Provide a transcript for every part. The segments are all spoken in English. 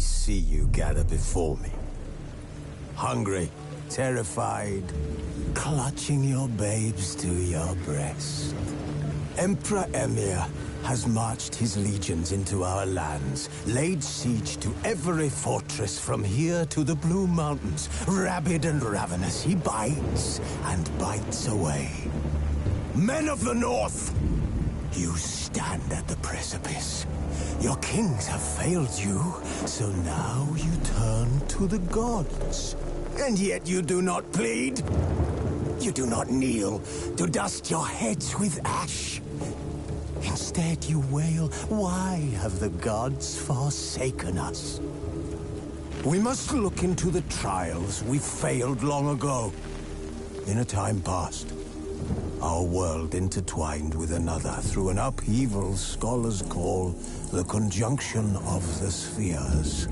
see you gather before me. Hungry, terrified, clutching your babes to your breast. Emperor Emir has marched his legions into our lands, laid siege to every fortress from here to the Blue Mountains. Rabid and ravenous, he bites and bites away. Men of the North, you stand at the precipice. Your kings have failed you, so now you turn to the gods. And yet you do not plead. You do not kneel to dust your heads with ash. Instead you wail, why have the gods forsaken us? We must look into the trials we failed long ago. In a time past, our world intertwined with another through an upheaval scholars call the conjunction of the spheres.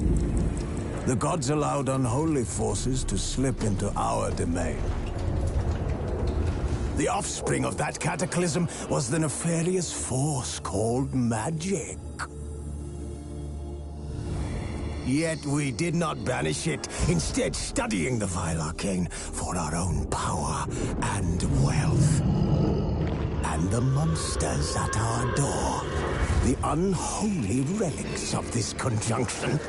The gods allowed unholy forces to slip into our domain. The offspring of that cataclysm was the nefarious force called magic. Yet we did not banish it, instead studying the vile arcane for our own power and wealth. And the monsters at our door, the unholy relics of this conjunction.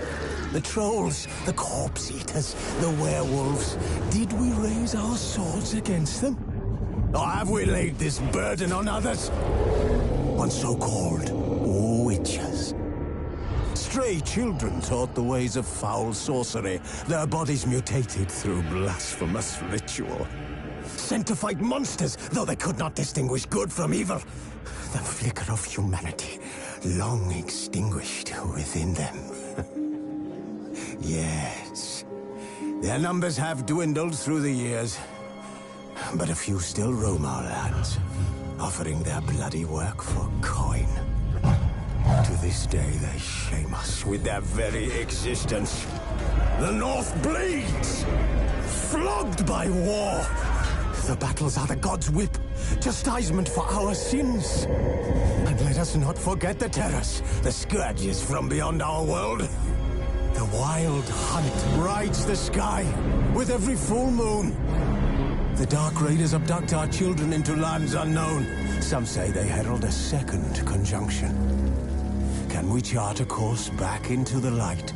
The trolls, the corpse-eaters, the werewolves. Did we raise our swords against them? Or have we laid this burden on others? On so-called witches. Stray children taught the ways of foul sorcery, their bodies mutated through blasphemous ritual. Sent to fight monsters, though they could not distinguish good from evil. The flicker of humanity, long extinguished within them. Yes, their numbers have dwindled through the years. But a few still roam our lands, offering their bloody work for coin. To this day, they shame us with their very existence. The North bleeds, flogged by war. The battles are the gods' whip, chastisement for our sins. And let us not forget the terrors, the scourges from beyond our world. The wild hunt rides the sky with every full moon. The Dark Raiders abduct our children into lands unknown. Some say they herald a second conjunction. Can we chart a course back into the light?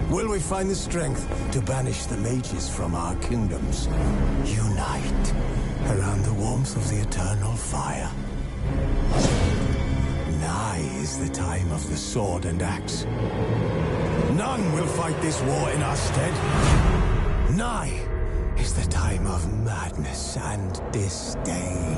Will we find the strength to banish the mages from our kingdoms? Unite around the warmth of the eternal fire. Nigh is the time of the sword and axe. None will fight this war in our stead. Nigh is the time of madness and disdain.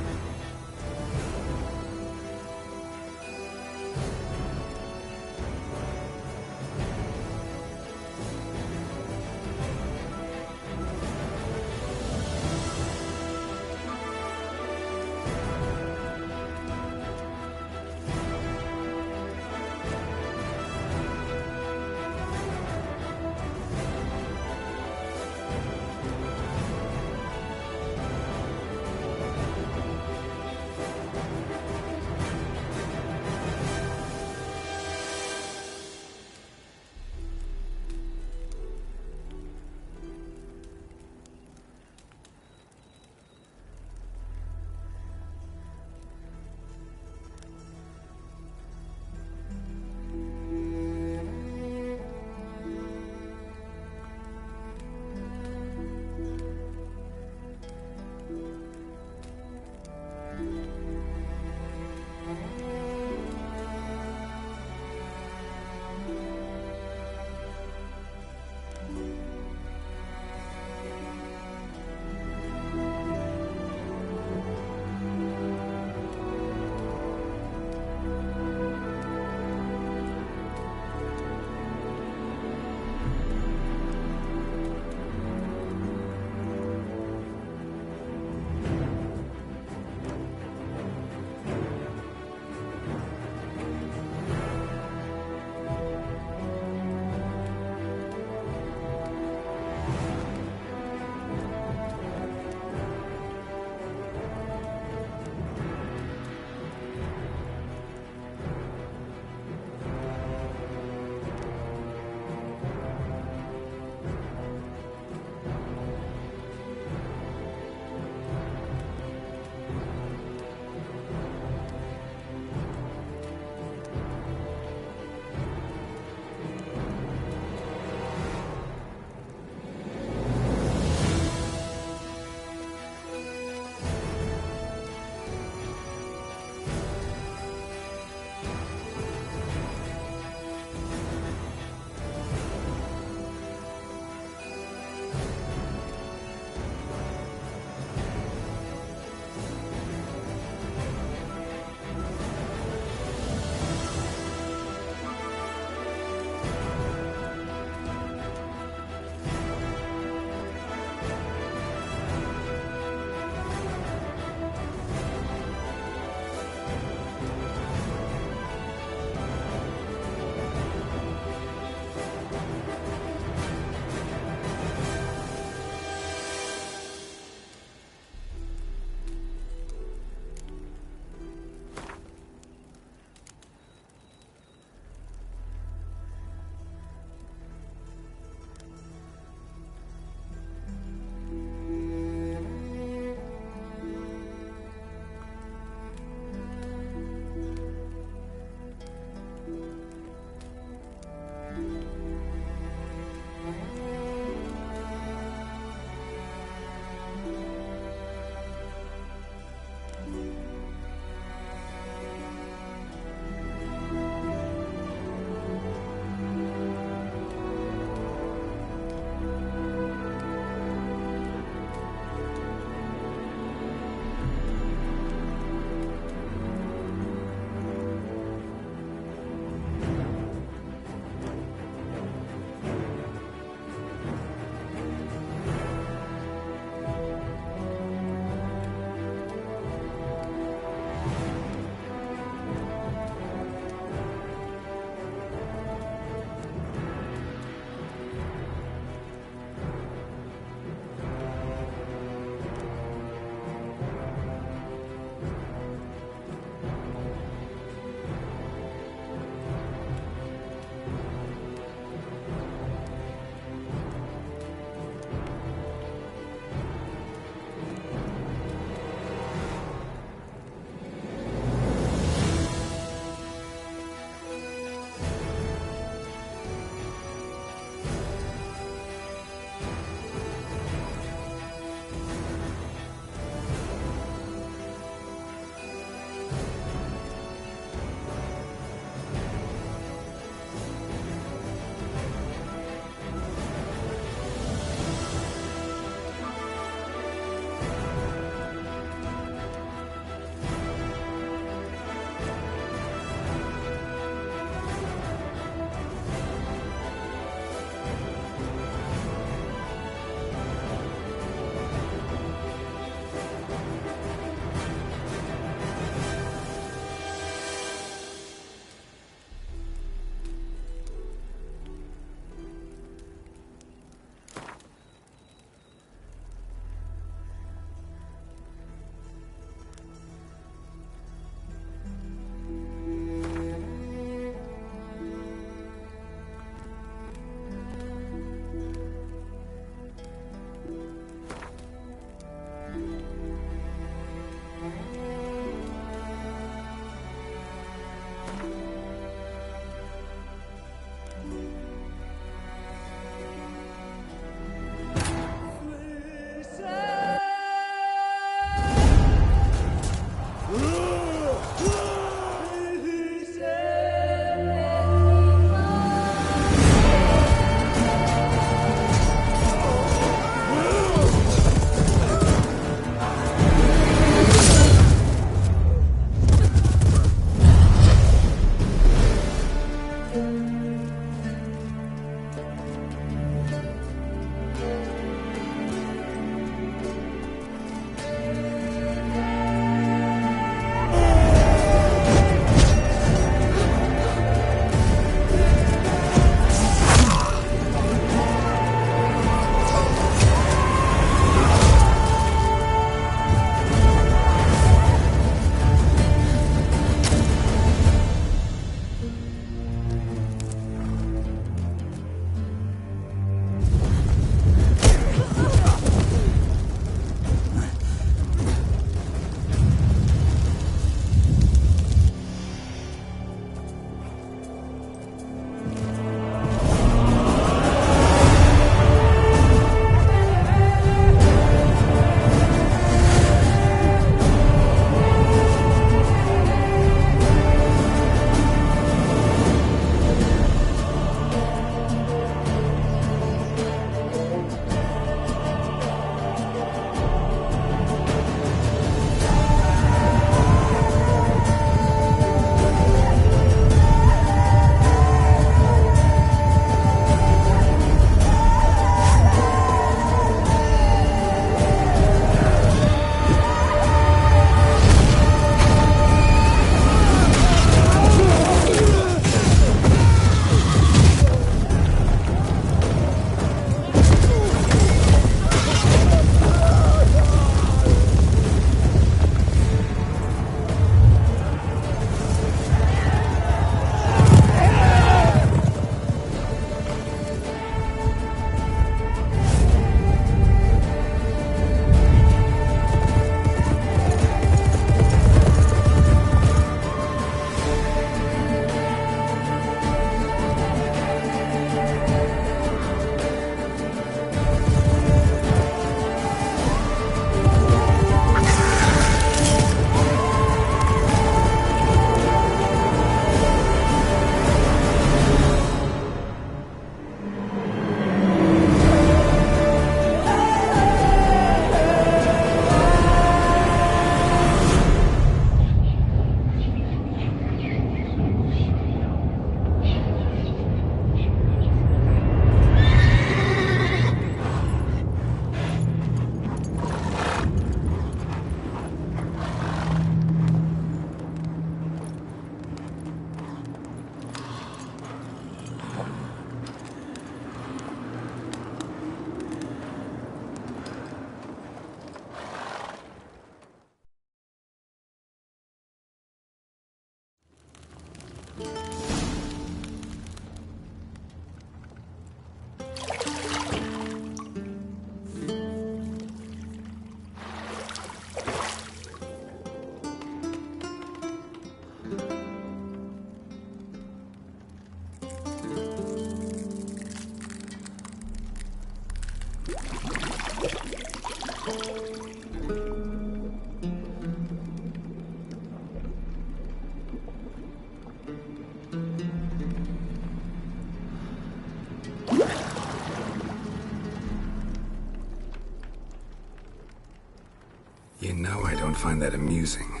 You know I don't find that amusing.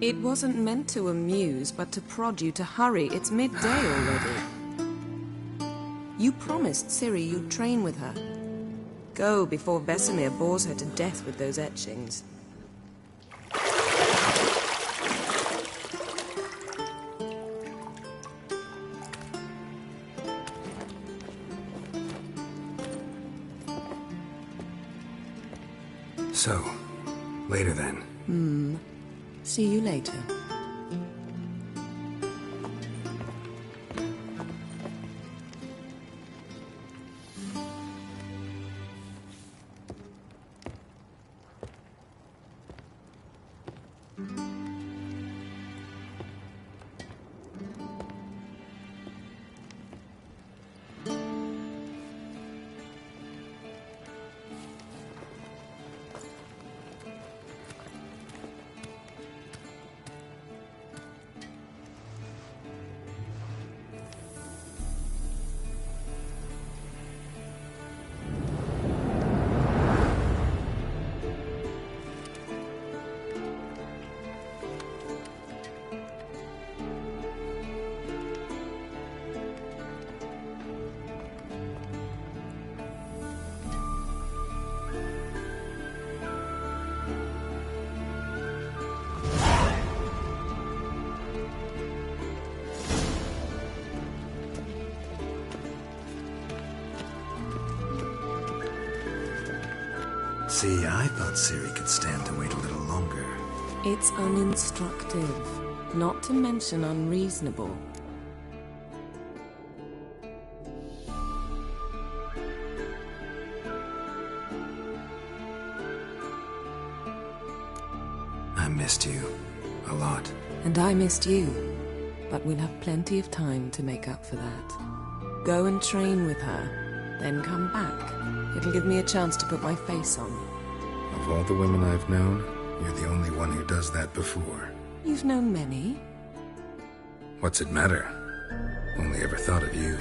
It wasn't meant to amuse, but to prod you to hurry. It's midday already. You promised Ciri you'd train with her. Go before Vesemir bores her to death with those etchings. So, later then. See you later. See, I thought Ciri could stand to wait a little longer. It's uninstructive, not to mention unreasonable. I missed you. A lot. And I missed you. But we'll have plenty of time to make up for that. Go and train with her, then come back. It'll give me a chance to put my face on. Of all the women I've known, you're the only one who does that before. You've known many. What's it matter? Only ever thought of you.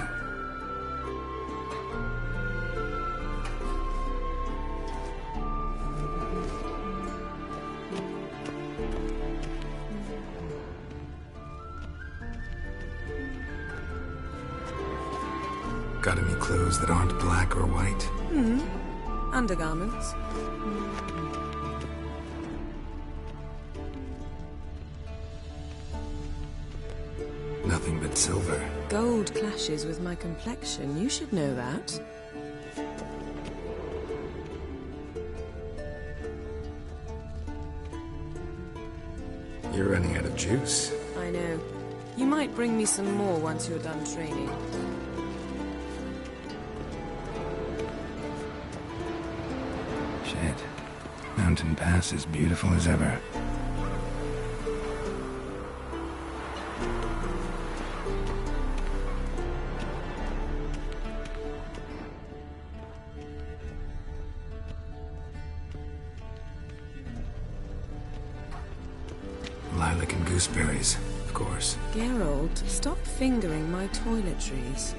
Got any clothes that aren't black or white? Undergarments. Nothing but silver. Gold clashes with my complexion. You should know that. You're running out of juice. I know. You might bring me some more once you're done training. Shit. Mountain Pass is beautiful as ever. Lilac and gooseberries, of course. Geralt, stop fingering my toiletries.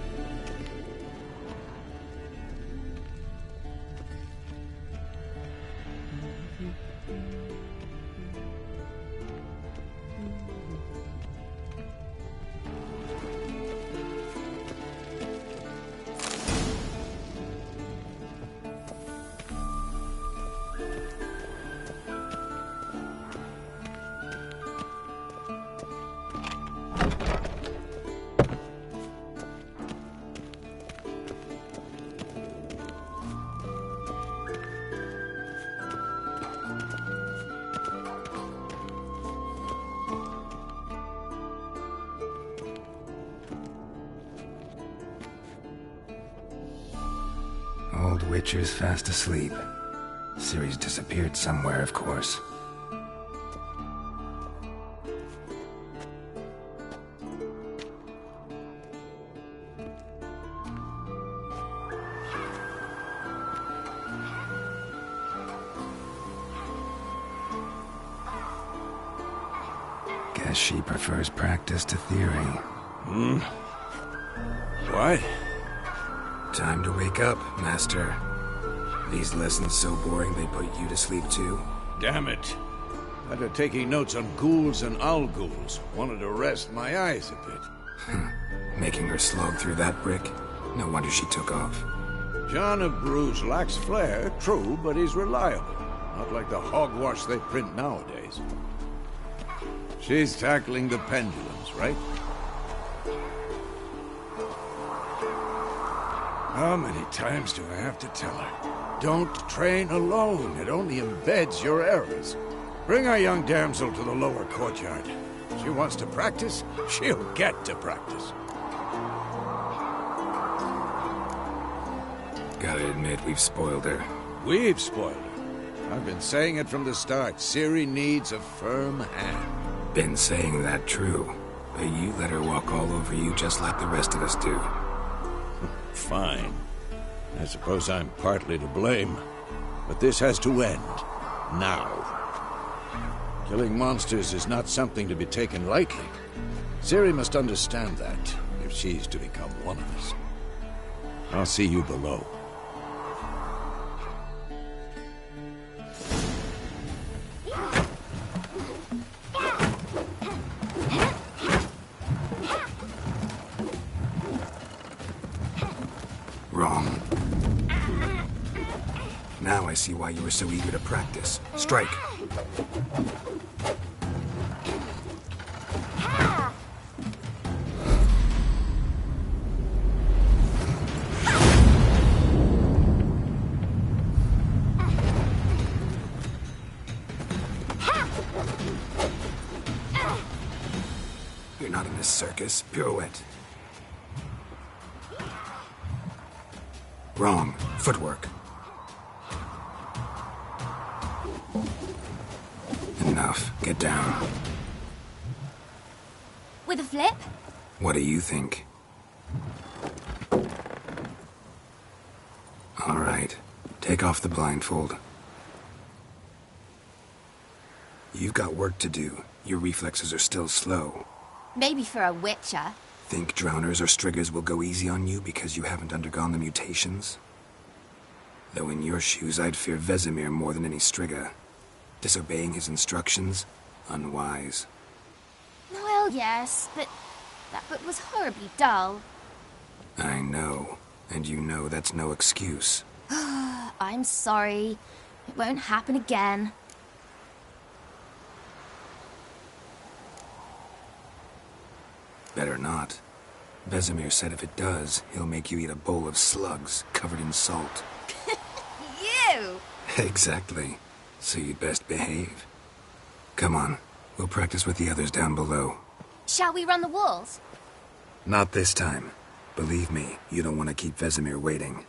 old witcher's fast asleep. Ciri's disappeared somewhere, of course. Guess she prefers practice to theory. What? Time to wake up, Master. These lessons so boring they put you to sleep too? Damn it. After taking notes on ghouls and owl-ghouls, wanted to rest my eyes a bit. Making her slog through that brick? No wonder she took off. John of Bruges lacks flair, true, but he's reliable. Not like the hogwash they print nowadays. She's tackling the pendulums, right? How many times do I have to tell her? Don't train alone. It only embeds your errors. Bring our young damsel to the lower courtyard. She wants to practice, she'll get to practice. Gotta admit, we've spoiled her. We've spoiled her. I've been saying it from the start. Ciri needs a firm hand. Been saying that true, but you let her walk all over you just like the rest of us do. Fine. I suppose I'm partly to blame. But this has to end. Now. Killing monsters is not something to be taken lightly. Ciri must understand that, if she's to become one of us. I'll see you below. Wrong. Now I see why you were so eager to practice. Strike. You're not in this circus. Pirouette. Wrong. Footwork. Enough. Get down. With a flip? What do you think? All right. Take off the blindfold. You've got work to do. Your reflexes are still slow. Maybe for a witcher. Think drowners or striggers will go easy on you because you haven't undergone the mutations? Though in your shoes, I'd fear Vesemir more than any strigger. Disobeying his instructions? Unwise. Well, yes, but that book was horribly dull. I know. And you know that's no excuse. I'm sorry. It won't happen again. Better not. Vesemir said if it does, he'll make you eat a bowl of slugs covered in salt. You! Exactly. So you'd best behave. Come on. We'll practice with the others down below. Shall we run the walls? Not this time. Believe me, you don't want to keep Vesemir waiting.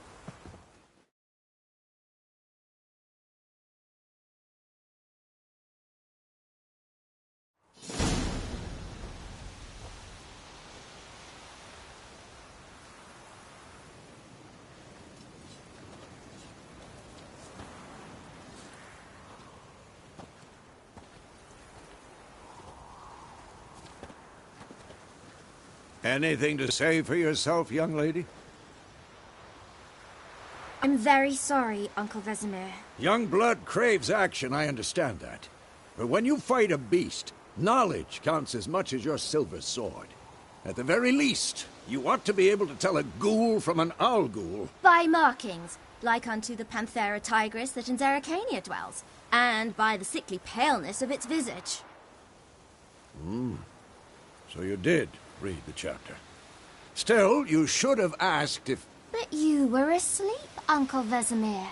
Anything to say for yourself, young lady? I'm very sorry, Uncle Vesemir. Young blood craves action, I understand that. But when you fight a beast, knowledge counts as much as your silver sword. At the very least, you ought to be able to tell a ghoul from an owl-ghoul. By markings, like unto the Panthera tigris that in Zeracania dwells, and by the sickly paleness of its visage. So you did read the chapter. Still, you should have asked if... But you were asleep, Uncle Vesemir.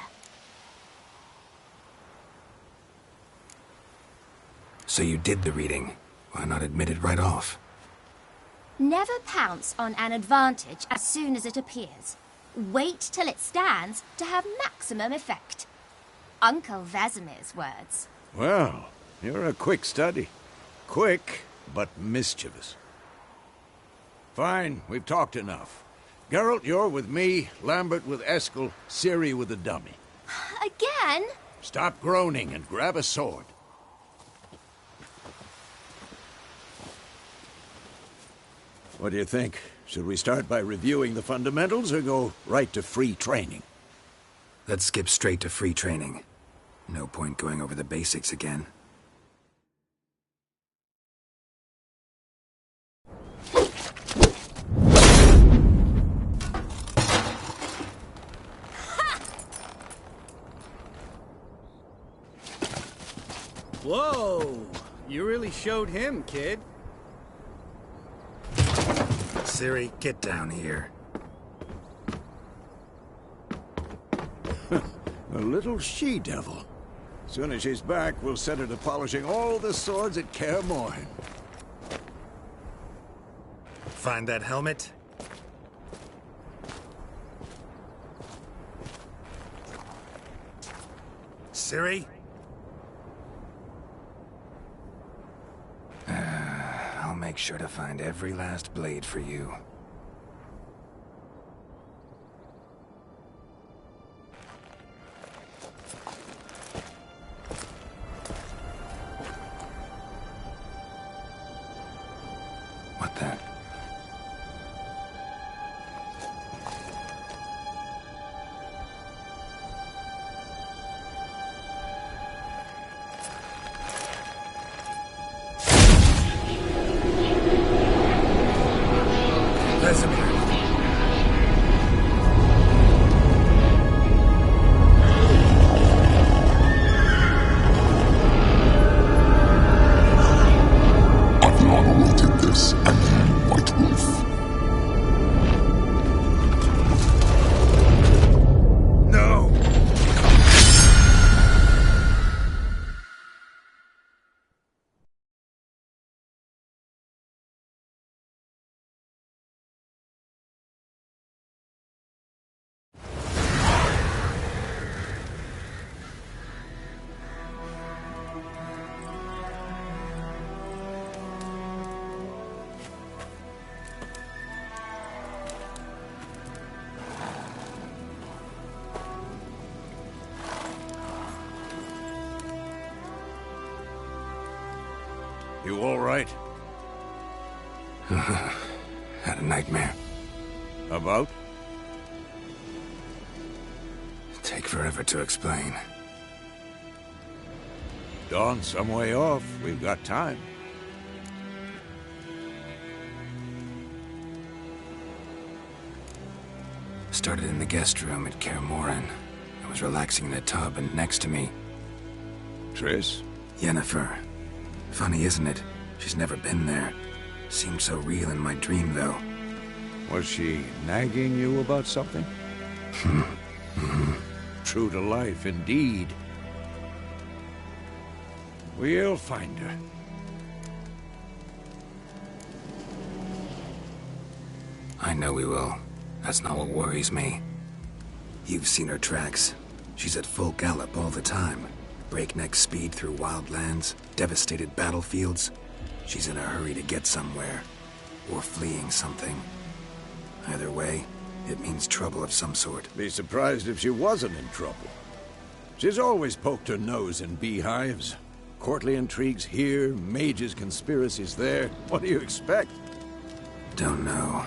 So you did the reading. Why not admit it right off? Never pounce on an advantage as soon as it appears. Wait till it stands to have maximum effect. Uncle Vesemir's words. Well, you're a quick study. Quick, but mischievous. Fine, we've talked enough. Geralt, you're with me, Lambert with Eskel, Ciri with the dummy. Again? Stop groaning and grab a sword. What do you think? Should we start by reviewing the fundamentals or go right to free training? Let's skip straight to free training. No point going over the basics again. Whoa! You really showed him, kid. Ciri, get down here. A little she-devil. Soon as she's back, we'll set her to polishing all the swords at Kaer Morhen. Find that helmet? Ciri? I'll make sure to find every last blade for you. What the? Vesemir. I've long awaited this, and you, White Wolf. No! You all right? Had a nightmare. About? Take forever to explain. Dawn's some way off. We've got time. Started in the guest room at Kaer Morhen. I was relaxing in a tub, and next to me, Triss? Yennefer. Funny, isn't it? She's never been there. Seemed so real in my dream, though. Was she nagging you about something? True to life, indeed. We'll find her. I know we will. That's not what worries me. You've seen her tracks. She's at full gallop all the time. Breakneck speed through wild lands, devastated battlefields. She's in a hurry to get somewhere. Or fleeing something. Either way, it means trouble of some sort. Be surprised if she wasn't in trouble. She's always poked her nose in beehives. Courtly intrigues here, mages' conspiracies there. What do you expect? Don't know.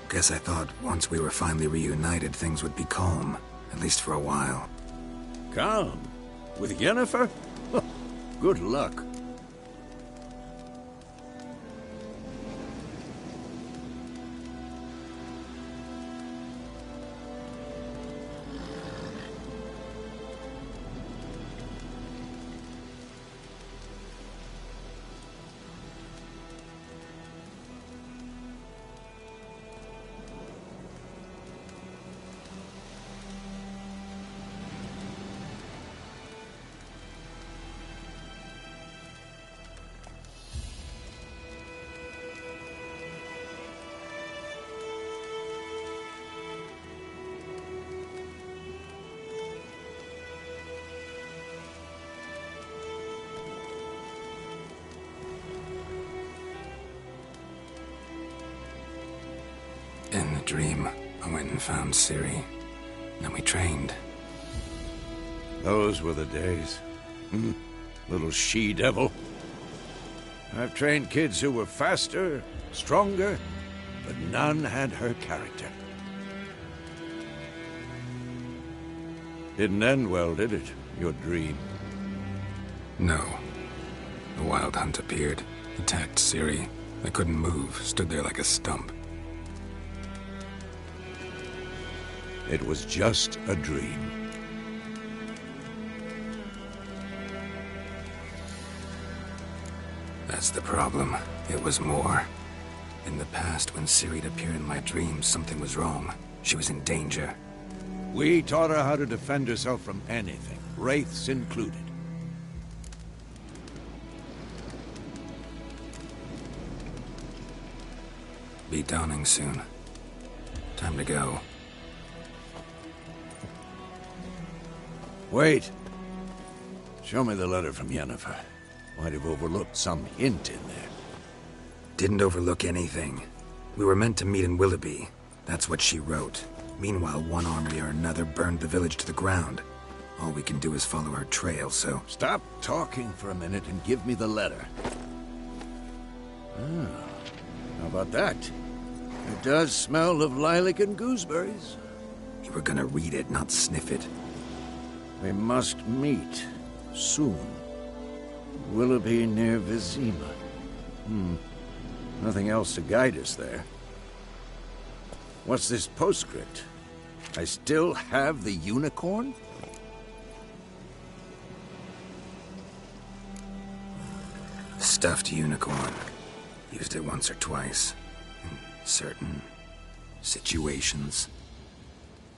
Guess I thought once we were finally reunited, things would be calm. At least for a while. Calm? With Yennefer? Good luck. In the dream, I went and found Ciri. Then we trained. Those were the days. Little she-devil. I've trained kids who were faster, stronger, but none had her character. Didn't end well, did it? Your dream? No. The Wild Hunt appeared, attacked Ciri. I couldn't move, stood there like a stump. It was just a dream. That's the problem. It was more. In the past, when Ciri'd appear in my dreams, something was wrong. She was in danger. We taught her how to defend herself from anything, wraiths included. Be dawning soon. Time to go. Wait. Show me the letter from Yennefer. Might have overlooked some hint in there. Didn't overlook anything. We were meant to meet in Willoughby. That's what she wrote. Meanwhile, one army or another burned the village to the ground. All we can do is follow her trail, so... Stop talking for a minute and give me the letter. Ah, how about that? It does smell of lilac and gooseberries. You were gonna read it, not sniff it. We must meet. Soon. Willoughby near Vizima. Nothing else to guide us there. What's this postscript? I still have the unicorn? Stuffed unicorn. Used it once or twice. In certain situations.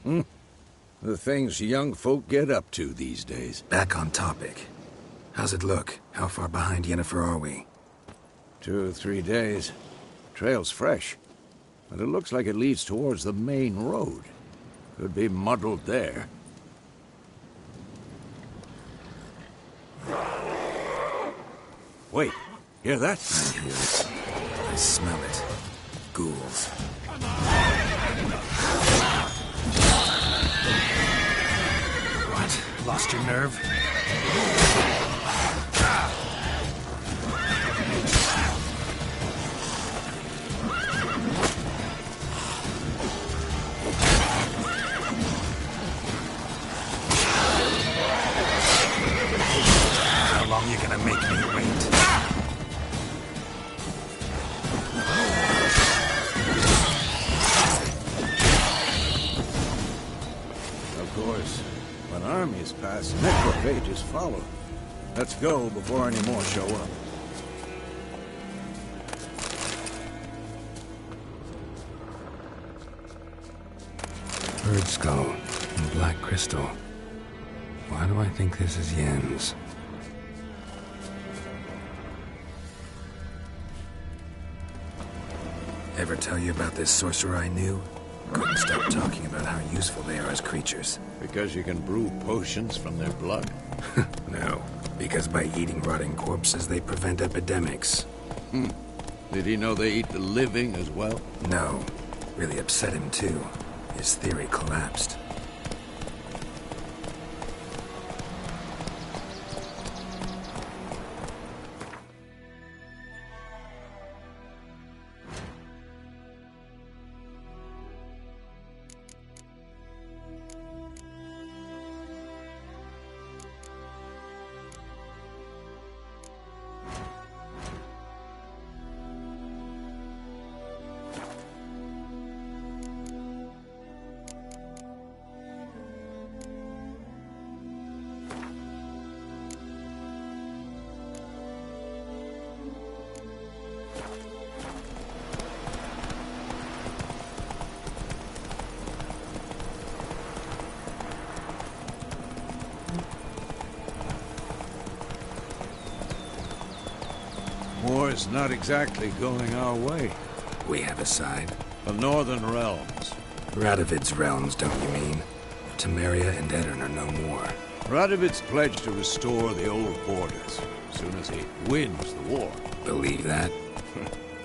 The things young folk get up to these days. Back on topic. How's it look? How far behind Yennefer are we? 2 or 3 days. Trail's fresh. But it looks like it leads towards the main road. Could be muddled there. Wait, hear that? I hear it. I smell it. Ghouls. What? Lost your nerve? How long you gonna make me wait? Of course, when armies pass, necrophages follow. Let's go before any more show up. Bird skull and black crystal. Why do I think this is Yen's? Ever tell you about this sorcerer I knew? Couldn't stop talking about how useful they are as creatures. Because you can brew potions from their blood? No, because by eating rotting corpses, they prevent epidemics. Did he know they eat the living as well? No, really upset him too. His theory collapsed. War's not exactly going our way. We have a side. The Northern Realms. Radovid's realms, don't you mean? Temeria and Edirn are no more. Radovid's pledged to restore the old borders as soon as he wins the war. Believe that?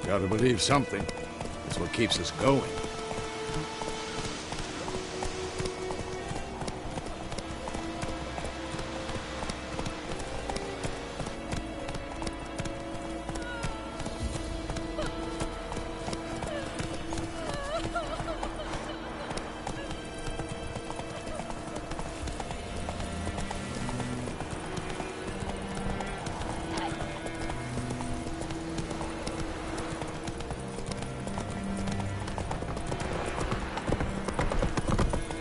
Gotta believe something. It's what keeps us going.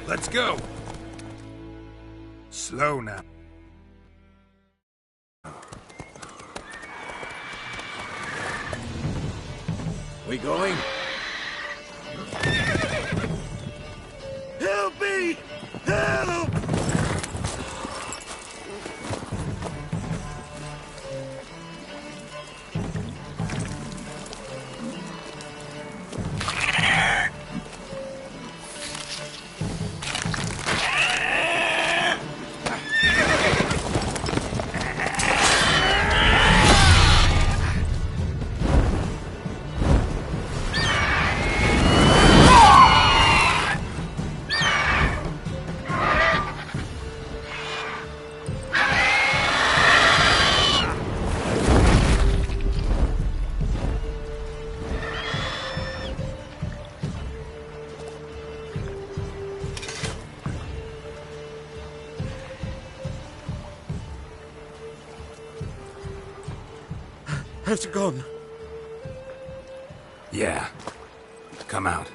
Let's go! Slow now. We going? Help me! Help! Has it gone? Yeah. Come out.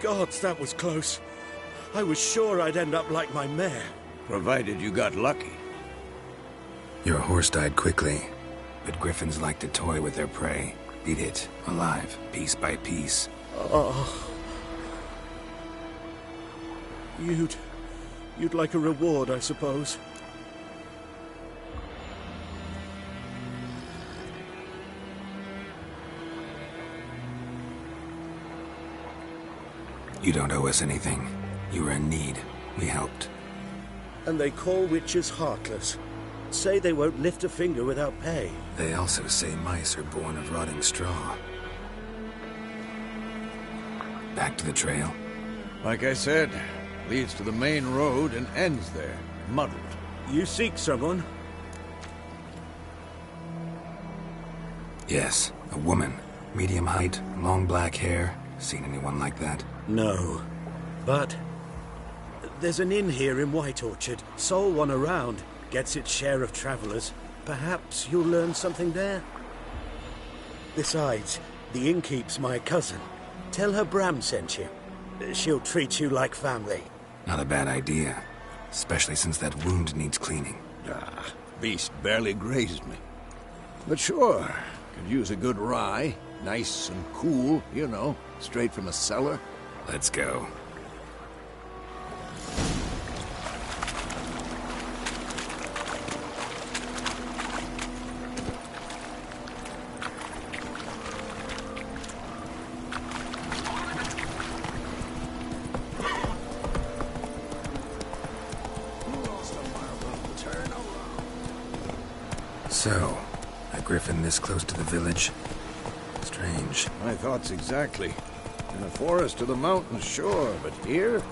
Gods, that was close. I was sure I'd end up like my mare. Provided you got lucky. Your horse died quickly, but griffins like to toy with their prey. Eat it, alive, piece by piece. Oh. You'd like a reward, I suppose. You don't owe us anything. You were in need. We helped. And they call witches heartless. Say they won't lift a finger without pay. They also say mice are born of rotting straw. Back to the trail. Like I said, leads to the main road and ends there, muddled. You seek someone? Yes, a woman. Medium height, long black hair. Seen anyone like that? No. But there's an inn here in White Orchard. Sole one around. Gets its share of travelers. Perhaps you'll learn something there? Besides, the innkeep's my cousin. Tell her Bram sent you. She'll treat you like family. Not a bad idea. Especially since that wound needs cleaning. Ah, beast barely grazed me. But sure, could use a good rye. Nice and cool, you know, straight from a cellar. Let's go. So, a griffin this close to the village? Strange. My thoughts exactly. In the forest to the mountains, sure, but here?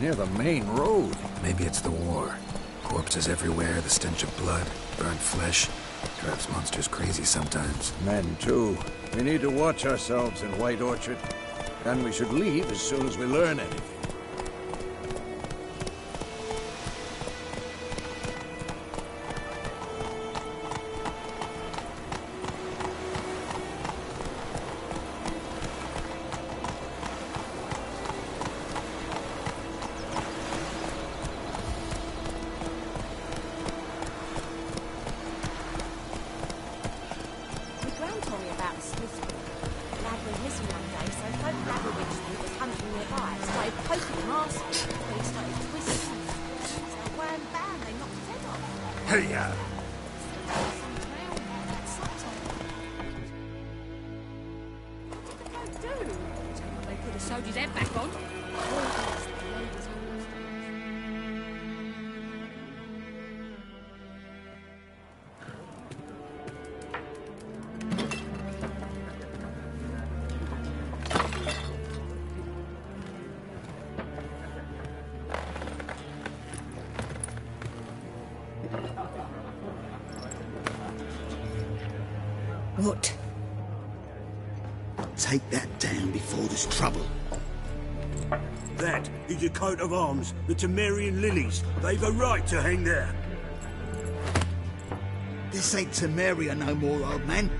Near the main road. Maybe it's the war. Corpses everywhere, the stench of blood, burnt flesh. Drives monsters crazy sometimes. Men, too. We need to watch ourselves in White Orchard. And we should leave as soon as we learn anything. Hey-ya! They could have sewed his head back on. What? Take that down before there's trouble. That is a coat of arms, the Temerian lilies. They've a right to hang there. This ain't Temeria no more, old man.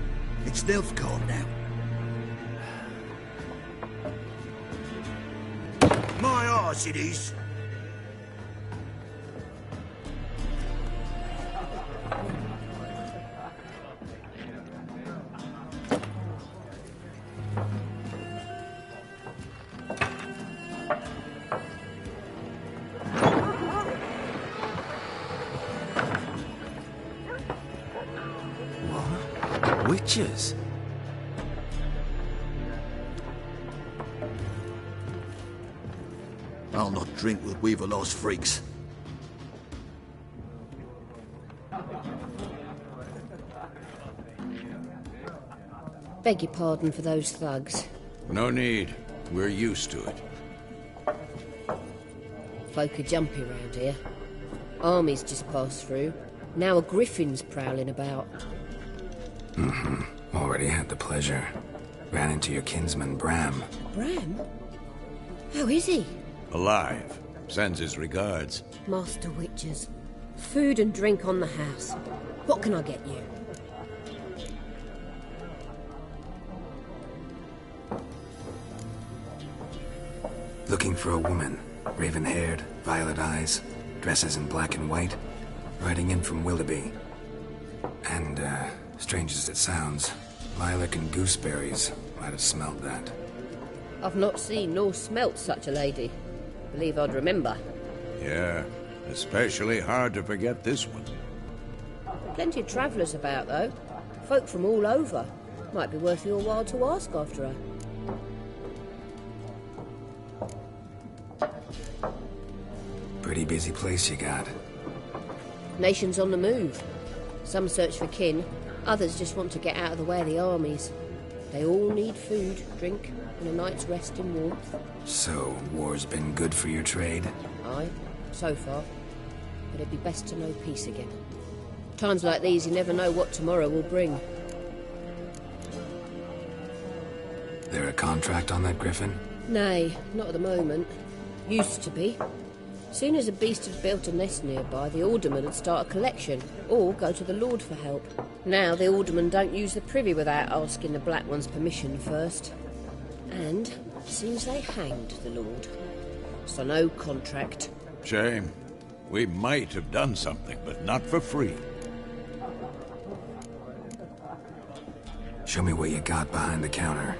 It's Nilfgaard now. My arse it is. Witches? I'll not drink with Weaverlost freaks. Beg your pardon for those thugs. No need. We're used to it. Folk are jumpy round here. Armies just passed through. Now a griffin's prowling about. Already had the pleasure. Ran into your kinsman, Bram. Bram? How is he? Alive. Sends his regards. Master Witches. Food and drink on the house. What can I get you? Looking for a woman. Raven-haired, violet eyes, dresses in black and white. Riding in from Willoughby. And, strange as it sounds, lilac and gooseberries might have smelled that. I've not seen nor smelt such a lady. Believe I'd remember. Yeah, especially hard to forget this one. Plenty of travellers about, though. Folk from all over. Might be worth your while to ask after her. Pretty busy place you got. Nations on the move. Some search for kin, others just want to get out of the way of the armies. They all need food, drink, and a night's rest in warmth. So, war's been good for your trade? Aye, so far. But it'd be best to know peace again. Times like these, you never know what tomorrow will bring. There a contract on that griffin? Nay, not at the moment. Used to be. Soon as a beast had built a nest nearby, the alderman would start a collection, or go to the Lord for help. Now the aldermen don't use the privy without asking the Black One's permission first. And seems they hanged the Lord. So no contract. Shame. We might have done something, but not for free. Show me what you got behind the counter.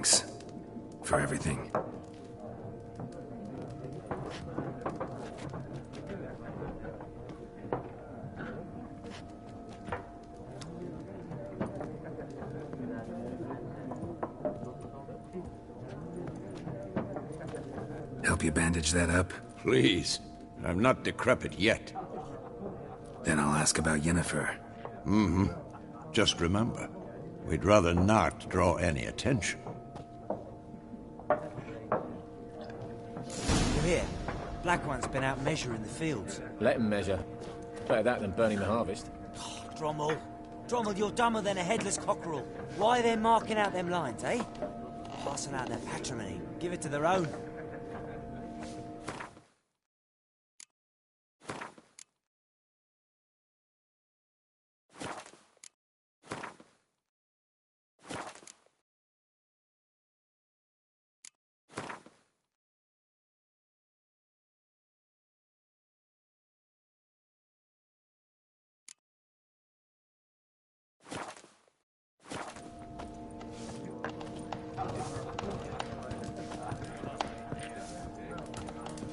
Thanks for everything. Help you bandage that up? Please. I'm not decrepit yet. Then I'll ask about Yennefer. Mm-hmm. Just remember, we'd rather not draw any attention. You hear? Black One's been out measuring the fields. Let him measure. Better that than burning the harvest. Oh, Drommel. Drommel, you're dumber than a headless cockerel. Why are they marking out them lines, eh? Passing out their patrimony. Give it to their own.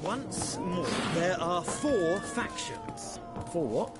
Once more, there are 4 factions. 4 what?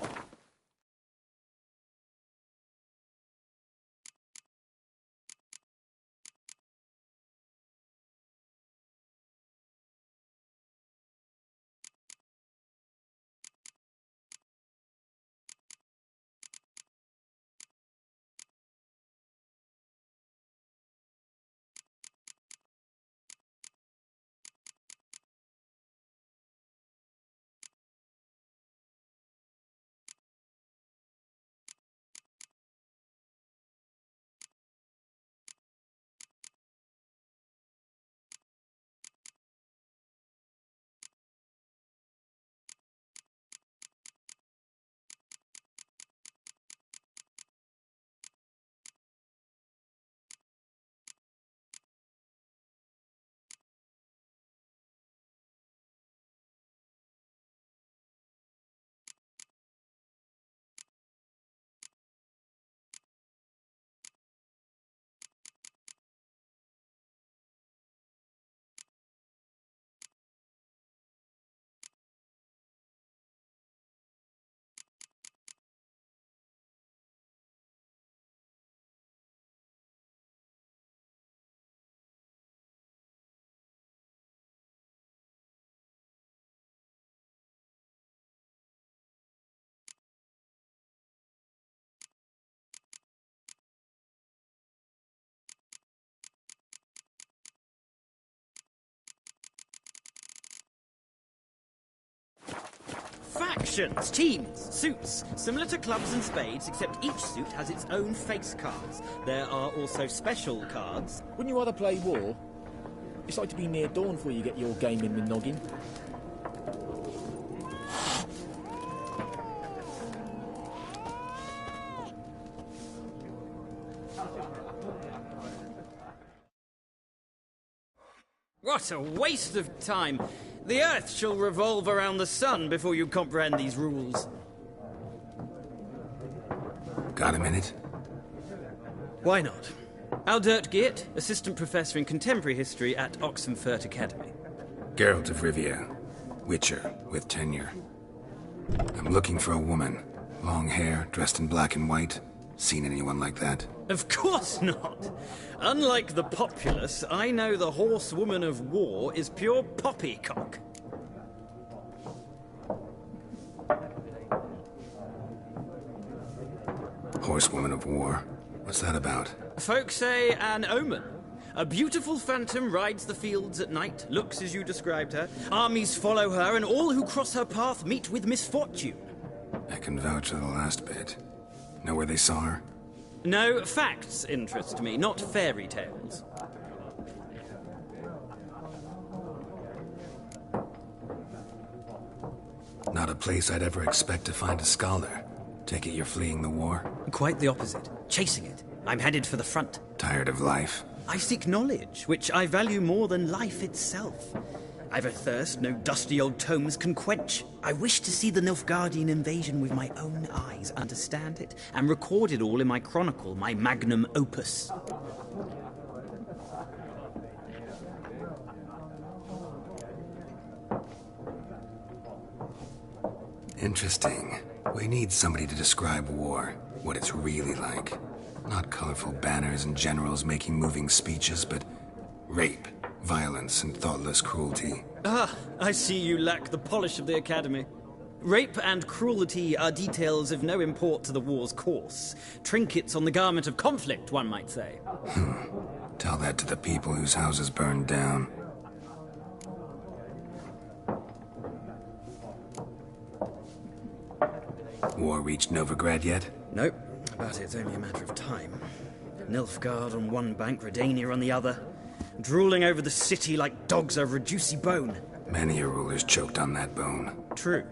Factions, teams, suits, similar to clubs and spades, except each suit has its own face cards. There are also special cards. Wouldn't you rather play war? It's like to be near dawn before you get your game in the noggin. What a waste of time! The Earth shall revolve around the sun before you comprehend these rules. Got a minute? Why not? Aldert Geert, Assistant Professor in Contemporary History at Oxenfurt Academy. Geralt of Rivia, Witcher with tenure. I'm looking for a woman. Long hair, dressed in black and white. Seen anyone like that? Of course not! Unlike the populace, I know the horsewoman of war is pure poppycock. Horsewoman of war? What's that about? Folk say an omen. A beautiful phantom rides the fields at night, looks as you described her. Armies follow her, and all who cross her path meet with misfortune. I can vouch for the last bit. Know where they saw her? No, facts interest me, not fairy tales. Not a place I'd ever expect to find a scholar. Take it you're fleeing the war? Quite the opposite. Chasing it. I'm headed for the front. Tired of life? I seek knowledge, which I value more than life itself. I've a thirst no dusty old tomes can quench. I wish to see the Nilfgaardian invasion with my own eyes, understand it, and record it all in my chronicle, my magnum opus. Interesting. We need somebody to describe war, what it's really like. Not colorful banners and generals making moving speeches, but rape, violence, and thoughtless cruelty. Ah, I see you lack the polish of the Academy. Rape and cruelty are details of no import to the war's course. Trinkets on the garment of conflict, one might say. Tell that to the people whose houses burned down. War reached Novigrad yet? Nope, but it's only a matter of time. Nilfgaard on one bank, Redania on the other, drooling over the city like dogs over a juicy bone. Many a ruler's choked on that bone. True.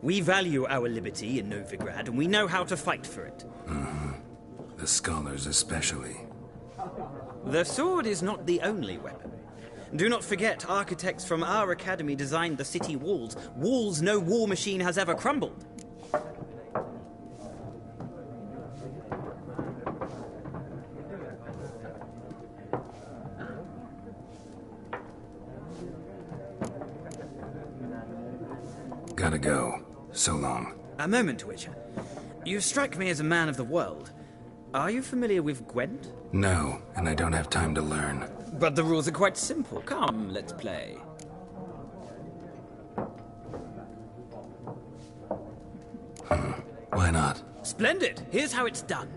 We value our liberty in Novigrad, and we know how to fight for it. The scholars especially. The sword is not the only weapon. Do not forget, architects from our academy designed the city walls. Walls no war machine has ever crumbled. Gotta go. So long. A moment, Witcher. You strike me as a man of the world. Are you familiar with Gwent? No, and I don't have time to learn. But the rules are quite simple. Come, let's play. Why not? Splendid! Here's how it's done.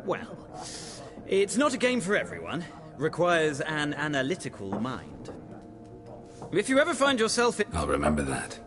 Well, it's not a game for everyone. Requires an analytical mind. If you ever find yourself in... I'll remember that.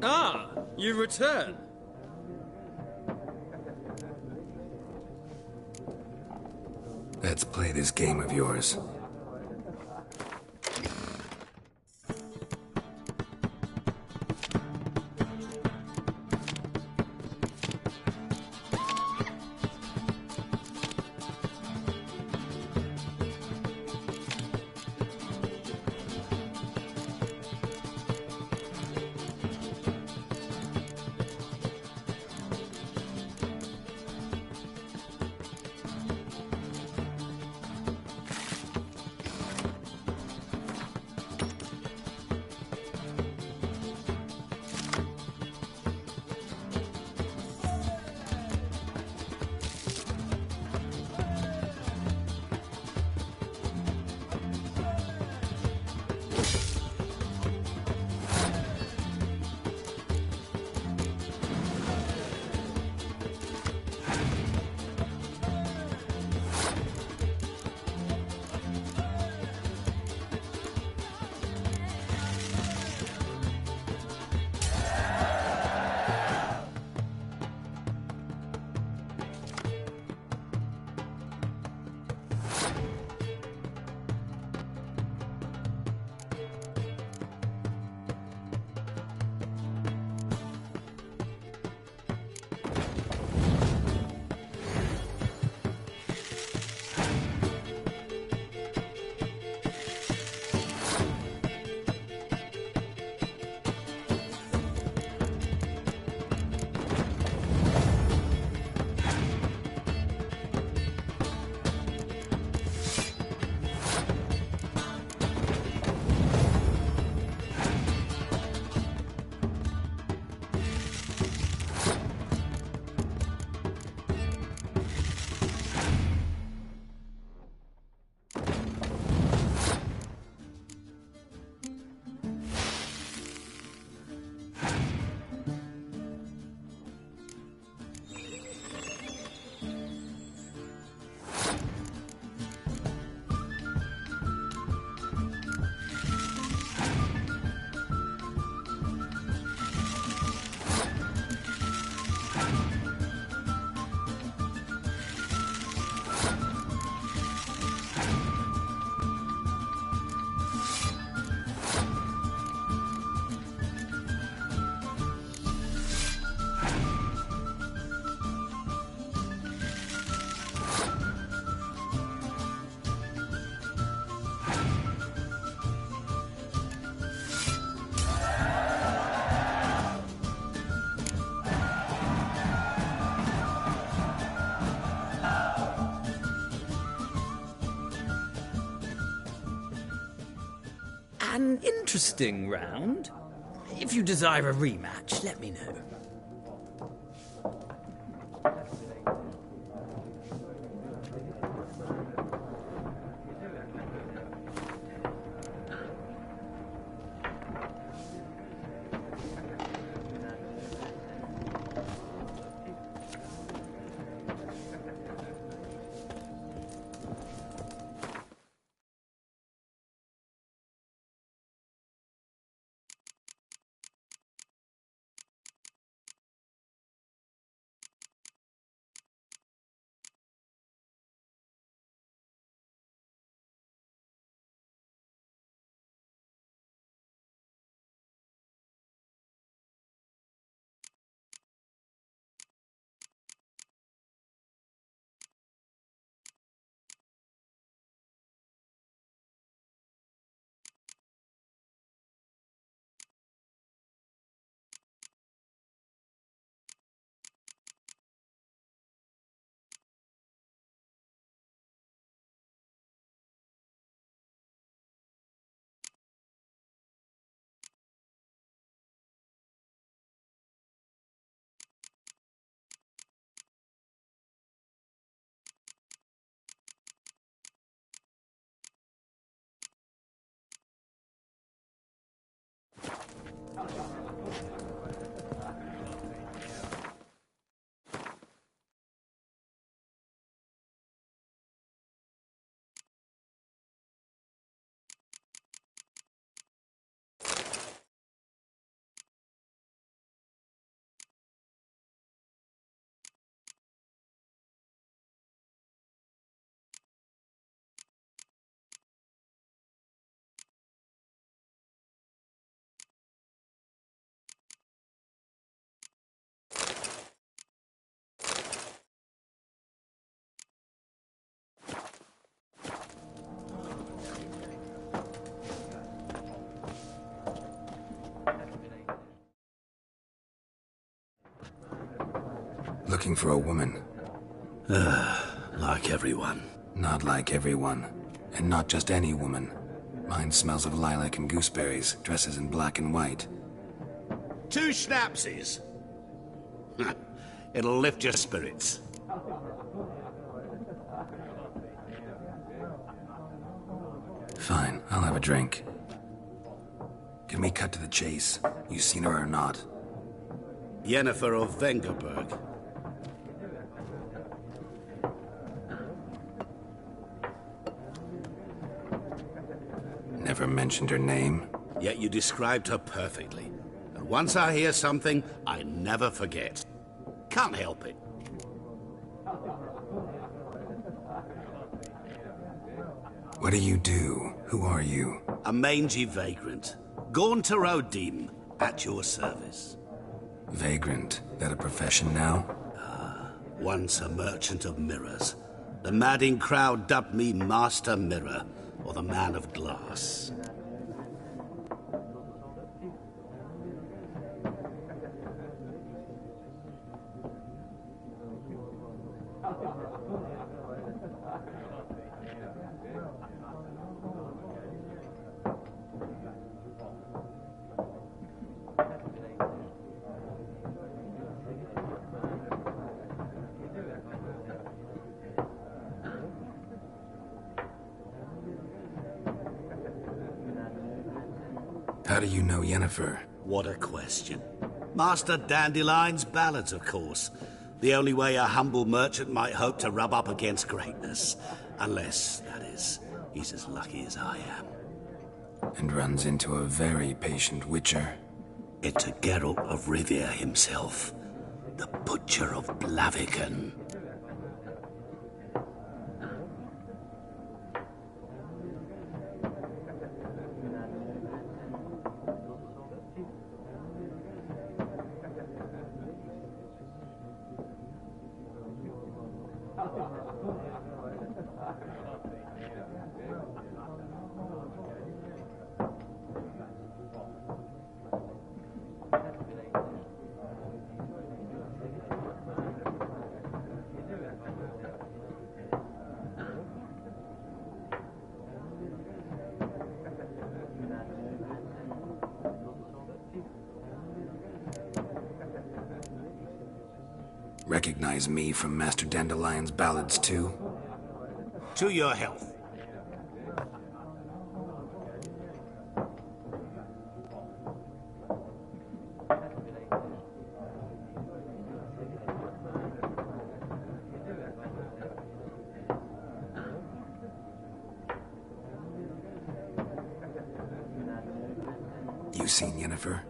Ah, you return. Let's play this game of yours. An interesting round. If you desire a rematch, let me know. looking for a woman. Like everyone. Not like everyone. And not just any woman. Mine smells of lilac and gooseberries, dresses in black and white. 2 schnapsies. It'll lift your spirits. Fine, I'll have a drink. Can we cut to the chase? You seen her or not? Yennefer of Vengerberg. Never mentioned her name. Yet you described her perfectly. And once I hear something, I never forget. Can't help it. What do you do? Who are you? A mangy vagrant. Gone to Rodim, at your service. Vagrant? That a profession now? Once a merchant of mirrors. The madding crowd dubbed me Master Mirror, or the Man of Glass. How do you know Yennefer? What a question. Master Dandelion's ballads, of course. The only way a humble merchant might hope to rub up against greatness. Unless, that is, he's as lucky as I am. And runs into a very patient witcher. It's a Geralt of Rivia himself. The Butcher of Blaviken. Recognize me from Master Dandelion's ballads, too? To your health. You seen Yennefer?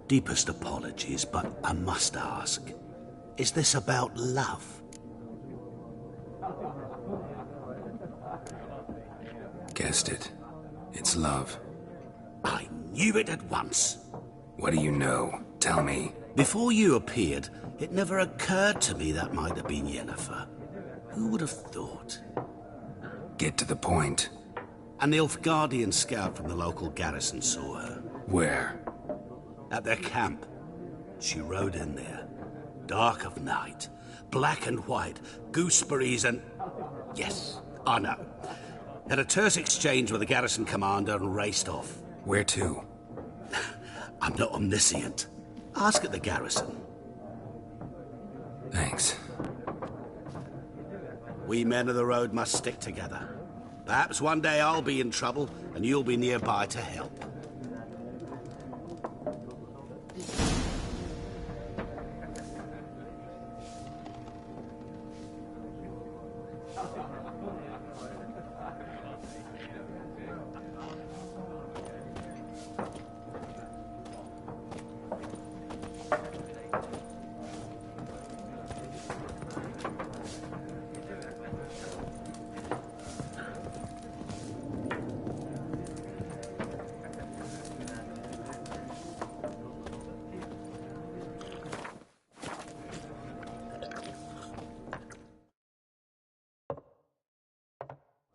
Deepest apologies, but I must ask. Is this about love? Guessed it. It's love. I knew it at once. What do you know? Tell me. Before you appeared, it never occurred to me that might have been Yennefer. Who would have thought? Get to the point. An Nilfgaardian scout from the local garrison saw her. Where? At their camp. She rode in there. Dark of night. Black and white. Gooseberries and... Yes, I know. Had a terse exchange with the garrison commander and raced off. Where to? I'm not omniscient. Ask at the garrison. Thanks. We men of the road must stick together. Perhaps one day I'll be in trouble and you'll be nearby to help.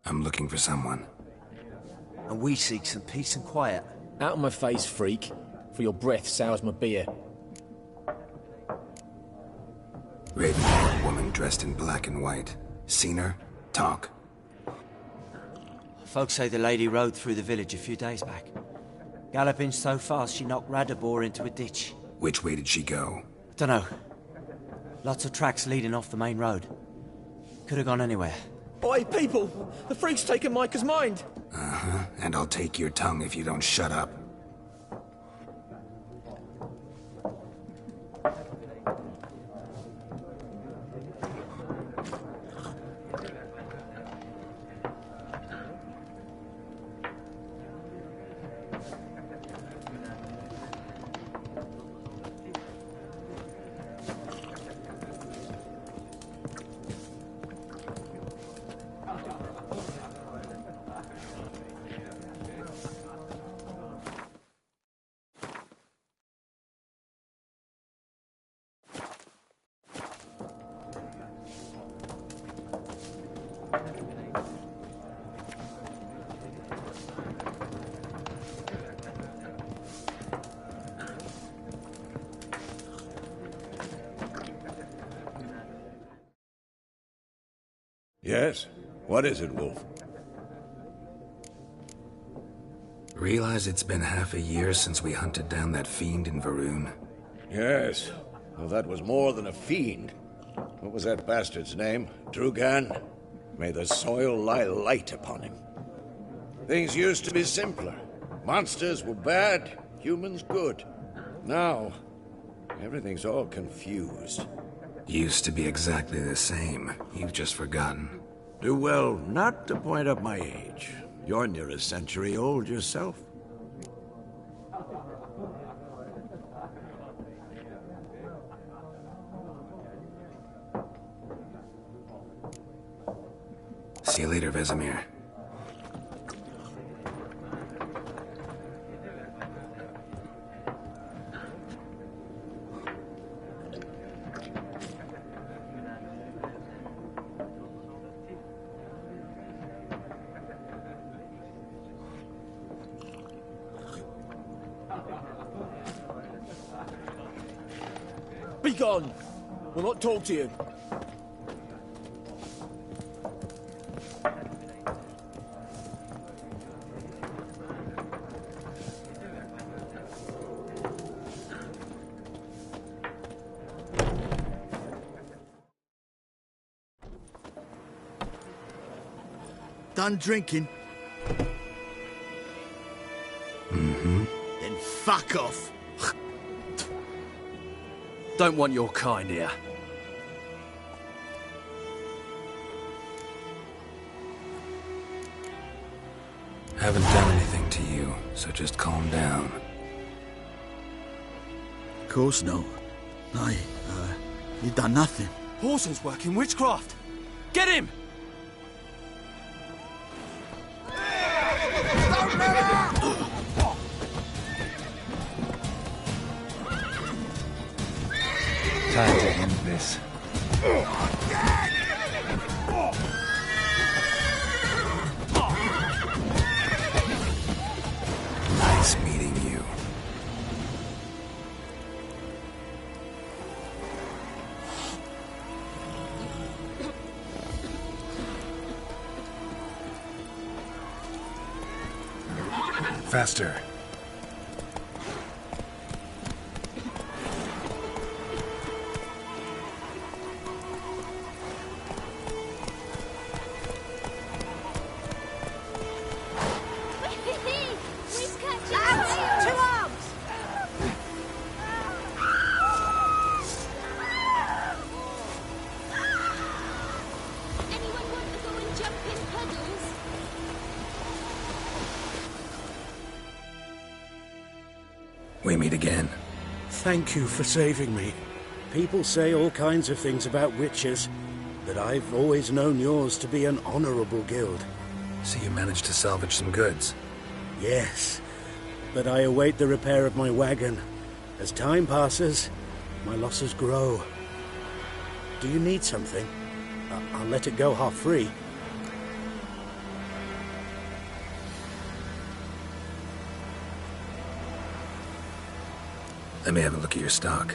I'm looking for someone. And we seek some peace and quiet. Out of my face, freak. For your breath sours my beer. Raven. dressed in black and white. Seen her? Talk. Folks say the lady rode through the village a few days back. Galloping so fast she knocked Radabor into a ditch. Which way did she go? Dunno. Lots of tracks leading off the main road. Could have gone anywhere. Oi, people! The freak's taken Micah's mind! Uh-huh. And I'll take your tongue if you don't shut up. Yes? What is it, Wolf? Realize it's been half a year since we hunted down that fiend in Varun? Yes. Well, that was more than a fiend. What was that bastard's name? Drugan? May the soil lie light upon him. Things used to be simpler. Monsters were bad, humans good. Now, everything's all confused. Used to be exactly the same. You've just forgotten. Do well not to point up my age. You're near a century old yourself. See you later, Vesemir. Be gone! We'll not talk to you. Done drinking? Mm-hmm. Then fuck off. Don't want your kind here. Haven't done anything to you, so just calm down. Of course not. No, you've done nothing. Horson's working witchcraft. Get him! Time to end this. Nice meeting you. Faster. We meet again. Thank you for saving me. People say all kinds of things about witches, but I've always known yours to be an honorable guild. So you managed to salvage some goods? Yes, but I await the repair of my wagon. As time passes, my losses grow. Do you need something? I'll let it go half-free. Let me have a look at your stock.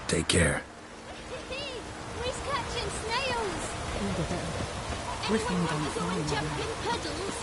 Take care. We're catching snails. Griffin Anyone don't want to go and fly jump well. in puddles?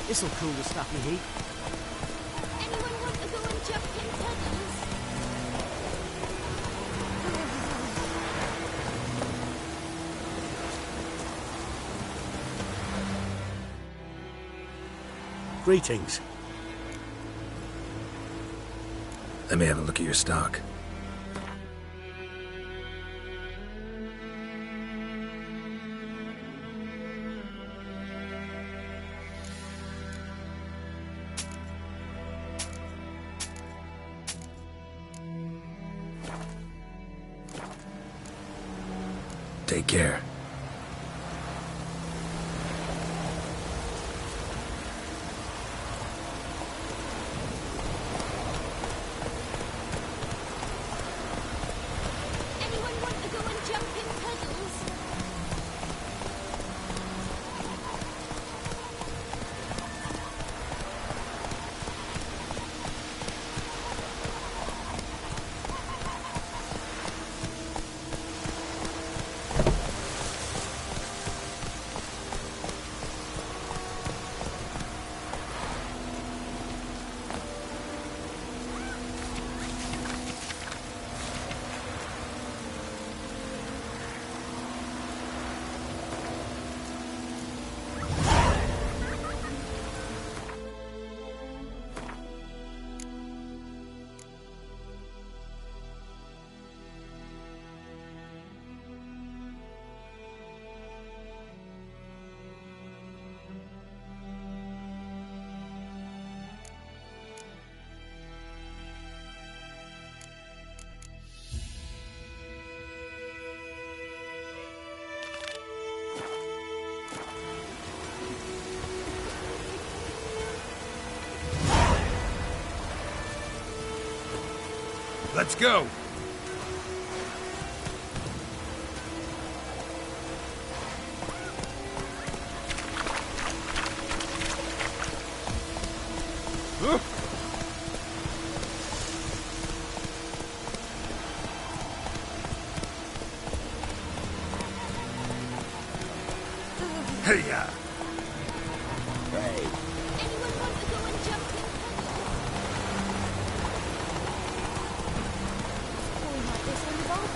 This'll cool the stuffy heat. Anyone want to go and jump in puddles? Greetings. Let me have a look at your stock. Take care. Anyone want to go and jump in puddles? Let's go! Hey-ya! Anyone want to go and jump in? Pouring like this on the bath.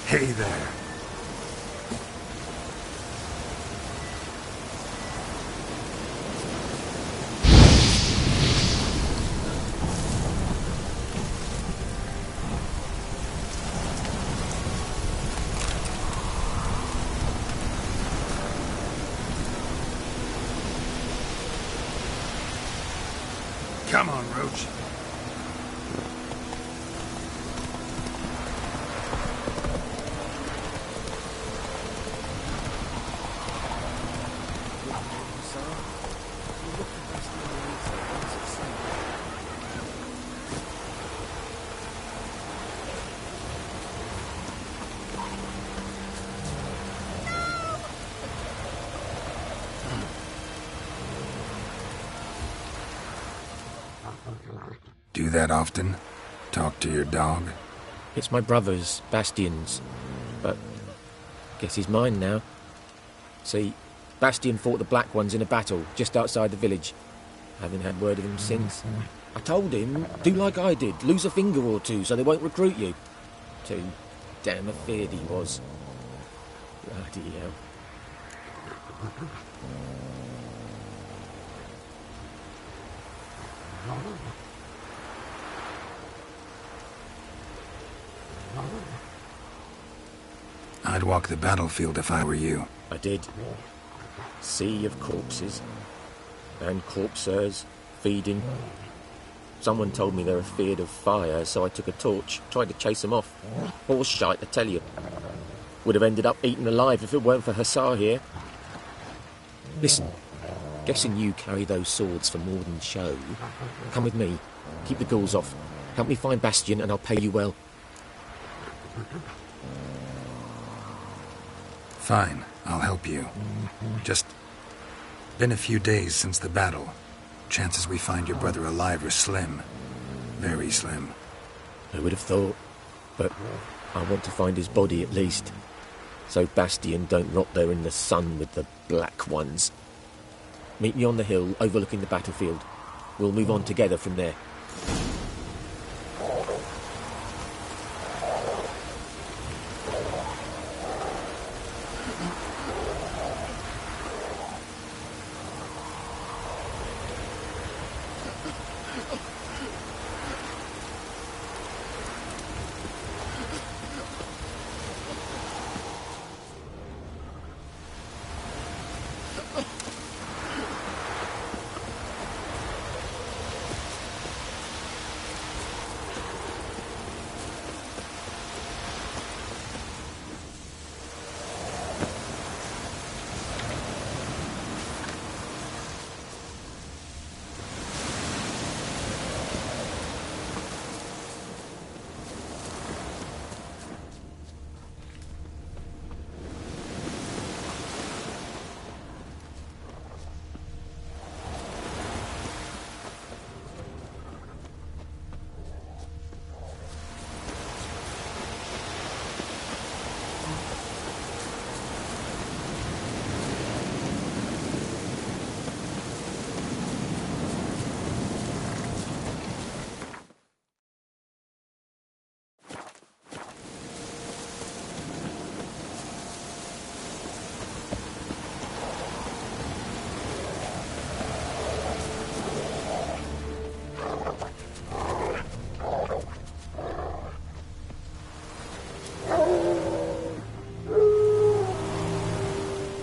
Hey there. Come on, Roach. Do that often? Talk to your dog? It's my brother's, Bastian's, but guess he's mine now. See, Bastian fought the Black Ones in a battle just outside the village. Haven't had word of him since. I told him, do like I did, lose a finger or two so they won't recruit you. Too damn afeard he was. Bloody hell. I'd walk the battlefield if I were you. I did. Sea of corpses. And corpsers, feeding. Someone told me they're afeard of fire, so I took a torch, tried to chase them off. Horse shite, I tell you. Would have ended up eaten alive if it weren't for Hussar here. Listen, guessing you carry those swords for more than show. Come with me. Keep the ghouls off. Help me find Bastian and I'll pay you well. Fine, I'll help you. Just been a few days since the battle. Chances we find your brother alive are slim. Very slim. I would have thought, but I want to find his body at least. So Bastian don't rot there in the sun with the Black Ones. Meet me on the hill overlooking the battlefield. We'll move on together from there.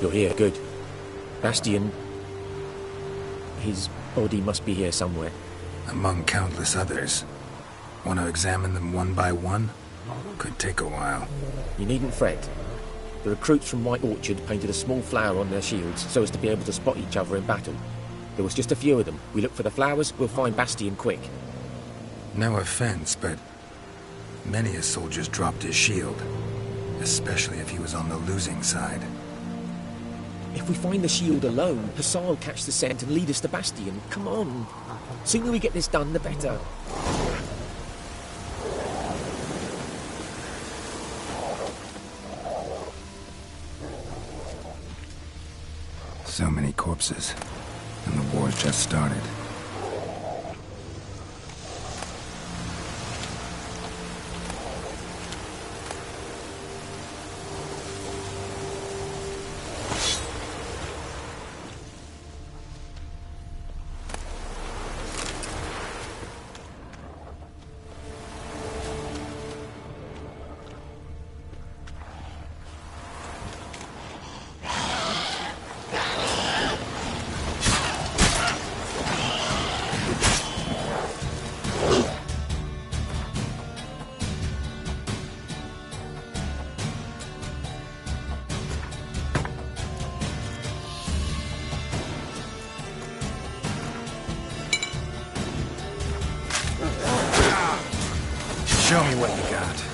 You're here, good. Bastian... his body must be here somewhere. Among countless others. Want to examine them one by one? Could take a while. You needn't fret. The recruits from White Orchard painted a small flower on their shields so as to be able to spot each other in battle. There was just a few of them. We look for the flowers, we'll find Bastian quick. No offense, but many a soldier's dropped his shield. Especially if he was on the losing side. If we find the shield alone, Hussar will catch the scent and lead us to Bastian. Come on. Sooner we get this done, the better. So many corpses, and the war's just started. Show me what you got.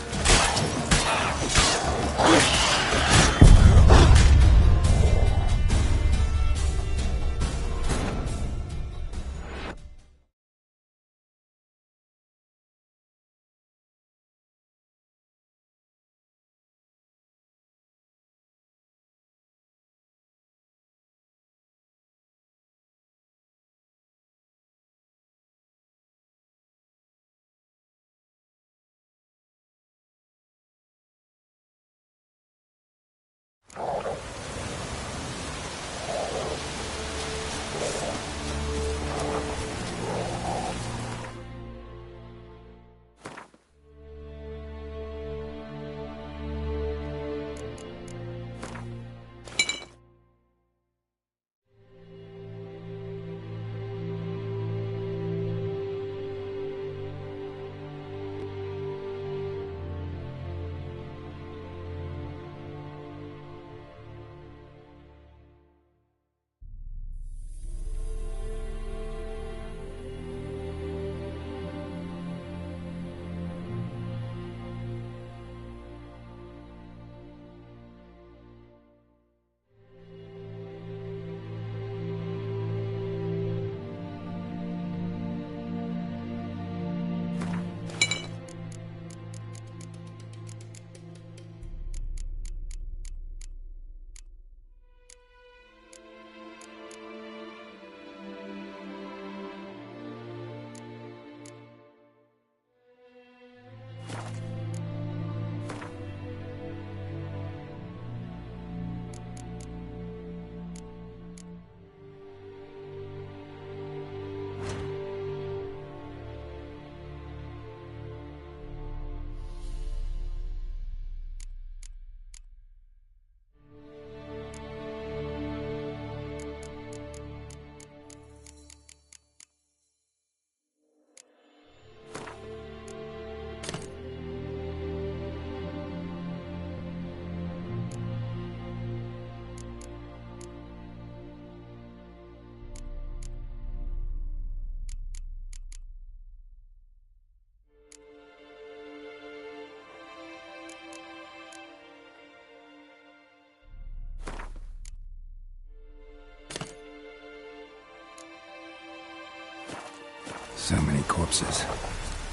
So many corpses,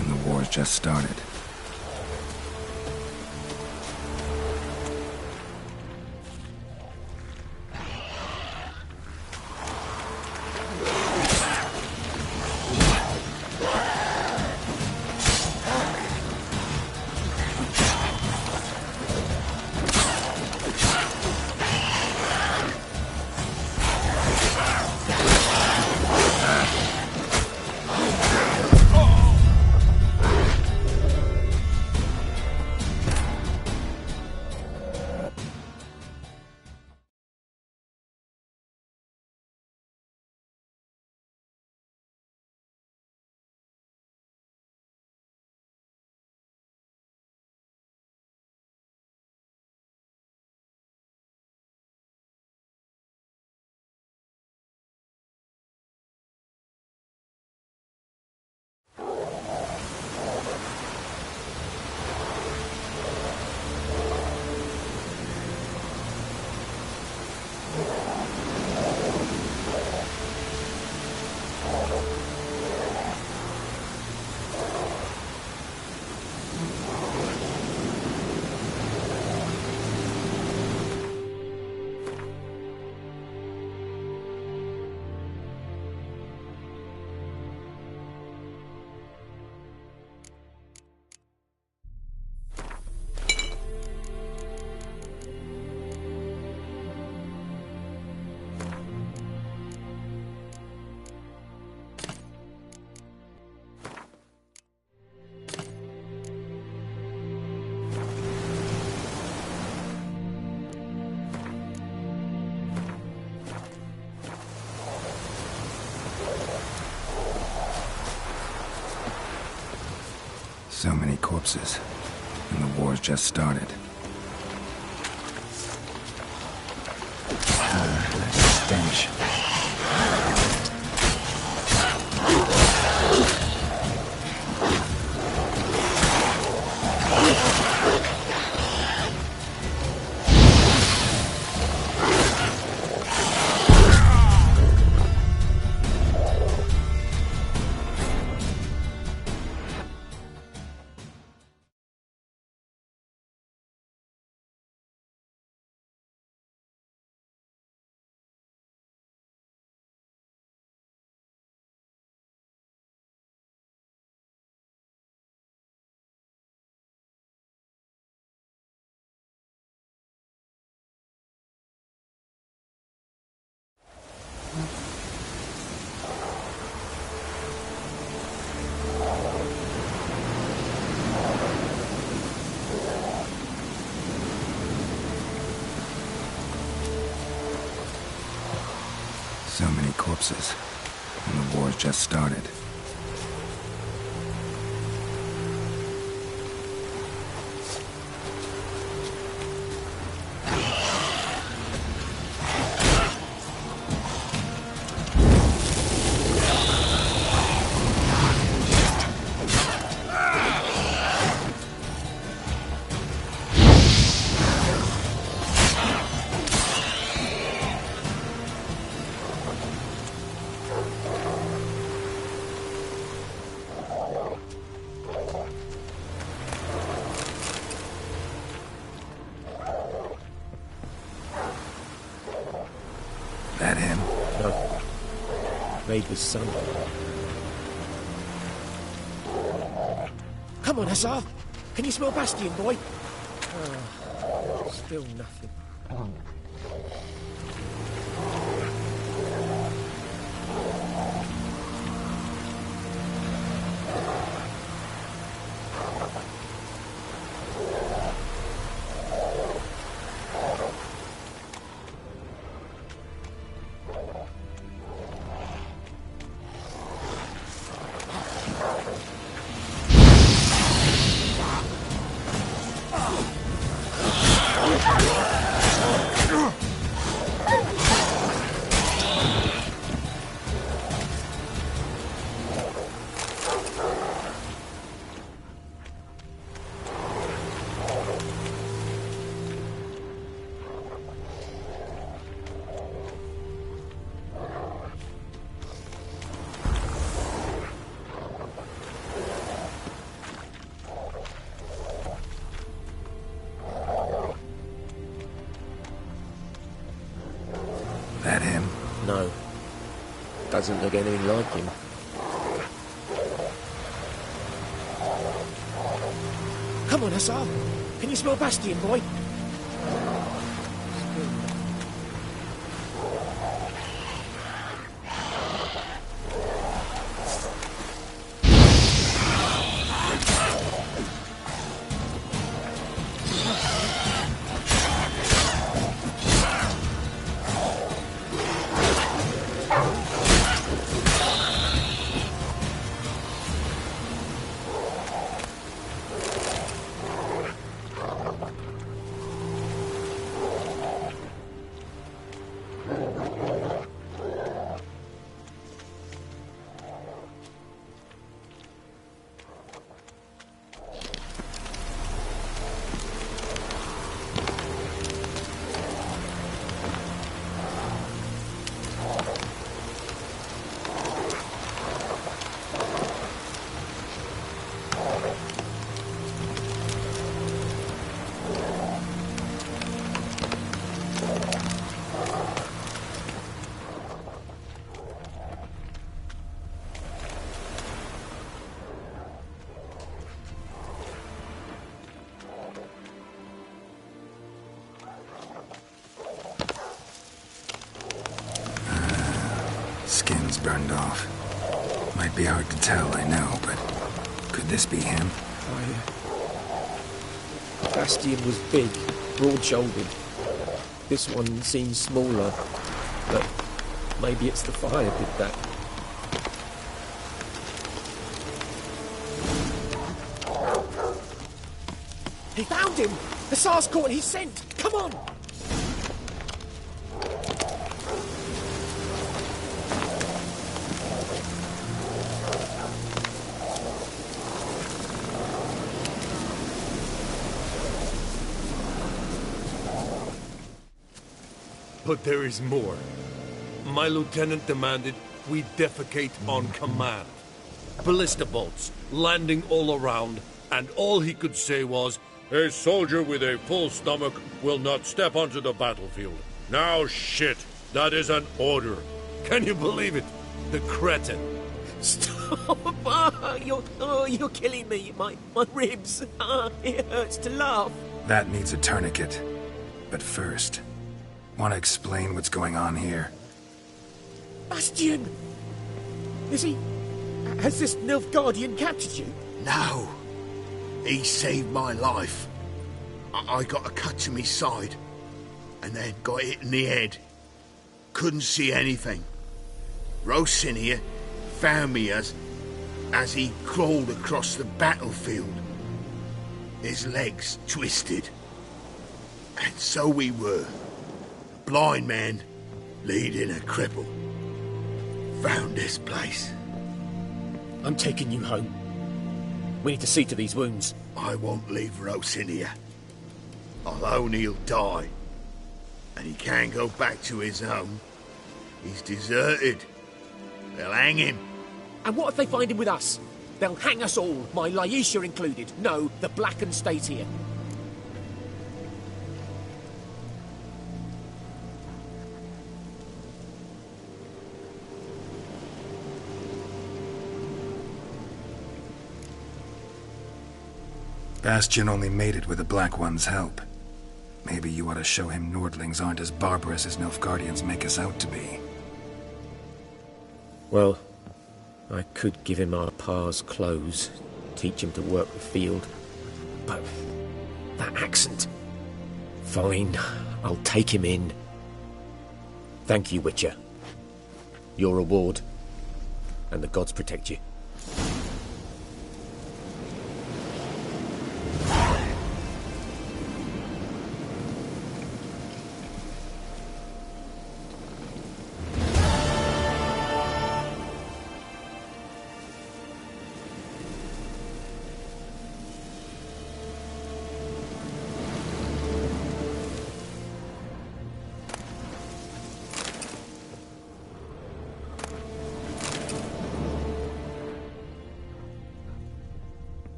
and the war's just started. So many corpses, and the war's just started. Stench. So many corpses, and the war's just started. That him? No. Neighbour's son. Come on, Hussar. Can you smell Bastion, boy? Still nothing. That him? No. Doesn't look anything like him. Come on, Hussar. Can you smell Bastion, boy? Skin's burned off. Might be hard to tell, I know, but could this be him? Bastion was big, broad-shouldered. This one seems smaller, but maybe it's the fire did that. He found him! Hussar's caught his scent! Come on! But there is more. My lieutenant demanded we defecate on command. Ballista bolts landing all around, and all he could say was, "A soldier with a full stomach will not step onto the battlefield." Now shit, that is an order. Can you believe it? The cretin. Stop! You're killing me. My ribs. It hurts to laugh. That needs a tourniquet. But first, want to explain what's going on here? Bastian! Has this Nilfgaardian captured you? No. He saved my life. I got a cut to my side, and then got hit in the head. Couldn't see anything. Rosinia found me as he crawled across the battlefield. His legs twisted. And so we were. Blind man leading a cripple. Found this place. I'm taking you home. We need to see to these wounds. I won't leave Rosinia. Alone he'll die. And he can't go back to his home. He's deserted. They'll hang him. And what if they find him with us? They'll hang us all, my Laisha included. No, the Blacken stays here. Bastian only made it with the Black One's help. Maybe you ought to show him Nordlings aren't as barbarous as Nilfgaardians make us out to be. Well, I could give him our pa's clothes, teach him to work the field. But that accent... Fine, I'll take him in. Thank you, Witcher. Your reward. And the gods protect you.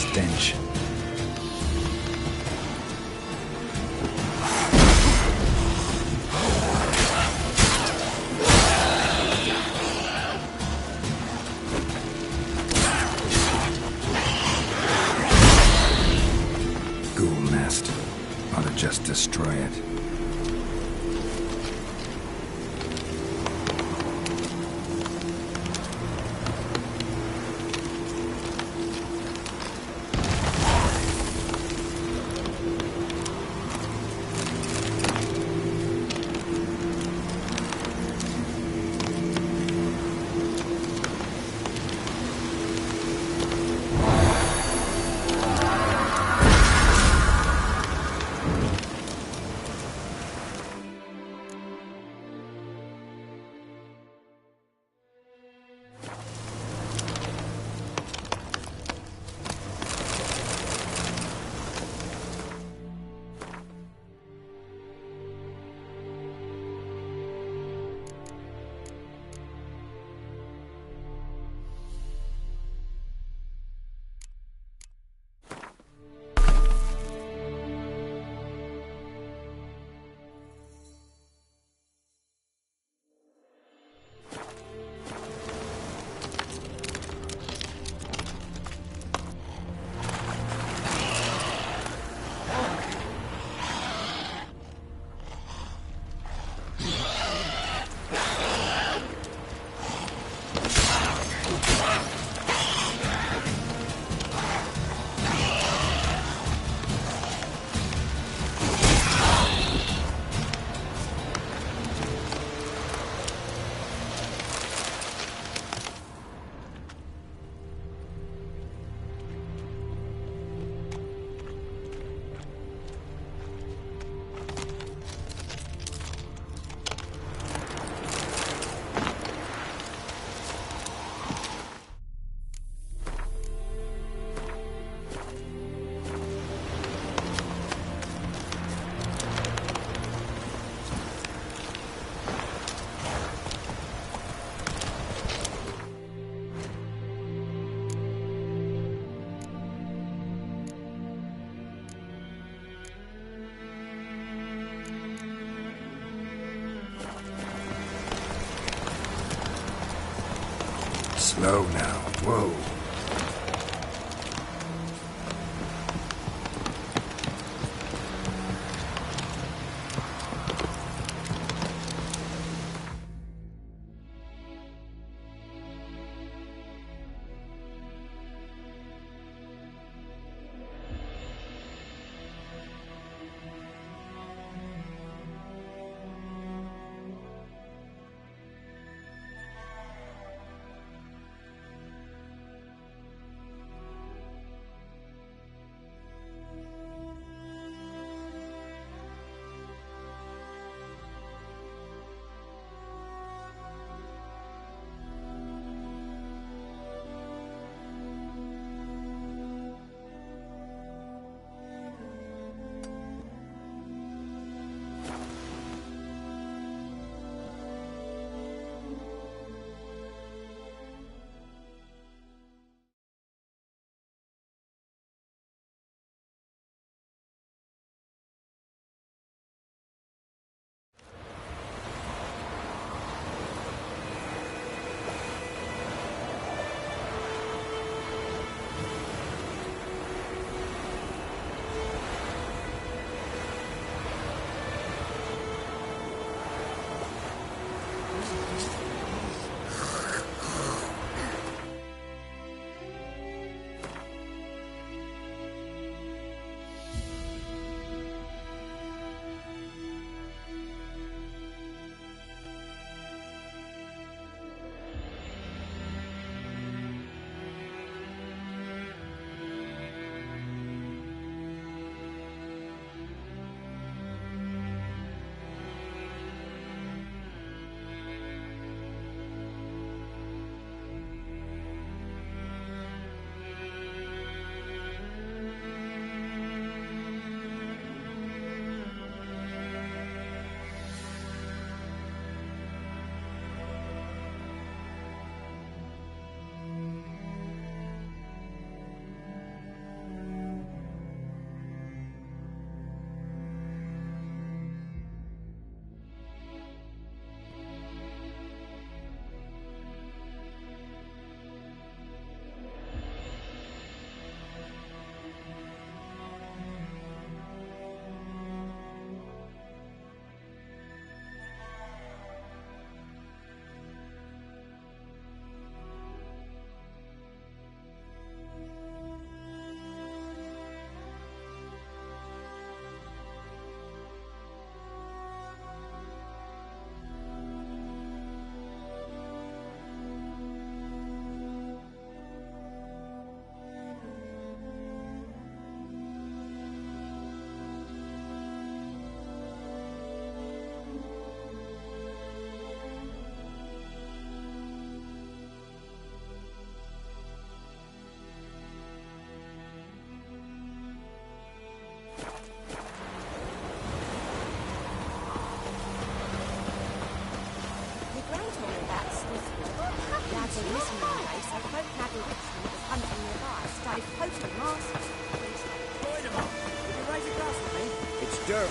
stench. Ghoul nest. Ought to just destroy it. Slow now. Whoa.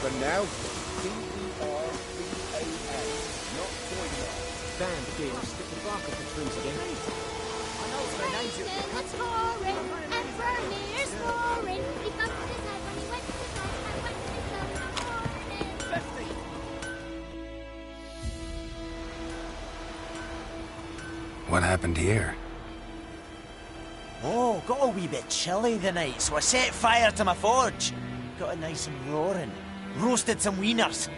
Bourbon now. B-E-R-B-A-N, not poison. Damn, dear, stick the bark off the trees again. I know it's their names. It's pouring, and Vermeer's roaring. He bumped his head when he went to bed, and went to his bed in the morning. 50. What happened here? Oh, got a wee bit chilly the night, so I set fire to my forge. Got it nice and roaring. Roasted some wieners.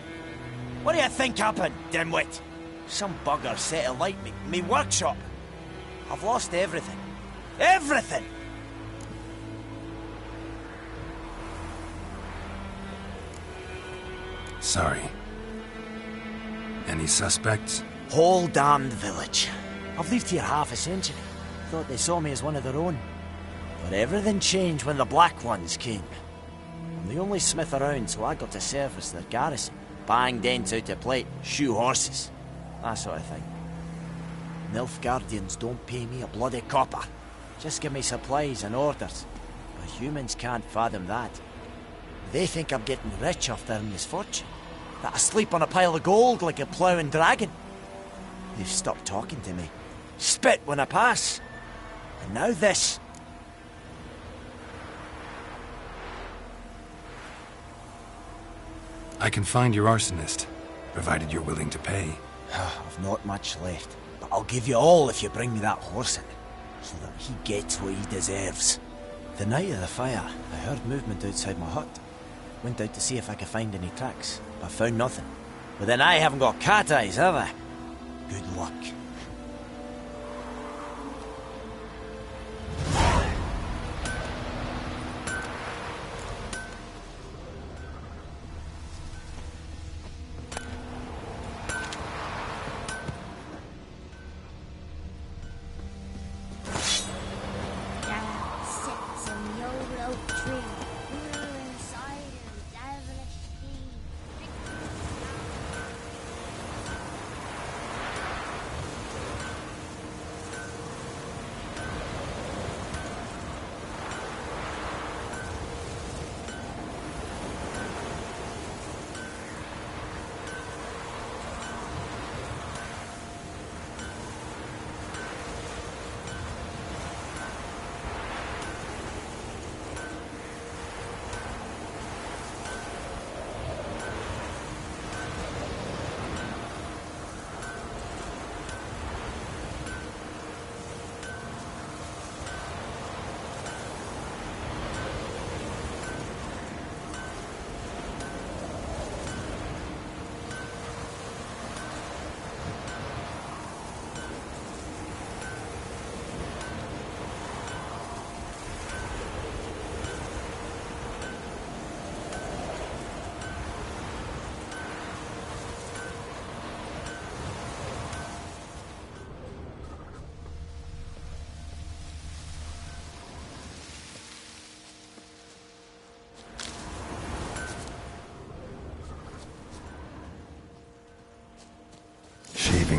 What do you think happened, dimwit? Some bugger set alight me workshop. I've lost everything. Everything! Sorry. Any suspects? Whole damned village. I've lived here half a century. Thought they saw me as one of their own. But everything changed when the Black Ones came. I'm the only smith around, so I got to service their garrison. Bang dents out of plate, shoe horses. That sort of thing. Nilfgaardians don't pay me a bloody copper. Just give me supplies and orders. But humans can't fathom that. They think I'm getting rich off their misfortune. That I sleep on a pile of gold like a ploughing dragon. They've stopped talking to me. Spit when I pass. And now this. I can find your arsonist, provided you're willing to pay. I've not much left, but I'll give you all if you bring me that horse in, so that he gets what he deserves. The night of the fire, I heard movement outside my hut. Went out to see if I could find any tracks, but found nothing. But then I haven't got cat eyes, have I? Good luck.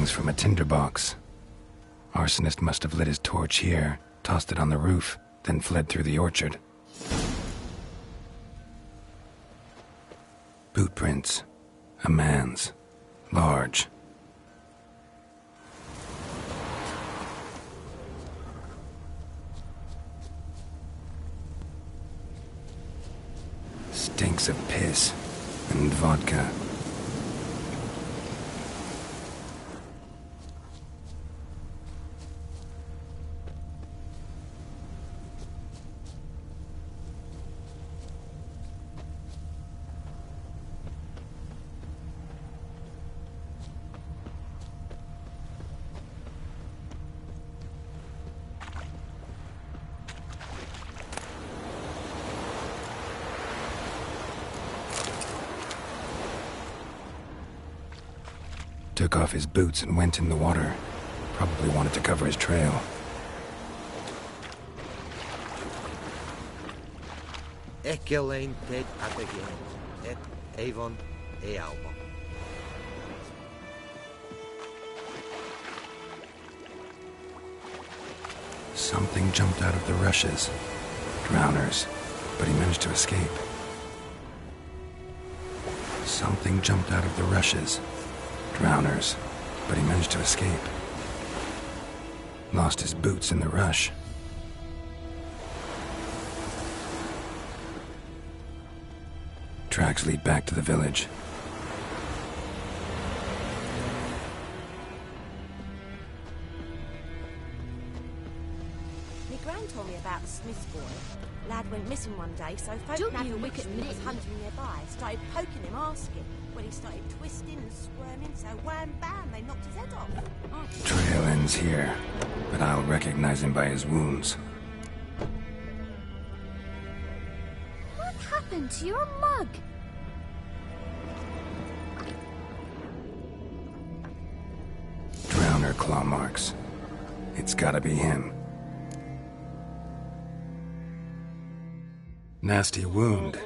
From a tinderbox. Arsonist must have lit his torch here, tossed it on the roof, then fled through the orchard. Boot prints. A man's. Large. Stinks of piss and vodka. Took off his boots and went in the water. Probably wanted to cover his trail. Ecelain ted again, et avon e alba. Something jumped out of the rushes. Drowners. But he managed to escape. Something jumped out of the rushes. Drowners. But he managed to escape. Lost his boots in the rush. Tracks lead back to the village. My gran told me about the Smith's boy. Lad went missing one day, so folk Don't nabbed you a look witch at that was me. hunting nearby. Started poking him, asking. When he started twisting and squirming, so wham bam, they knocked his head off. Trail ends here, but I'll recognize him by his wounds. What happened to your mug? Drowner claw marks. It's gotta be him. Nasty wound.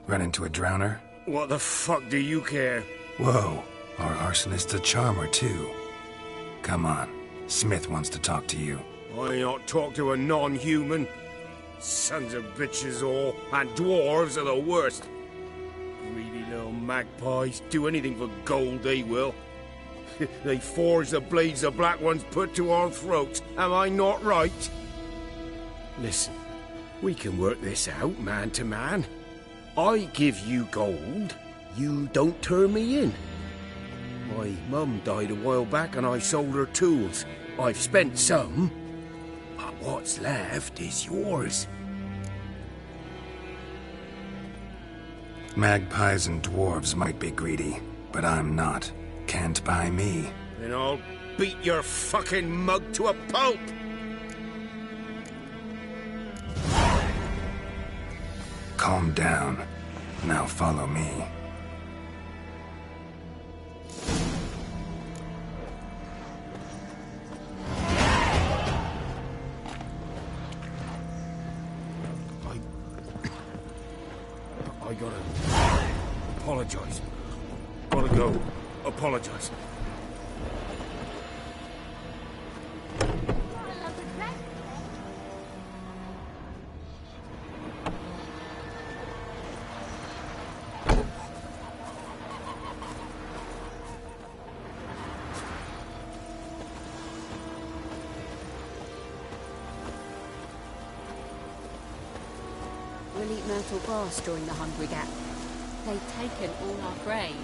Run into a drowner? What the fuck do you care? Whoa, our arsonist's a charmer too. Come on, Smith wants to talk to you. I not talk to a non-human. Sons of bitches all, and dwarves are the worst. Greedy little magpies, do anything for gold they will. They forge the blades the black ones put to our throats, am I not right? Listen, we can work this out man to man. I give you gold, you don't turn me in. My mum died a while back and I sold her tools. I've spent some, but what's left is yours. Magpies and dwarves might be greedy, but I'm not. Can't buy me. Then I'll beat your fucking mug to a pulp! Calm down. Now follow me. I gotta apologize. Gotta go. Apologize. We'll eat myrtle grass during the hungry gap. They've taken all our grain.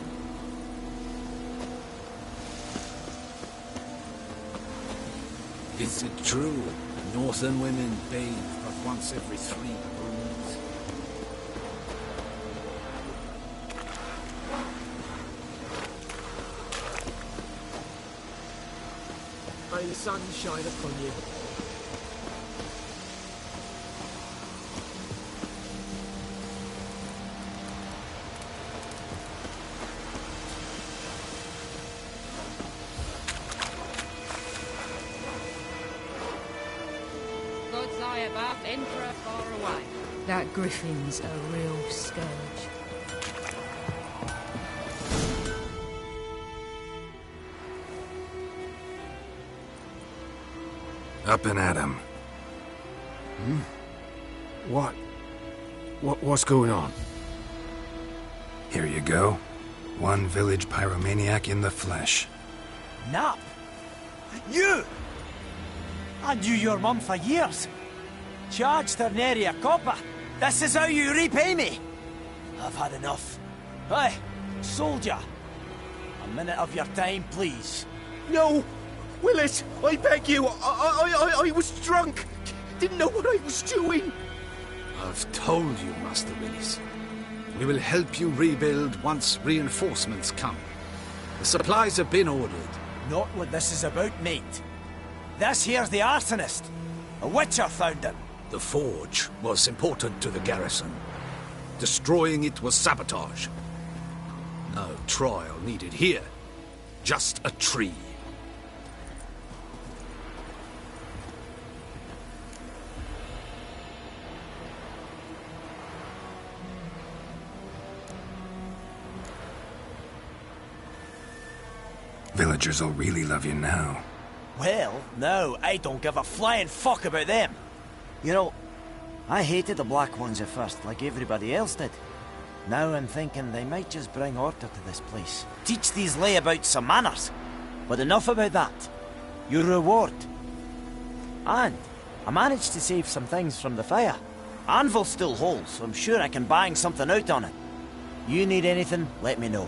Is it true? Northern women bathe but once every 3 moons. May the sun shine upon you. God's eye above, Emperor far away. That griffin's a real scourge. Up and at him. What's going on? Here you go. One village pyromaniac in the flesh. Nap? You! I knew your mum for years. Charged her nary a copper. This is how you repay me. I've had enough. Hey, soldier. A minute of your time, please. No! Willis, I beg you. I was drunk. Didn't know what I was doing. I've told you, Master Willis. We will help you rebuild once reinforcements come. The supplies have been ordered. Not what this is about, mate. This here's the arsonist. A witcher found him. The forge was important to the garrison. Destroying it was sabotage. No trial needed here. Just a tree. Villagers will really love you now. Well, no, I don't give a flying fuck about them. You know, I hated the black ones at first, like everybody else did. Now I'm thinking they might just bring order to this place. Teach these layabouts some manners. But enough about that. Your reward. And I managed to save some things from the fire. Anvil still holds, so I'm sure I can bang something out on it. You need anything, let me know.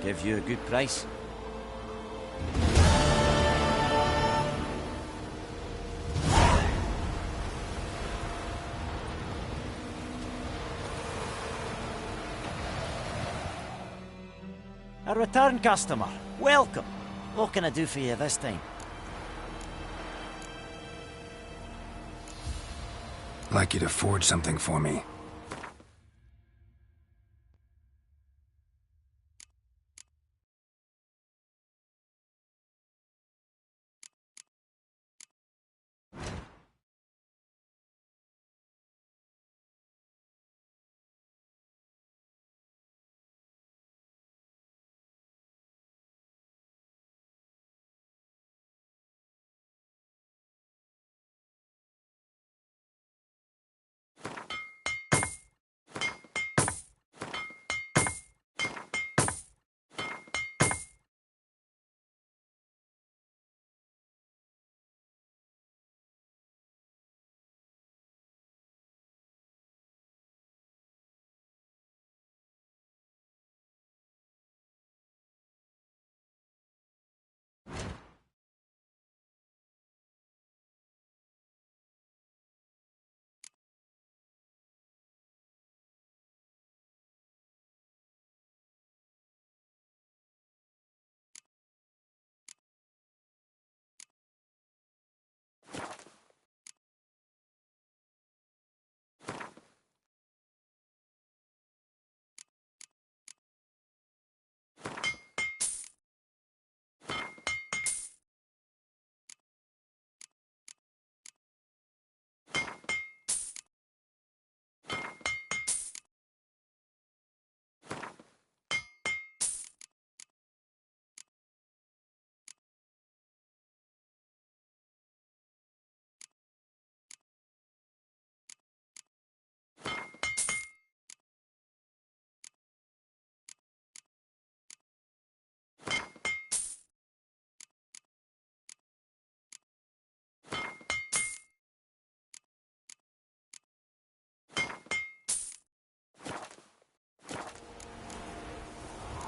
Give you a good price. A return customer. Welcome. What can I do for you this time? I'd like you to forge something for me.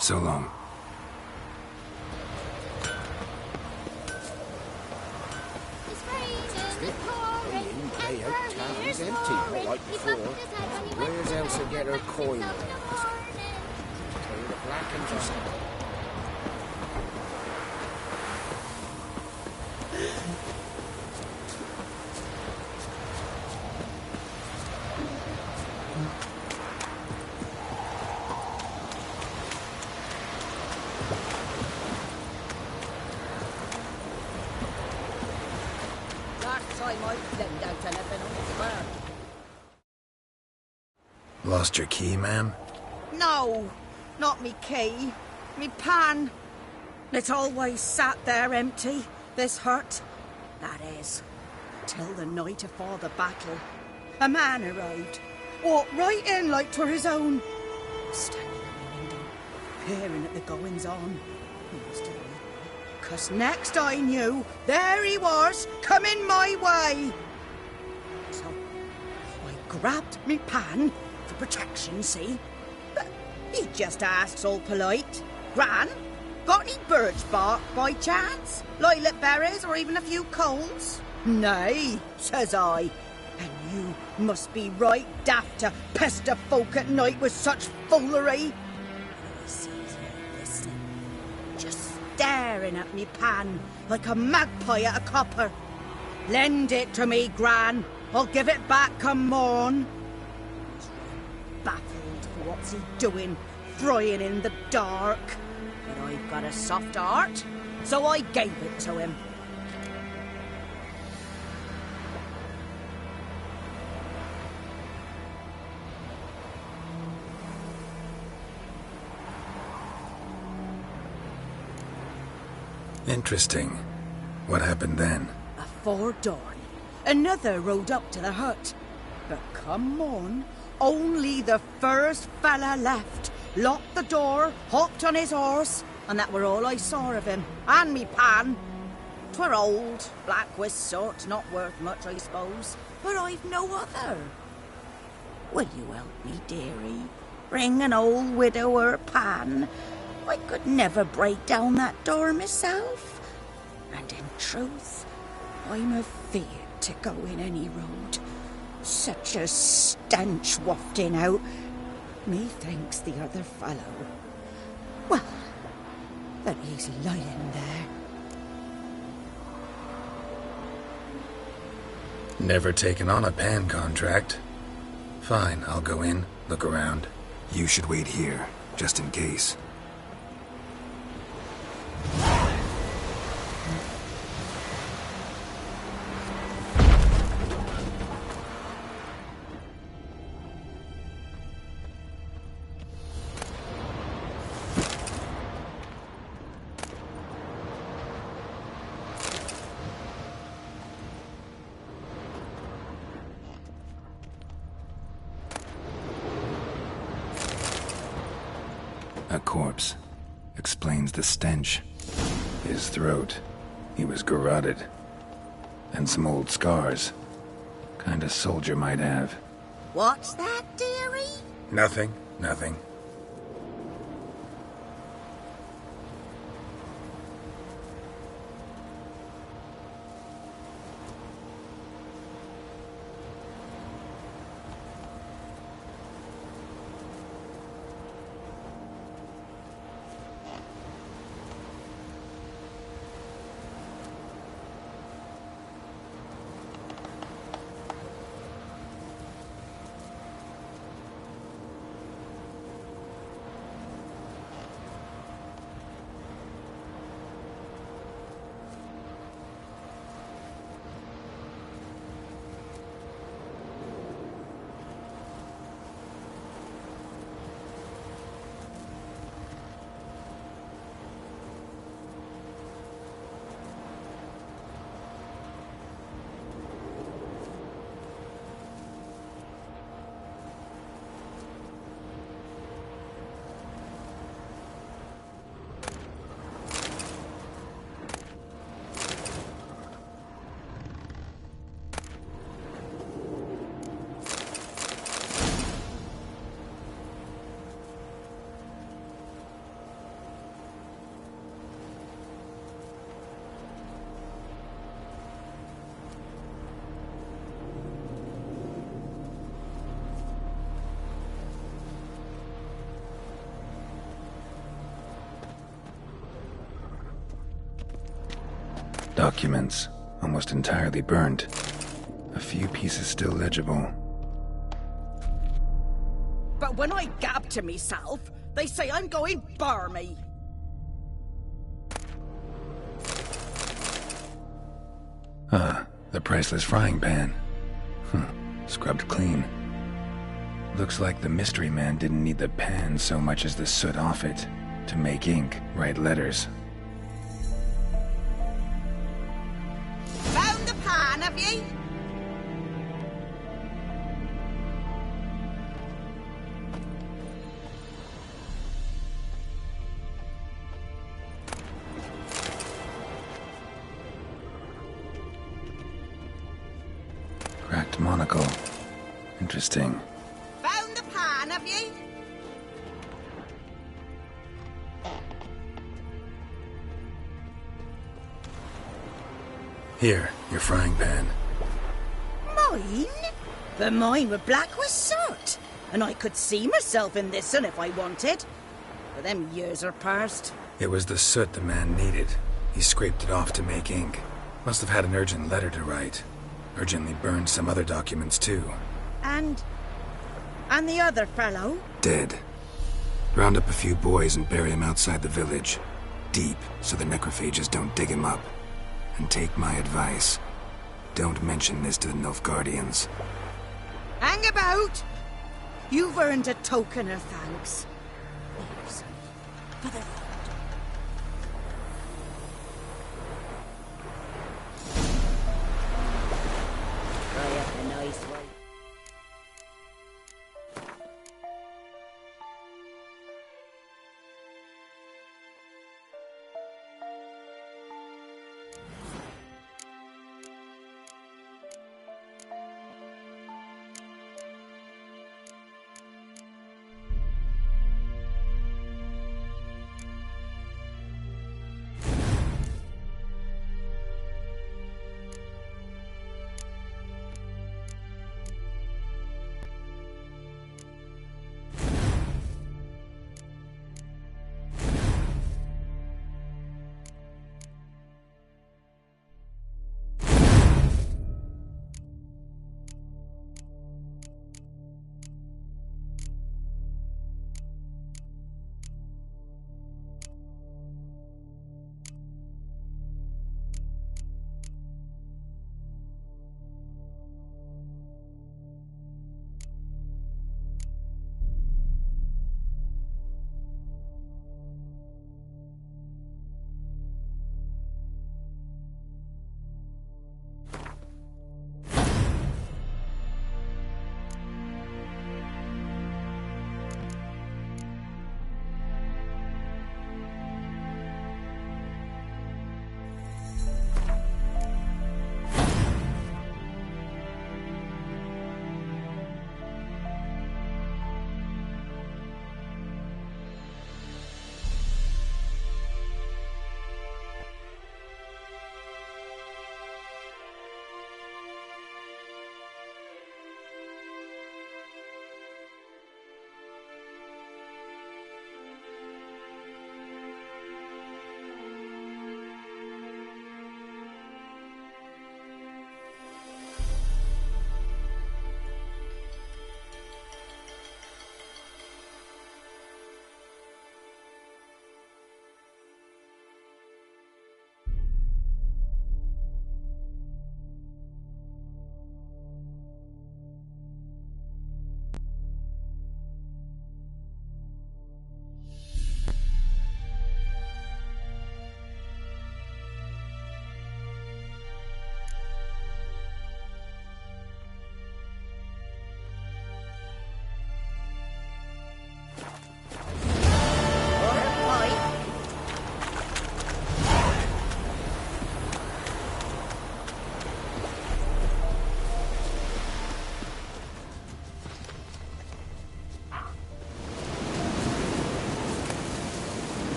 So long. Town's empty, not like before. Where's Elsa get her coin? Tell you the black and just... Lost your key, ma'am? No, not me key. Me pan. It's always sat there empty, this hut. That is, till the night afore the battle. A man arrived, walked right in like 'twere his own. Standing at the window, peering at the goings-on. He must have been, 'cause next I knew, there he was, coming my way. So, I grabbed me pan, for protection, see? But he just asks all polite, Gran, got any birch bark by chance? Lilac berries or even a few coals? Nay, says I, and you must be right daft to pester folk at night with such foolery. And I sees her listening, just staring at me pan like a magpie at a copper. Lend it to me, Gran. I'll give it back come morn. Baffled for what's he doing, frying in the dark. But I've got a soft heart, so I gave it to him. Interesting. What happened then? Afore dawn, another rode up to the hut. But come morn, only the first fella left. Locked the door, hopped on his horse, and that were all I saw of him. And me pan. 'Twere old, black with sort, not worth much, I suppose. But I've no other. Will you help me, dearie? Bring an old widower pan. I could never break down that door myself. And in truth, I'm afeard to go in any road. Such a stench wafting out. Methinks the other fellow, well, that he's lying there. Never taken on a pan contract. Fine, I'll go in, look around. You should wait here, just in case. A corpse. Explains the stench. His throat. He was garroted. And some old scars. Kind of soldier might have. What's that, dearie? Nothing. Documents, almost entirely burnt. A few pieces still legible. But when I gab to myself, they say I'm going barmy. Ah, the priceless frying pan. Scrubbed clean. Looks like the mystery man didn't need the pan so much as the soot off it to make ink, write letters. Found the pan, have ye? Cracked monocle. Interesting. Found the pan, have ye? Here, your frying pan. Mine? But mine were black with soot, and I could see myself in this one if I wanted. But them years are past. It was the soot the man needed. He scraped it off to make ink. Must have had an urgent letter to write. Urgently burned some other documents too. And the other fellow? Dead. Round up a few boys and bury him outside the village. Deep, so the necrophages don't dig him up. And take my advice. Don't mention this to the Nilfgaardians. Hang about! You've earned a token of thanks. Here's for the road. Try up a nice way.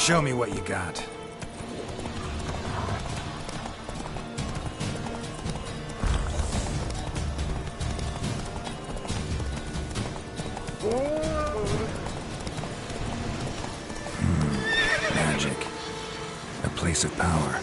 Show me what you got. Magic. A place of power.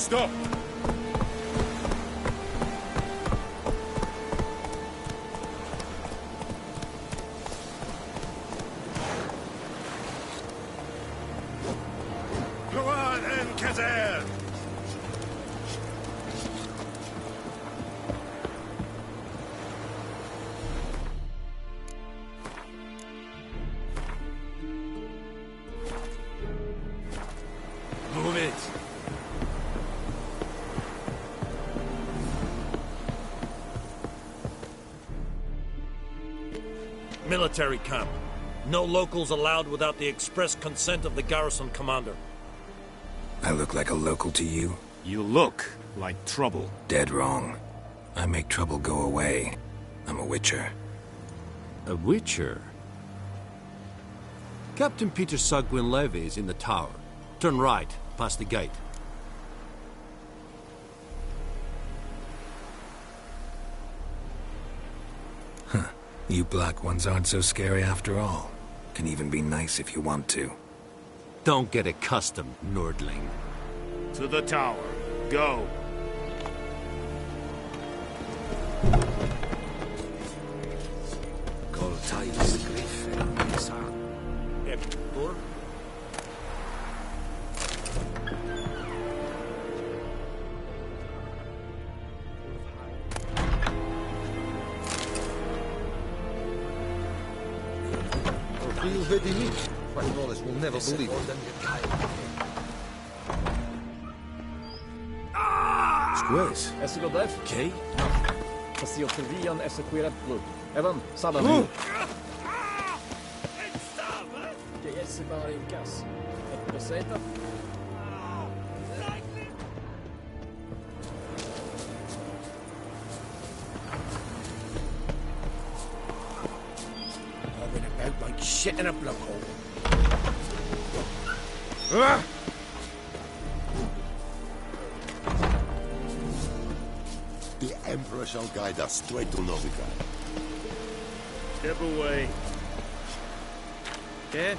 Stop! Move it! Military camp. No locals allowed without the express consent of the garrison commander. I look like a local to you? You look like trouble. Dead wrong. I make trouble go away. I'm a witcher. A witcher? Captain Peter Sagwin Levy is in the tower. Turn right, past the gate. Huh. You black ones aren't so scary after all. Can even be nice if you want to. Don't get accustomed, Nordling. To the tower. Go. Door? Feel ready me. Wagnalls will never believe it. Squares. Est-ce que bref? Okay. Passer Trevian est securat blue. Evan, Sabah. Que esse bara in kass. Ett beseta. I went about like shit in a block hole. The Emperor shall guide us straight to Novigrad. Step away. Okay.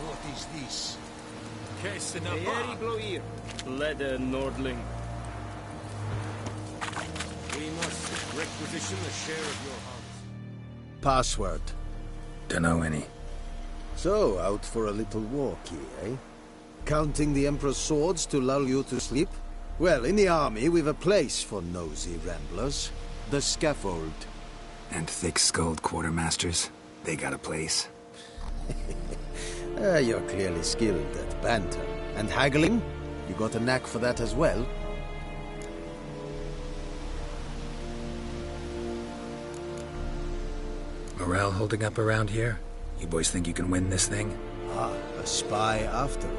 What is this? Case in a Eri Gloir. Leder Nordling. We must requisition a share of your harvest. Password. Dunno any. So, out for a little walkie, eh? Counting the Emperor's swords to lull you to sleep? Well, in the army, we've a place for nosy ramblers. The scaffold. And thick-skulled quartermasters. They got a place. You're clearly skilled at banter. And haggling? You got a knack for that as well? Morale holding up around here? You boys think you can win this thing? Ah, a spy after all.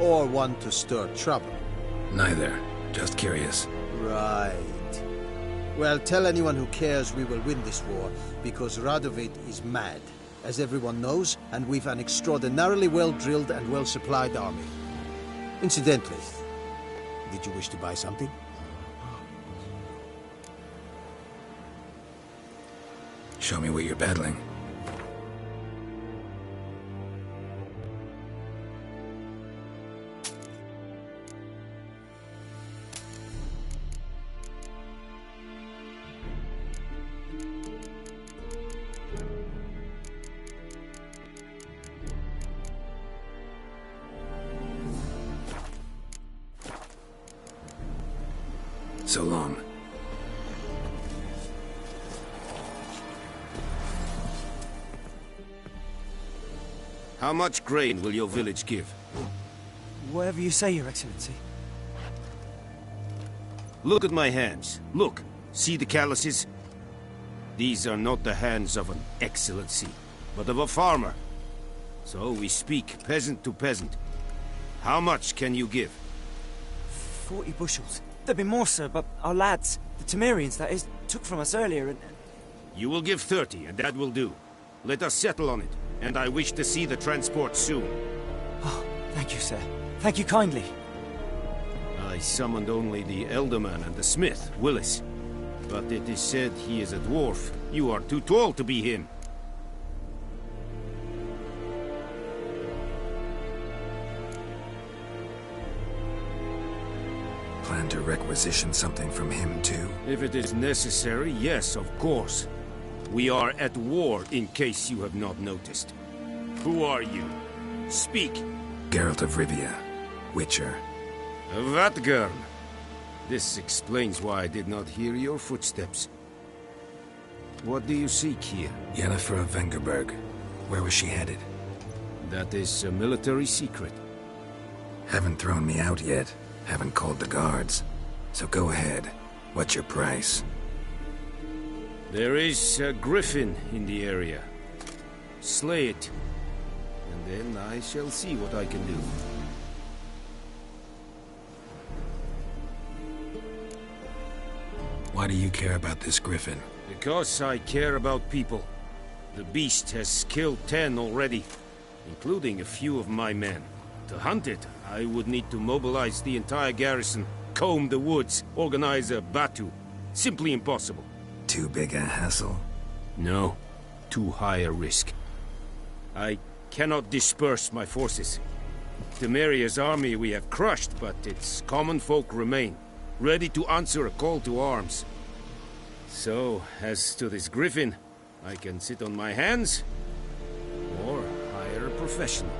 Or one to stir trouble. Neither. Just curious. Right. Well, tell anyone who cares we will win this war, because Radovid is mad, as everyone knows, and we've an extraordinarily well-drilled and well-supplied army. Incidentally, did you wish to buy something? Show me what you're peddling. So long. How much grain will your village give? Whatever you say, Your Excellency. Look at my hands. Look. See the calluses? These are not the hands of an excellency, but of a farmer. So we speak peasant to peasant. How much can you give? 40 bushels. There'd be more, sir, but our lads, the Temerians, that is, took from us earlier and... You will give 30, and that will do. Let us settle on it, and I wish to see the transport soon. Oh, thank you, sir. Thank you kindly. I summoned only the Elderman and the smith, Willis. But it is said he is a dwarf. You are too tall to be him. Plan to requisition something from him, too? If it is necessary, yes, of course. We are at war, in case you have not noticed. Who are you? Speak. Geralt of Rivia, Witcher. Vatgern. This explains why I did not hear your footsteps. What do you seek here? Yennefer of Vengerberg. Where was she headed? That is a military secret. Haven't thrown me out yet. Haven't called the guards. So go ahead. What's your price? There is a griffin in the area. Slay it. And then I shall see what I can do. Why do you care about this griffin? Because I care about people. The beast has killed 10 already, including a few of my men. To hunt it, I would need to mobilize the entire garrison, comb the woods, organize a batu. Simply impossible. Too big a hassle? No. Too high a risk. I cannot disperse my forces. Temeria's army we have crushed, but its common folk remain, ready to answer a call to arms. So, as to this griffin, I can sit on my hands, or hire a professional.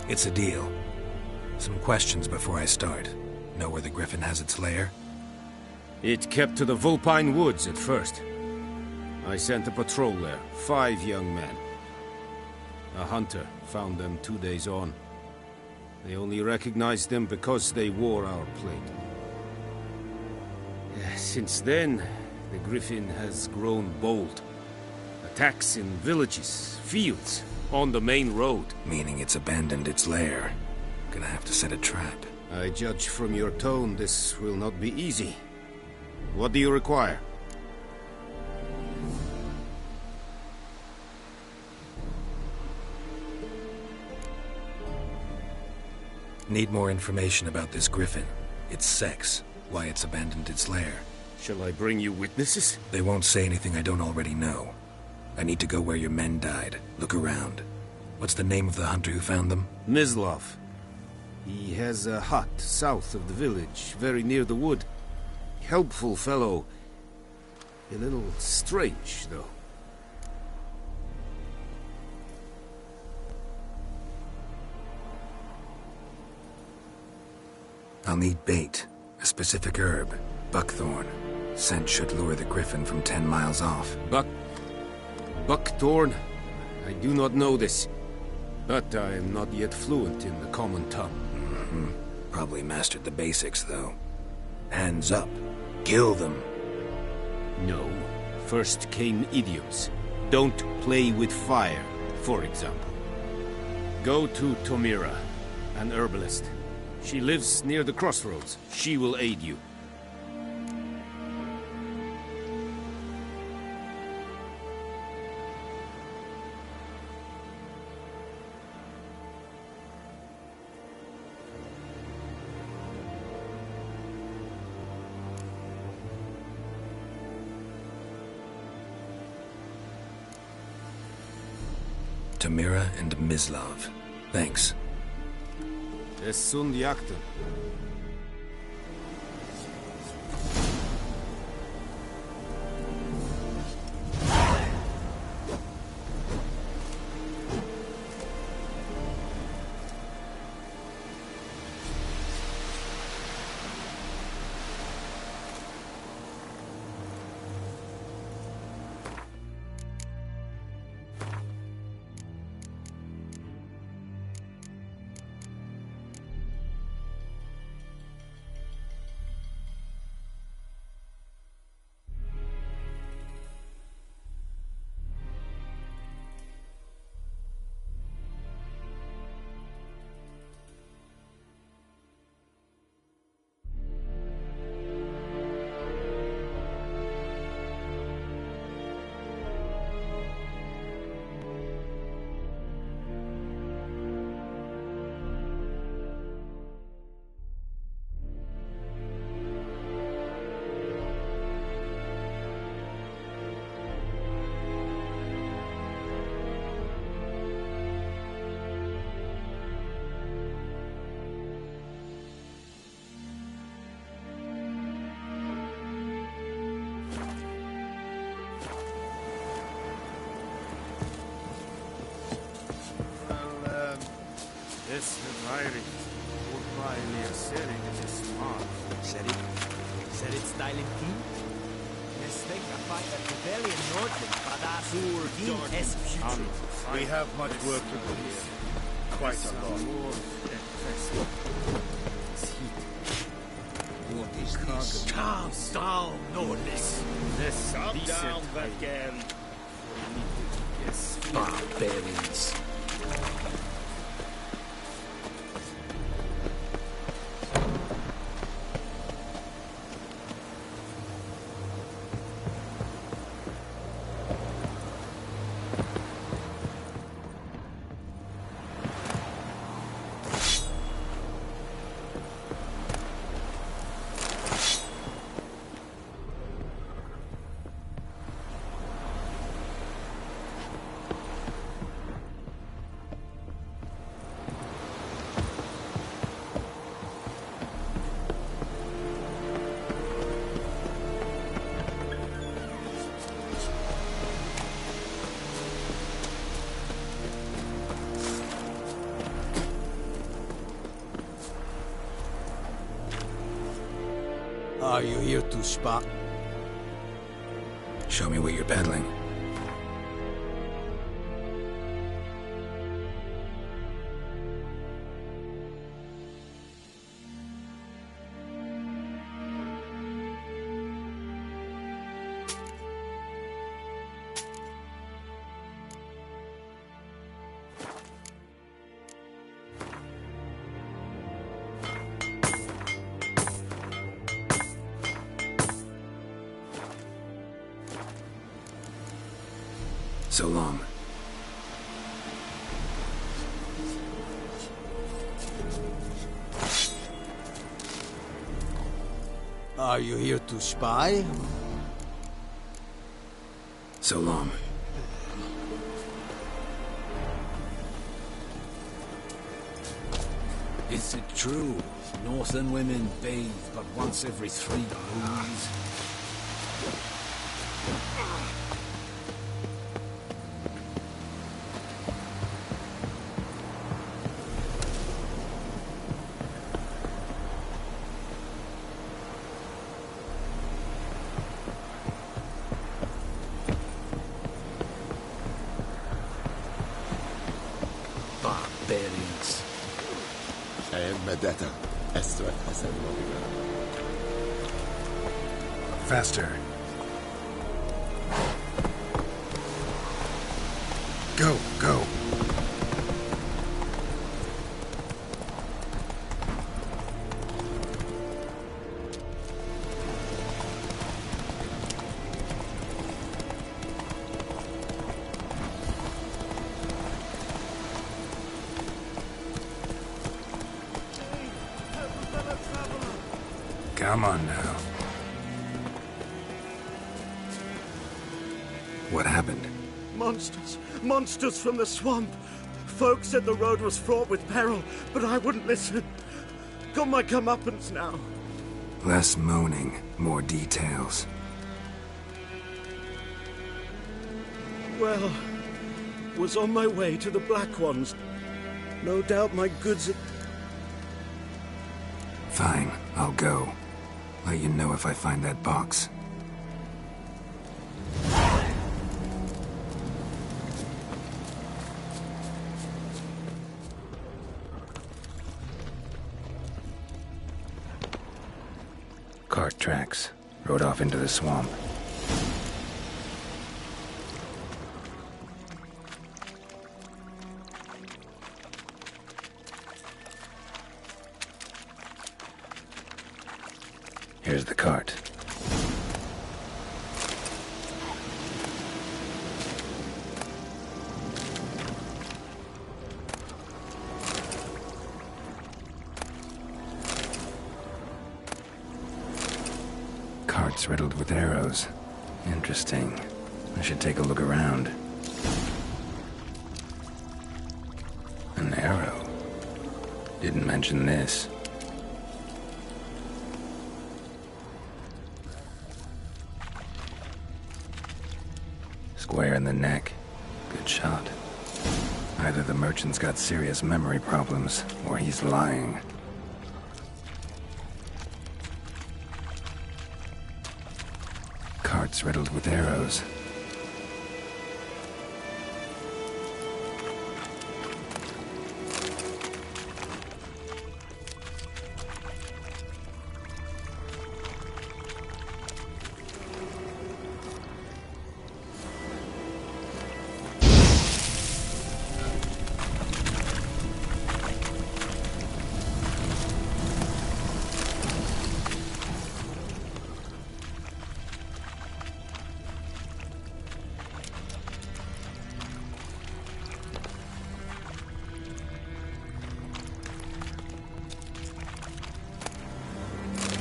It's a deal. Some questions before I start. Know where the griffin has its lair? It kept to the Vulpine Woods at first. I sent a patrol there, 5 young men. A hunter found them 2 days on. They only recognized them because they wore our plate. Since then, the griffin has grown bold. Attacks in villages, fields, on the main road. Meaning it's abandoned its lair. Gonna have to set a trap. I judge from your tone this will not be easy. What do you require? Need more information about this griffin. Its sex, why it's abandoned its lair. Shall I bring you witnesses? They won't say anything I don't already know. I need to go where your men died. Look around. What's the name of the hunter who found them? Mislav. He has a hut south of the village, very near the wood. Helpful fellow. A little strange, though. I'll need bait. A specific herb. Buckthorn. Scent should lure the griffin from 10 miles off. Buckthorn? I do not know this. But I am not yet fluent in the common tongue. Probably mastered the basics, though. Hands up. Kill them. No. First came idioms. Don't play with fire, for example. Go to Tomira, an herbalist. She lives near the crossroads. She will aid you. Tomira and Mislav. Thanks. Es sunt jagten. This Vatiri. Goodbye, near Seri, it is smart. Seri? Seri styling king? Mistake a fight at the Rebellion Nordland, but We have much work to do here. Quite a lot. What is this? Calm down, Nordlis. This Calm down, Vatgern. Barbarians. Are you here to spot? Show me what you're peddling. So long. Are you here to spy? So long. Is it true? Northern women bathe but once every 3 moons? Barbarians. Faster. Go, go. Come on now. What happened? Monsters! Monsters from the swamp! Folk said the road was fraught with peril, but I wouldn't listen. Got my comeuppance now. Less moaning, more details. Well, was on my way to the Black Ones. No doubt my goods had... Fine, I'll go. Let you know if I find that box. Cart tracks. Rode off into the swamp. Here's the cart. Cart's riddled with arrows. Interesting. I should take a look around. An arrow. Didn't mention this. Square in the neck. Good shot. Either the merchant's got serious memory problems, or he's lying. Carts riddled with arrows.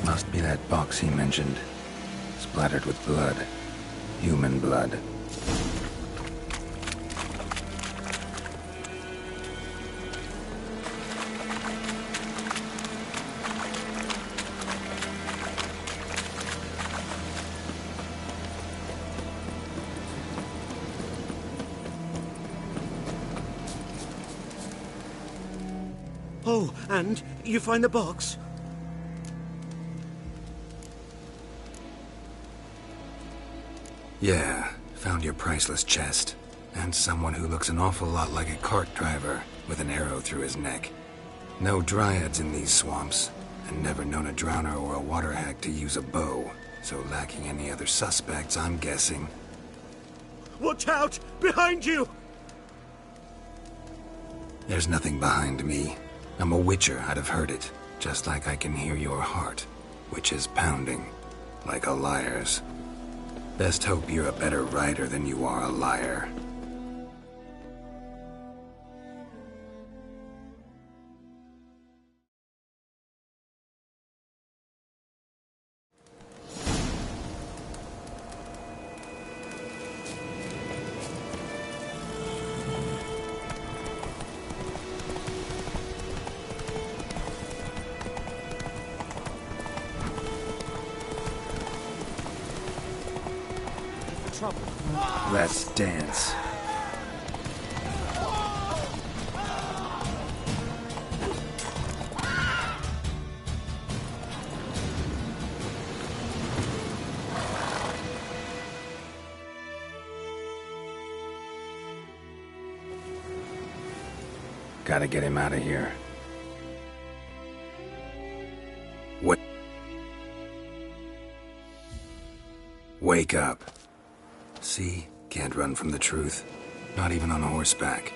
Must be that box he mentioned. Splattered with blood. Human blood. Oh, and you find the box? Yeah, found your priceless chest. And someone who looks an awful lot like a cart driver, with an arrow through his neck. No dryads in these swamps, and never known a drowner or a water hag to use a bow. So lacking any other suspects, I'm guessing. Watch out! Behind you! There's nothing behind me. I'm a witcher, I'd have heard it. Just like I can hear your heart, which is pounding, like a liar's. Best hope you're a better rider than you are a liar. Let's dance. Gotta get him out of here. Wake up. See? Can't run from the truth. Not even on horseback.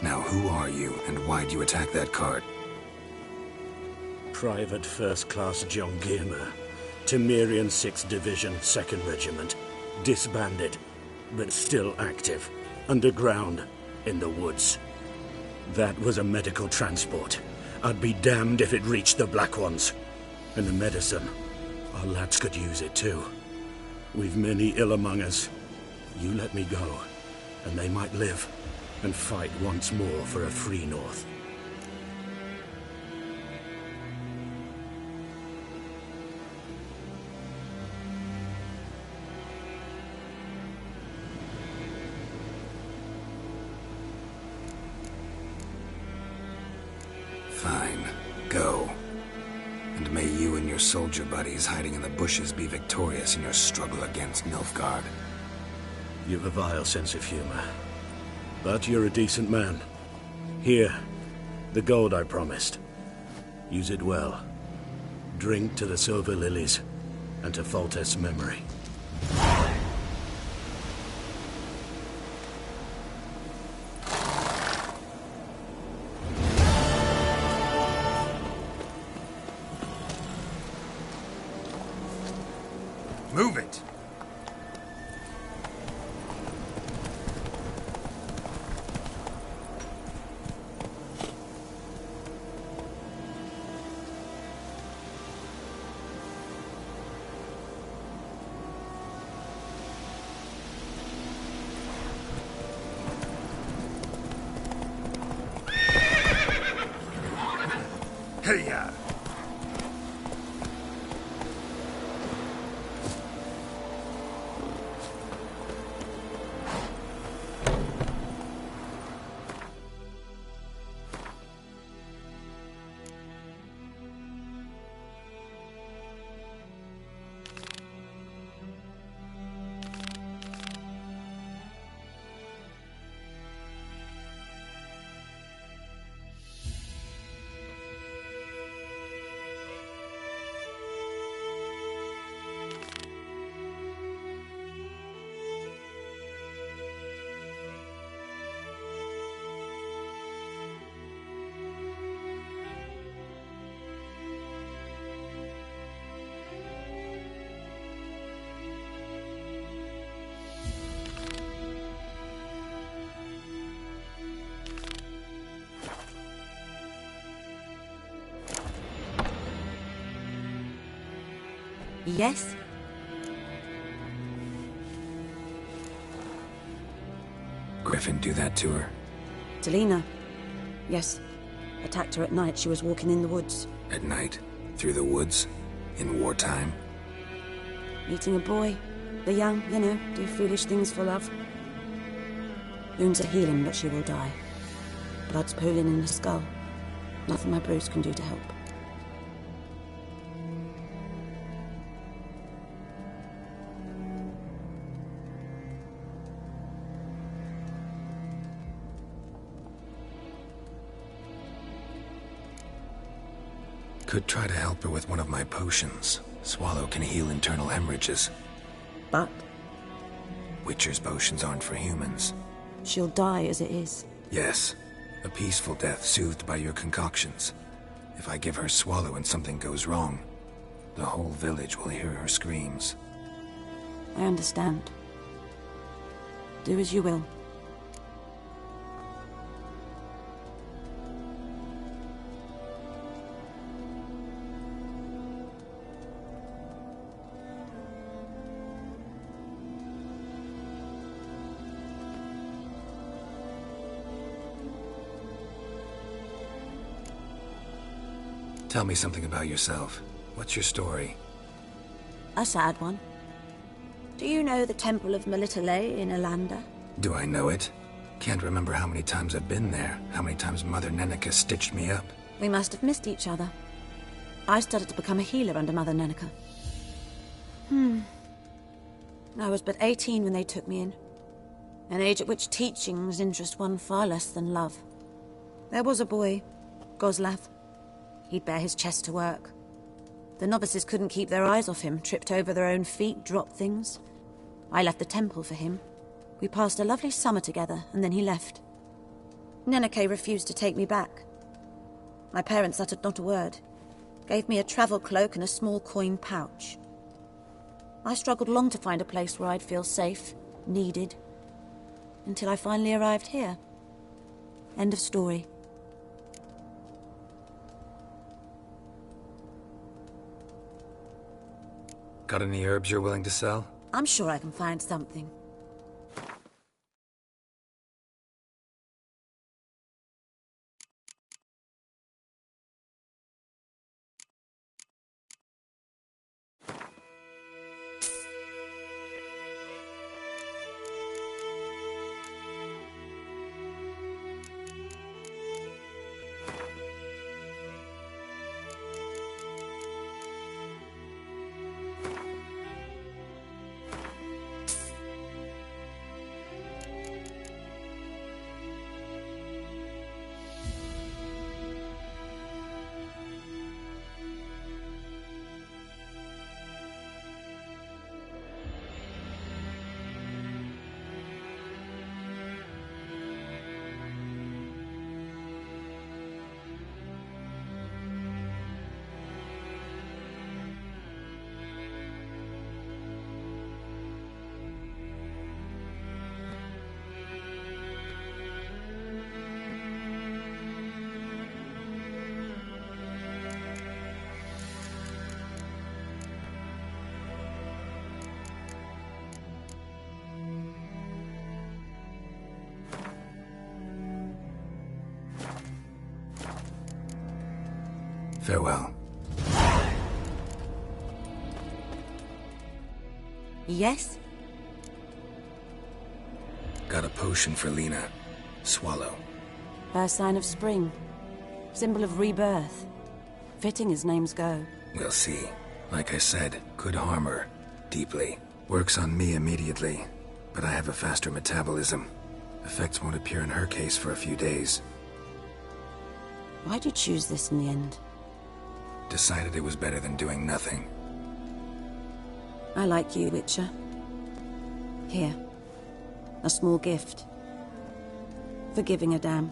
Now who are you, and why'd you attack that cart? Private First Class John Gilmer, Temerian 6th Division, 2nd Regiment. Disbanded, but still active. Underground, in the woods. That was a medical transport. I'd be damned if it reached the Black Ones. And the medicine. Our lads could use it too. We've many ill among us. You let me go, and they might live, and fight once more for a free North. Fine. Go. And may you and your soldier buddies hiding in the bushes be victorious in your struggle against Nilfgaard. You've a vile sense of humor. But you're a decent man. Here, the gold I promised. Use it well. Drink to the silver lilies, and to Foltest's memory. Move it! Hey-ya! Yes? Griffin do that to her? Delina. Yes. Attacked her at night. She was walking in the woods. At night? Through the woods? In wartime? Meeting a boy. The young, you know, do foolish things for love. Wounds are healing, but she will die. Blood's pooling in the skull. Nothing my bruise can do to help. Could try to help her with one of my potions. Swallow can heal internal hemorrhages. But? Witcher's potions aren't for humans. She'll die as it is. Yes. A peaceful death soothed by your concoctions. If I give her Swallow and something goes wrong, the whole village will hear her screams. I understand. Do as you will. Tell me something about yourself. What's your story? A sad one. Do you know the Temple of Melitele in Alanda? Do I know it? Can't remember how many times I've been there, how many times Mother Nenica stitched me up. We must have missed each other. I started to become a healer under Mother Nenica. I was but 18 when they took me in. An age at which teachings interest one far less than love. There was a boy, Goslav. He'd bare his chest to work. The novices couldn't keep their eyes off him, tripped over their own feet, dropped things. I left the temple for him. We passed a lovely summer together, and then he left. Nenike refused to take me back. My parents uttered not a word. Gave me a travel cloak and a small coin pouch. I struggled long to find a place where I'd feel safe, needed, until I finally arrived here. End of story. Got any herbs you're willing to sell? I'm sure I can find something. Farewell. Yes? Got a potion for Lena. Swallow. First sign of spring. Symbol of rebirth. Fitting as names go. We'll see. Like I said, could harm her. Deeply. Works on me immediately. But I have a faster metabolism. Effects won't appear in her case for a few days. Why'd you choose this in the end? Decided it was better than doing nothing. I like you, Witcher. Here. A small gift. For giving a damn.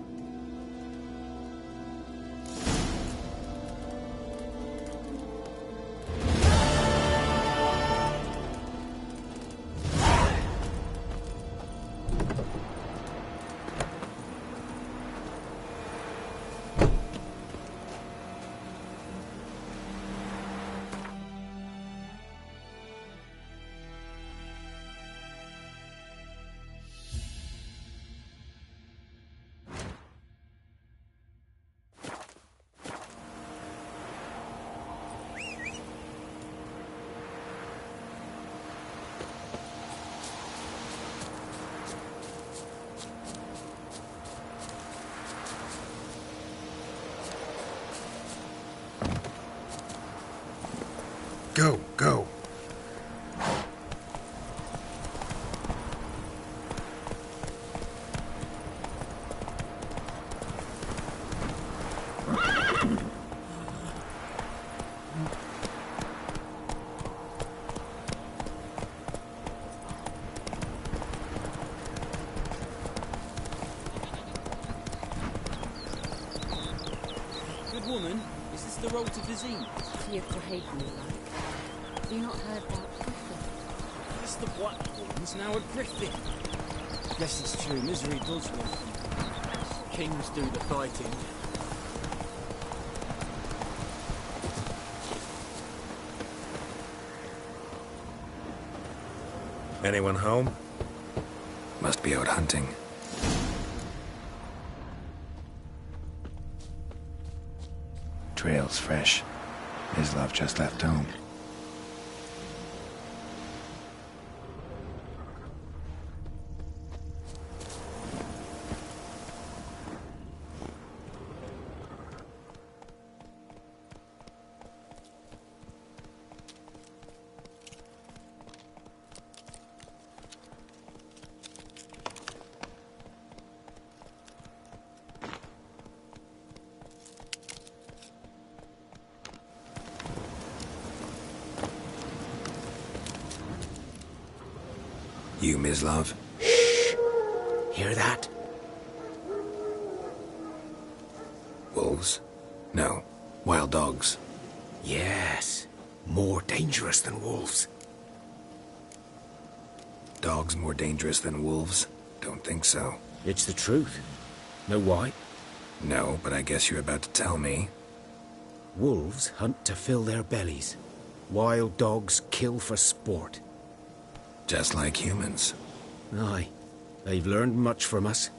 Go, go. Good woman, is this the road to Vizine? Fear for Hayden, have you not heard about Griffin? Yes, the Black One's now a Griffin. Yes, it's true, misery does run. Kings do the fighting. Anyone home? Must be out hunting. Trail's fresh. Mislav just left home. You, Mislav? Shh! Hear that? Wolves? No. Wild dogs. Yes. More dangerous than wolves. Dogs more dangerous than wolves? Don't think so. It's the truth. Know why? No, but I guess you're about to tell me. Wolves hunt to fill their bellies. Wild dogs kill for sport. Just like humans. Aye. They've learned much from us.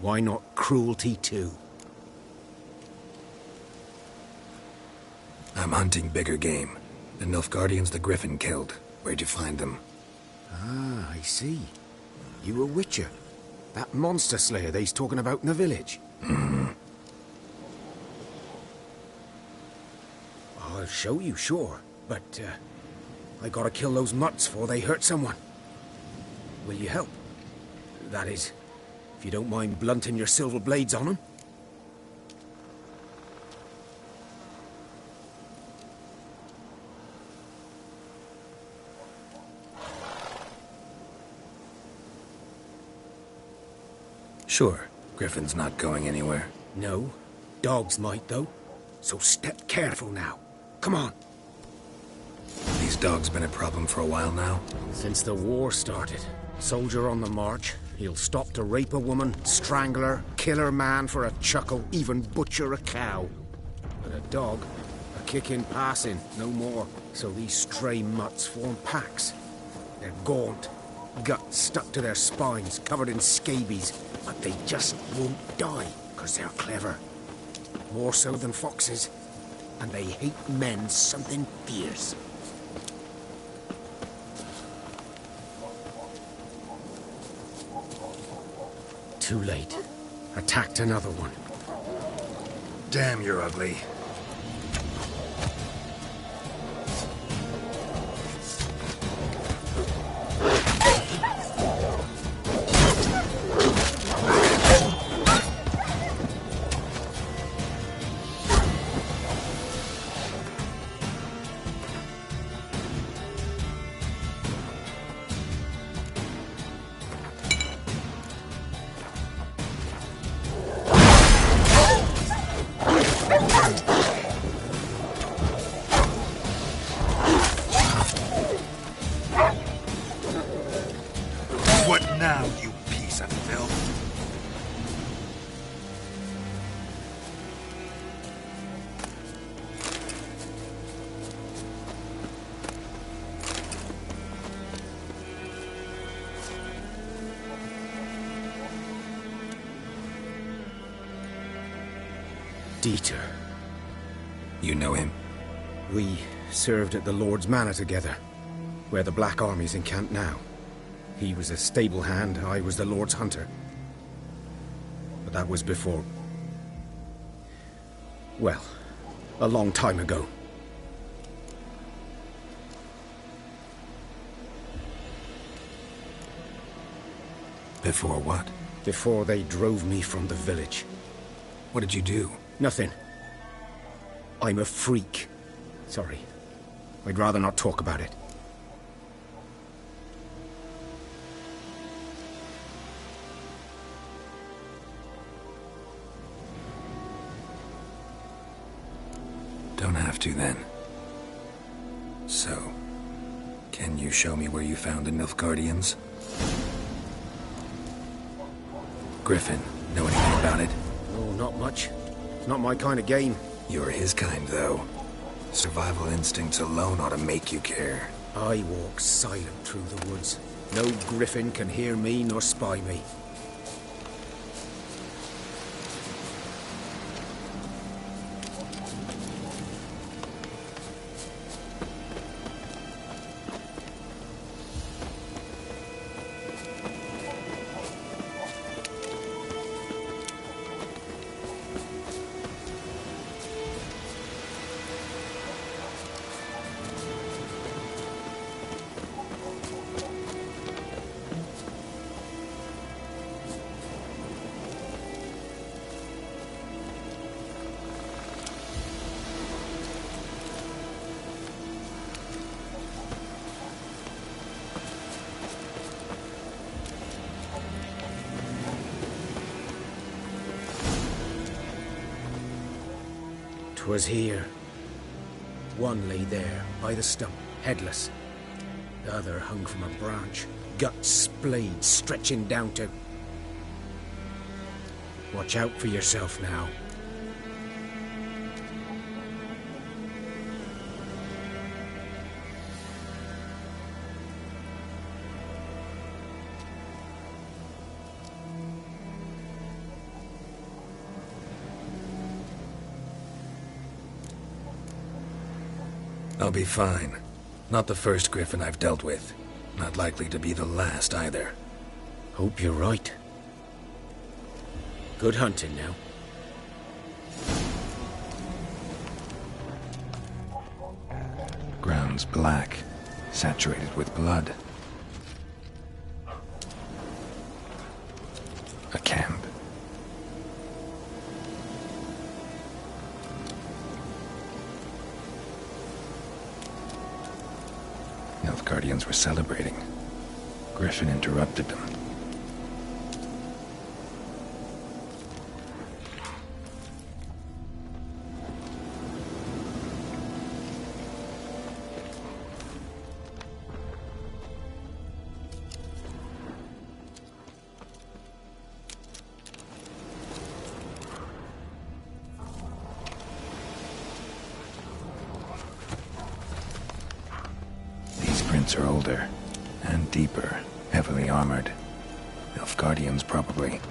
Why not cruelty too? I'm hunting bigger game. The Nilfgaardians the Griffin killed. Where'd you find them? Ah, I see. You a witcher. That monster slayer they's talking about in the village. I'll show you, sure. But, I gotta kill those mutts before they hurt someone. Will you help? That is, if you don't mind blunting your silver blades on them. Sure. Griffin's not going anywhere. No. Dogs might, though. So step careful now. Come on. These dogs been a problem for a while now? Since the war started. Soldier on the march. He'll stop to rape a woman, strangle her, kill her man for a chuckle, even butcher a cow. But a dog, a kick in passing, no more. So these stray mutts form packs. They're gaunt, guts stuck to their spines, covered in scabies. But they just won't die, because they're clever. More so than foxes. And they hate men something fierce. Too late. Attacked another one. Damn, you're ugly. What now, you piece of filth? Dieter. You know him? We served at the Lord's Manor together, where the Black Army's encamped now. He was a stable hand, I was the Lord's hunter. But that was before... well, a long time ago. Before what? Before they drove me from the village. What did you do? Nothing. I'm a freak. Sorry. I'd rather not talk about it. Don't have to, then. So, can you show me where you found the Nilfgaardians? Griffin, know anything about it? Oh, not much. It's not my kind of game. You're his kind, though. Survival instincts alone ought to make you care. I walk silent through the woods. No griffin can hear me nor spy me. Was here. One lay there, by the stump, headless. The other hung from a branch, guts splayed, stretching down to... Watch out for yourself now. I'll be fine. Not the first griffin I've dealt with. Not likely to be the last, either. Hope you're right. Good hunting now. Ground's black, saturated with blood. A camp. Nilfgaardians were celebrating. Griffin interrupted them. Are older and deeper, heavily armored. Nilfgaardians, probably.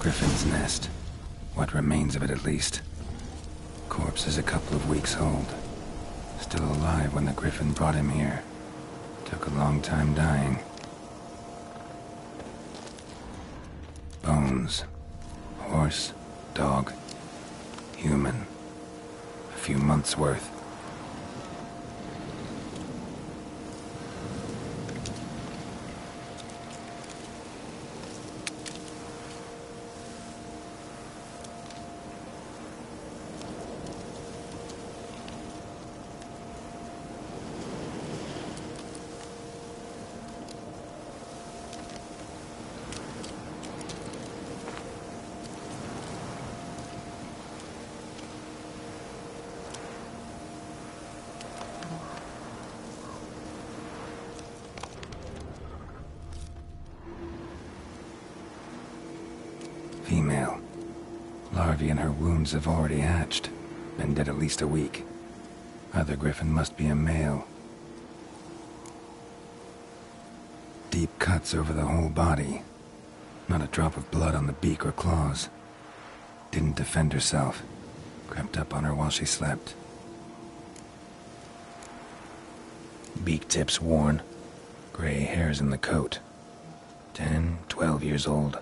Griffin's nest. What remains of it, at least. Corpse is a couple of weeks old. Still alive when the griffin brought him here. Took a long time dying. Bones. Horse, dog, human. A few months' worth. Larvae in her wounds have already hatched. Been dead at least a week. Either griffin must be a male. Deep cuts over the whole body. Not a drop of blood on the beak or claws. Didn't defend herself. Crept up on her while she slept. Beak tips worn. Gray hairs in the coat. 10, 12 years old.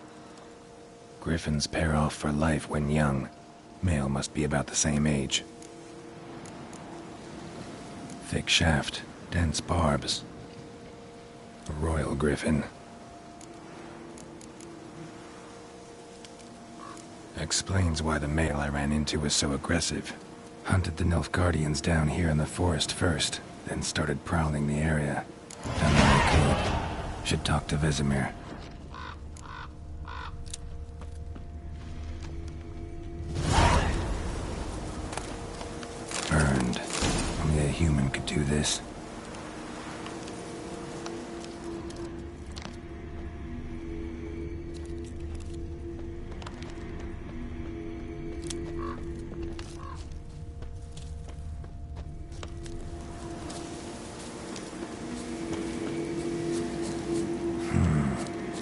Griffins pair off for life when young. Male must be about the same age. Thick shaft, dense barbs. A royal griffin. Explains why the male I ran into was so aggressive. Hunted the Nilfgaardians down here in the forest first, then started prowling the area. Done what I could. Should talk to Vesemir. Burned. Only a human could do this.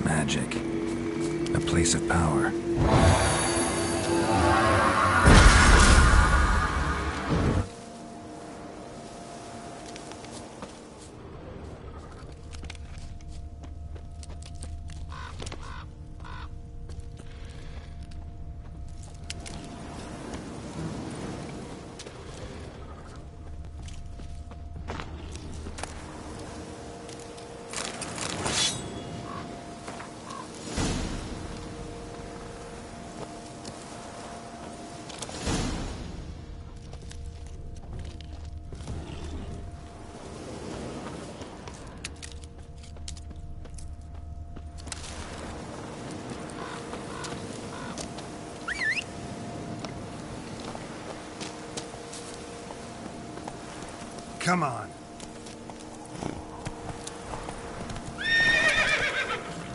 Magic. A place of power. Come on.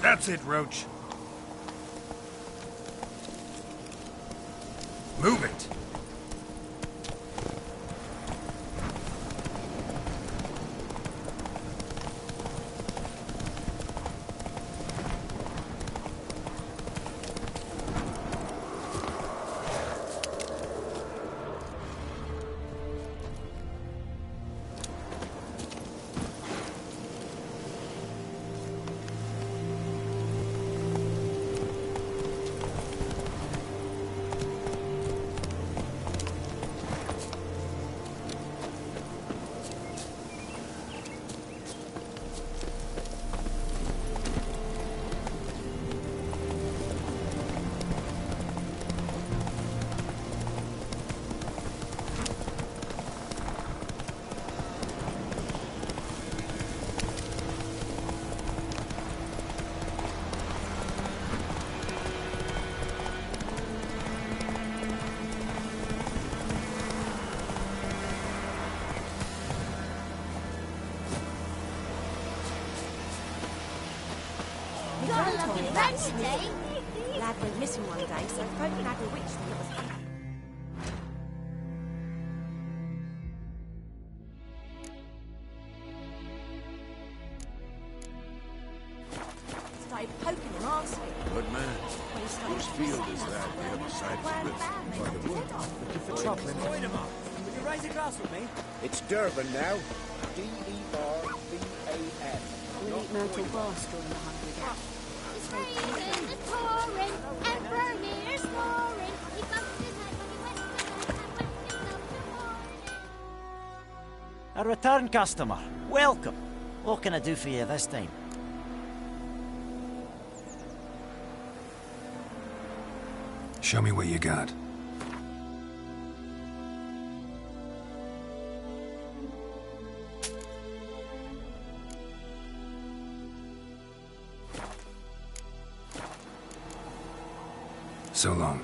That's it, Roach. Move it. Lad went missing one day, so folk had a witch when it was... Started poking him, arsehole. Good man. Whose field is that there beside the river? By the wood. Looking for trouble. Join him up. Would you raise a glass with me? It's Durban now. D-E-R-B-A-N. We'll eat myrtle grass during the hungry gap. It's raining, it's pouring, Emperor here's snoring. He bumped his head when he went to bed and went himself to morning. A return customer. Welcome. What can I do for you this time? Show me what you got. So long.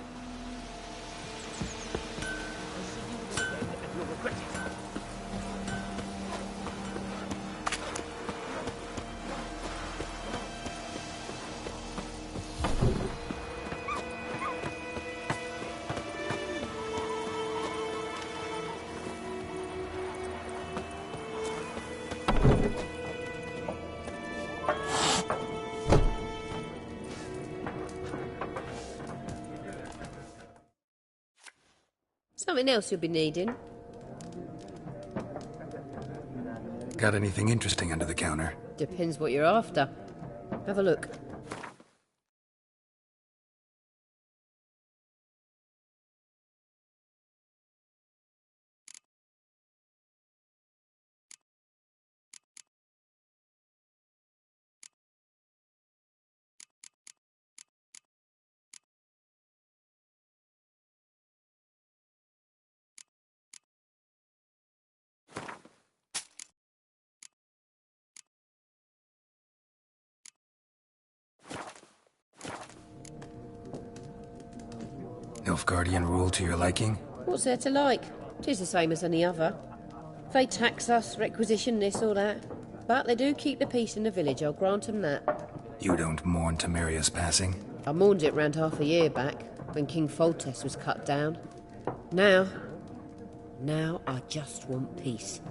Something else you'll be needing? Got anything interesting under the counter? Depends what you're after. Have a look. Nilfgaardian rule to your liking? What's there to like? 'Tis the same as any other. They tax us, requisition this or that. But they do keep the peace in the village, I'll grant 'em that. You don't mourn Temeria's passing? I mourned it round half a year back, when King Foltest was cut down. Now I just want peace.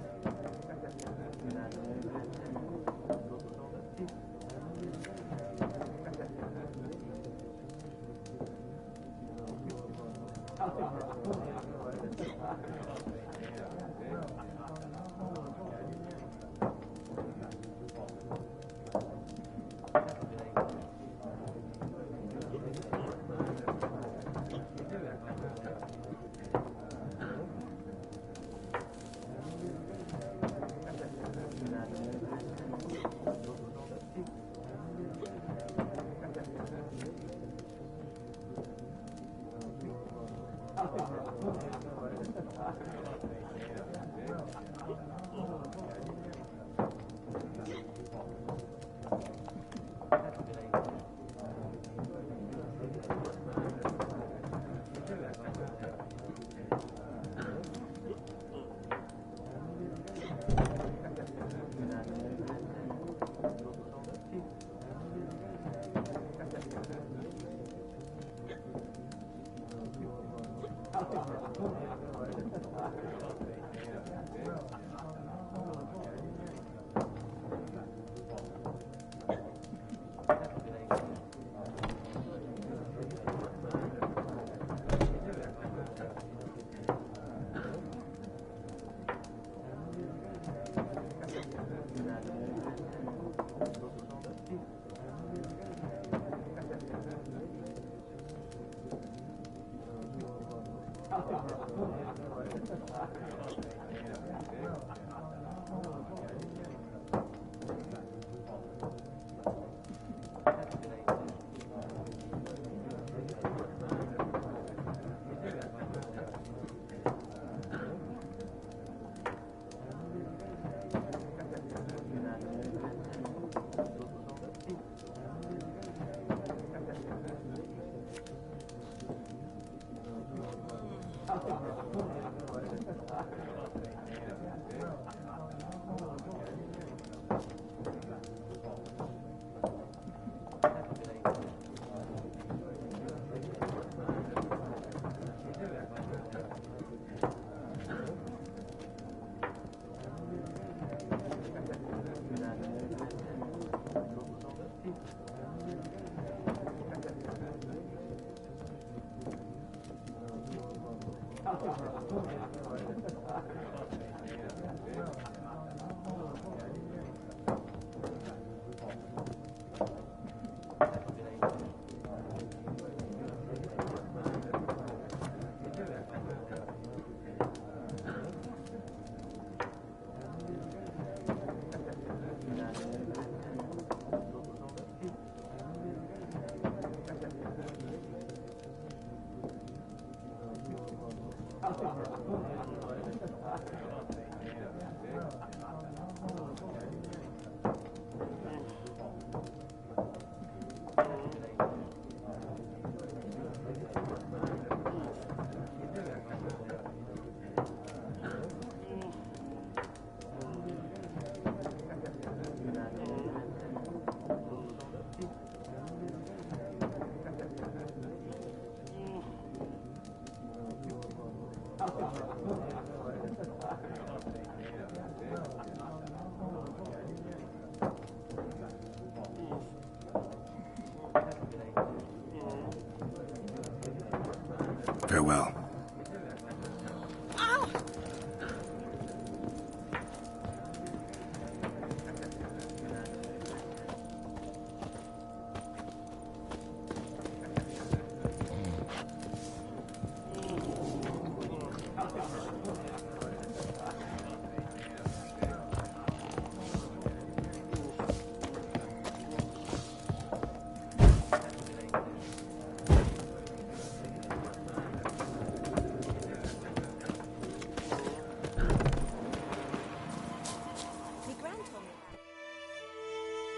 Farewell.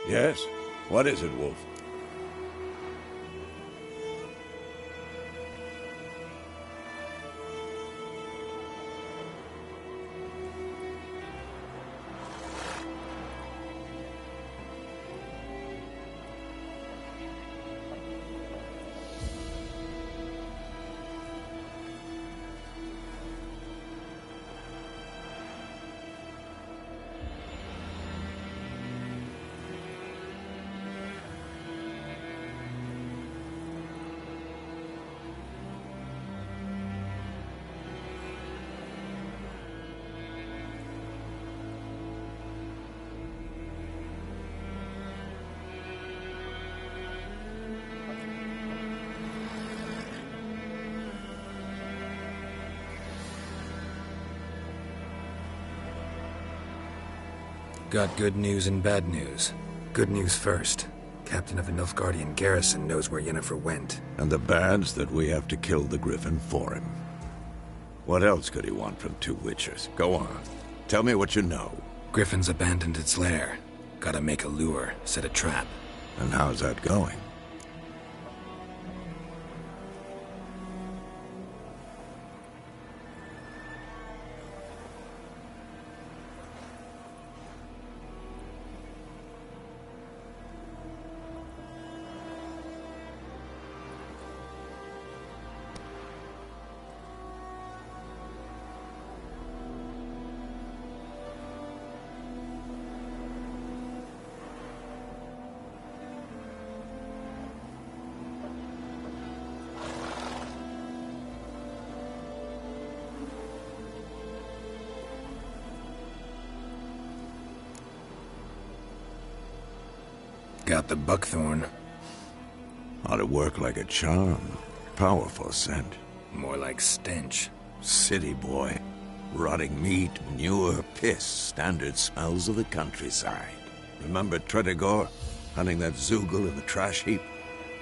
Yes? What is it, Wolf? Got good news and bad news. Good news first. Captain of the Nilfgaardian garrison knows where Yennefer went. And the bad's that we have to kill the Griffin for him. What else could he want from two Witchers? Go on. Tell me what you know. Griffin's abandoned its lair. Gotta make a lure, set a trap. And how's that going? Got the buckthorn. Ought to work like a charm. Powerful scent. More like stench. City boy. Rotting meat, manure, piss. Standard smells of the countryside. Remember Tredegor? Hunting that Zoogle in the trash heap?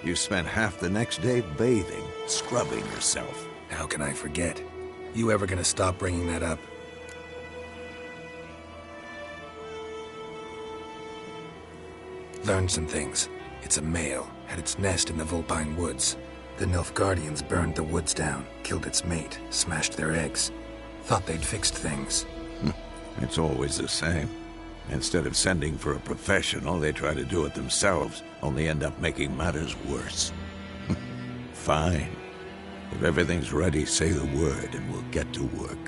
You spent half the next day bathing, scrubbing yourself. How can I forget? You ever gonna stop bringing that up? Learned some things. It's a male, had its nest in the Vulpine Woods. The Nilfgaardians burned the woods down, killed its mate, smashed their eggs. Thought they'd fixed things. It's always the same. Instead of sending for a professional, they try to do it themselves, only end up making matters worse. Fine. If everything's ready, say the word and we'll get to work.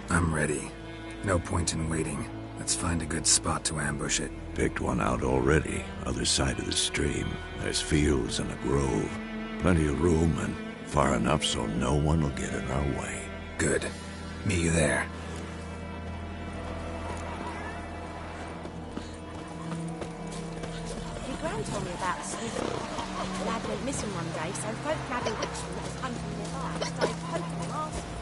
I'm ready. No point in waiting. Let's find a good spot to ambush it. Picked one out already, other side of the stream. There's fields and a grove. Plenty of room and far enough so no one will get in our way. Good. Meet you there. Your Gran told me about Susan. The lad went missing one day, so folk grabbing Witchman that was hunting nearby started poking him after.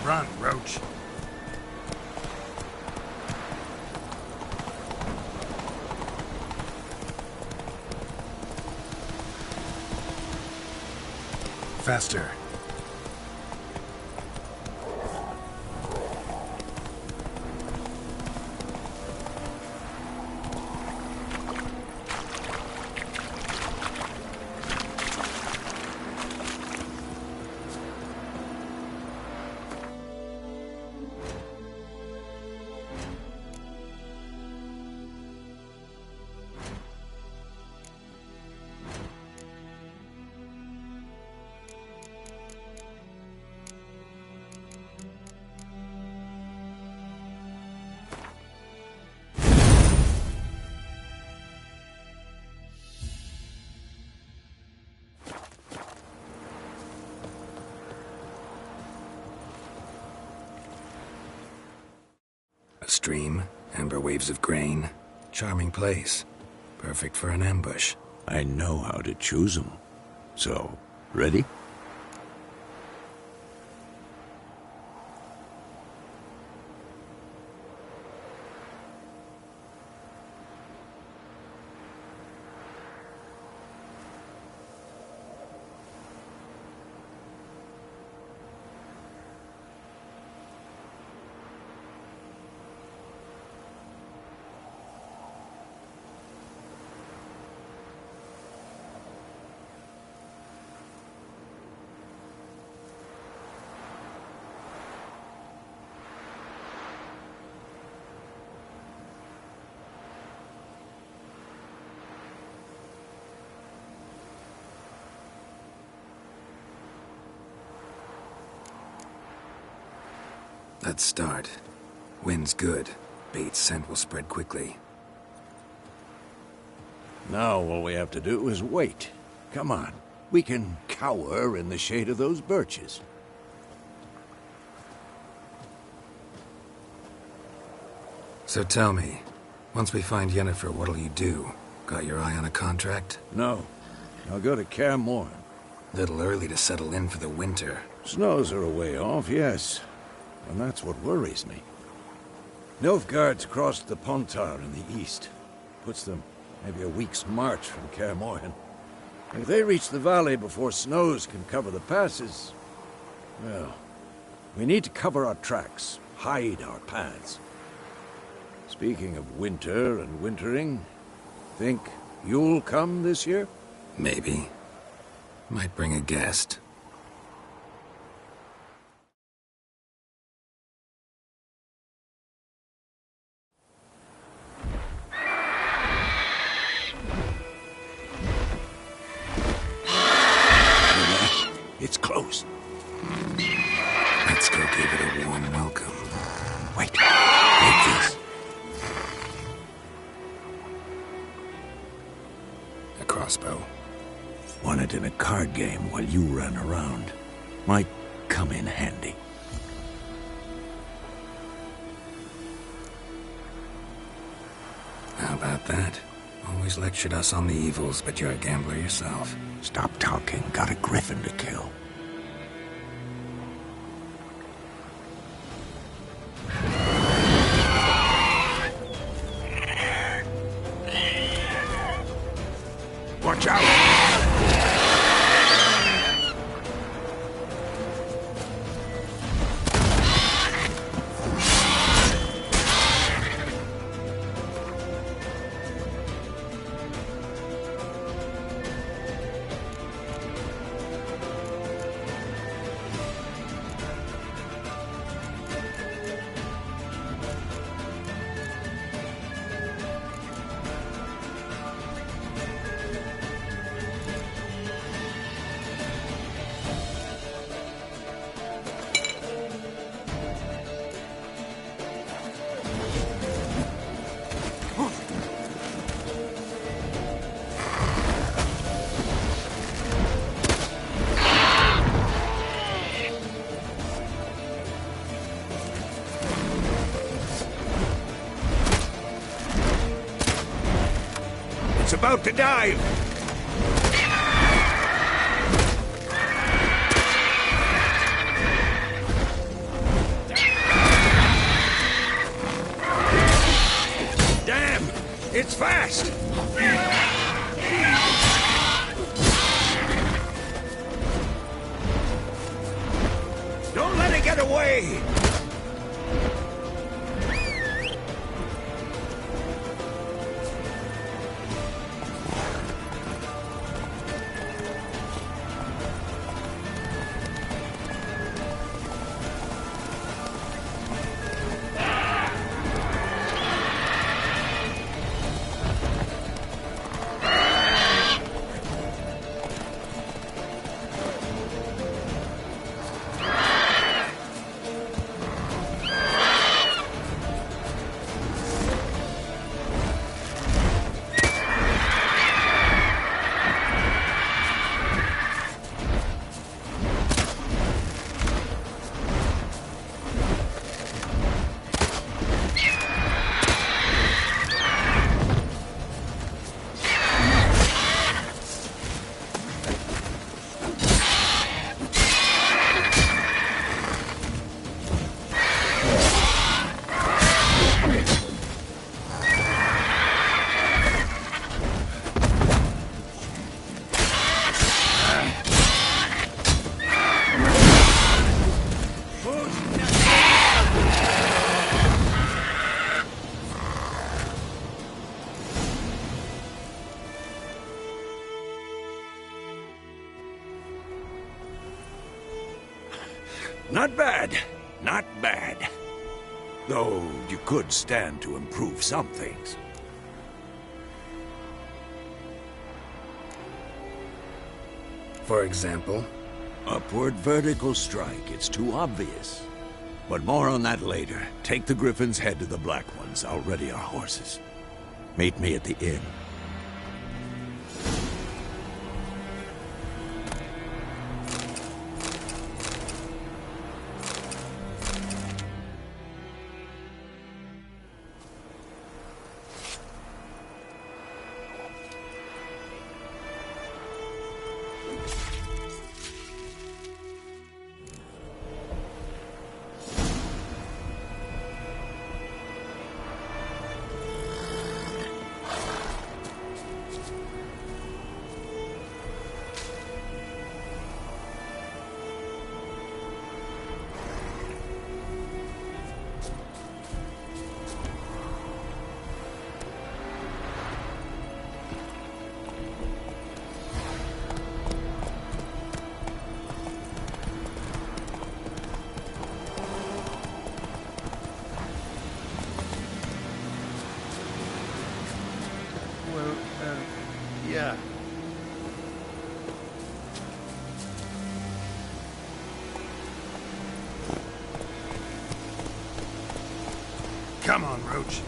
Run, Roach. Faster. stream, amber waves of grain. Charming place. Perfect for an ambush. I know how to choose them. So, ready? Let's start. Wind's good. Bait's scent will spread quickly. Now all we have to do is wait. Come on. We can cower in the shade of those birches. So tell me, once we find Yennefer, what'll you do? Got your eye on a contract? No. I'll go to Kaer Morhen. Little early to settle in for the winter. Snows are a way off, yes. And that's what worries me. Nilfgaard's crossed the Pontar in the east. Puts them maybe a week's march from Kaer Morhen. If they reach the valley before snows can cover the passes, well, we need to cover our tracks, hide our paths. Speaking of winter and wintering, think you'll come this year? Maybe. Might bring a guest. It's close. Let's go give it a warm welcome. Wait. Take this. A crossbow. Won it in a card game while you ran around. Might come in handy. How about that? Always lectured us on the evils, but you're a gambler yourself. Stop talking. Got a griffin to kill. Watch out! It's about to dive! Damn! It's fast! Don't let it get away! Not bad. Not bad. Though you could stand to improve some things. For example? Upward vertical strike. It's too obvious. But more on that later. Take the Griffin's head to the Black Ones. I'll ready our horses. Meet me at the inn. Yeah. Come on, Roach.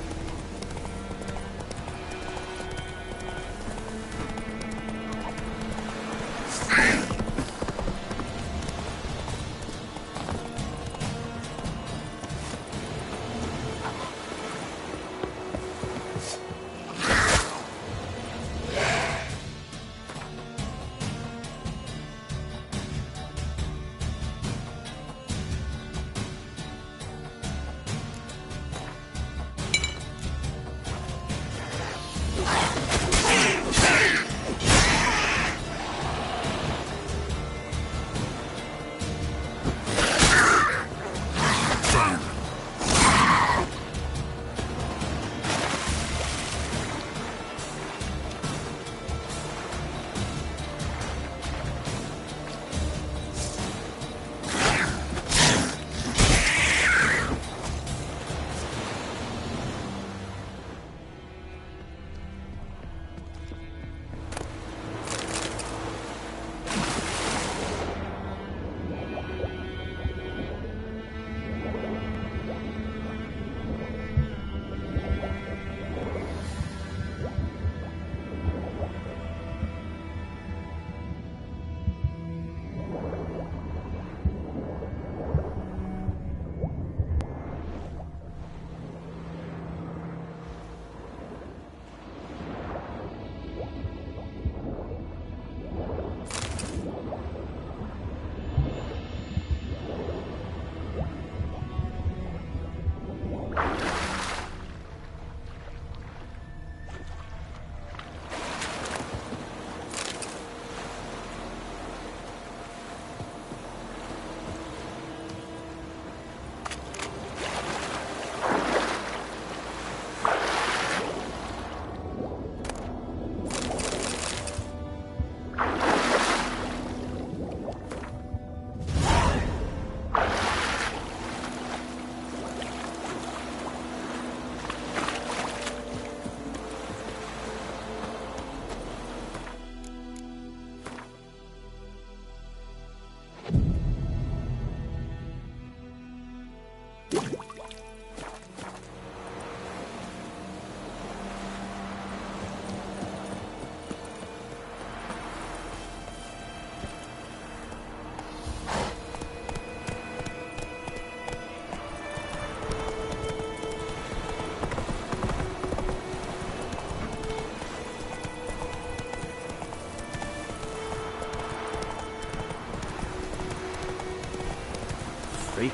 Freak.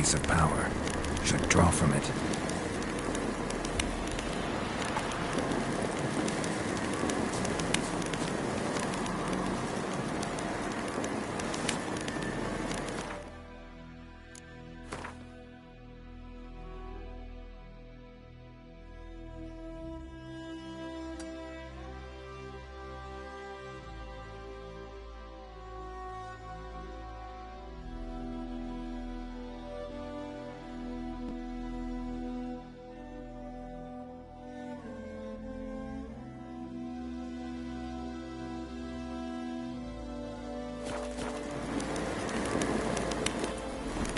source of power. Should draw from it.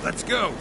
Let's go!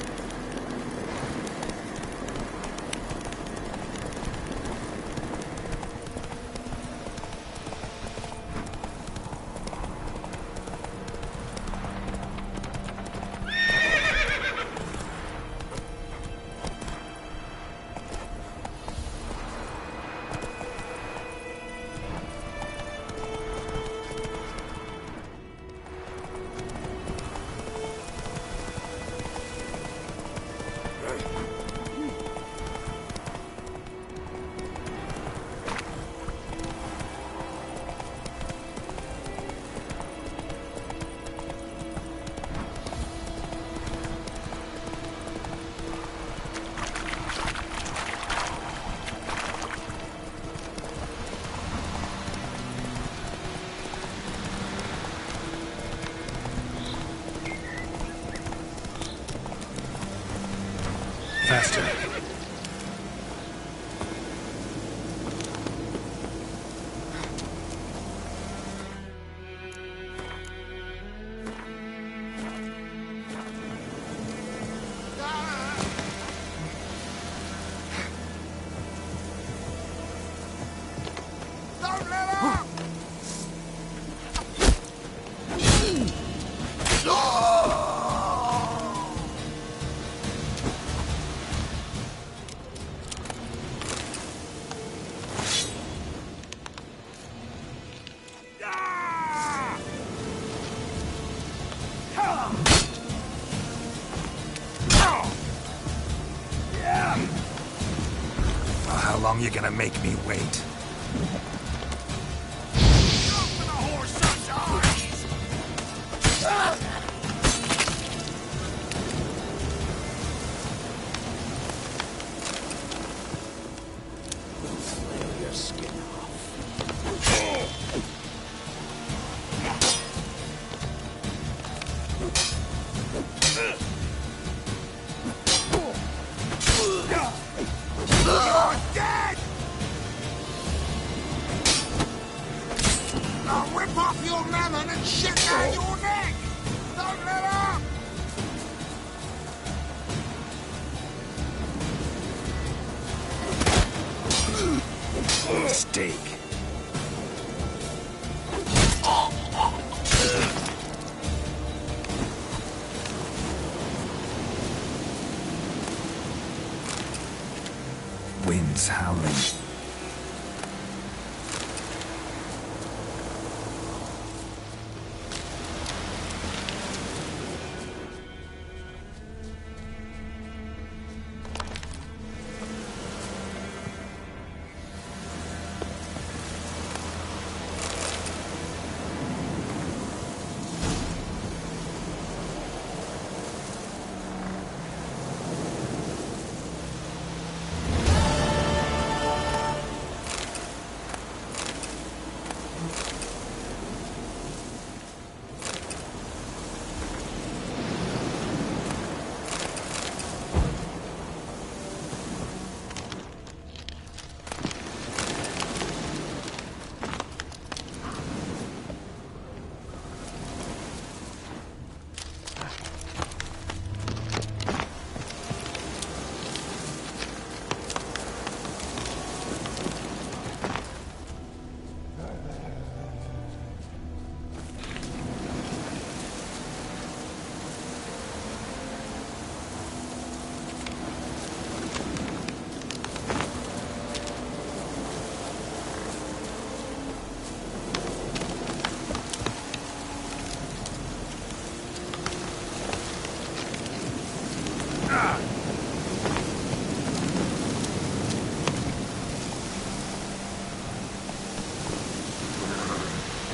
Faster. How long you gonna make me wait? Your skin off. You're dead! I'll rip off your melon and shit down your neck! Don't let up! Steak. Winds howling.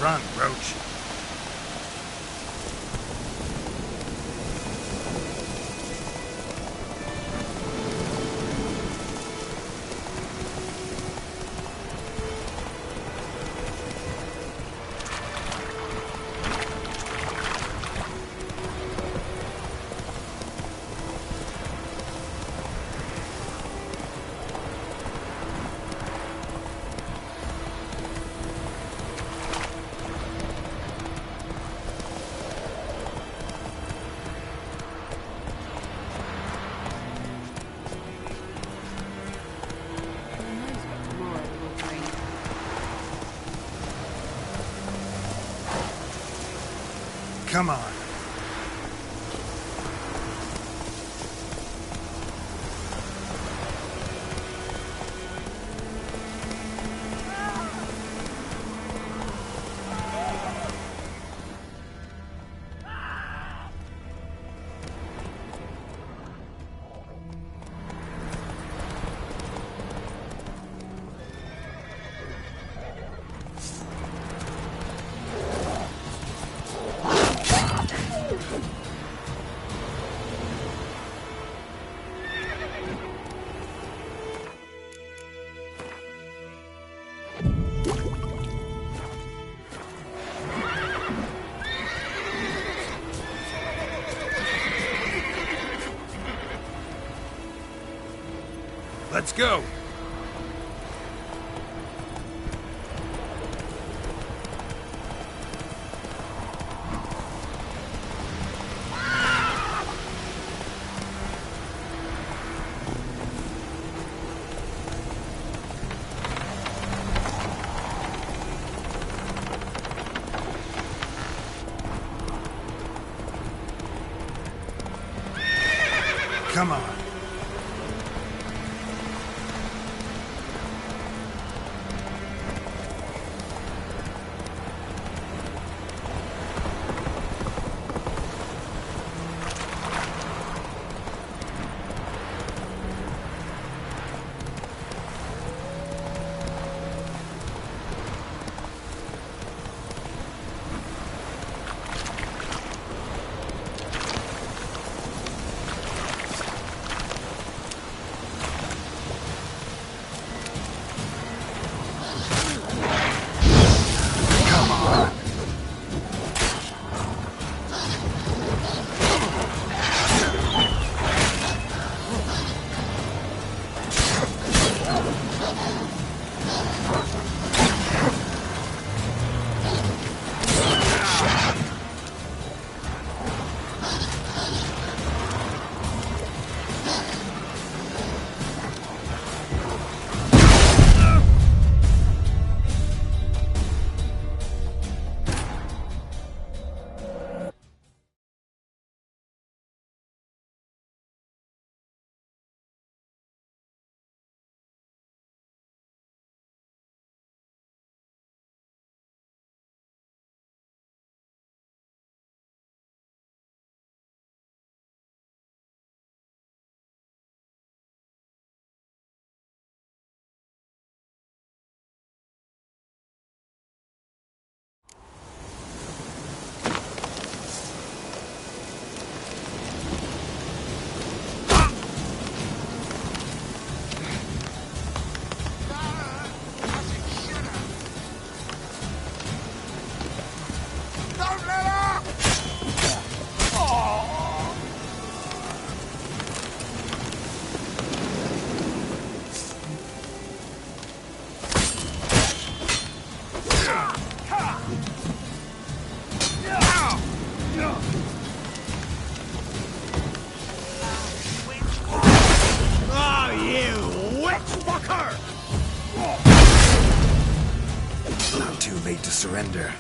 Run, Roach. Come on. Let's go. Come on. Not too late to surrender.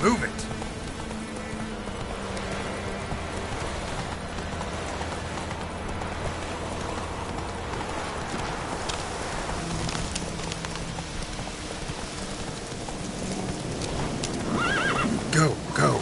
Move it! Go, go.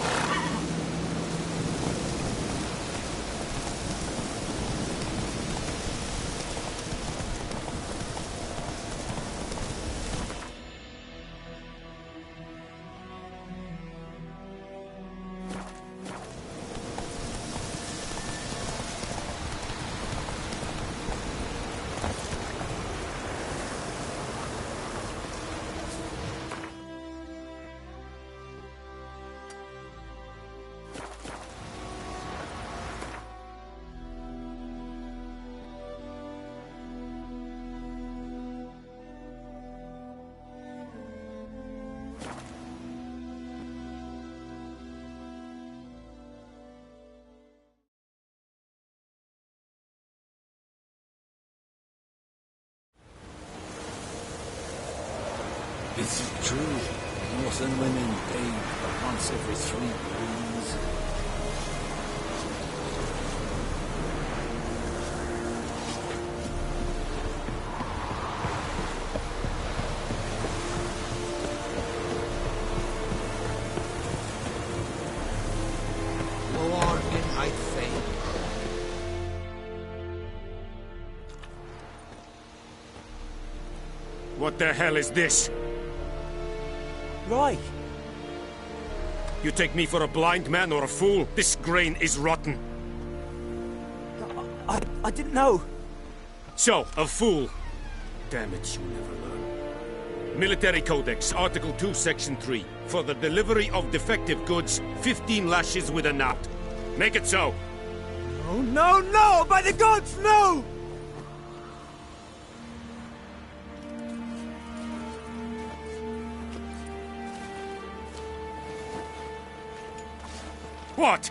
This is true. Northern women bathe but once every 3 moons. I think. What the hell is this? Right. You take me for a blind man or a fool? This grain is rotten. I didn't know. So, a fool. Damn it, you never learn. Military Codex, Article 2, Section 3. For the delivery of defective goods, 15 lashes with a knot. Make it so. Oh, no, no! By the gods, no! What?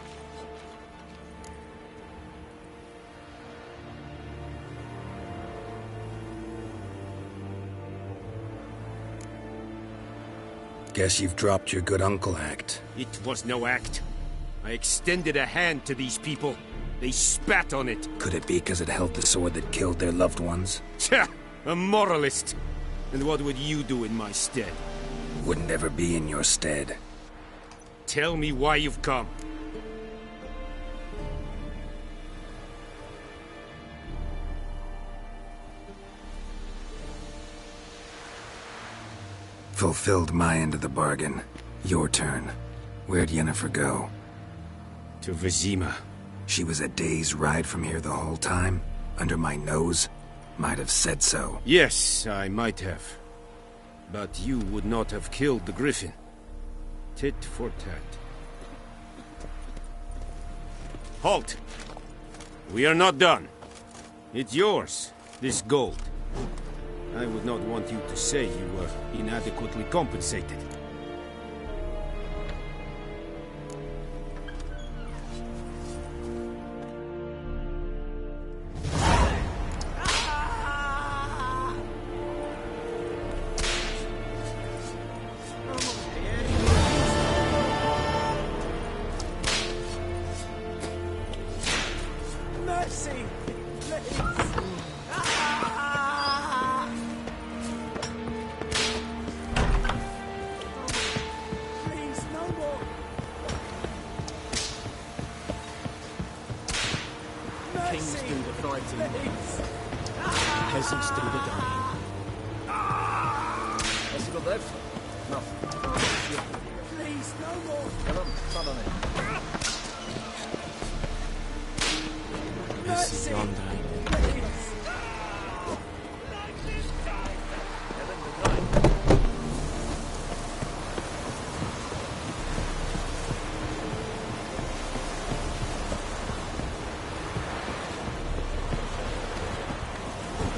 Guess you've dropped your good uncle act. It was no act. I extended a hand to these people. They spat on it. Could it be because it held the sword that killed their loved ones? Tja, a moralist. And what would you do in my stead? Wouldn't ever be in your stead. Tell me why you've come. Fulfilled my end of the bargain. Your turn. Where'd Yennefer go? To Vizima. She was a day's ride from here the whole time? Under my nose? Might have said so. Yes, I might have. But you would not have killed the griffin. Tit for tat. Halt! We are not done. It's yours, this gold. I would not want you to say you were inadequately compensated. Kings do the fighting. Peasants do the dying. What's he got left? Nothing. Please, no more. Come on, stand on it. Mercy.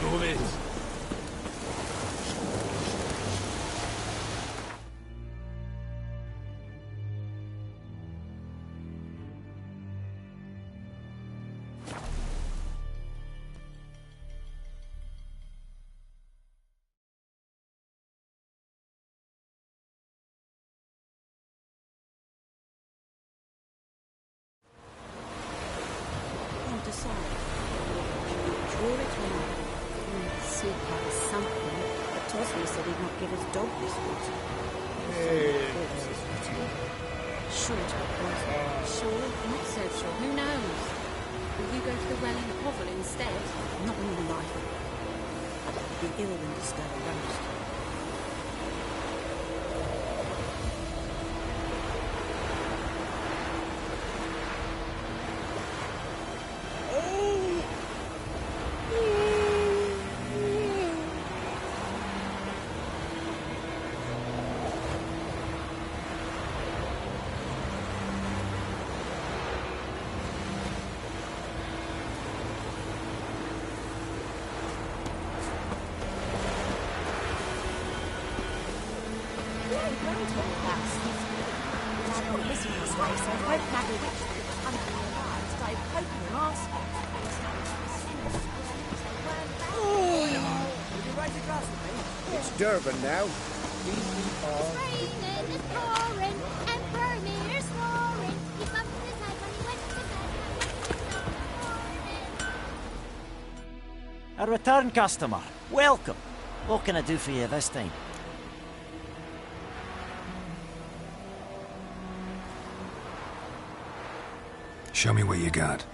Move it. dog this water. Short, sure, not so sure. Who knows? Will you go to the well in Hovel instead? Not in your life. Be ill and disturb a roast. It's Durban now. It's raining, it's pouring, and Vermeer's snoring. He bumped his head when he went to bed. A return customer. Welcome. What can I do for you this time? Show me what you got.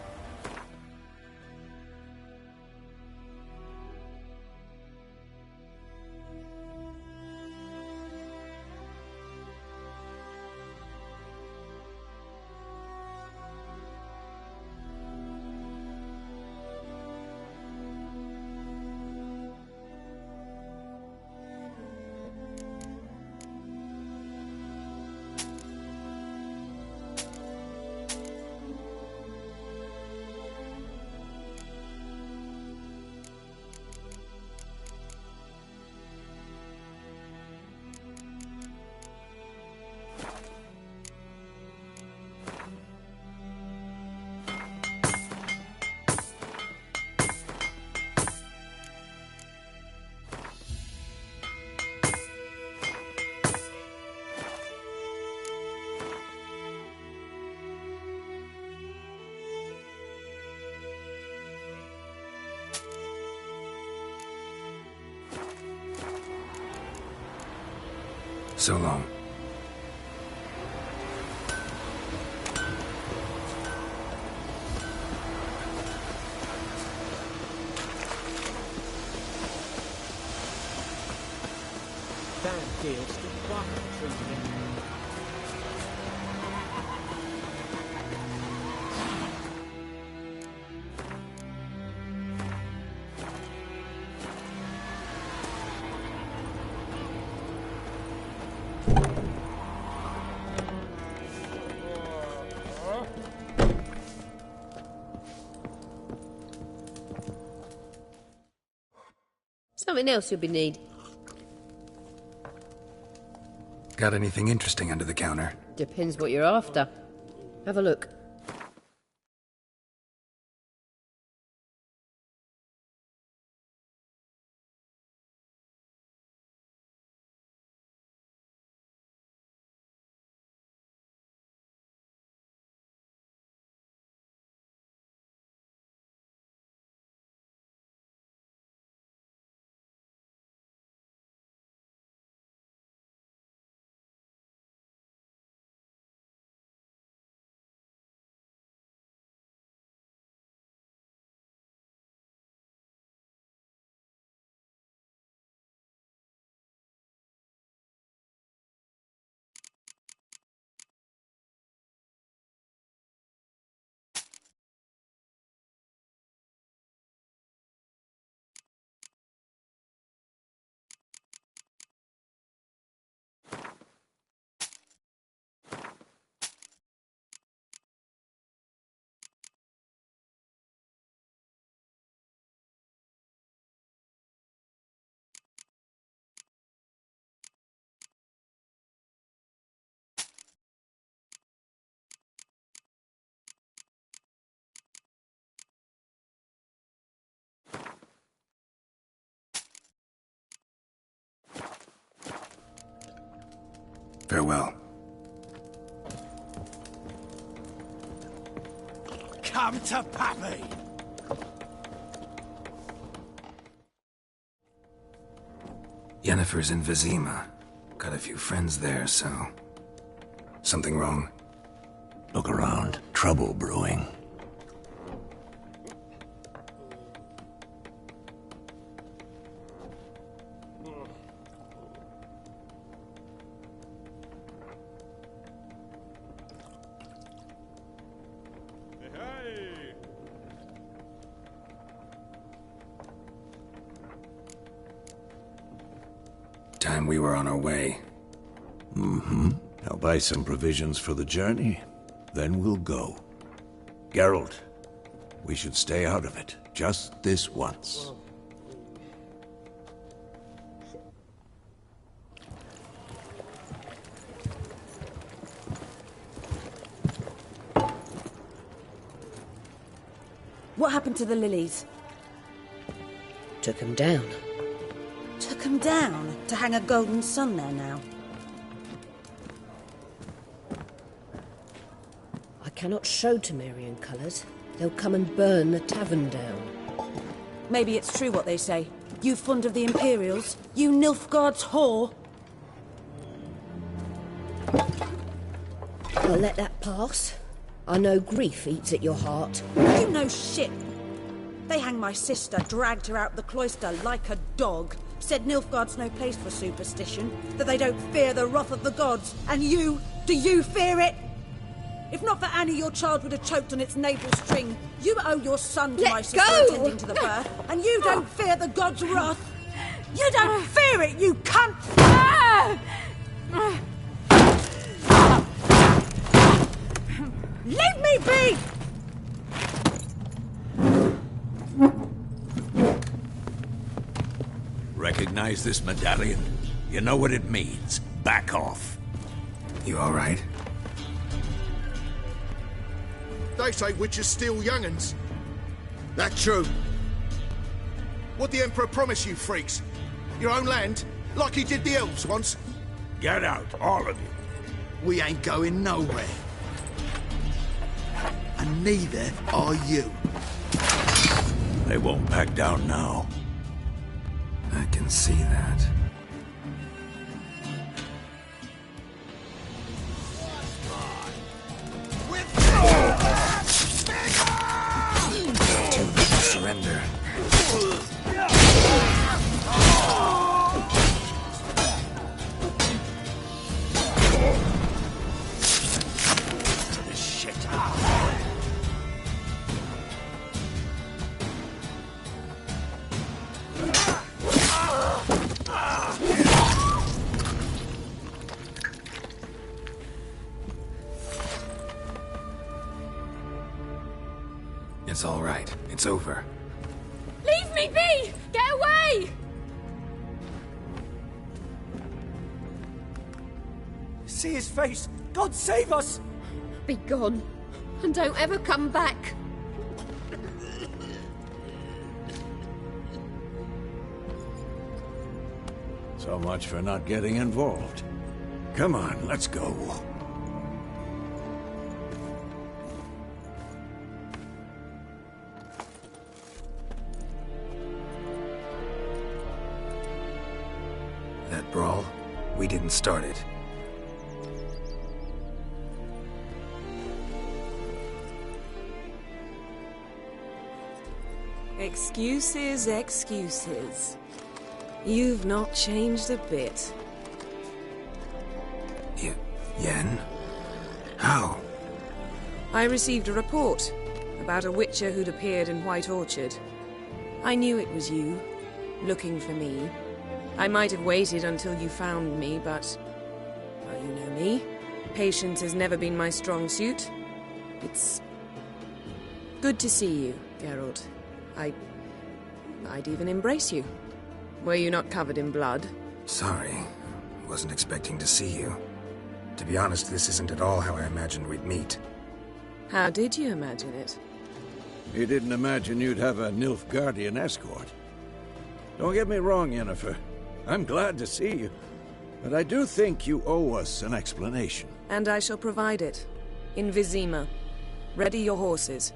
So long. Damn deal, still quite treating him. Something else you'll be need. Got anything interesting under the counter? Depends what you're after. Have a look. Farewell. Come to Pappy! Yennefer's in Vizima. Got a few friends there, so... Something wrong? Look around. Trouble brewing. Time we were on our way. Mm-hmm. I'll buy some provisions for the journey, then we'll go. Geralt, we should stay out of it, just this once. What happened to the lilies? Took 'em down. Took 'em down to hang a golden sun there now. I cannot show Temerian colours. They'll come and burn the tavern down. Maybe it's true what they say. You fond of the Imperials? You Nilfgaard's whore? I'll let that pass. I know grief eats at your heart. You know shit. They hanged my sister, dragged her out the cloister like a dog. Said Nilfgaard's no place for superstition, that they don't fear the wrath of the gods. And you, do you fear it? If not for Annie, your child would have choked on its navel string. You owe your son to my sister attending to the birth, and you don't fear the gods' wrath. You don't fear it, you cunt! Leave me be! Recognize this medallion? You know what it means. Back off. You all right? They say witches steal young'uns. That true? What the Emperor promise you, freaks? Your own land? Like he did the elves once? Get out, all of you. We ain't going nowhere. And neither are you. They won't back down now. I can see that. Too much to surrender. It's all right. It's over. Leave me be! Get away! See his face! God save us! Be gone, and don't ever come back. So much for not getting involved. Come on, let's go. That brawl, we didn't start it. Excuses, excuses. You've not changed a bit. Yen? How? I received a report about a witcher who'd appeared in White Orchard. I knew it was you, looking for me. I might have waited until you found me, but... well, you know me. Patience has never been my strong suit. It's... good to see you, Geralt. I'd even embrace you. Were you not covered in blood? Sorry. Wasn't expecting to see you. To be honest, this isn't at all how I imagined we'd meet. How did you imagine it? You didn't imagine you'd have a Nilfgaardian escort. Don't get me wrong, Yennefer. I'm glad to see you. But I do think you owe us an explanation. And I shall provide it. In Vizima. Ready your horses.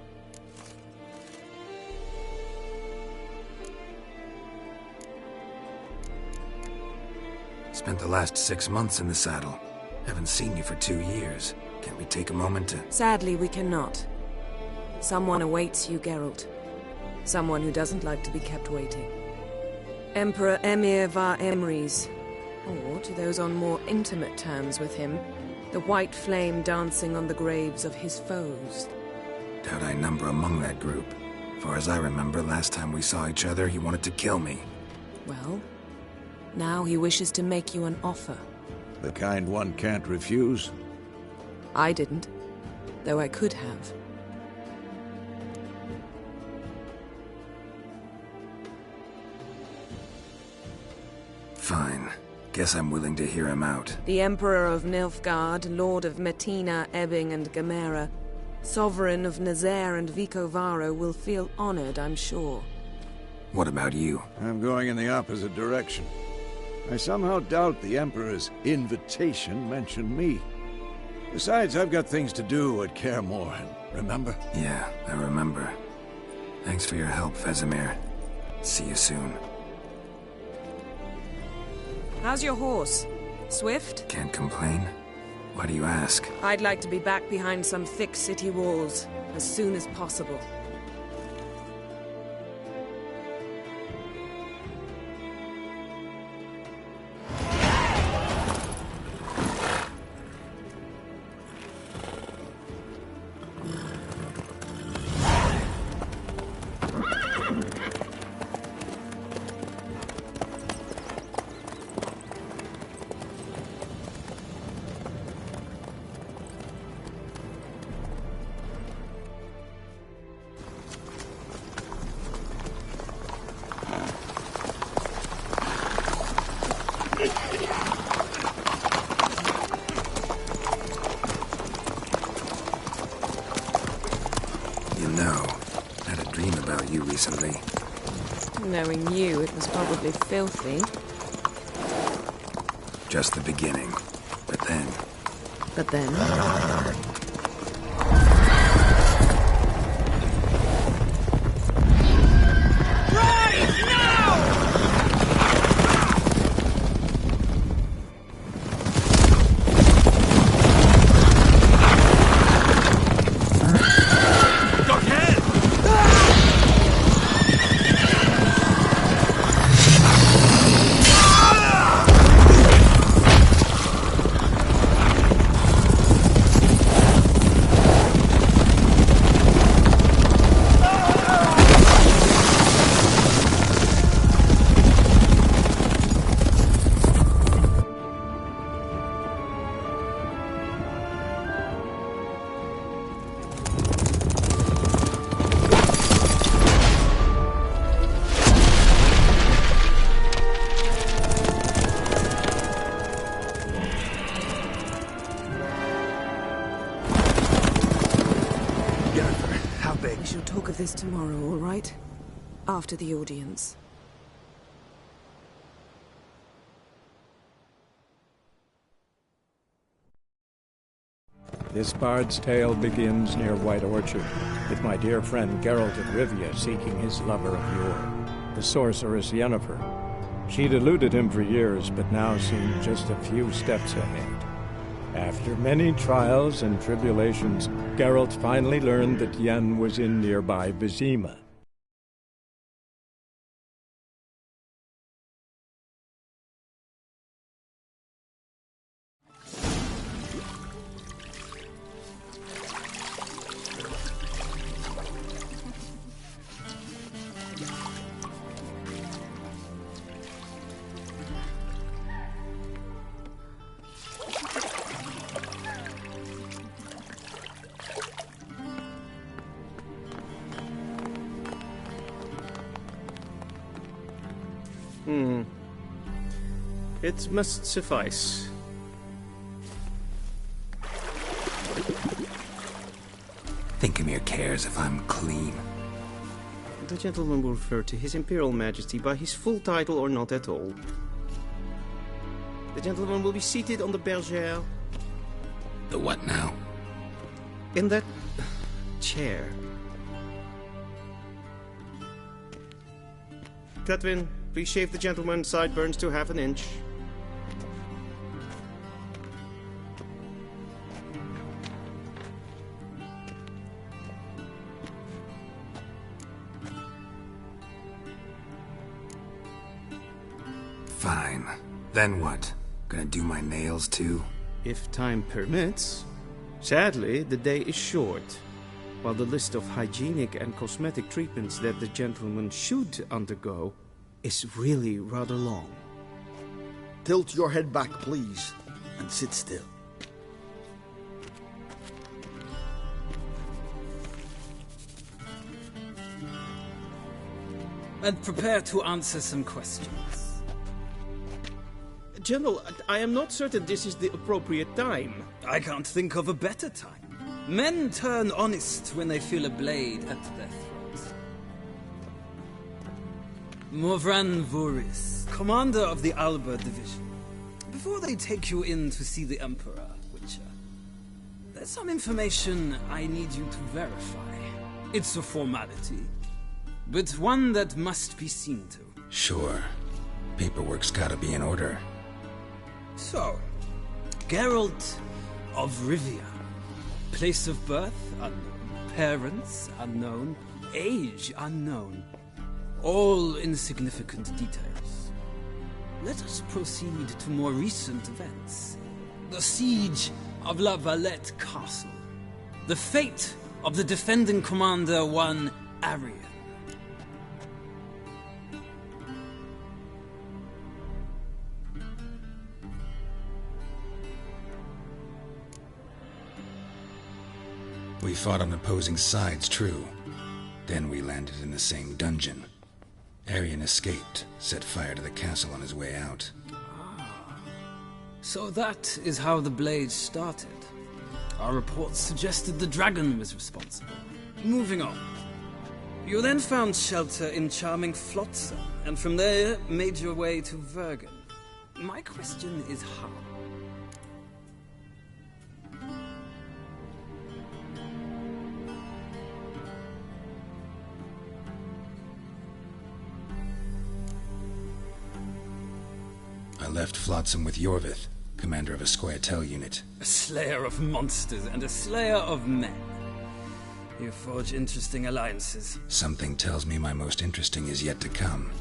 Spent the last 6 months in the saddle. Haven't seen you for 2 years. Can't we take a moment to... Sadly, we cannot. Someone awaits you, Geralt. Someone who doesn't like to be kept waiting. Emperor Emir var Emrys. Or, to those on more intimate terms with him, the white flame dancing on the graves of his foes. Doubt I number among that group. Far as I remember, last time we saw each other, he wanted to kill me. Well, now he wishes to make you an offer. The kind one can't refuse? I didn't, though I could have. Fine. Guess I'm willing to hear him out. The Emperor of Nilfgaard, Lord of Metina, Ebbing and Gamera, Sovereign of Nazaire and Vicovaro will feel honored, I'm sure. What about you? I'm going in the opposite direction. I somehow doubt the Emperor's invitation mentioned me. Besides, I've got things to do at Kaer Morhen, remember? Yeah, I remember. Thanks for your help, Vesemir. See you soon. How's your horse? Swift? Can't complain. Why do you ask? I'd like to be back behind some thick city walls as soon as possible. Recently. Knowing you, it was probably filthy. Just the beginning. But then... But then? This tomorrow, all right? After the audience. This bard's tale begins near White Orchard, with my dear friend Geralt of Rivia seeking his lover of yore, the sorceress Yennefer. She'd eluded him for years, but now seemed just a few steps ahead. After many trials and tribulations, Geralt finally learned that Yen was in nearby Vizima. It must suffice. Thinkemere cares if I'm clean. The gentleman will refer to His Imperial Majesty by his full title or not at all. The gentleman will be seated on the bergère. The what now? In that chair. Cletwin, please shave the gentleman's sideburns to 1/2 inch. Fine. Then what? Gonna do my nails too? If time permits. Sadly, the day is short, while the list of hygienic and cosmetic treatments that the gentleman should undergo is really rather long. Tilt your head back, please, and sit still. And prepare to answer some questions. General, I am not certain this is the appropriate time. I can't think of a better time. Men turn honest when they feel a blade at their throats. Morvran Voris, commander of the Alba Division. Before they take you in to see the Emperor, Witcher, there's some information I need you to verify. It's a formality, but one that must be seen to. Sure. Paperwork's gotta be in order. So, Geralt of Rivia. Place of birth, unknown. Parents, unknown. Age, unknown. All insignificant details. Let us proceed to more recent events. The siege of La Valette Castle. The fate of the defending commander, one Arian. We fought on opposing sides, true. Then we landed in the same dungeon. Arian escaped, set fire to the castle on his way out. So that is how the Blade started. Our reports suggested the dragon was responsible. Moving on. You then found shelter in charming Flotsam, and from there made your way to Vergen. My question is how? I left Flotsam with Yorvith, commander of a Scoia'tael unit. A slayer of monsters and a slayer of men. You forge interesting alliances. Something tells me my most interesting is yet to come.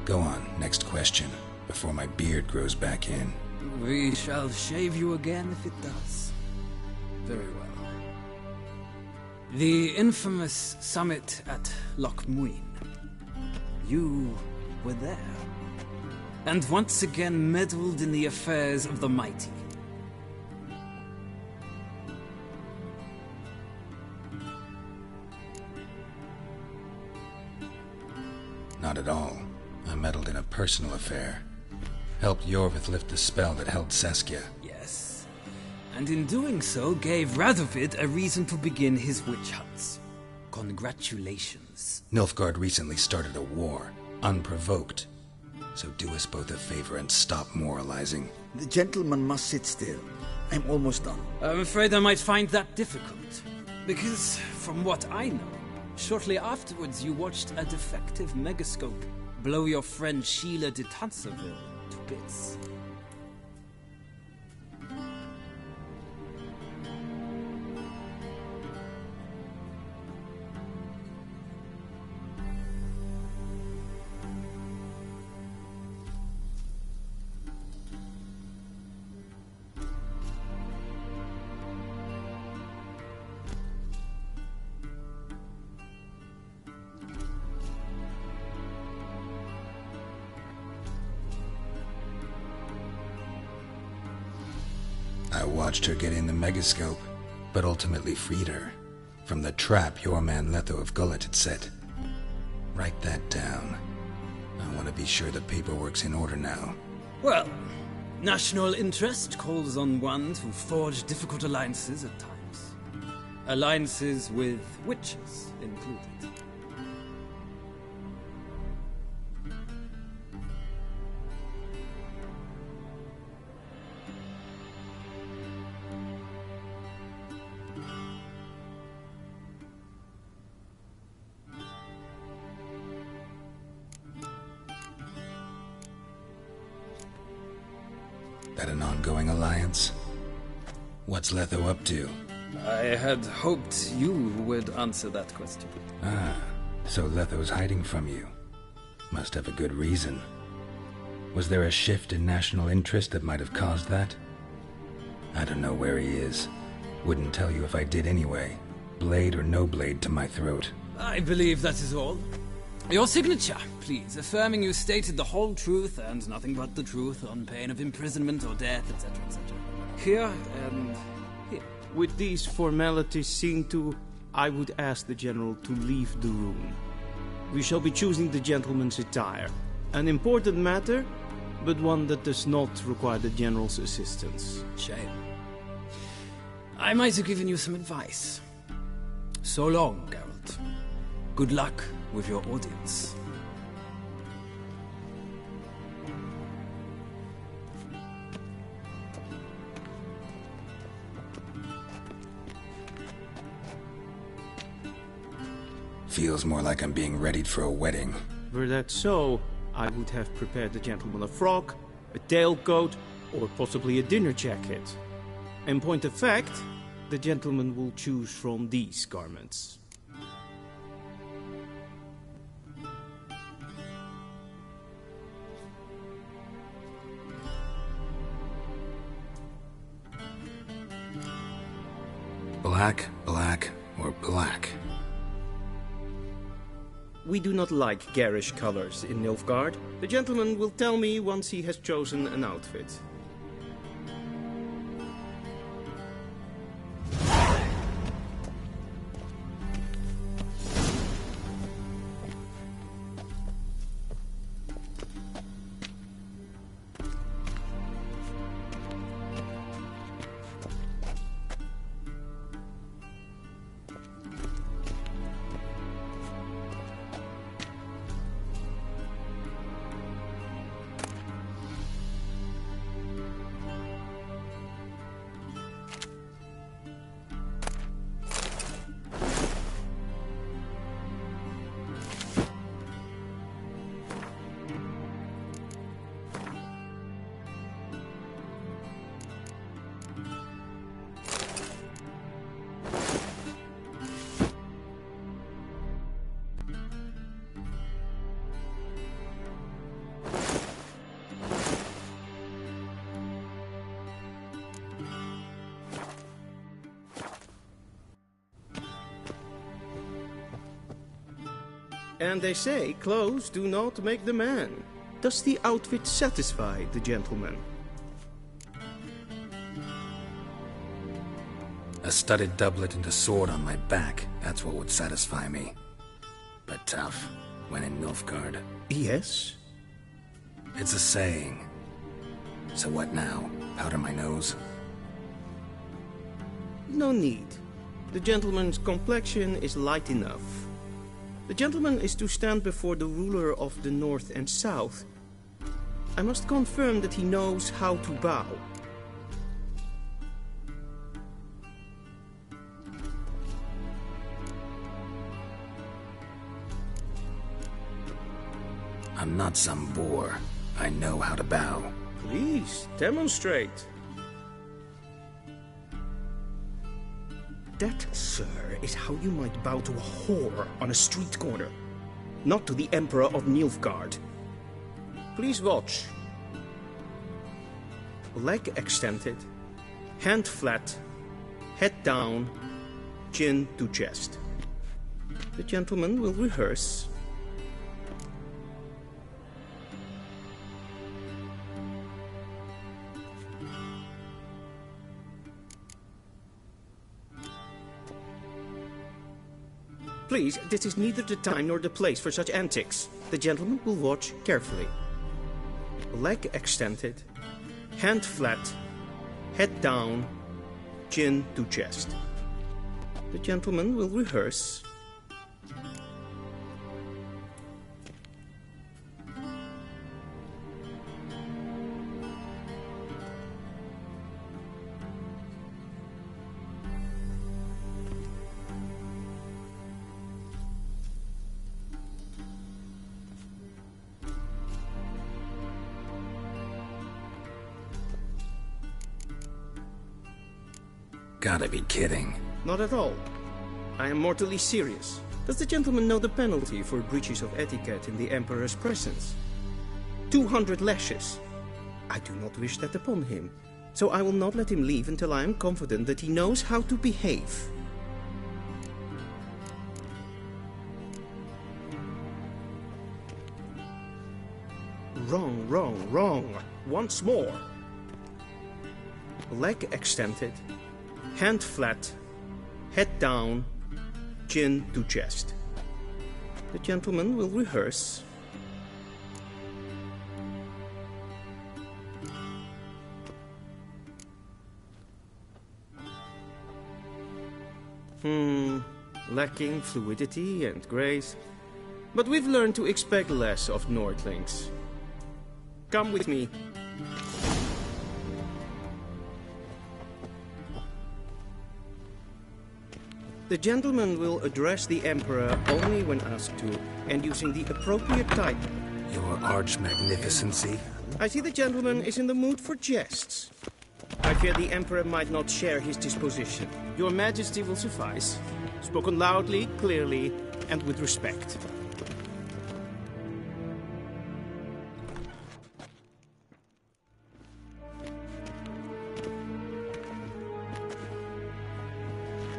Go on, next question, before my beard grows back in. We shall shave you again if it does. Very well. The infamous summit at Loch Muin. You were there. And once again meddled in the affairs of the mighty. Not at all. I meddled in a personal affair. Helped Yorvith lift the spell that held Saskia. Yes. And in doing so, gave Radovid a reason to begin his witch hunts. Congratulations. Nilfgaard recently started a war, unprovoked. So do us both a favor and stop moralizing. The gentleman must sit still. I'm almost done. I'm afraid I might find that difficult. Because, from what I know, shortly afterwards you watched a defective megascope blow your friend Sheila de Tanserville to bits. I watched her get in the megascope, but ultimately freed her from the trap your man Letho of Gullet had set. Write that down. I want to be sure the paperwork's in order now. Well, national interest calls on one to forge difficult alliances at times. Alliances with witches included. That an ongoing alliance? What's Letho up to? I had hoped you would answer that question. Ah, so Letho's hiding from you. Must have a good reason. Was there a shift in national interest that might have caused that? I don't know where he is. Wouldn't tell you if I did anyway. Blade or no blade to my throat. I believe that is all. Your signature, please, affirming you stated the whole truth and nothing but the truth on pain of imprisonment or death, etc., etc. Here and here. With these formalities seen to, I would ask the General to leave the room. We shall be choosing the gentleman's attire. An important matter, but one that does not require the General's assistance. Shame. I might have given you some advice. So long, Geralt. Good luck with your audience. Feels more like I'm being readied for a wedding. Were that so, I would have prepared the gentleman a frock, a tailcoat, or possibly a dinner jacket. In point of fact, the gentleman will choose from these garments. Black, black, or black? We do not like garish colors in Nilfgaard. The gentleman will tell me once he has chosen an outfit. And they say clothes do not make the man. Does the outfit satisfy the gentleman? A studded doublet and a sword on my back, that's what would satisfy me. But tough, when in Nilfgaard. Yes? It's a saying. So what now? Powder my nose? No need. The gentleman's complexion is light enough. The gentleman is to stand before the ruler of the North and South. I must confirm that he knows how to bow. I'm not some boor. I know how to bow. Please, demonstrate. That, sir, is how you might bow to a whore on a street corner, not to the Emperor of Nilfgaard. Please watch. Leg extended, hand flat, head down, chin to chest. The gentleman will rehearse. Please, this is neither the time nor the place for such antics. The gentleman will watch carefully. Leg extended, hand flat, head down, chin to chest. The gentleman will rehearse. Gotta be kidding. Not at all. I am mortally serious. Does the gentleman know the penalty for breaches of etiquette in the Emperor's presence? 200 lashes. I do not wish that upon him, so I will not let him leave until I am confident that he knows how to behave. Wrong, wrong, wrong. Once more. Leg extended, hand flat, head down, chin to chest. The gentleman will rehearse. Lacking fluidity and grace. But we've learned to expect less of Nordlings. Come with me. The gentleman will address the Emperor only when asked to, and using the appropriate title. Your Arch-Magnificency? I see the gentleman is in the mood for jests. I fear the Emperor might not share his disposition. Your Majesty will suffice. Spoken loudly, clearly, and with respect.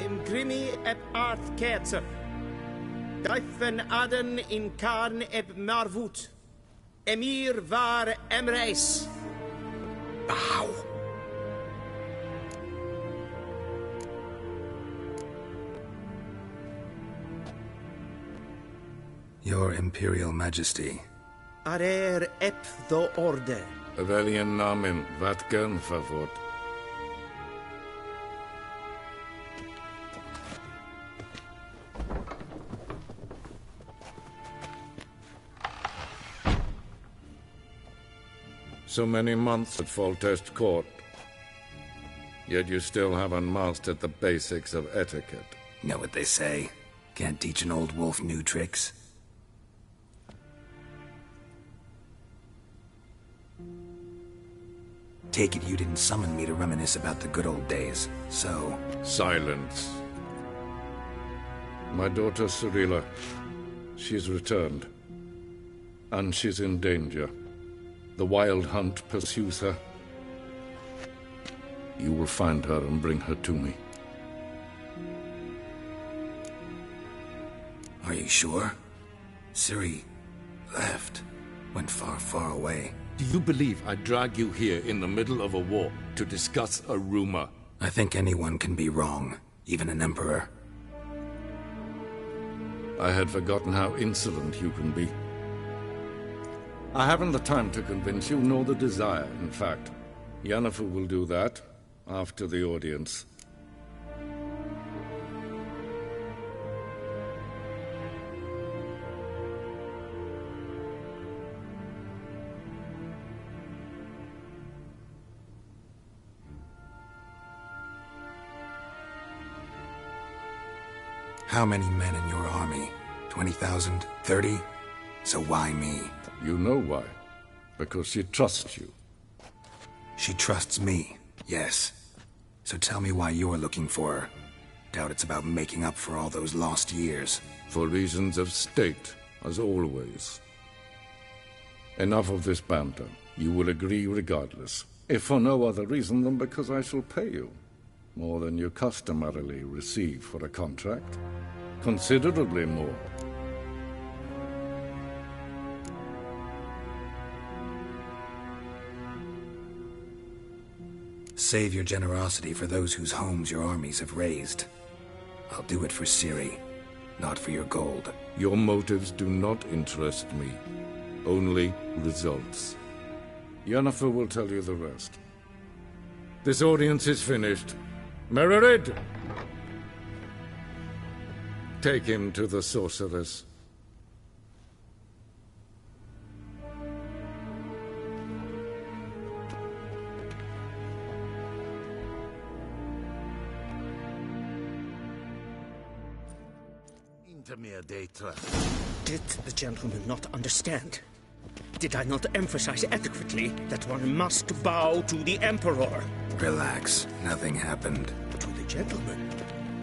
Imgrimi eb art ketzer. Daifen aden in karn eb marvut. Emir var emreis. Bow. Your Imperial Majesty. Arer ep the orde. Veljen namen, vatgen favort. So many months at Foltest Court, yet you still haven't mastered the basics of etiquette. Know what they say? Can't teach an old wolf new tricks. Take it you didn't summon me to reminisce about the good old days, so... Silence. My daughter Cyrilla, she's returned. And she's in danger. The Wild Hunt pursues her. You will find her and bring her to me. Are you sure? Ciri left. Went far, far away. Do you believe I drag you here in the middle of a war to discuss a rumor? I think anyone can be wrong, even an emperor. I had forgotten how insolent you can be. I haven't the time to convince you, nor the desire, in fact. Yennefer will do that after the audience. How many men in your army? 20,000? 30? So why me? You know why. Because she trusts you. She trusts me, yes. So tell me why you're looking for her. Doubt it's about making up for all those lost years. For reasons of state, as always. Enough of this banter. You will agree regardless. If for no other reason than because I shall pay you. More than you customarily receive for a contract. Considerably more. Save your generosity for those whose homes your armies have razed. I'll do it for Ciri, not for your gold. Your motives do not interest me. Only results. Yennefer will tell you the rest. This audience is finished. Mererid! Take him to the sorceress. Did the gentleman not understand? Did I not emphasize adequately that one must bow to the Emperor? Relax. Nothing happened. To the gentleman.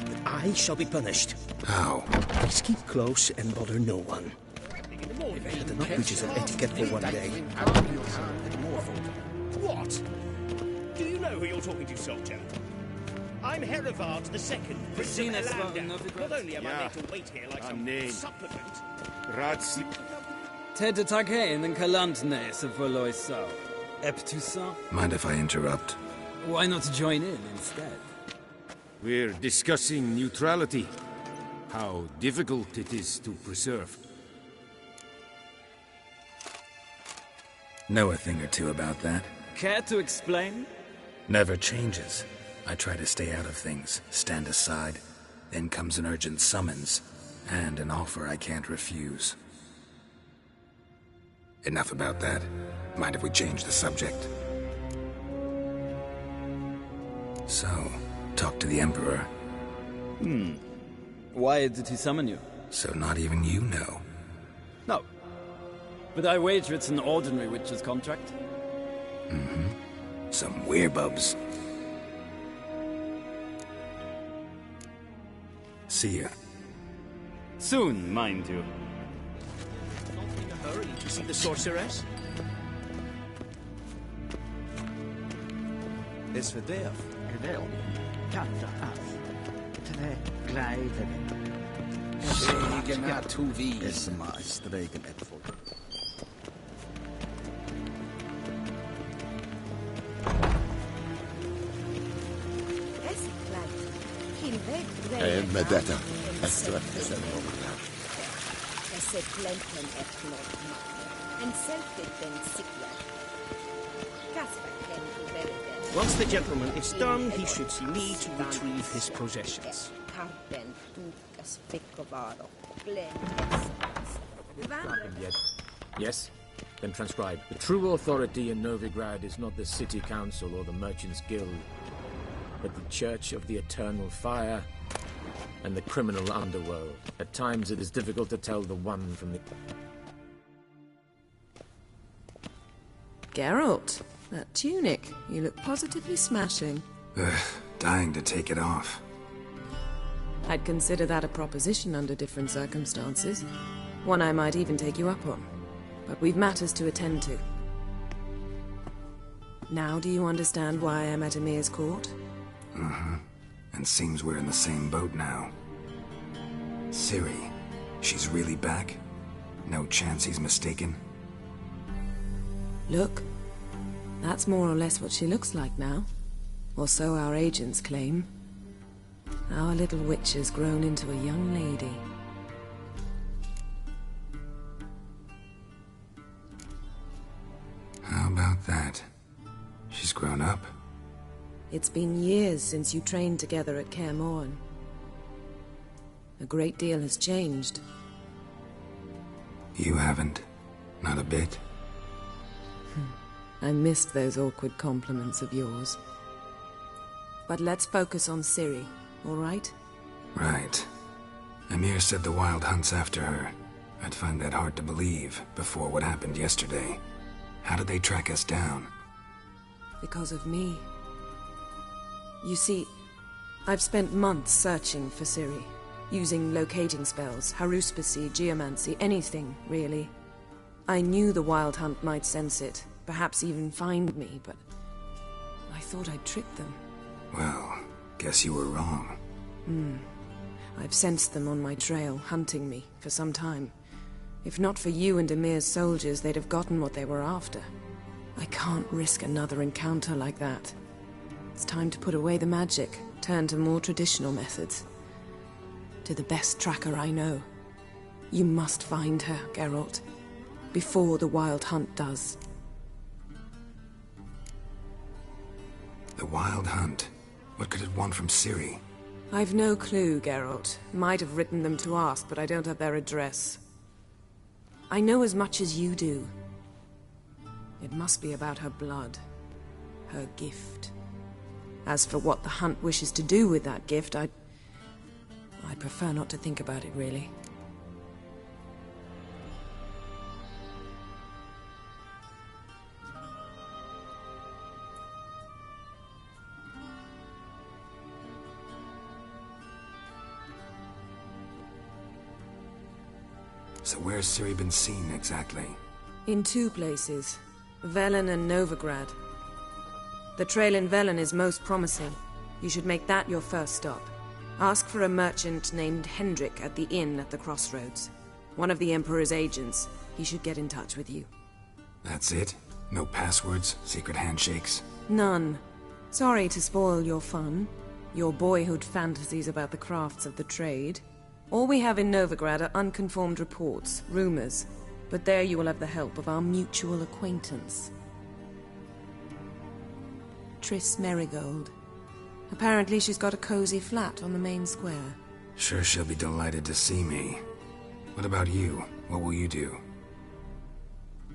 But I shall be punished. How? Please keep close and bother no one. They're not breaches of etiquette for one day. What? Do you know who you're talking to, soldier? I'm Herivard II, Prince of Elander. Not only am I made to wait here like some supplement... Ratsi... Ted Takein and Kalantnes of Voloisau. Eptusa? Mind if I interrupt? Why not join in instead? We're discussing neutrality. How difficult it is to preserve. Know a thing or two about that. Care to explain? Never changes. I try to stay out of things, stand aside. Then comes an urgent summons, and an offer I can't refuse. Enough about that. Mind if we change the subject? So, talk to the Emperor. Why did he summon you? So not even you know. No. But I wager it's an ordinary witch's contract. Mm-hmm. Some werebubs. See ya. Soon, mind you. Not in a hurry to see the sorceress? Is verdef. Wel, katta af. Tre glijden. Schegen naar toewie. Is maar streken het voor. Medetta. Extra. Once the gentleman is done, he should see me to retrieve his possessions. Yes? Then transcribe. The true authority in Novigrad is not the city council or the merchants' guild, but the Church of the Eternal Fire and the criminal underworld. At times it is difficult to tell the one from the... Geralt, that tunic. You look positively smashing. Ugh, dying to take it off. I'd consider that a proposition under different circumstances. One I might even take you up on. But we've matters to attend to. Now do you understand why I'm at Emir's court? Mm-hmm. And seems we're in the same boat now. Ciri, she's really back? No chance he's mistaken? Look, that's more or less what she looks like now. Or so our agents claim. Our little witch has grown into a young lady. How about that? She's grown up. It's been years since you trained together at Kaer Morhen. A great deal has changed. You haven't. Not a bit. I missed those awkward compliments of yours. But let's focus on Ciri, all right? Right. Emir said the Wild Hunt's after her. I'd find that hard to believe before what happened yesterday. How did they track us down? Because of me. You see, I've spent months searching for Ciri, using locating spells, haruspicy, geomancy, anything, really. I knew the Wild Hunt might sense it, perhaps even find me, but I thought I'd tricked them. Well, guess you were wrong. I've sensed them on my trail, hunting me, for some time. If not for you and Emir's soldiers, they'd have gotten what they were after. I can't risk another encounter like that. It's time to put away the magic, turn to more traditional methods. To the best tracker I know. You must find her, Geralt. Before the Wild Hunt does. The Wild Hunt? What could it want from Ciri? I've no clue, Geralt. Might have written them to ask, but I don't have their address. I know as much as you do. It must be about her blood. Her gift. As for what the Hunt wishes to do with that gift, I'd prefer not to think about it, really. So where's Ciri been seen exactly? In 2 places, Velen and Novigrad. The trail in Velen is most promising. You should make that your first stop. Ask for a merchant named Hendrik at the inn at the crossroads. One of the Emperor's agents. He should get in touch with you. That's it? No passwords? Secret handshakes? None. Sorry to spoil your fun. Your boyhood fantasies about the crafts of the trade. All we have in Novigrad are unconfirmed reports, rumors. But there you will have the help of our mutual acquaintance. Triss Merigold. Apparently she's got a cozy flat on the main square. Sure she'll be delighted to see me. What about you? What will you do?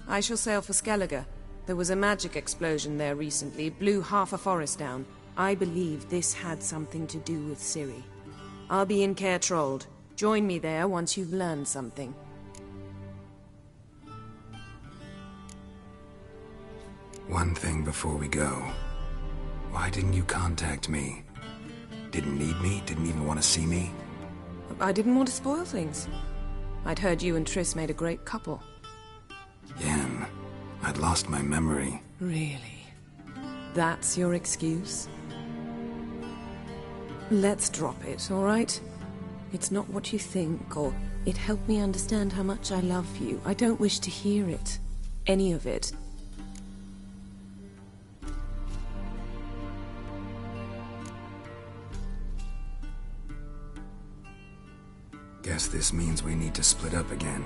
I shall sail for Skellige. There was a magic explosion there recently, blew half a forest down. I believe this had something to do with Ciri. I'll be in Caer Trold. Join me there once you've learned something. One thing before we go. Why didn't you contact me? Didn't need me? Didn't even want to see me? I didn't want to spoil things. I'd heard you and Triss made a great couple. Yen, I'd lost my memory. Really? That's your excuse? Let's drop it, all right? It's not what you think, or it helped me understand how much I love you. I don't wish to hear it. Any of it. Guess this means we need to split up again.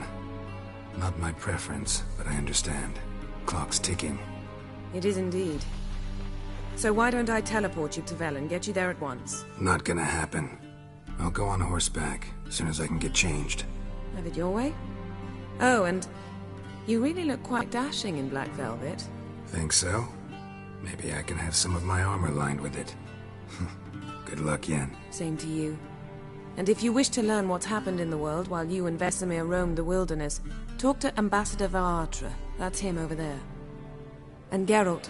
Not my preference, but I understand. Clock's ticking. It is indeed. So why don't I teleport you to Velen, get you there at once? Not gonna happen. I'll go on horseback, as soon as I can get changed. Have it your way? Oh, and you really look quite dashing in black velvet. Think so? Maybe I can have some of my armor lined with it. Good luck, Yen. Same to you. And if you wish to learn what's happened in the world while you and Vesemir roamed the wilderness, talk to Ambassador Varatra. That's him over there. And Geralt,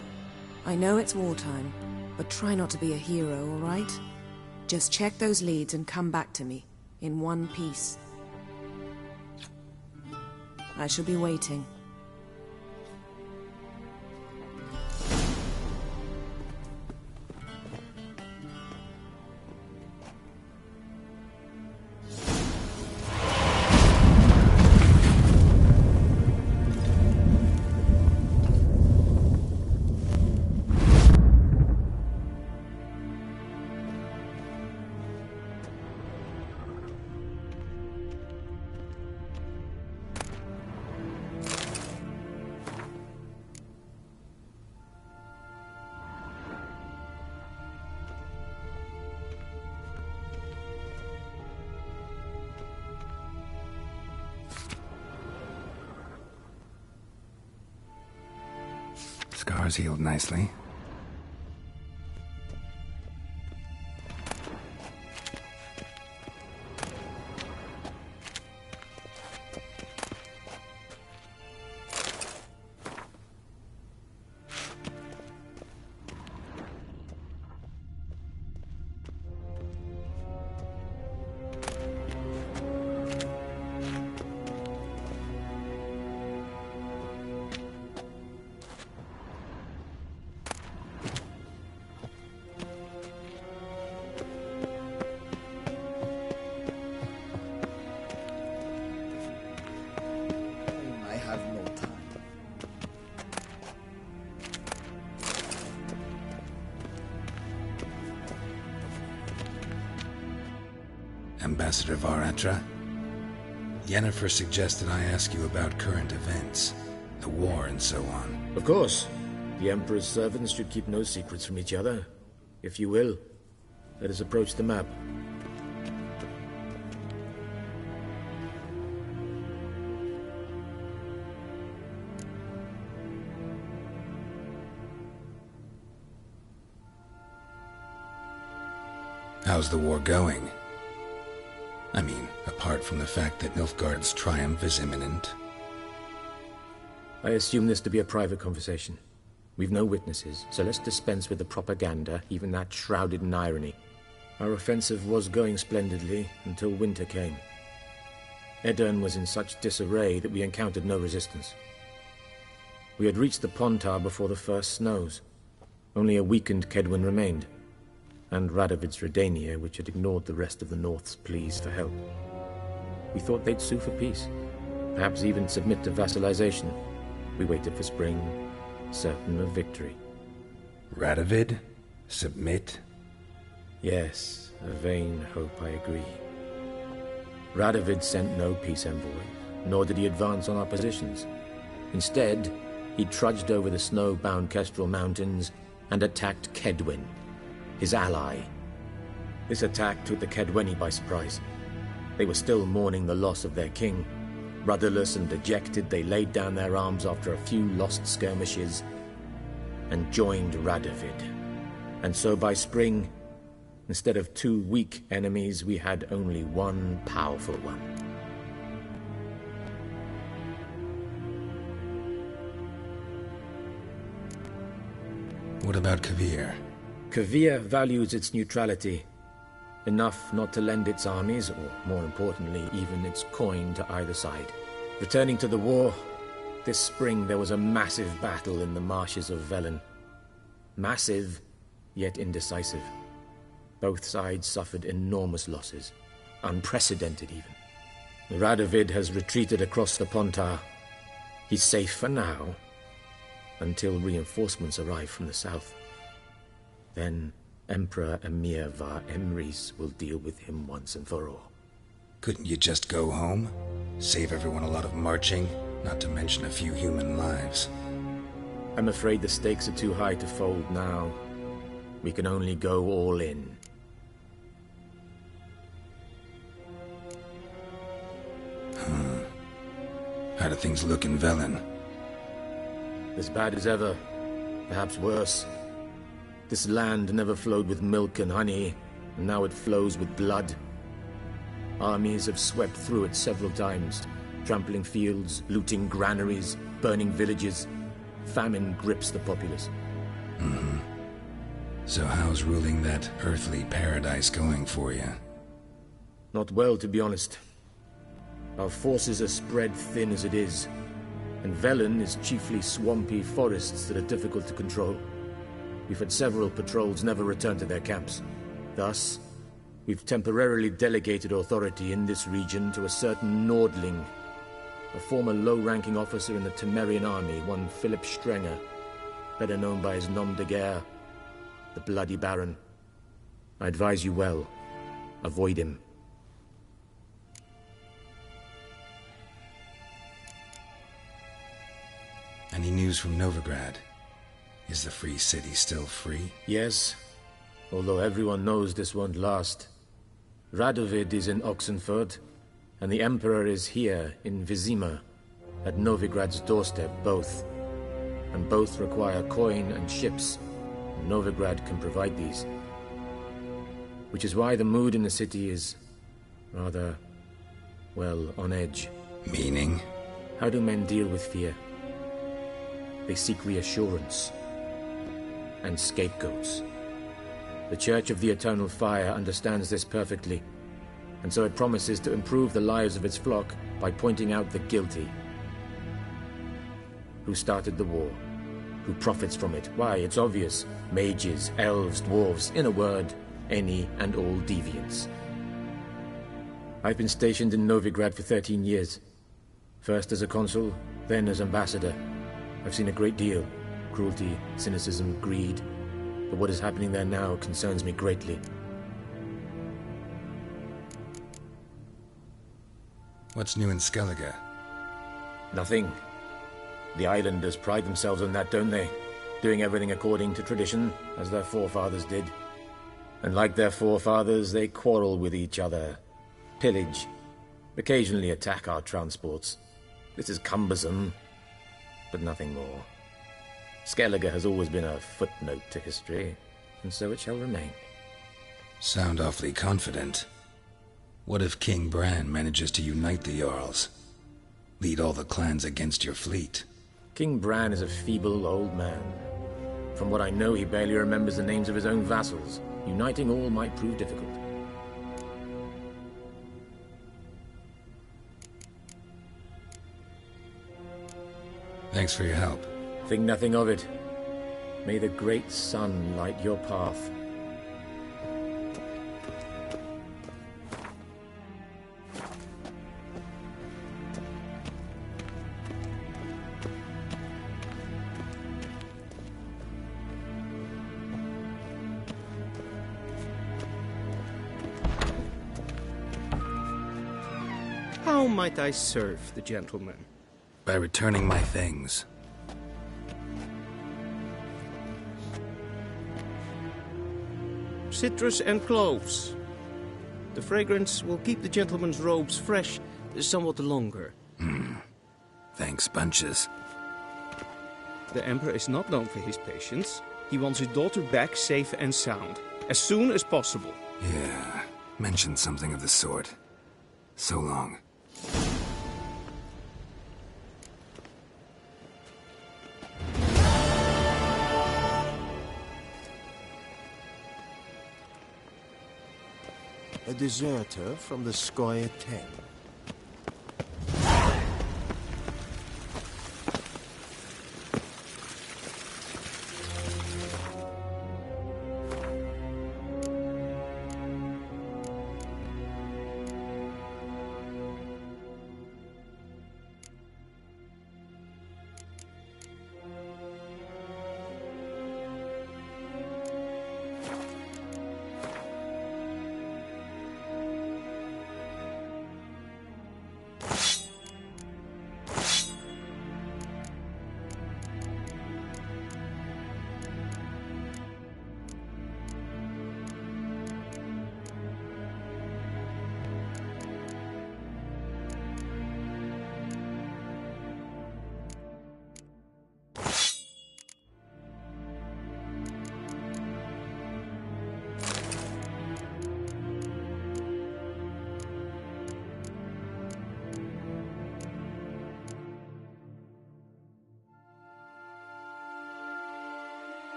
I know it's wartime, but try not to be a hero, all right? Just check those leads and come back to me, in one piece. I shall be waiting. Scars healed nicely. I have no time. Ambassador Varatra? Yennefer suggested I ask you about current events, the war and so on. Of course. The Emperor's servants should keep no secrets from each other. If you will, let us approach the map. How's the war going? I mean, apart from the fact that Nilfgaard's triumph is imminent. I assume this to be a private conversation. We've no witnesses, so let's dispense with the propaganda, even that shrouded in irony. Our offensive was going splendidly until winter came. Edirn was in such disarray that we encountered no resistance. We had reached the Pontar before the first snows. Only a weakened Kedwen remained, and Radovid's Redania, which had ignored the rest of the North's pleas for help. We thought they'd sue for peace, perhaps even submit to vassalization. We waited for spring, certain of victory. Radovid? Submit? Yes, a vain hope, I agree. Radovid sent no peace envoys, nor did he advance on our positions. Instead, he trudged over the snow-bound Kestrel Mountains and attacked Kedwen, his ally. This attack took the Kedweni by surprise. They were still mourning the loss of their king. Rudderless and dejected, they laid down their arms after a few lost skirmishes and joined Radovid. And so by spring, instead of 2 weak enemies, we had only one powerful one. What about Kavir? Kavir values its neutrality, enough not to lend its armies, or more importantly, even its coin to either side. Returning to the war, this spring there was a massive battle in the marshes of Velen. Massive, yet indecisive. Both sides suffered enormous losses, unprecedented even. Radovid has retreated across the Pontar. He's safe for now, until reinforcements arrive from the south. Then Emperor Emir var Emrys will deal with him once and for all. Couldn't you just go home? Save everyone a lot of marching, not to mention a few human lives. I'm afraid the stakes are too high to fold now. We can only go all in. How do things look in Velen? As bad as ever, perhaps worse. This land never flowed with milk and honey, and now it flows with blood. Armies have swept through it several times, trampling fields, looting granaries, burning villages. Famine grips the populace. So how's ruling that earthly paradise going for you? Not well, to be honest. Our forces are spread thin as it is, and Velen is chiefly swampy forests that are difficult to control. We've had several patrols never return to their camps. Thus, we've temporarily delegated authority in this region to a certain Nordling, a former low-ranking officer in the Temerian army, one Philip Strenger, better known by his nom de guerre, the Bloody Baron. I advise you well. Avoid him. Any news from Novigrad? Is the free city still free? Yes, although everyone knows this won't last. Radovid is in Oxenfurt, and the Emperor is here in Vizima, at Novigrad's doorstep, both. And both require coin and ships, and Novigrad can provide these. Which is why the mood in the city is rather, well, on edge. Meaning? How do men deal with fear? They seek reassurance and scapegoats. The Church of the Eternal Fire understands this perfectly, and so it promises to improve the lives of its flock by pointing out the guilty. Who started the war? Who profits from it? Why, it's obvious. Mages, elves, dwarves, in a word, any and all deviants. I've been stationed in Novigrad for 13 years. First as a consul, then as ambassador. I've seen a great deal. Cruelty, cynicism, greed. But what is happening there now concerns me greatly. What's new in Skellige? Nothing. The islanders pride themselves on that, don't they? Doing everything according to tradition, as their forefathers did. And like their forefathers, they quarrel with each other, pillage, occasionally attack our transports. This is cumbersome, but nothing more. Skellige has always been a footnote to history, and so it shall remain. Sound awfully confident. What if King Bran manages to unite the Jarls? Lead all the clans against your fleet? King Bran is a feeble old man. From what I know, he barely remembers the names of his own vassals. Uniting all might prove difficult. Thanks for your help. Think nothing of it. May the great sun light your path. How might I serve the gentleman? By returning my things. Citrus and cloves. The fragrance will keep the gentleman's robes fresh somewhat longer. Thanks, bunches. The Emperor is not known for his patience. He wants his daughter back safe and sound, as soon as possible. Yeah, mentioned something of the sort. So long. A deserter from the Squire 10.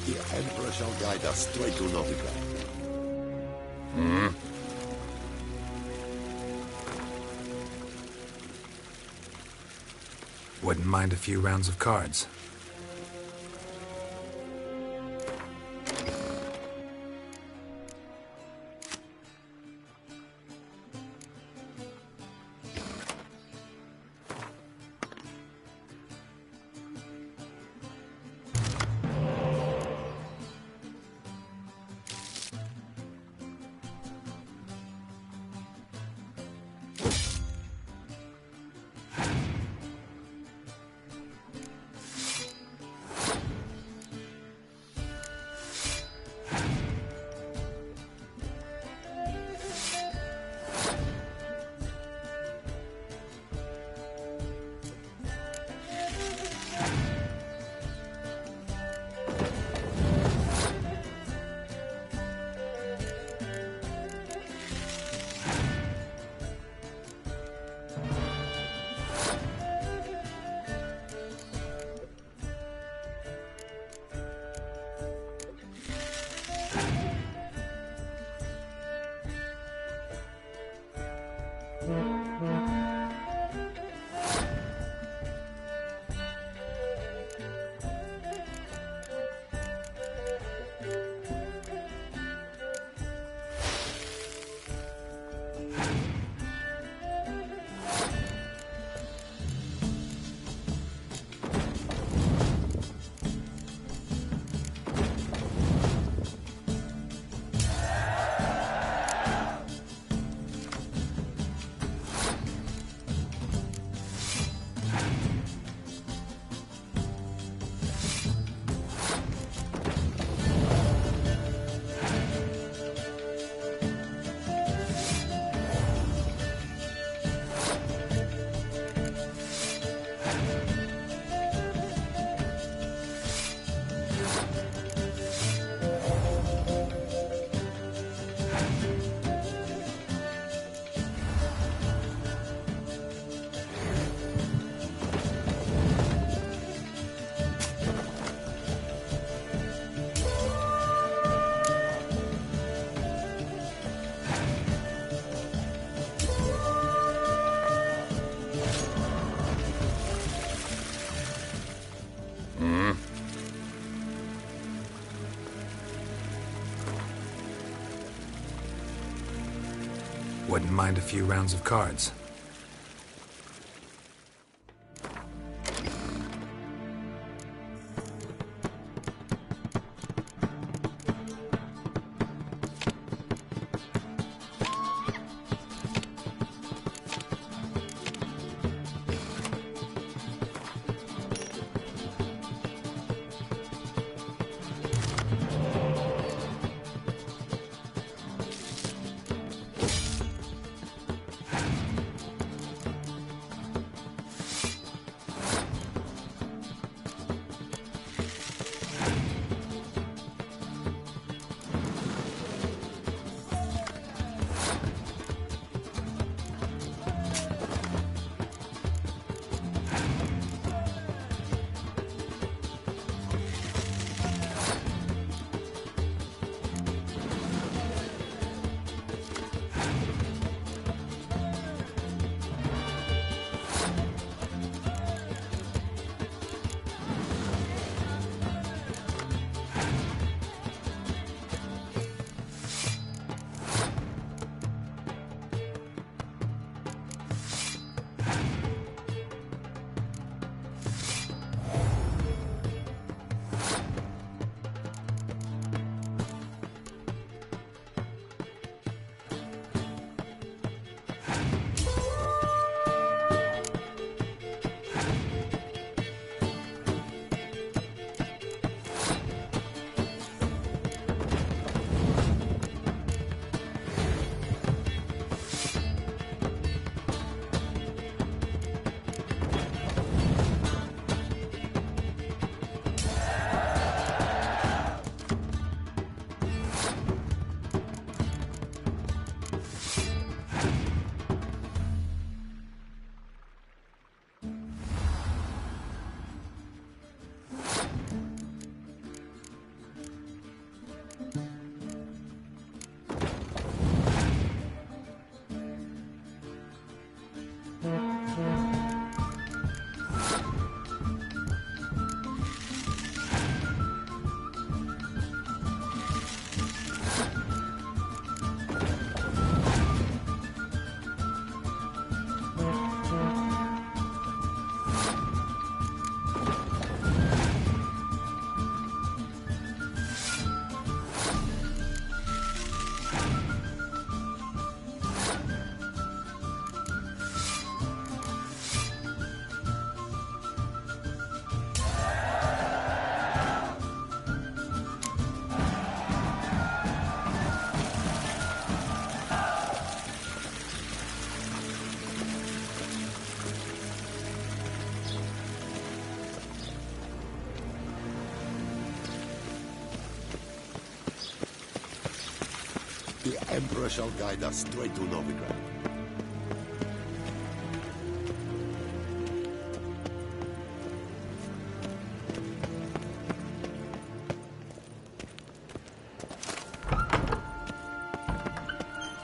The Emperor shall guide us straight to Novigrad. Wouldn't mind a few rounds of cards. Wouldn't mind a few rounds of cards. The Emperor shall guide us straight to Novigrad.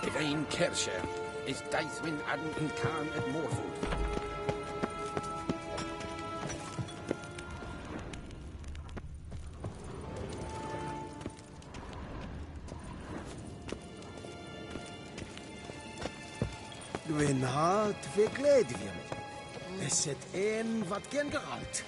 Evain Kersher is Daithwin Adden in Khan at Morford. Dwi'n hart fi gledfion. Is het een wat gen gehaald?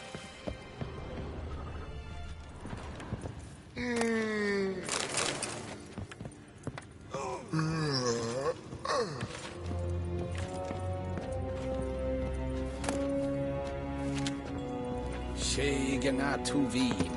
Shegana Tuvin.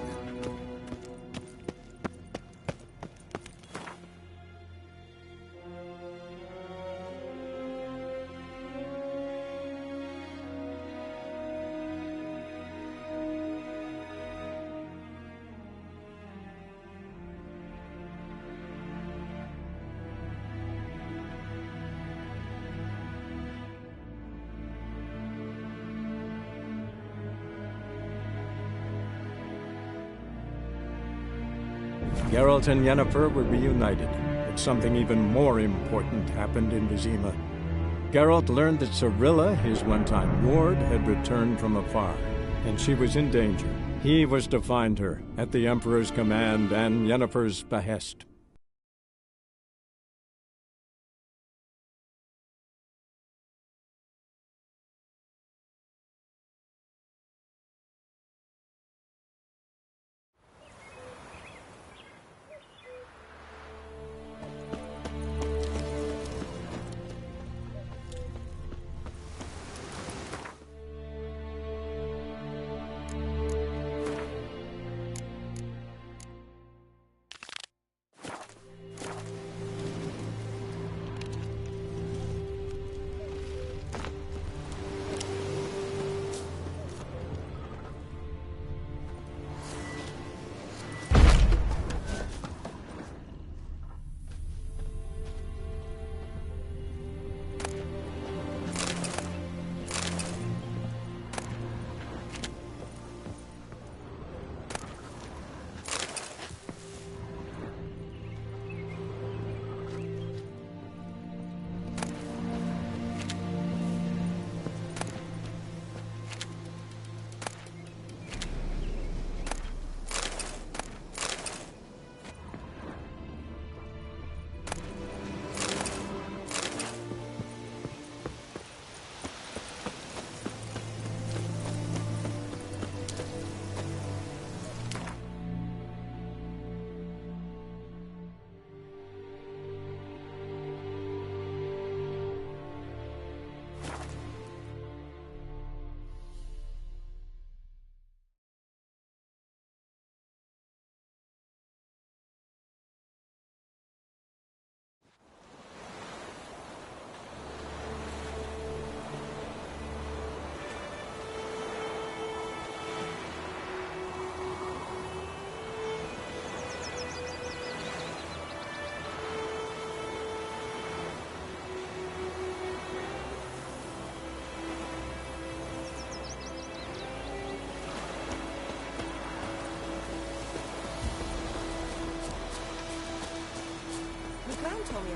Geralt and Yennefer were reunited, but something even more important happened in Vizima. Geralt learned that Cirilla, his one-time ward, had returned from afar, and she was in danger. He was to find her, at the Emperor's command and Yennefer's behest.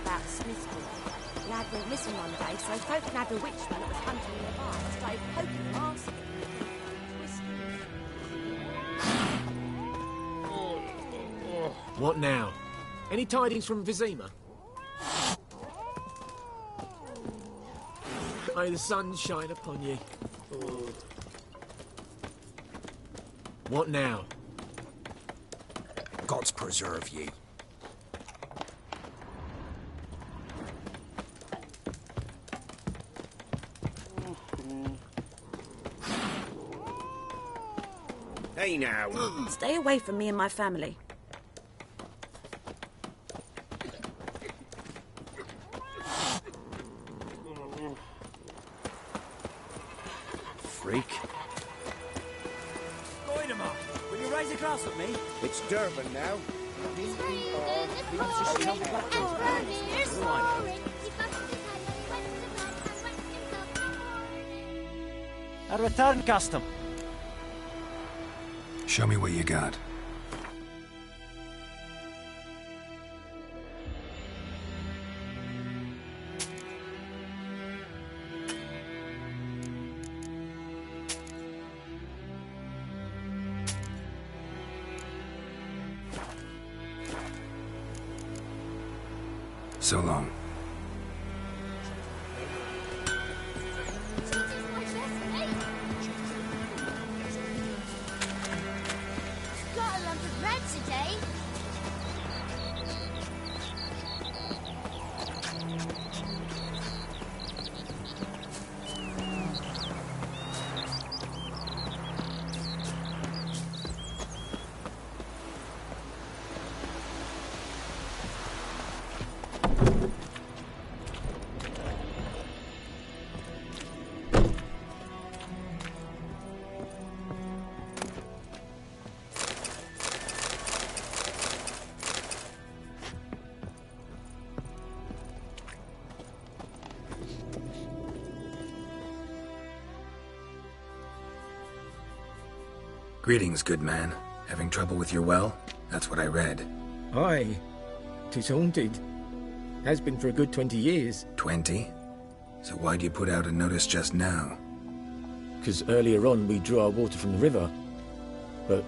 about Smithville. The lad went missing one day, so folk nabbed a witchman that was hunting nearby and started poking him, asking him. What now? Any tidings from Vizima? May the sun shine upon ye. What now? Gods preserve ye. Hey now. Stay away from me and my family. Freak. Goidemar, will you raise a glass with me? It's Durban now. A return custom. Show me what you got. So long. Got a lump of bread today. Greetings, good man. Having trouble with your well? That's what I read. Aye. 'Tis haunted. Has been for a good 20 years. 20? So why'd you put out a notice just now? 'Cause earlier on we drew our water from the river. But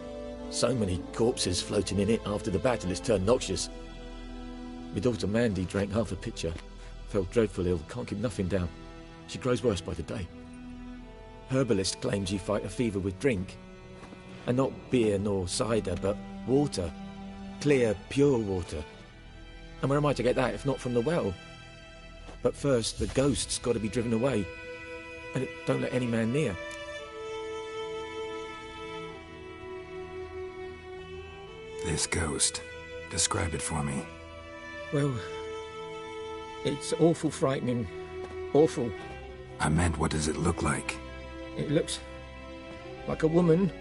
so many corpses floating in it after the battle it's turned noxious. My daughter Mandy drank half a pitcher. Fell dreadful ill, can't keep nothing down. She grows worse by the day. Herbalist claims you fight a fever with drink. And not beer nor cider, but water. Clear, pure water. And where am I to get that if not from the well? But first, the ghost's got to be driven away. And it don't let any man near. This ghost. Describe it for me. Well, it's awful frightening. Awful. I meant, what does it look like? It looks like a woman,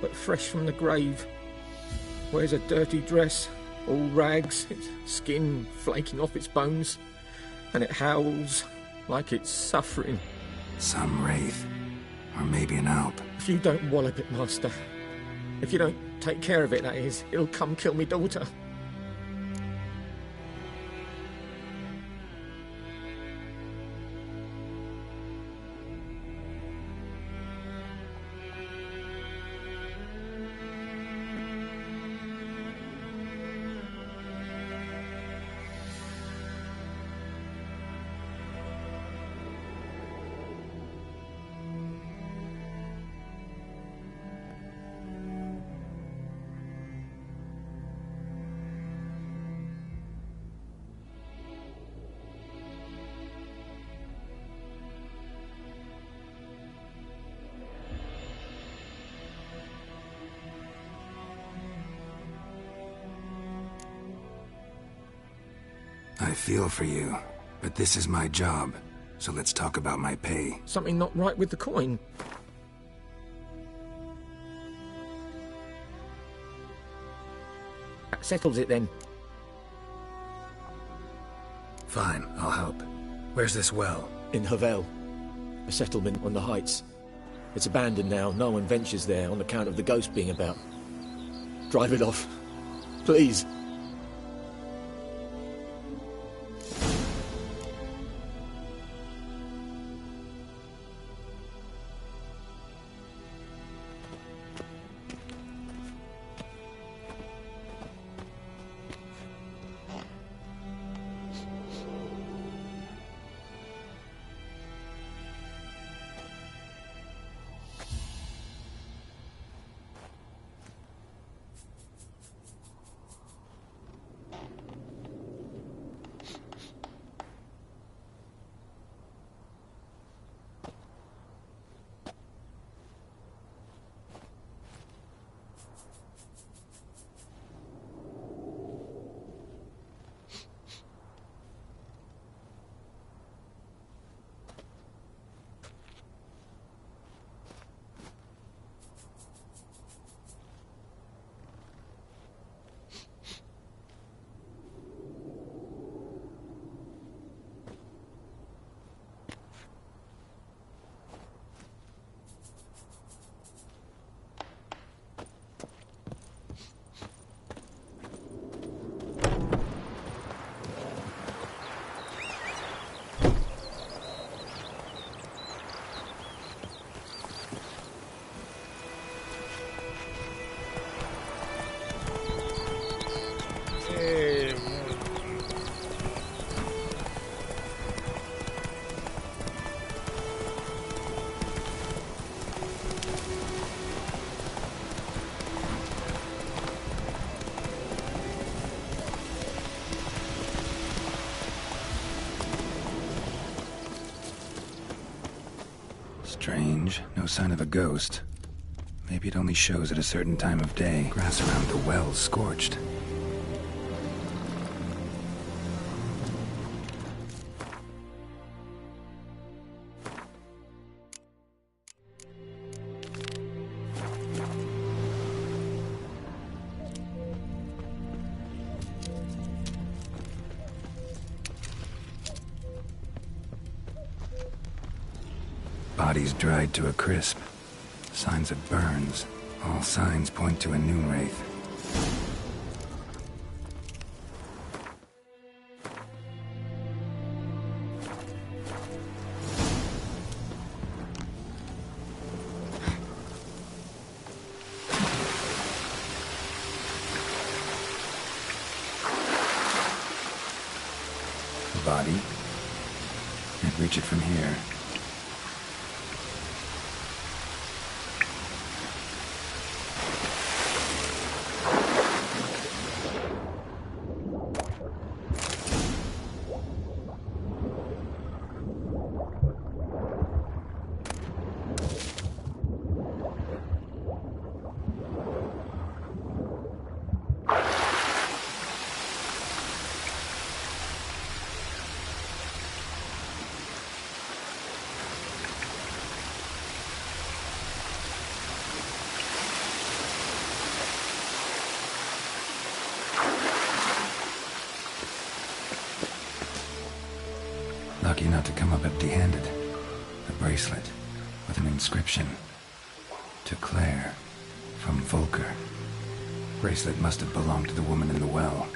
but fresh from the grave. Wears a dirty dress, all rags, its skin flaking off its bones, and it howls like it's suffering. Some wraith. Or maybe an alp. If you don't wallop it, Master, if you don't take care of it, that is, it'll come kill me daughter. I feel for you, but this is my job, so let's talk about my pay. Something not right with the coin. That settles it then. Fine, I'll help. Where's this well? In Havel, a settlement on the heights. It's abandoned now, no one ventures there on account of the ghost being about. Drive it off, please. Strange. No sign of a ghost. Maybe it only shows at a certain time of day. Grass around the well's scorched. Body's dried to a crisp. Signs of burns. All signs point to a new wraith. Body? Can't reach it from here. Lucky not to come up empty-handed. A bracelet with an inscription. To Claire, from Volker. Bracelet must have belonged to the woman in the well.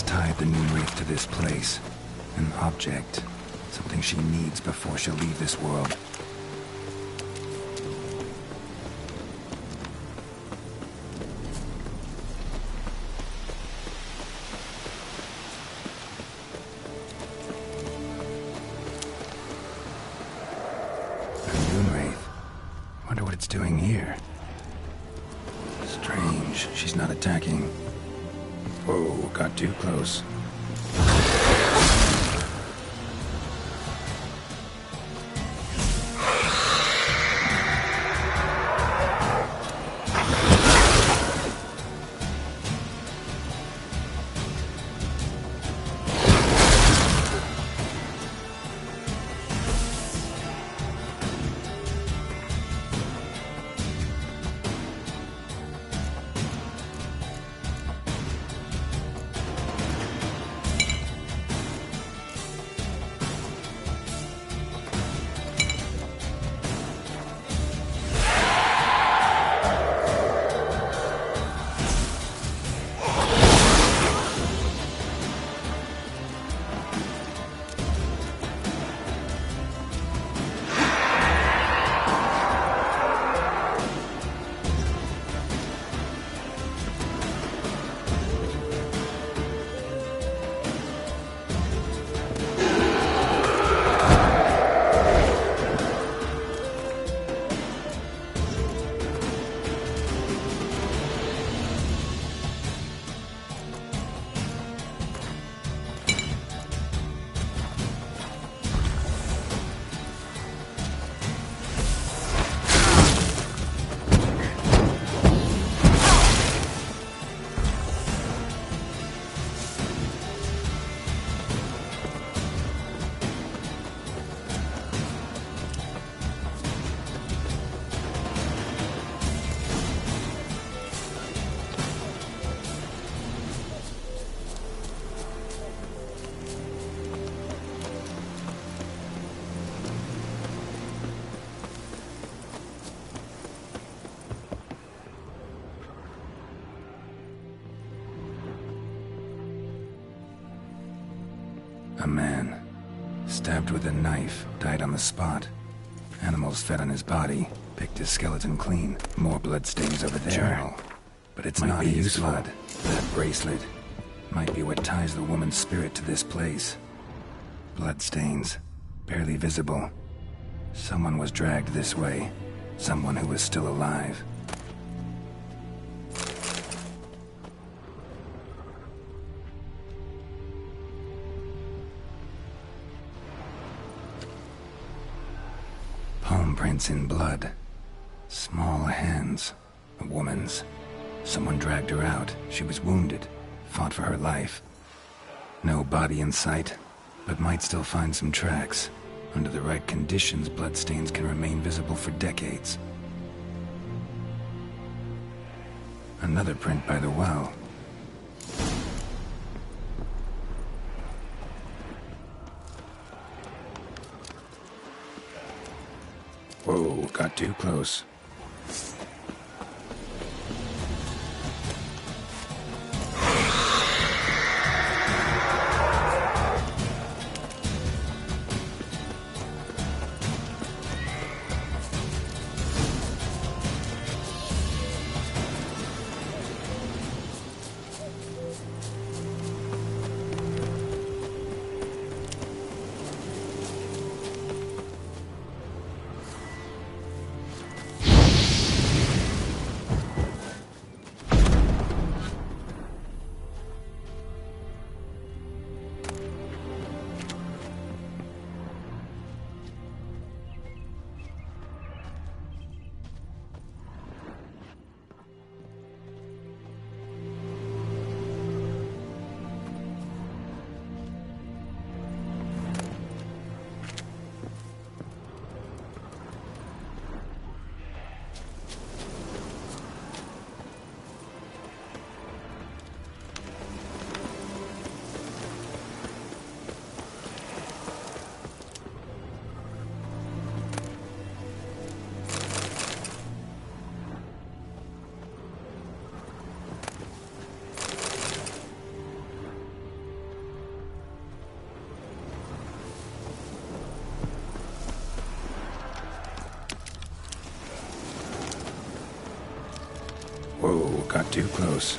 Someone's tied the new wraith to this place. An object. Something she needs before she'll leave this world. Wonder what it's doing here. Strange, she's not attacking. Whoa, got too close. A man, stabbed with a knife, died on the spot. Animals fed on his body, picked his skeleton clean. More bloodstains over there. Journal. But it's not his blood. That bracelet might be what ties the woman's spirit to this place. Bloodstains, barely visible. Someone was dragged this way. Someone who was still alive. Palm prints in blood. Small hands. A woman's. Someone dragged her out. She was wounded. Fought for her life. No body in sight, but might still find some tracks. Under the right conditions, bloodstains can remain visible for decades. Another print by the well. Whoa, got too close. Whoa, got too close.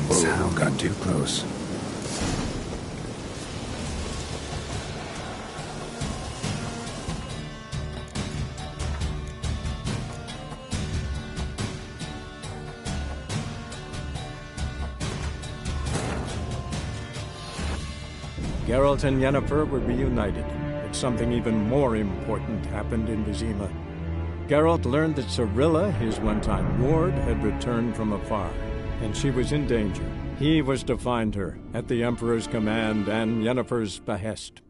Whoa, got too close. Geralt and Yennefer were reunited, but something even more important happened in Vizima. Geralt learned that Cirilla, his one-time ward, had returned from afar, and she was in danger. He was to find her, at the Emperor's command and Yennefer's behest.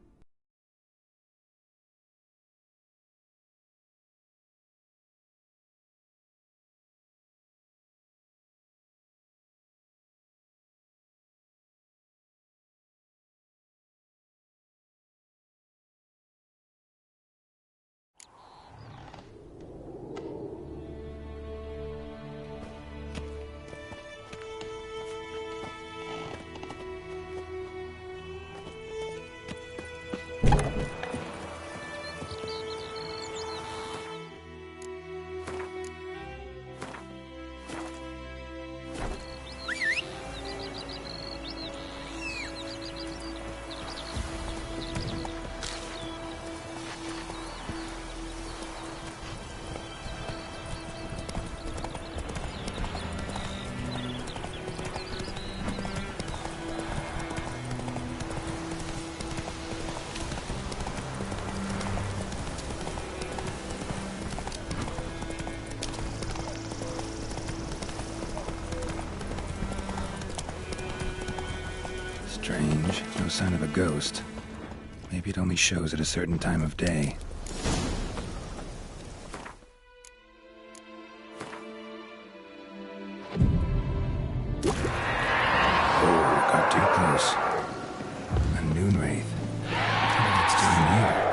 Strange. No sign of a ghost. Maybe it only shows at a certain time of day. Oh, got too close. A noon wraith. What's it doing here?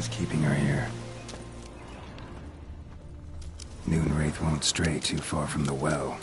what's keeping her here. Noonwraith won't stray too far from the well.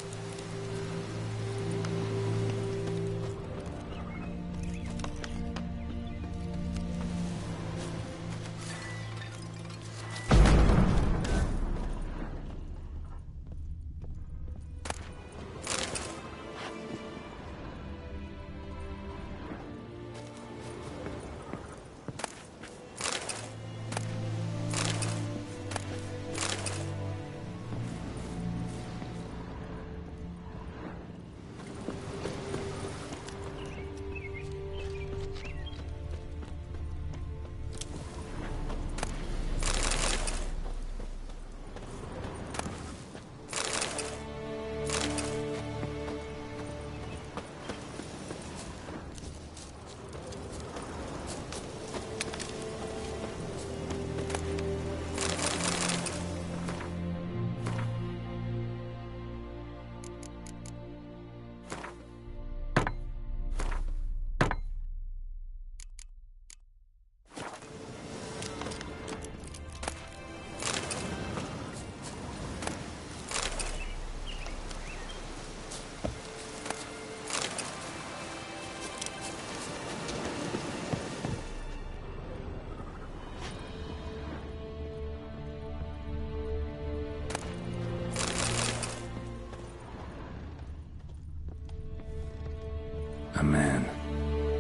A man,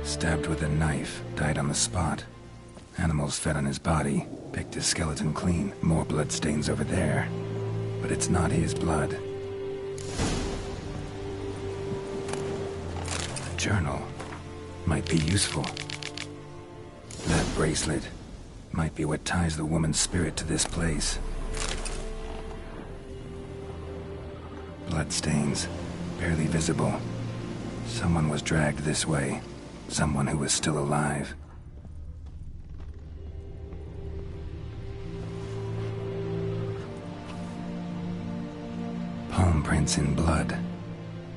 stabbed with a knife, died on the spot. Animals fed on his body, picked his skeleton clean. More bloodstains over there. But it's not his blood. A journal might be useful. That bracelet might be what ties the woman's spirit to this place. Bloodstains, barely visible. Someone was dragged this way. Someone who was still alive. Palm prints in blood.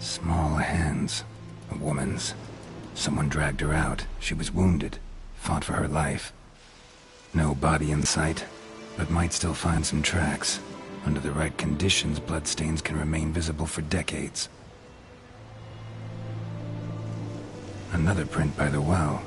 Small hands. A woman's. Someone dragged her out. She was wounded. Fought for her life. No body in sight, but might still find some tracks. Under the right conditions, bloodstains can remain visible for decades. Another print by the well.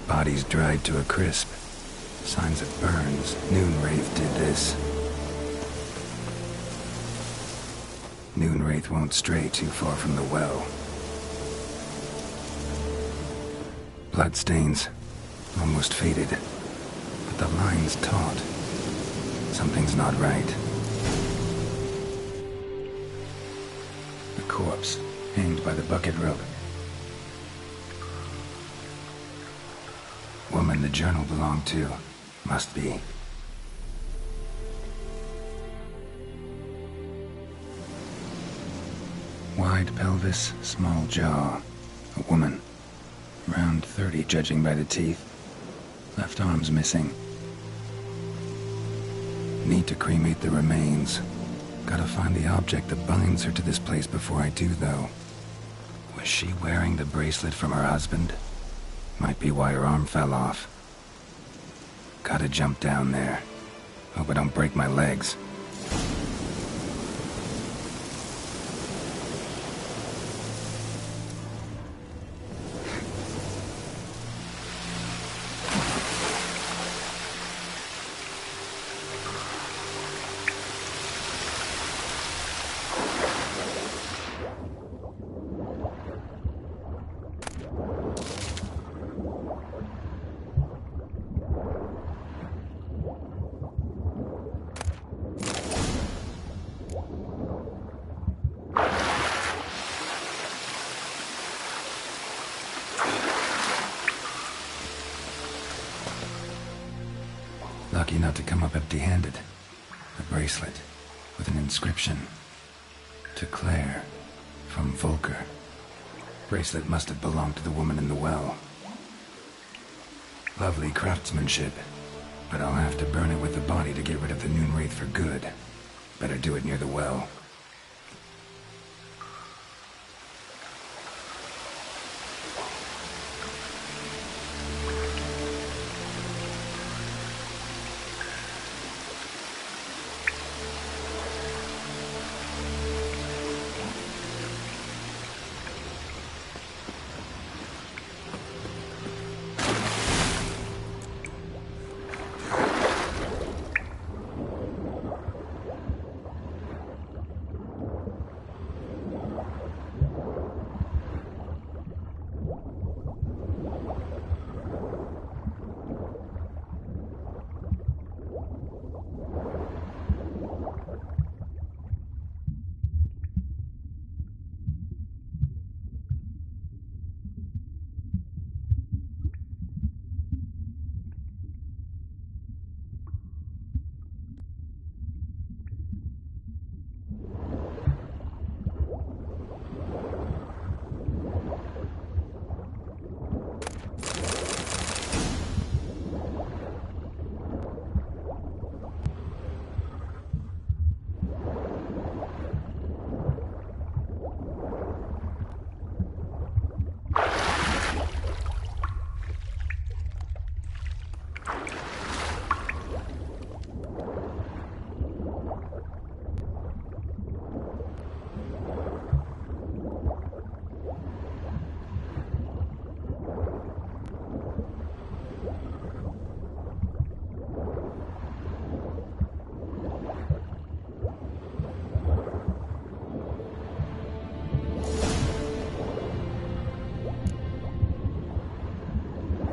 Bodies dried to a crisp. Signs of burns. Noonwraith did this. Noonwraith won't stray too far from the well. Bloodstains. Almost faded. But the line's taut. Something's not right. A corpse, hanged by the bucket rope. Woman the journal belonged to. Must be. Wide pelvis, small jaw. A woman. Around 30, judging by the teeth. Left arm's missing. Need to cremate the remains. Gotta find the object that binds her to this place before I do, though. Was she wearing the bracelet from her husband? Might be why her arm fell off. Gotta jump down there. Hope I don't break my legs. lucky not to come up empty-handed. A bracelet with an inscription. To Claire, from Volker. Bracelet must have belonged to the woman in the well. Lovely craftsmanship, but I'll have to burn it with the body to get rid of the Noon Wraith for good. Better do it near the well.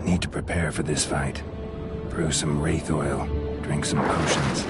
Need to prepare for this fight. Brew some wraith oil, drink some potions.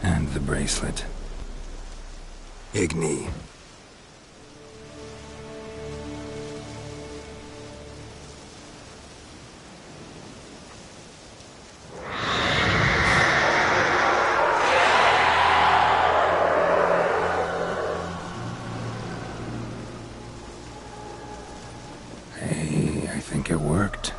And the bracelet. Igni. Hey, I think it worked.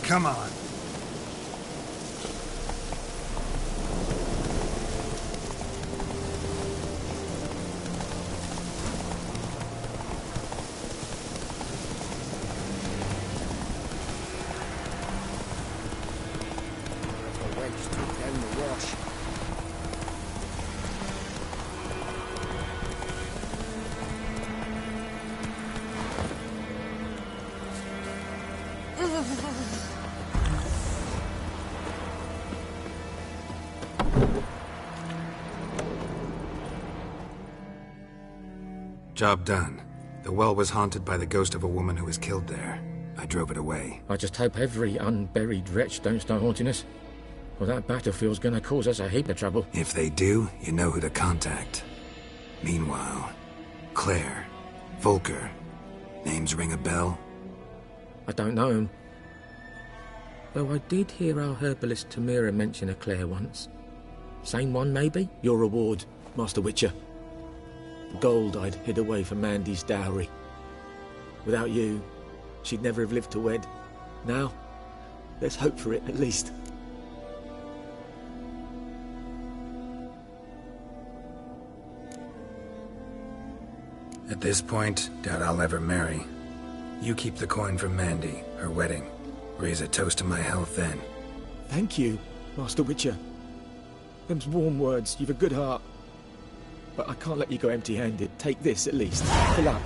Come on. The wedge took down the wash. Job done. The well was haunted by the ghost of a woman who was killed there. I drove it away. I just hope every unburied wretch don't start haunting us. Well, that battlefield's gonna cause us a heap of trouble. If they do, you know who to contact. Meanwhile, Claire, Volker, names ring a bell? I don't know him. Though I did hear our herbalist Tamira mention a Claire once. Same one, maybe? Your reward, Master Witcher. The gold I'd hid away for Mandy's dowry. Without you, she'd never have lived to wed. Now, let's hope for it, at least. At this point, doubt I'll ever marry. You keep the coin from Mandy, her wedding. Raise a toast to my health then. Thank you, Master Witcher. Them's warm words. You've a good heart. But I can't let you go empty-handed. Take this, at least. Fill up.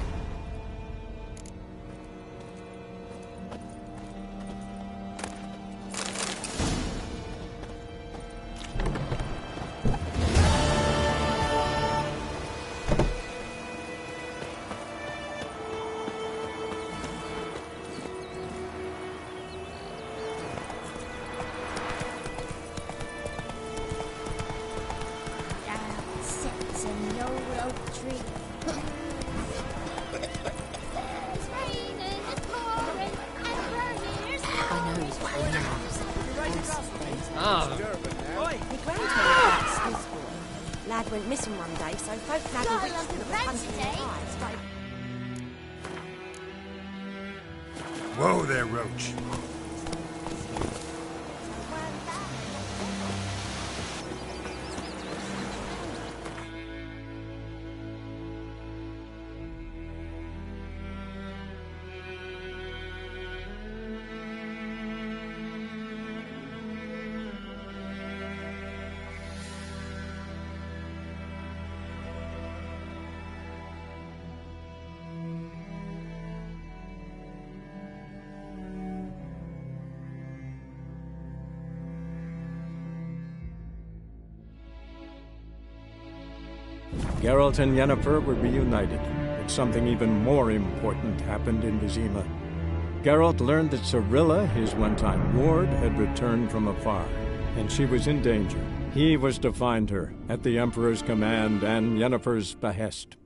Sits in the old oak tree. It's raining, it's pouring, and we're here My grandmother was a school boy. Lad went missing one day, so folk flagged a witch that was hunting their eyes. Whoa there, Roach. Geralt and Yennefer were reunited, but something even more important happened in Vizima. Geralt learned that Cirilla, his one-time ward, had returned from afar, and she was in danger. He was to find her, at the Emperor's command and Yennefer's behest.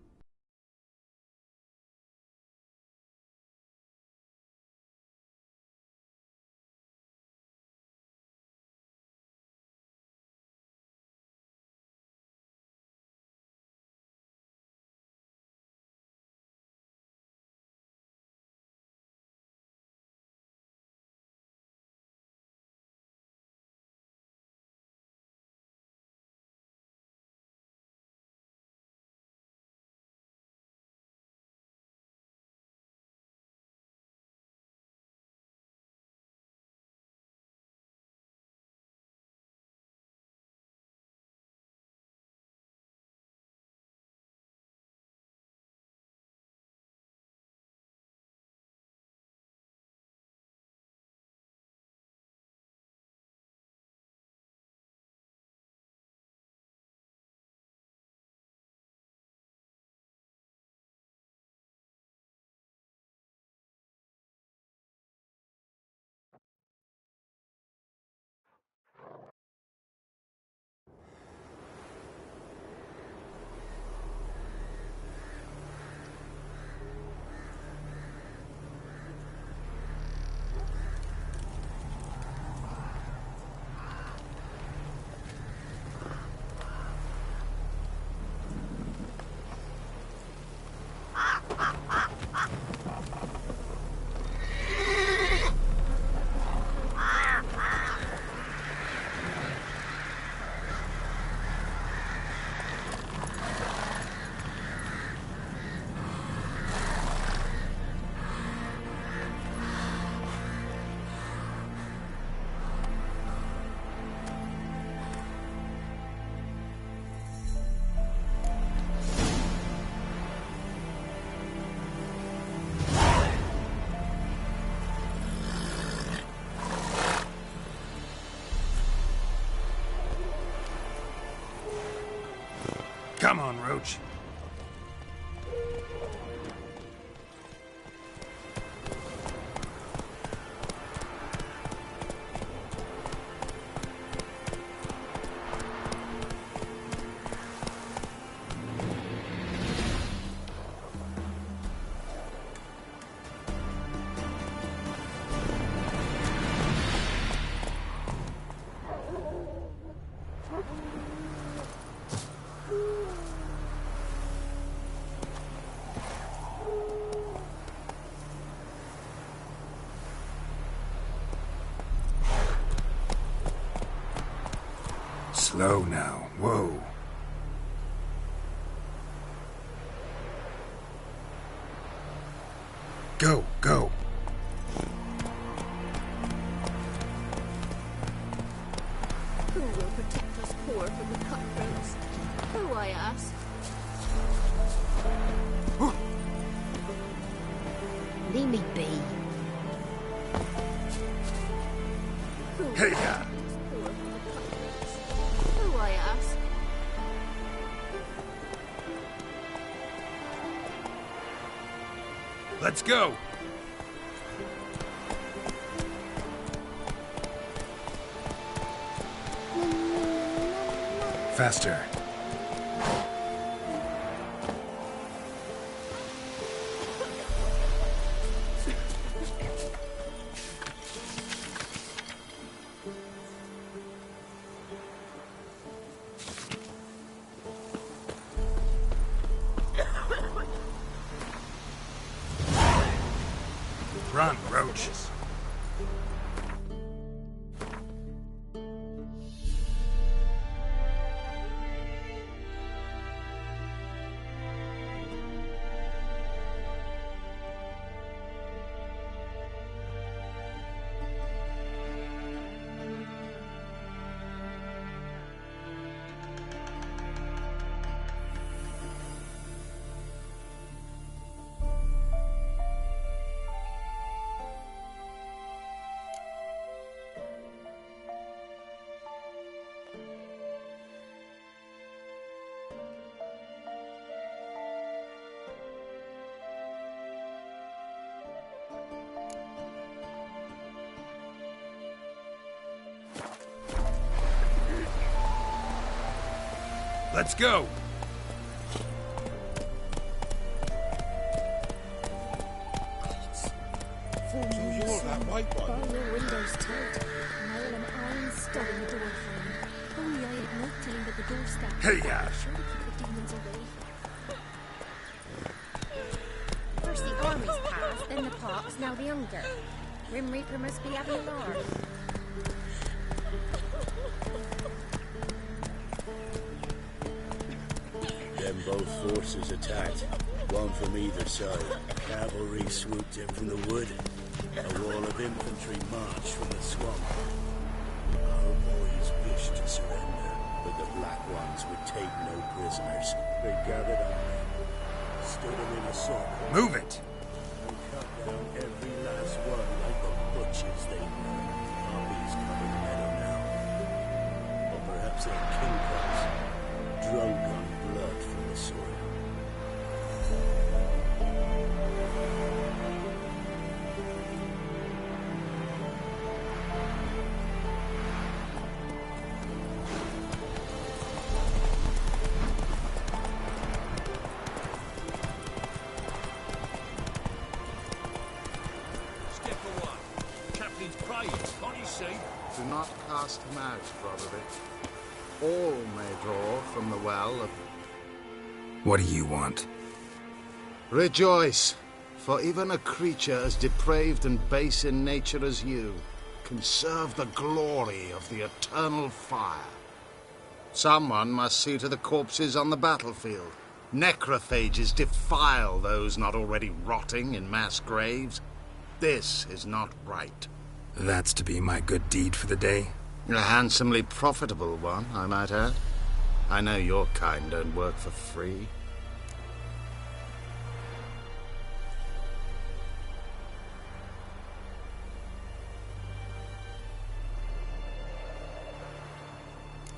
Come on, Roach. Slow now. Whoa. Go, go. Who will protect us poor from the cutthroats? Who, I ask? Leave me be. Hey, ya. Who, I ask? Let's go. Faster. Run, Roach. Let's go. So you're that white one? Bar your windows tight. Nail an iron stud in the door frame. Only I had no time at the doorstep. Hey, ya. Surely keep the demons away. First the army's passed, then the pox, now the hunger. Grim Reaper must be having an arm. Then both forces attacked, one from either side. Cavalry swooped in from the wood. A wall of infantry marched from the swamp. Our boys wished to surrender, but the Black Ones would take no prisoners. They gathered army, stood them in a circle. Move it! And cut down every last one like the butchers they were. Poppies covered the meadow now. Or perhaps they're kingcups, drunk on blood from the soil. Do not cast him out, Broderick. All may draw from the well of... What do you want? Rejoice, for even a creature as depraved and base in nature as you can serve the glory of the eternal fire. Someone must see to the corpses on the battlefield. Necrophages defile those not already rotting in mass graves. This is not right. That's to be my good deed for the day? A handsomely profitable one, I might add. I know your kind don't work for free.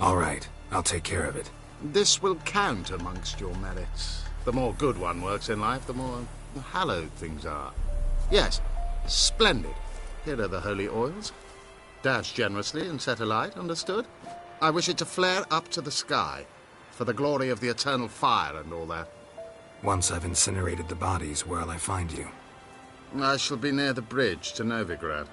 All right, I'll take care of it. This will count amongst your merits. The more good one works in life, the more hallowed things are. Yes, splendid. Here are the holy oils. Dash generously and set alight, understood? I wish it to flare up to the sky, for the glory of the eternal fire and all that. Once I've incinerated the bodies, where'll I find you? I shall be near the bridge to Novigrad.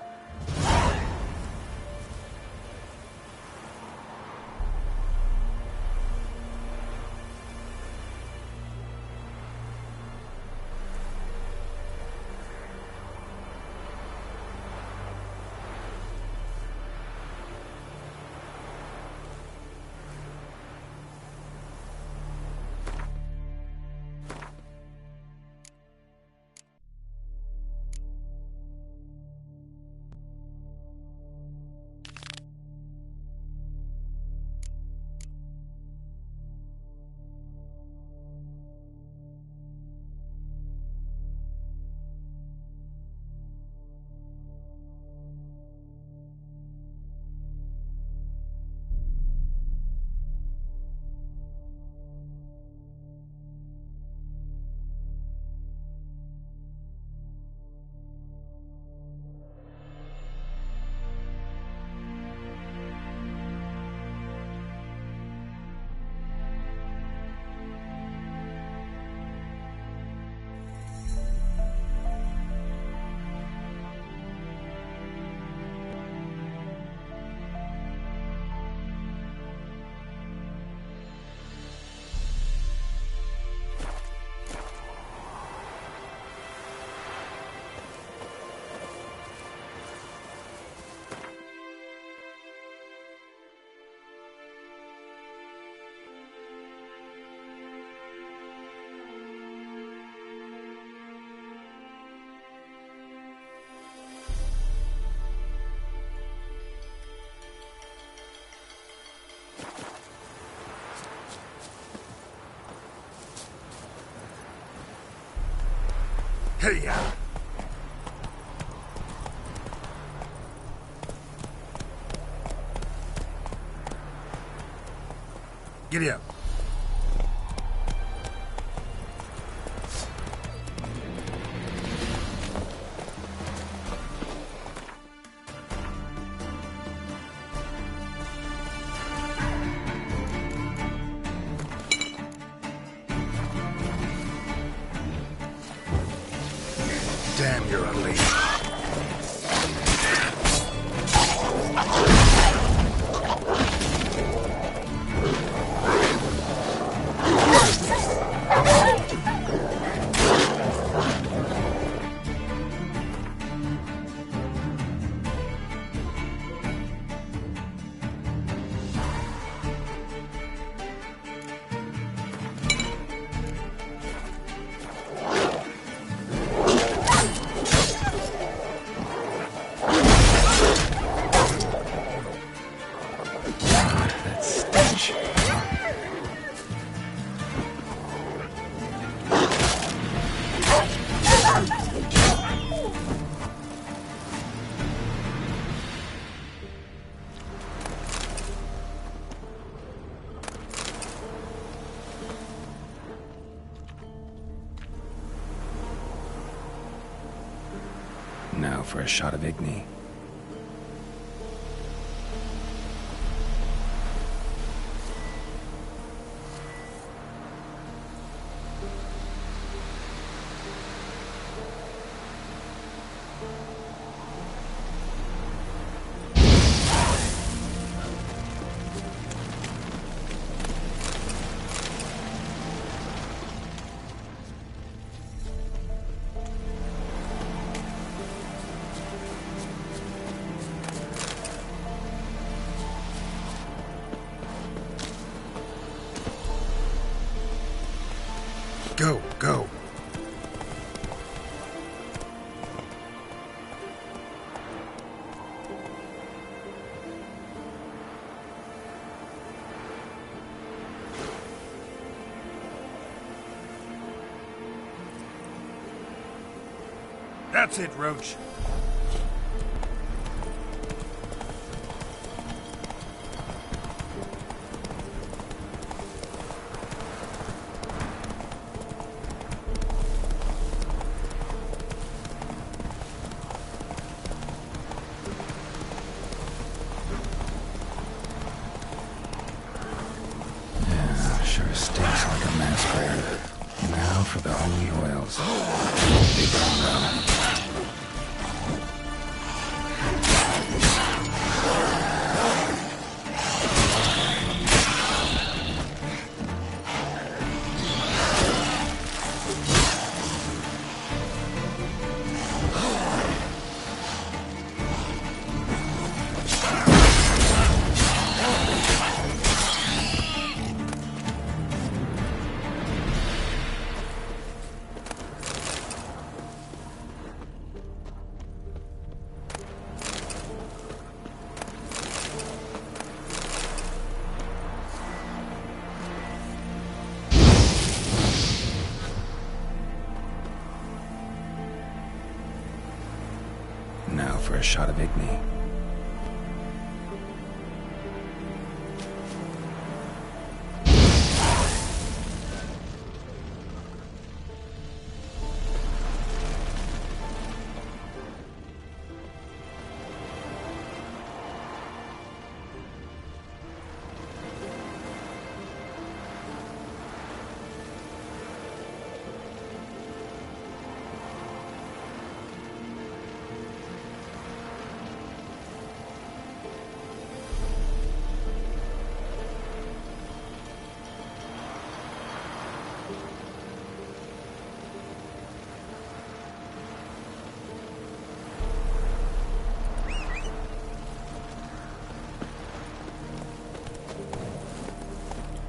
Hey-ya! Giddy up. Damn, you're ugly. Now for a shot of Igni. Go, go. That's it, Roach. Stinks like a mass grave. Now for the holy oils. They burn well. Now for a shot of Igni.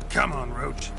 Come on, Roach.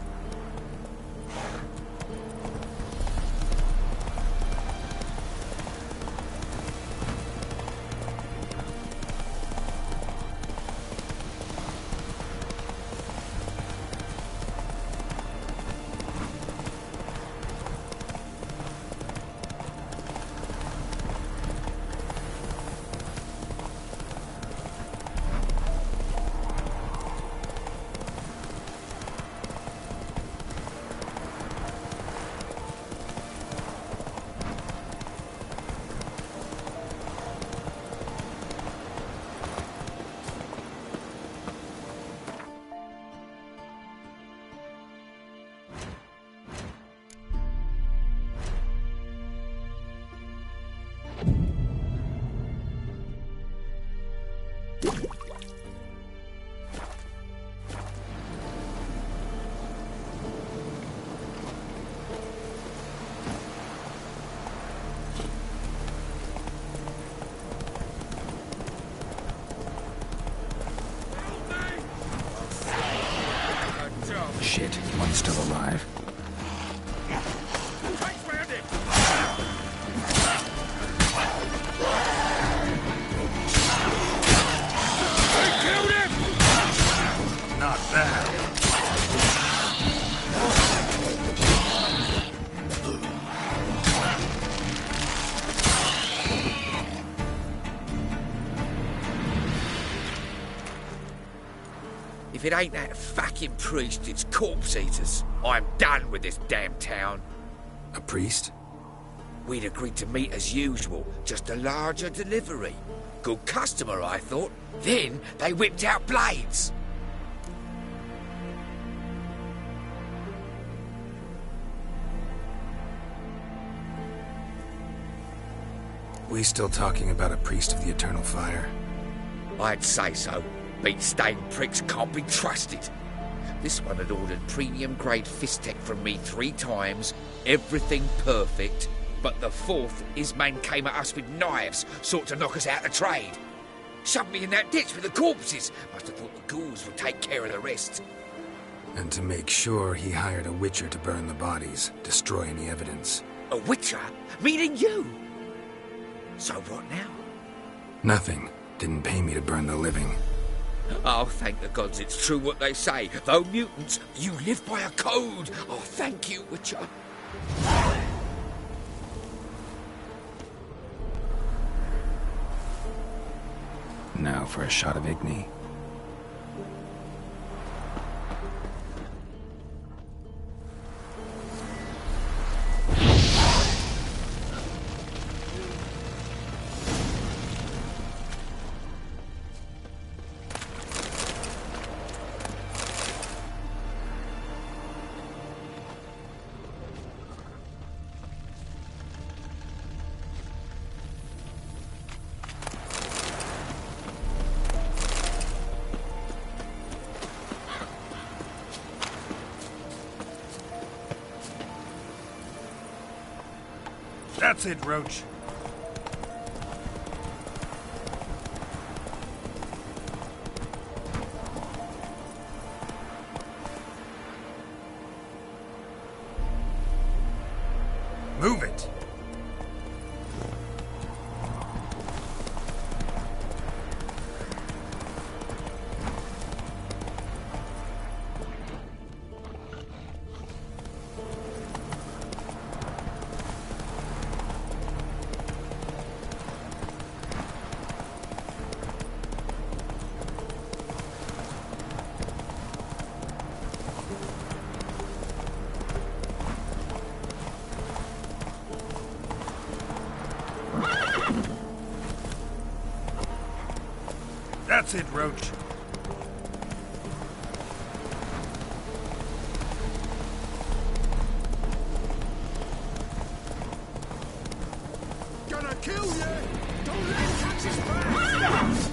Shit, one's still alive. Not bad. If it ain't that fucking priest, it's corpse eaters. I'm done with this damn town. A priest? We'd agreed to meet as usual, just a larger delivery. Good customer, I thought. Then they whipped out blades. We still talking about a priest of the eternal fire? I'd say so. Beat-stained pricks can't be trusted. This one had ordered premium-grade fistek from me 3 times, everything perfect, but the 4th, his man came at us with knives, sought to knock us out of trade. Shoved me in that ditch with the corpses. Must have thought the ghouls would take care of the rest. And to make sure, he hired a witcher to burn the bodies, destroy any evidence. A witcher? Meaning you? So what now? Nothing. Didn't pay me to burn the living. Oh, thank the gods it's true what they say. Though mutants, you live by a code. Oh, thank you, Witcher. Now for a shot of Igni. That's it, Roach. Move it. That's it, Roach. Gonna kill you! Don't let him catch his breath!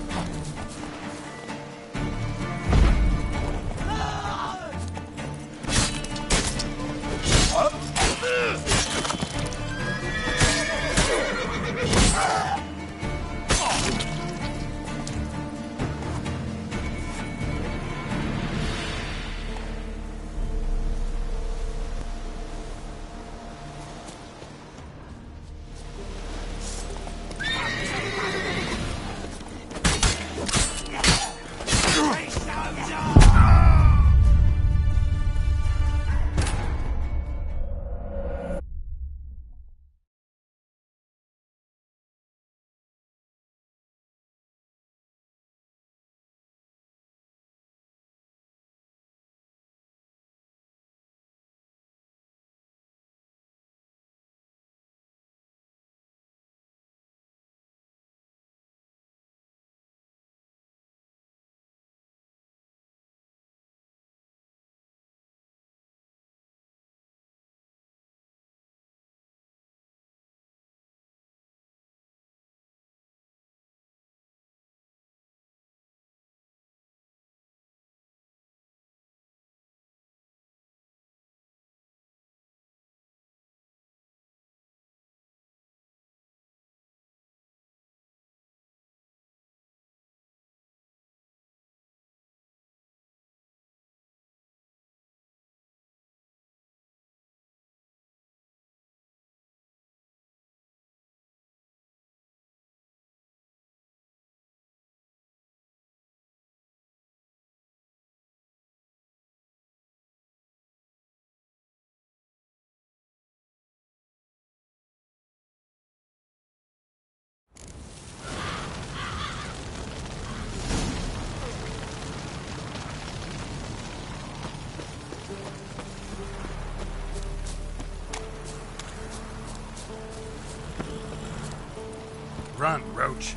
Run, Roach.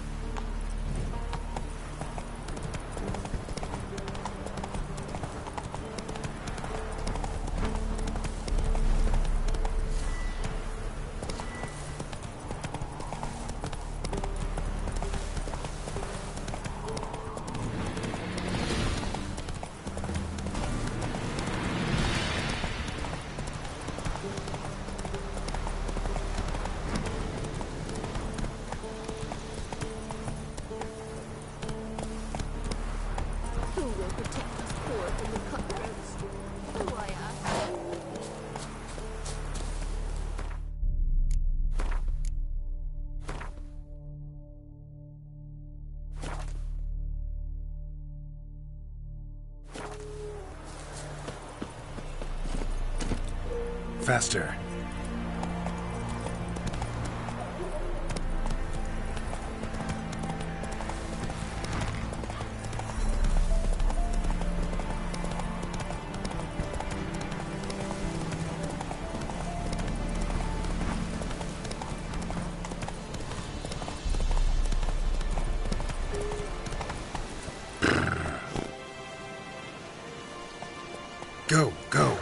Faster. Go, go.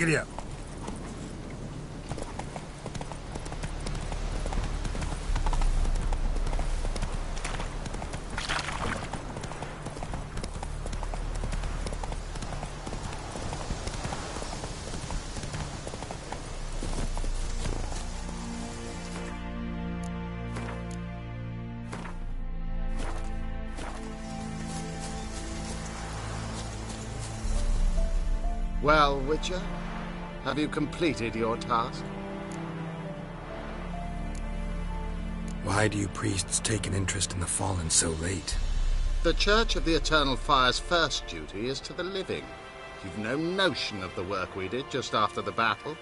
Giddy up. Well, Witcher, have you completed your task? Why do you priests take an interest in the fallen so late? The Church of the Eternal Fire's first duty is to the living. You've no notion of the work we did just after the battle.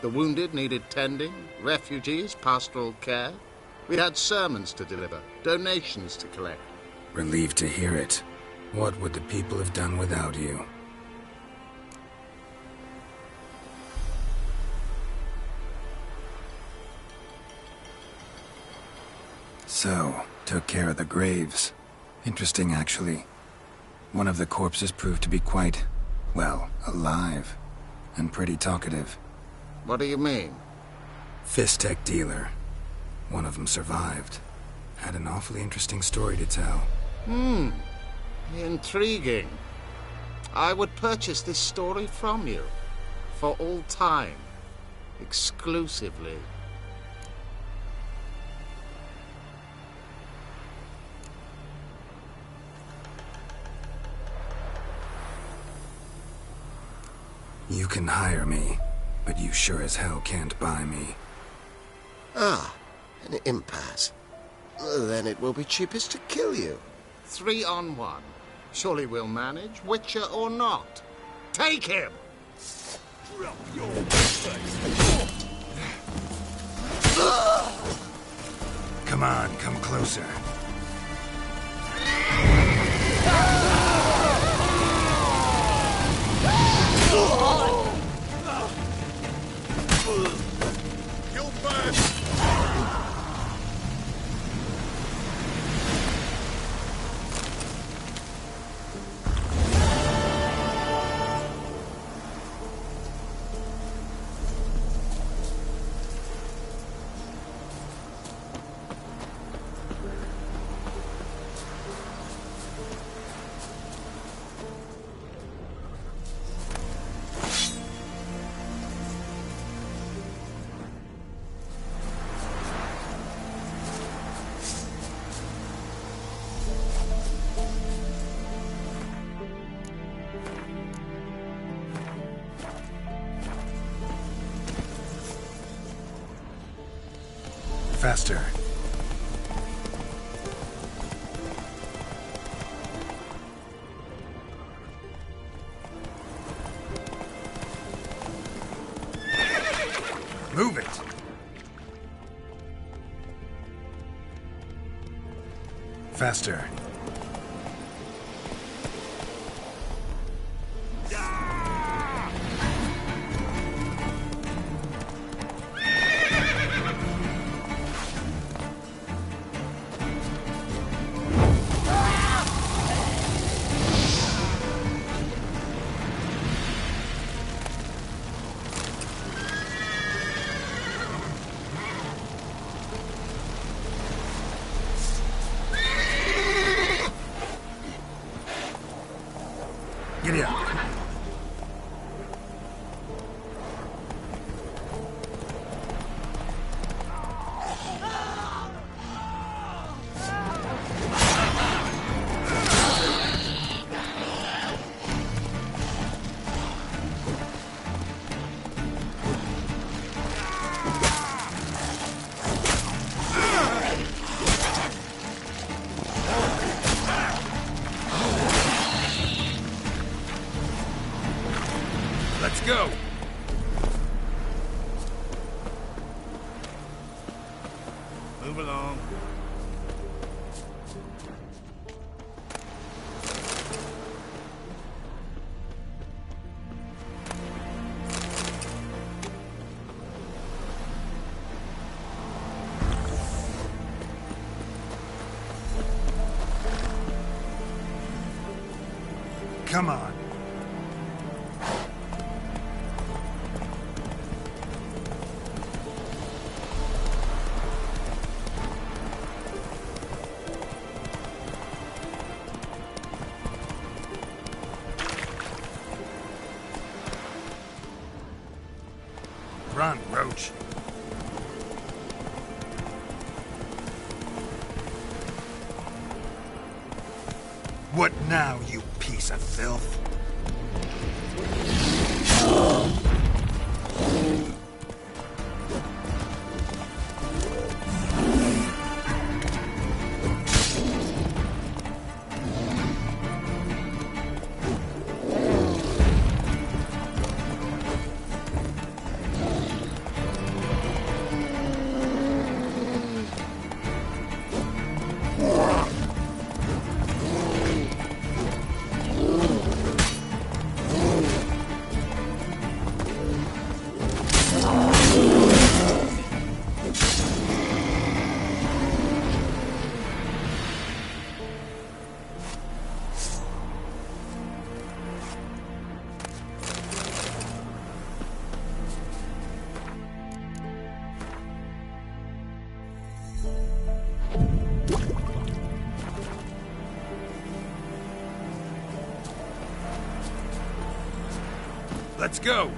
The wounded needed tending, refugees, pastoral care. We had sermons to deliver, donations to collect. Relieved to hear it. What would the people have done without you? So, took care of the graves. Interesting, actually. One of the corpses proved to be quite, well, alive. And pretty talkative. What do you mean? Fist tech dealer. One of them survived. Had an awfully interesting story to tell. Intriguing. I would purchase this story from you. For all time. Exclusively. You can hire me, but you sure as hell can't buy me. Ah, an impasse. Then it will be cheapest to kill you. 3 on 1. Surely we'll manage, Witcher or not. Take him! Drop your Come on, come closer. You'll burn! Faster. Move it. Faster. Giddy up. Let's go! Move along. Come on. Run, Roach. What now, you piece of filth? Let's go!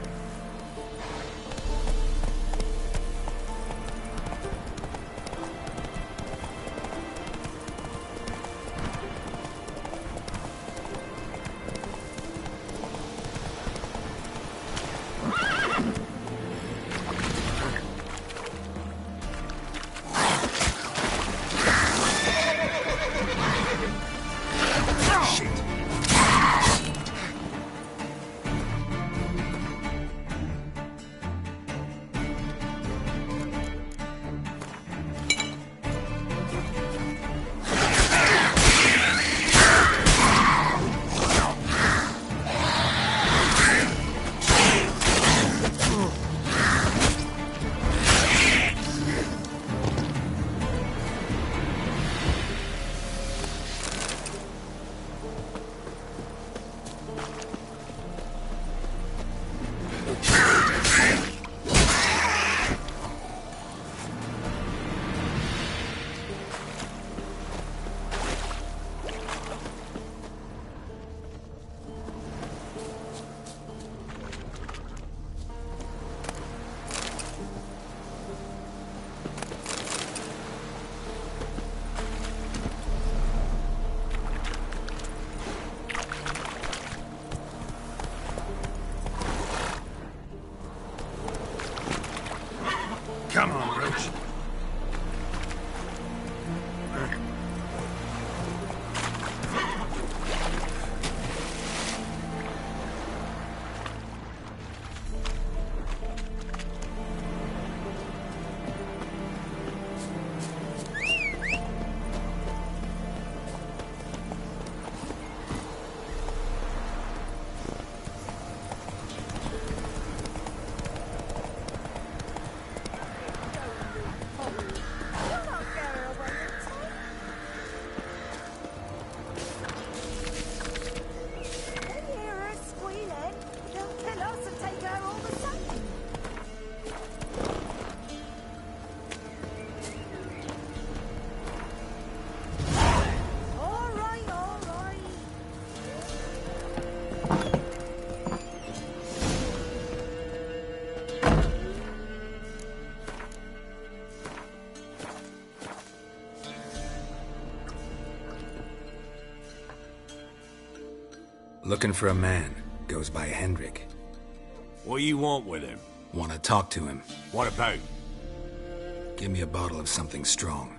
Come on, Roach. Looking for a man. Goes by Hendrik. What do you want with him? Want to talk to him. What about? Give me a bottle of something strong.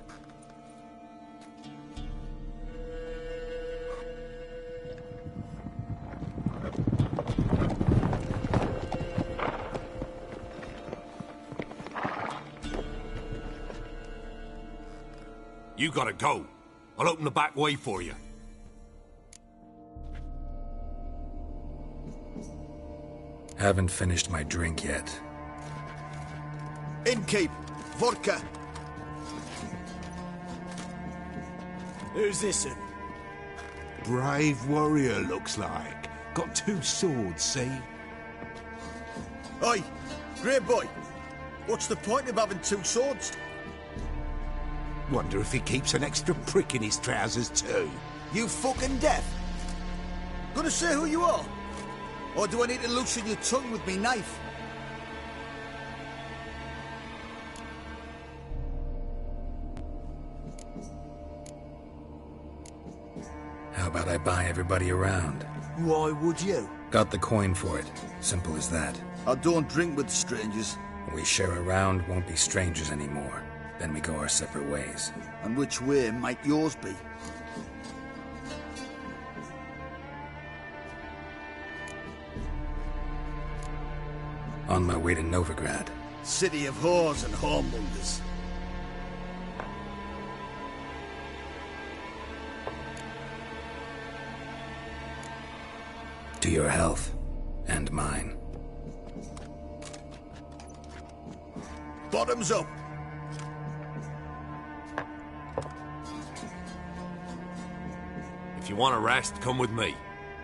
You gotta go. I'll open the back way for you. Haven't finished my drink yet. Innkeep, vodka. Who's this in? Brave warrior, looks like. Got 2 swords, see? Oi, great boy. What's the point of having 2 swords? Wonder if he keeps an extra prick in his trousers too. You fucking deaf? Gonna say who you are? Or do I need to loosen your tongue with me knife? How about I buy everybody around? Why would you? Got the coin for it. Simple as that. I don't drink with strangers. When we share a round, won't be strangers anymore. Then we go our separate ways. And which way might yours be? On my way to Novigrad. City of whores and whoremongers. To your health. And mine. Bottoms up! If you want a rest, come with me.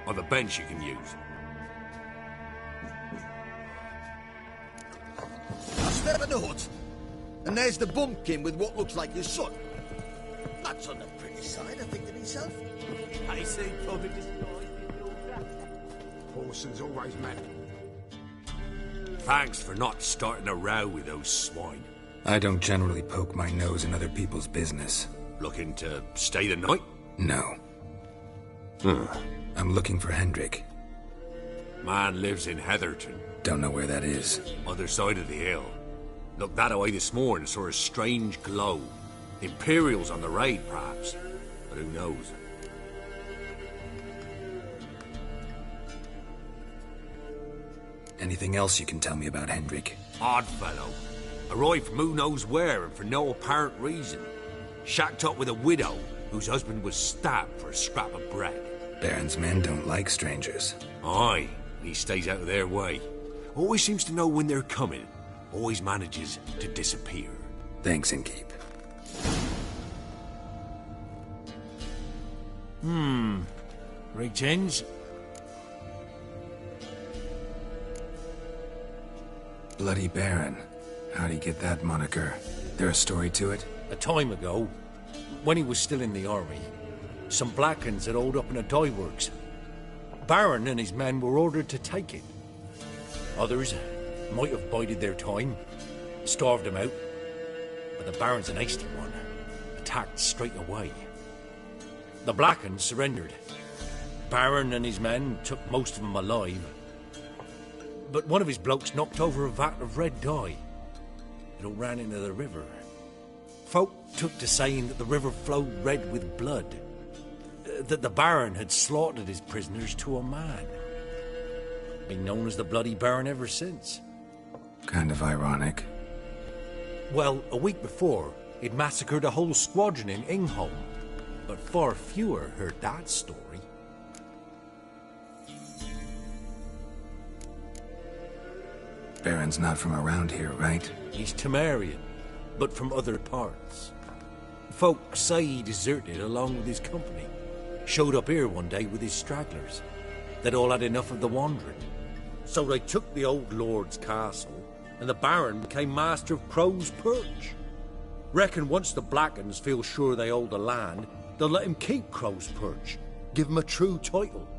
Or the bench you can use. Now step in the hut. And there's the bumpkin with what looks like your son. That's on the pretty side, I think to myself. I say public display. Parson's always mad. Thanks for not starting a row with those swine. I don't generally poke my nose in other people's business. Looking to stay the night? No. I'm looking for Hendrik. Man lives in Heatherton. Don't know where that is. Other side of the hill. Looked that away this morning, saw a strange glow. Imperials on the raid, perhaps. But who knows? Anything else you can tell me about Hendrik? Odd fellow. Arrived from who knows where and for no apparent reason. Shacked up with a widow whose husband was stabbed for a scrap of bread. Baron's men don't like strangers. Aye, he stays out of their way. Always seems to know when they're coming. Always manages to disappear. Thanks, Innkeep. Greetings. Bloody Baron. How'd he get that moniker? There a story to it? A time ago, when he was still in the army, some Blackens had holed up in a dye works. Baron and his men were ordered to take it. Others might have bided their time, starved him out, but the Baron's an hasty one, attacked straight away. The Blackens surrendered. Baron and his men took most of them alive, but one of his blokes knocked over a vat of red dye. It all ran into the river. Folk took to saying that the river flowed red with blood, that the Baron had slaughtered his prisoners to a man. Been known as the Bloody Baron ever since. Kind of ironic. Well, a week before, he'd massacred a whole squadron in Ingholm, but far fewer heard that story. Baron's not from around here, right? He's Temerian, but from other parts. Folk say he deserted along with his company. Showed up here one day with his stragglers. They'd all had enough of the wandering. So they took the old lord's castle, and the Baron became master of Crow's Perch. Reckon once the Blackens feel sure they hold the land, they'll let him keep Crow's Perch. Give him a true title.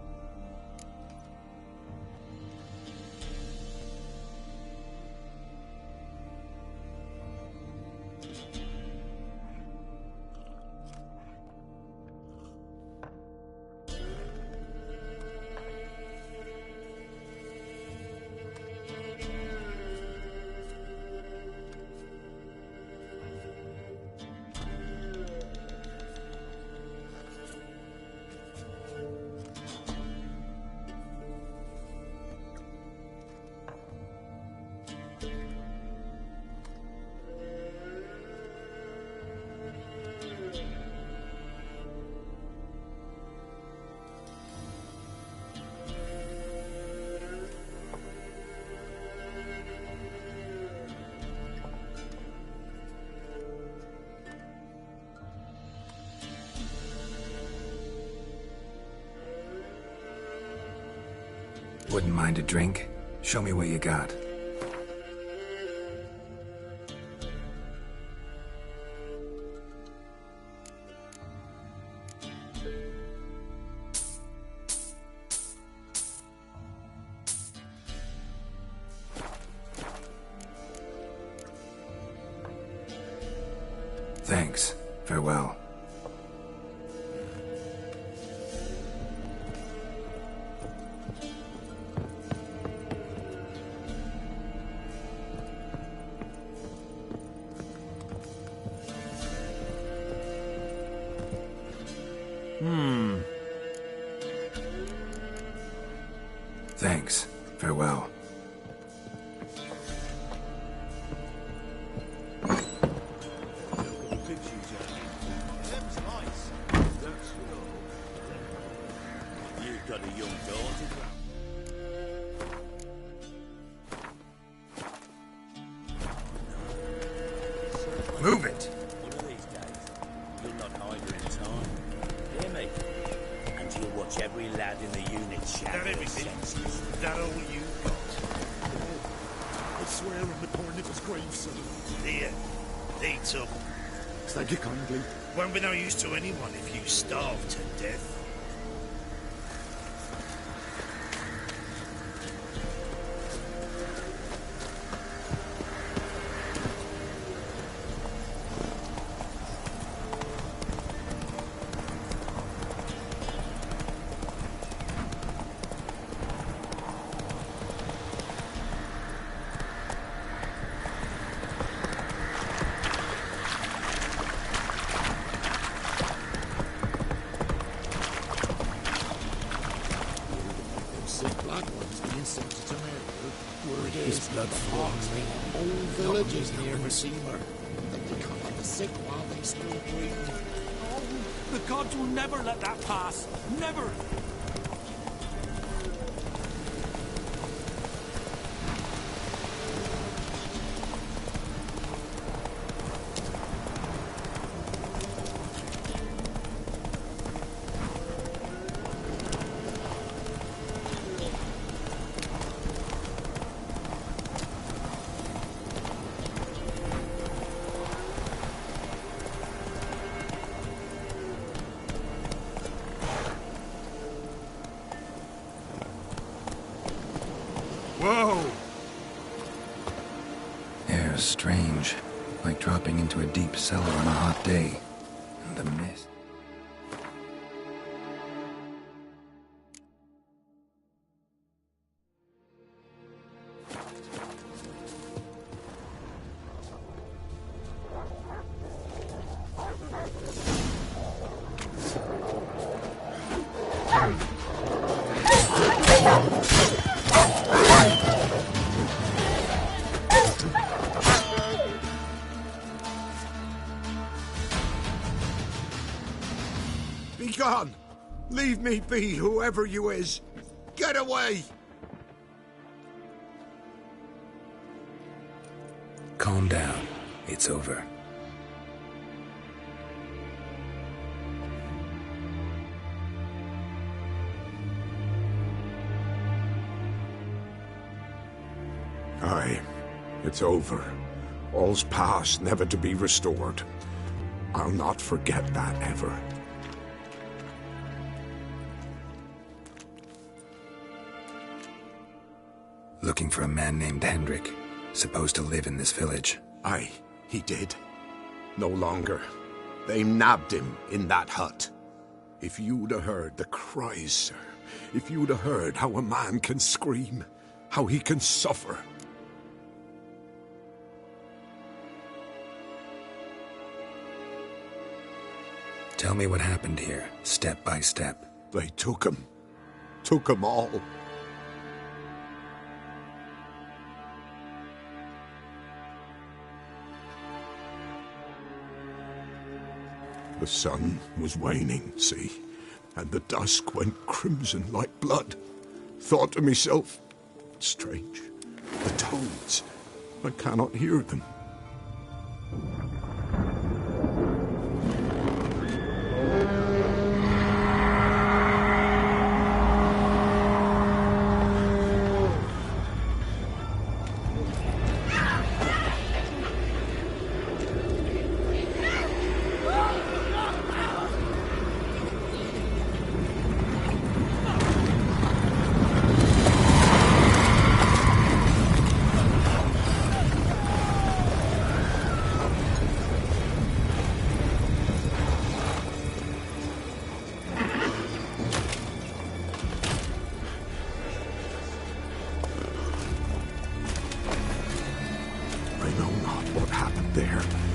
Wouldn't mind a drink? Show me what you got. Thanks. Farewell. Thanks. Farewell. You've got a young daughter. Move it! One of these days, you'll not hide her in time. Hear me? And you'll watch every lad in the unit shatter That everything? Is that all you got? I swear on the poor Nicholas' grave, son. Here, eat up. Thank you kindly. Won't be no use to anyone if you starve to death. His blood flows. Whole villages near Massima. They become the sick while they still breathe. Oh, the gods will never let that pass. Never! Whoa! Air's strange, like dropping into a deep cellar on a hot day. And the mist. Be gone! Leave me be, whoever you is! Get away! Calm down. It's over. Aye, it's over. All's past, never to be restored. I'll not forget that ever. Looking for a man named Hendrik, supposed to live in this village. Aye, he did. No longer. They nabbed him in that hut. If you'd have heard the cries, sir, if you'd have heard how a man can scream, how he can suffer. Tell me what happened here, step by step. They took him. Took him all. The sun was waning, see, and the dusk went crimson like blood. Thought to myself, strange, the toads, I cannot hear them.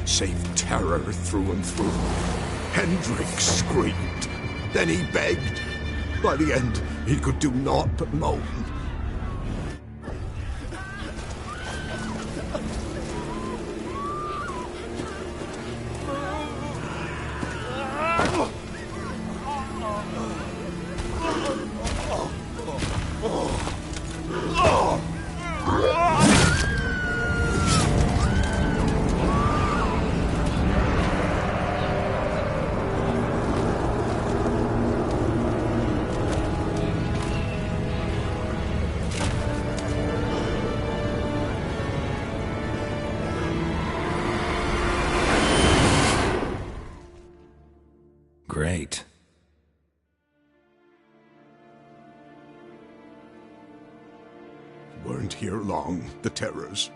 Save terror through and through. Hendrik screamed. Then he begged. By the end, he could do naught but moan. Great. Weren't here long, the terrors.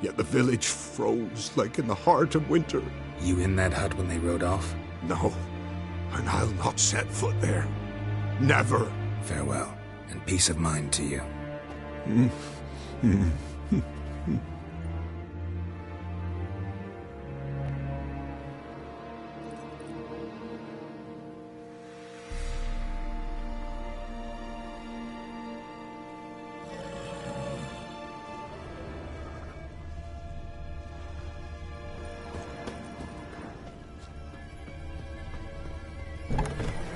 Yet the village froze like in the heart of winter. You in that hut when they rode off? No, and I'll not set foot there. Never. Farewell, and peace of mind to you.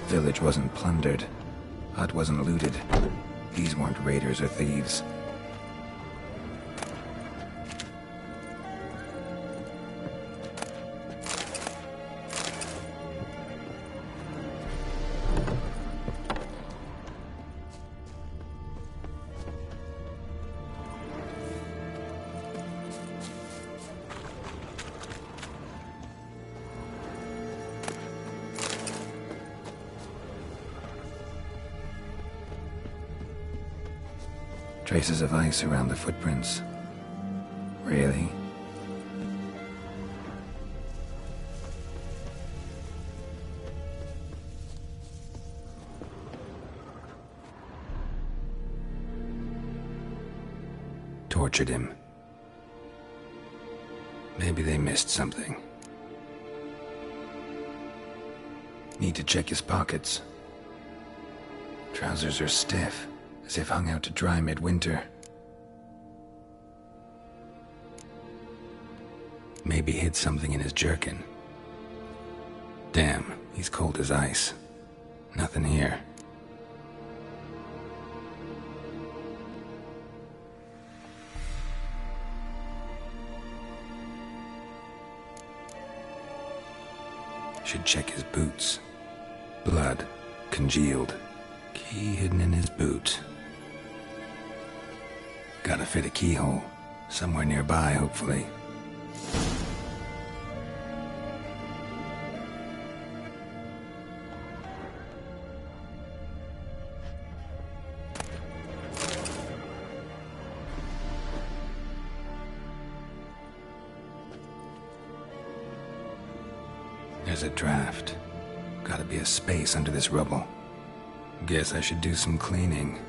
Village wasn't plundered. Hut wasn't looted. These weren't raiders or thieves. Traces of ice around the footprints. Really? Tortured him. Maybe they missed something. Need to check his pockets. Trousers are stiff, as if hung out to dry midwinter. Maybe hid something in his jerkin. Damn, he's cold as ice. Nothing here. Should check his boots. Blood, congealed. Key hidden in his boot. Gotta fit a keyhole. Somewhere nearby, hopefully. There's a draft. Gotta be a space under this rubble. Guess I should do some cleaning.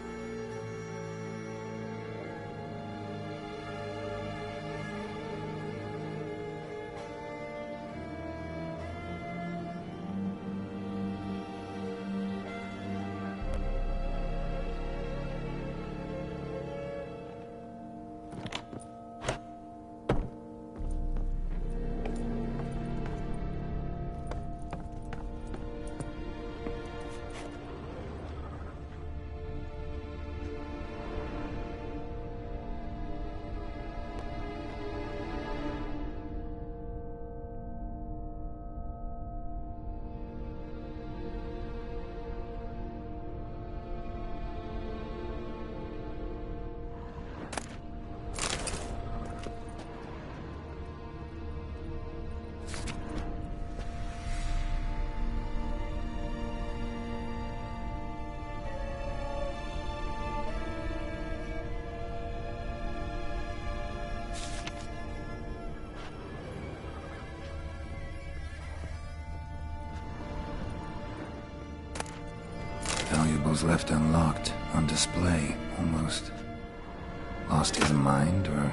Valuables left unlocked, on display, almost. Lost his mind, or...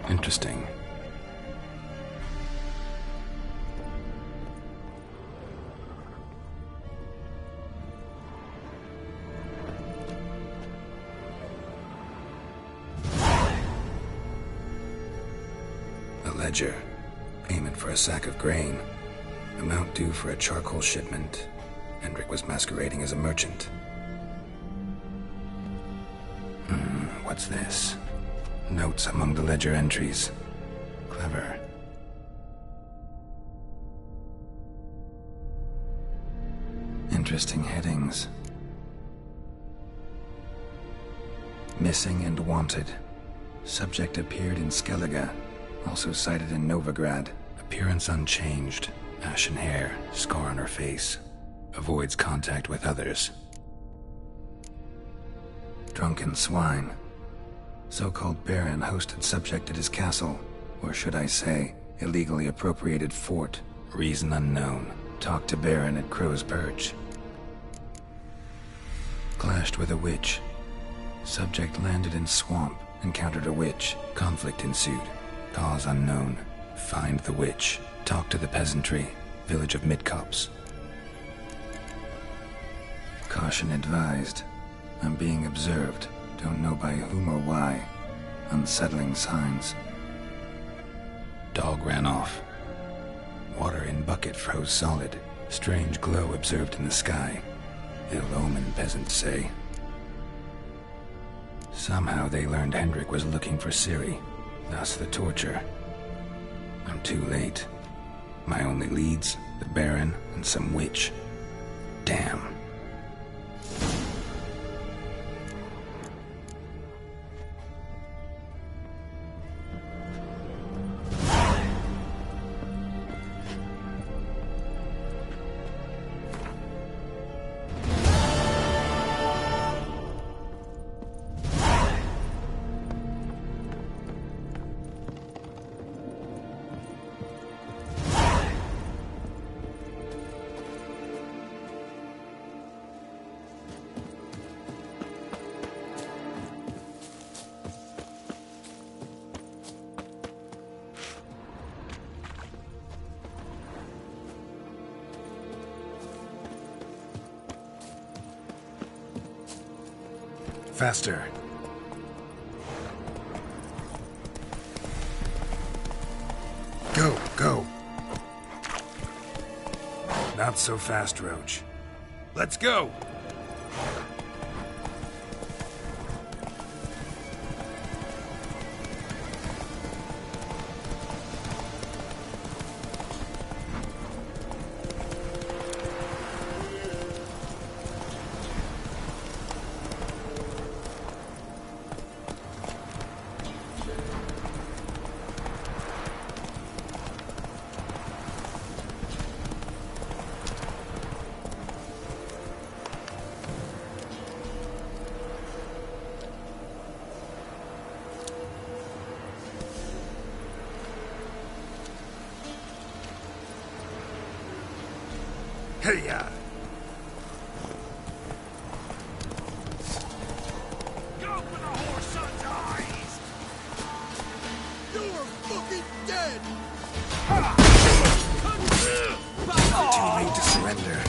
Interesting. ledger. Payment for a sack of grain. Amount due for a charcoal shipment. Hendrik was masquerading as a merchant. What's this? Notes among the ledger entries. Clever. Interesting headings. Missing and wanted. Subject appeared in Skellige. Also cited in Novigrad. Appearance unchanged. Ashen hair, scar on her face. Avoids contact with others. Drunken swine. So-called baron hosted subject at his castle. Or should I say, illegally appropriated fort. Reason unknown. Talked to baron at Crow's Perch. Clashed with a witch. Subject landed in swamp. Encountered a witch. Conflict ensued. Cause unknown. Find the witch. Talk to the peasantry. Village of Midcopse. Caution advised. I'm being observed. Don't know by whom or why. Unsettling signs. Dog ran off. Water in bucket froze solid. Strange glow observed in the sky. Ill omen, peasants say. Somehow they learned Hendrik was looking for Ciri. Thus the torture. I'm too late. My only leads, the Baron and some witch. Damn. Faster. Go, go. Not so fast, Roach. Let's go! Hey-ya! Go for the horse son's eyes! You're fucking dead! Too late to surrender.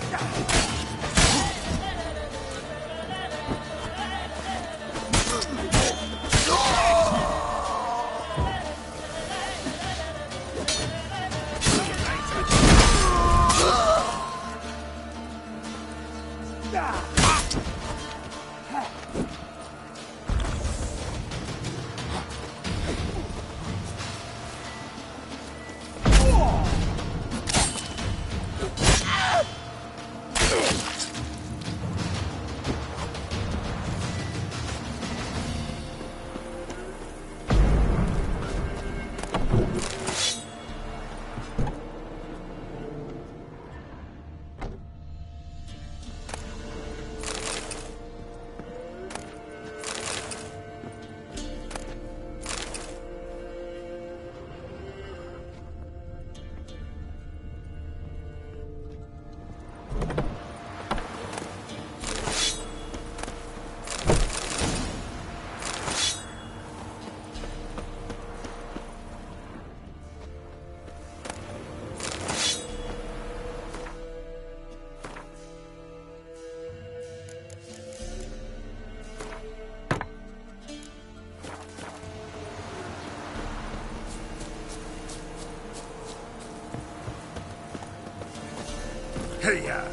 Hey-ya!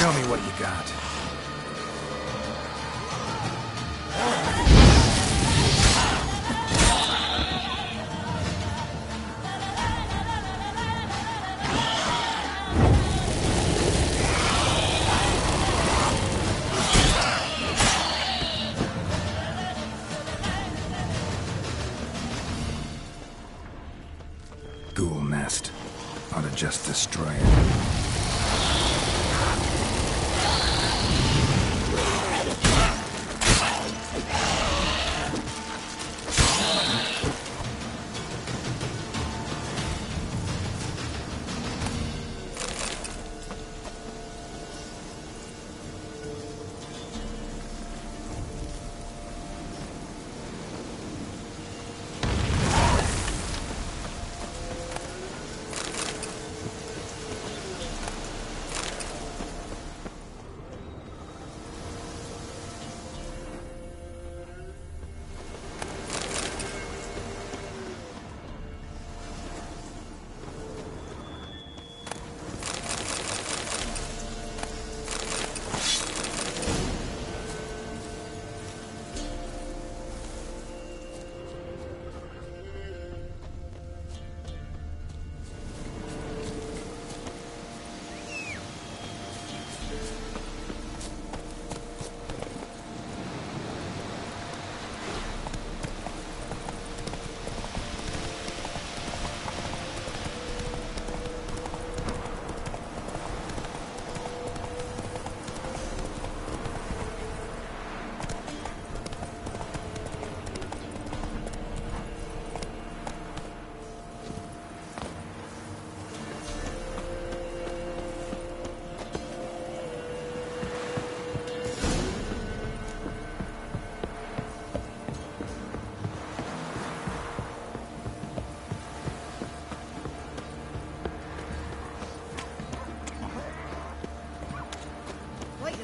Show me what you got. Ghoul nest. Ought to just destroy it.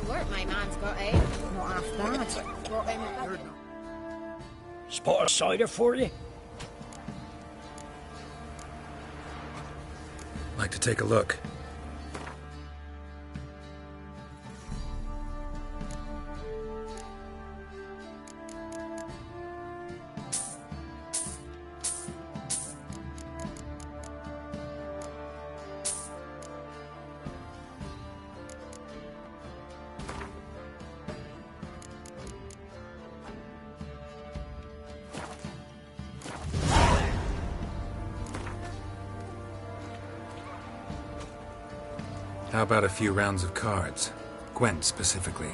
Work my man's got, eh? Not half bad. Brought him a Spot of cider for you? Like to take a look. How about a few rounds of cards? Gwent specifically.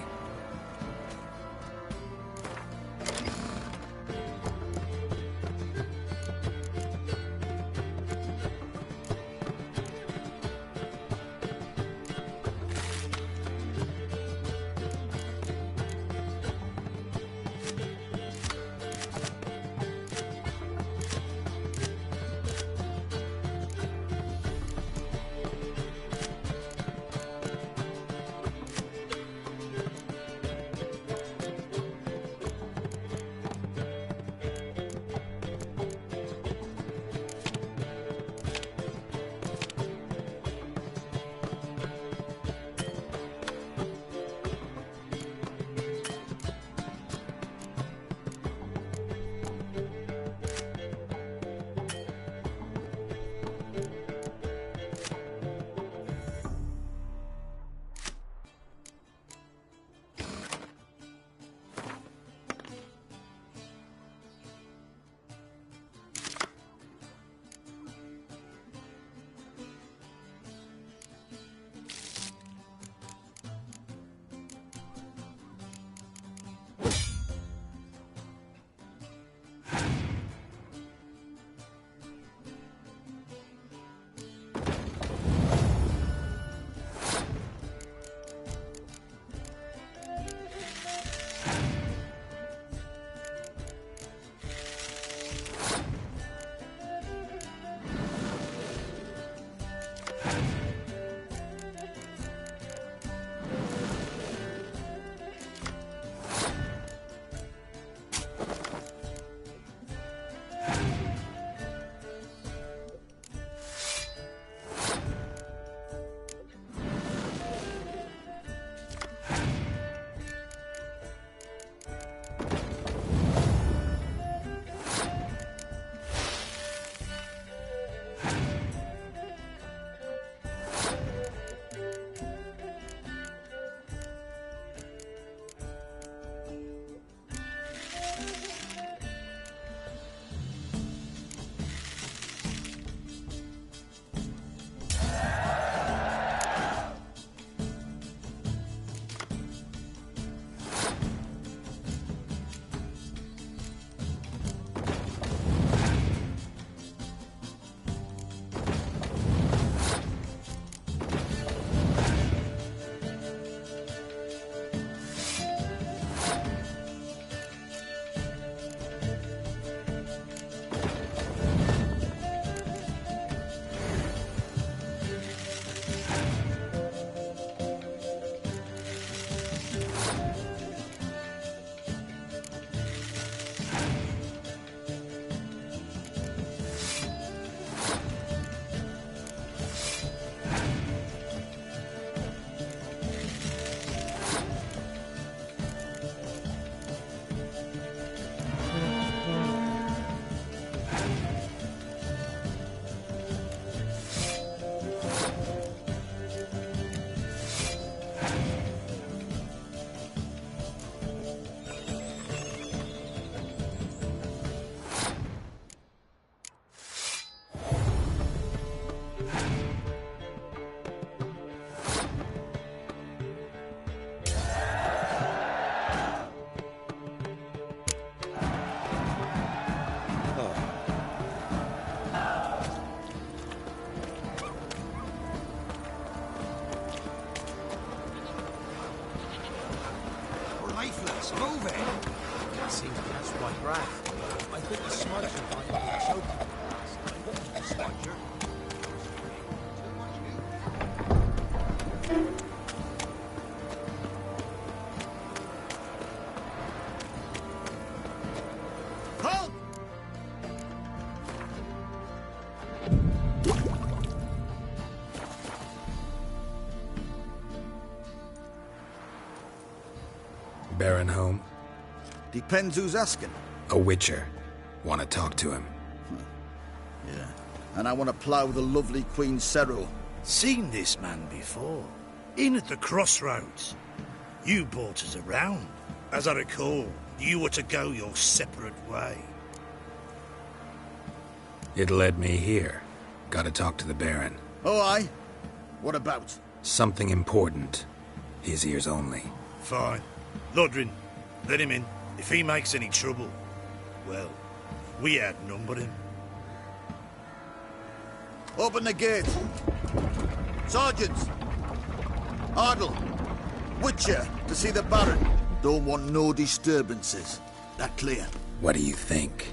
Move it! That seems to catch my breath. I think the smudger might be choking. Smudger? Halt! Baron home? Depends who's asking. A witcher. Want to talk to him. Yeah. And I want to plough the lovely Queen Cyril. Seen this man before. In at the crossroads. You brought us around. As I recall, you were to go your separate way. It led me here. Gotta talk to the Baron. Oh, aye? What about? Something important. His ears only. Fine. Lodrin, let him in. If he makes any trouble, well, we outnumber him. Open the gate. Sergeants! Ardle! Witcher, to see the Baron. Don't want no disturbances. That clear? What do you think?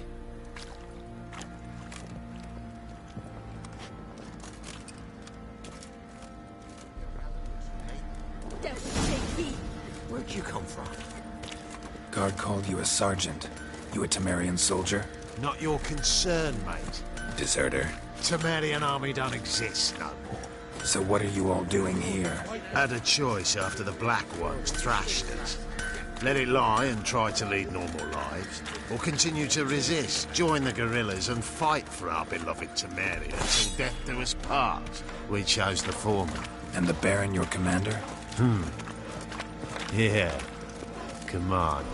Where'd you come from? Guard called you a sergeant. You a Temerian soldier? Not your concern, mate. Deserter. Temerian army don't exist no more. So what are you all doing here? Had a choice after the Black Ones thrashed us. Let it lie and try to lead normal lives, or continue to resist, join the guerrillas and fight for our beloved Temeria until death do us part. We chose the former. And the Baron your commander? Yeah. Commander.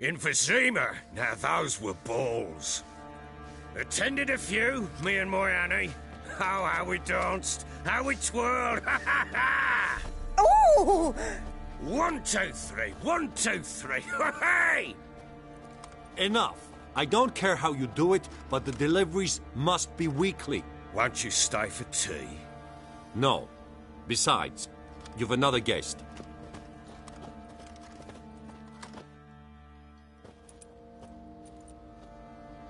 Emphysema. Now those were balls. Attended a few, me and my Annie. Oh, how we danced, how we twirled. Ha ha ha! Oh! 1, 2, 3. 1, 2, 3. Hey! Enough. I don't care how you do it, but the deliveries must be weekly. Won't you stay for tea? No. Besides, you've another guest.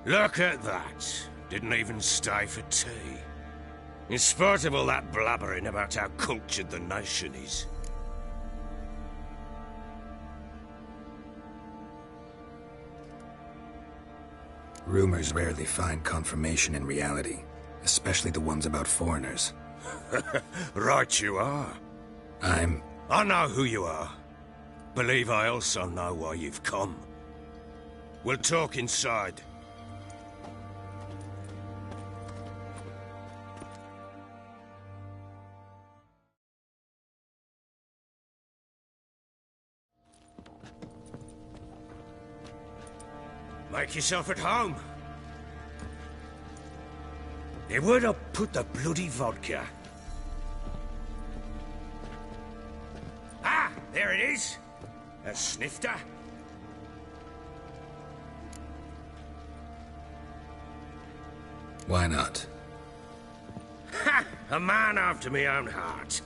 Look at that. Didn't even stay for tea. In spite of all that blabbering about how cultured the nation is. Rumors rarely find confirmation in reality, especially the ones about foreigners. Right you are. I know who you are. Believe I also know why you've come. We'll talk inside. Make yourself at home. Hey, where'd I put the bloody vodka? Ah, there it is. A snifter. Why not? Ha! A man after my own heart.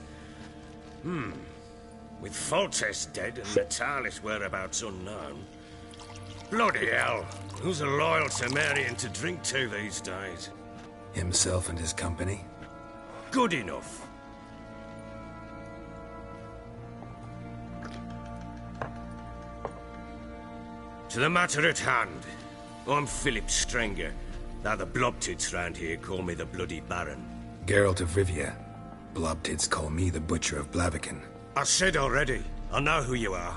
With Foltest dead and Natalis whereabouts unknown. Bloody hell. Who's loyal to Marion to drink to these days? Himself and his company? Good enough. To the matter at hand. I'm Philip Strenger. Now the Blobtits round here call me the Bloody Baron. Geralt of Rivia. Blobtits call me the Butcher of Blaviken. I said already. I know who you are.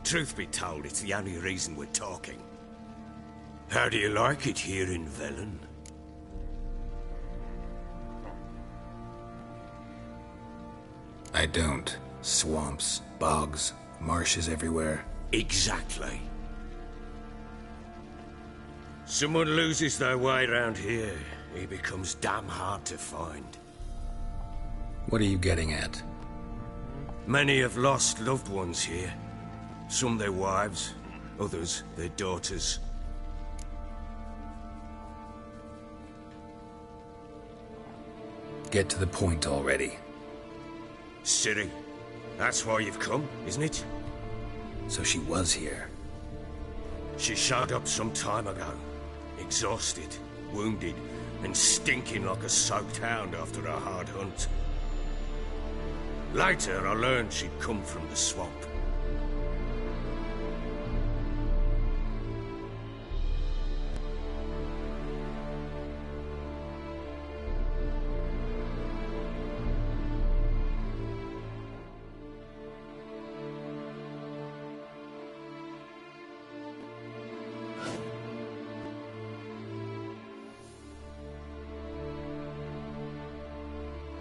Truth be told, it's the only reason we're talking. How do you like it here in Velen? I don't. Swamps, bogs, marshes everywhere. Exactly. Someone loses their way round here, he becomes damn hard to find. What are you getting at? Many have lost loved ones here. Some their wives, others their daughters. Get to the point already. Ciri, that's why you've come, isn't it? So she was here. She showed up some time ago. Exhausted, wounded, and stinking like a soaked hound after a hard hunt. Later, I learned she'd come from the swamp.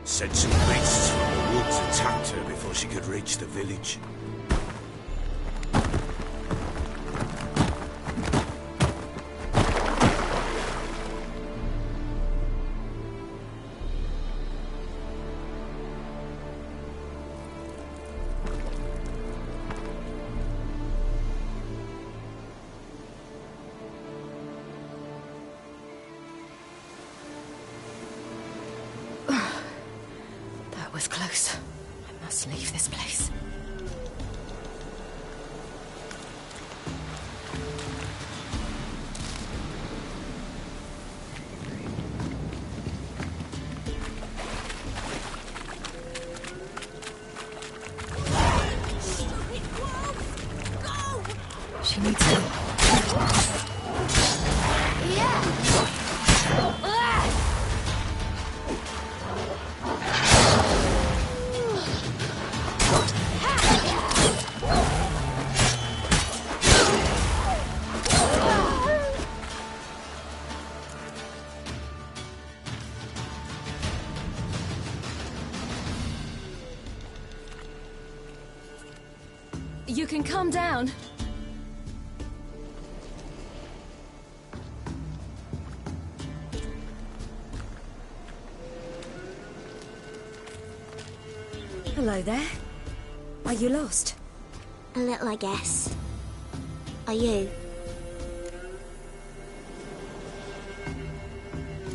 Said some beasts from the woods attacked her before she could reach the village. That was close. I must leave this place. She needs help. You can calm down. Hello there. Are you lost? A little, I guess. Are you?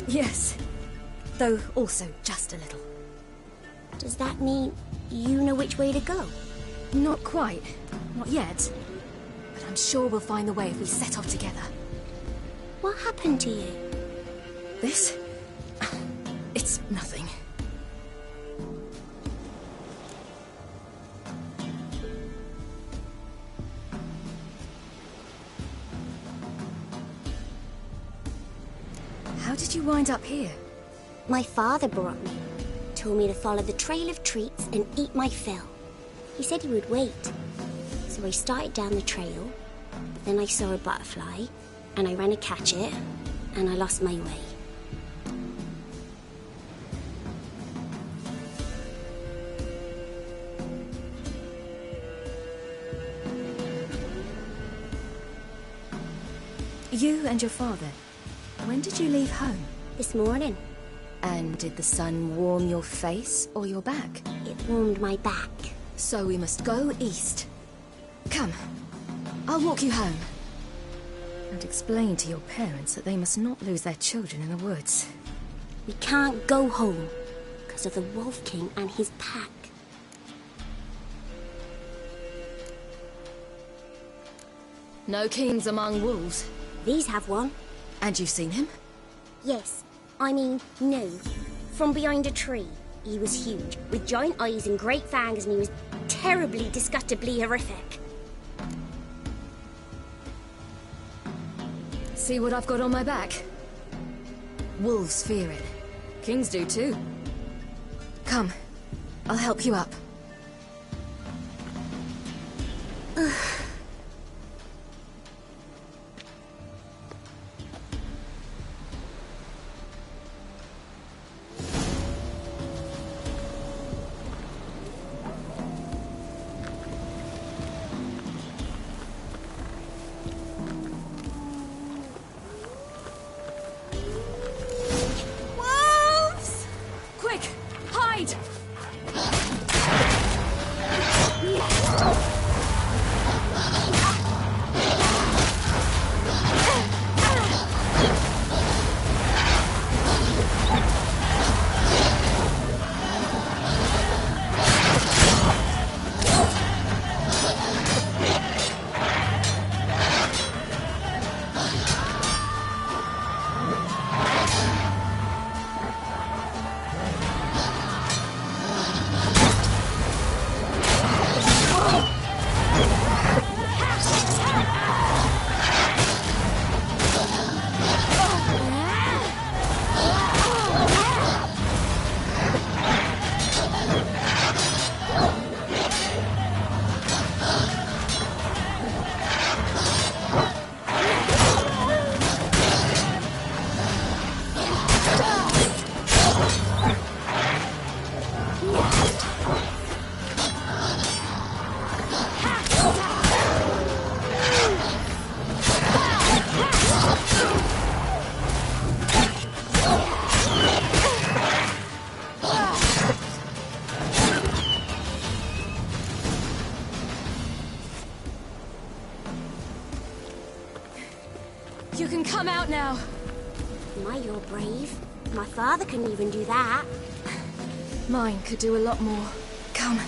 Yes. Though also just a little. Does that mean you know which way to go? Not quite. Not yet. But I'm sure we'll find the way if we set off together. What happened to you? This? It's nothing. How did you wind up here? My father brought me. Told me to follow the trail of treats and eat my fill. He said he would wait. So I started down the trail, but then I saw a butterfly, and I ran to catch it, and I lost my way. You and your father, when did you leave home? This morning. And did the sun warm your face or your back? It warmed my back. So we must go east. Come, I'll walk you home. And explain to your parents that they must not lose their children in the woods. We can't go home because of the Wolf King and his pack. No kings among wolves. These have one. And you've seen him? Yes. I mean, no. From behind a tree. He was huge, with giant eyes and great fangs, and he was terribly, disgustingly horrific. See what I've got on my back? Wolves fear it. Kings do too. Come, I'll help you up. You can come out now. My, you're brave. My father couldn't even do that. Mine could do a lot more. Come.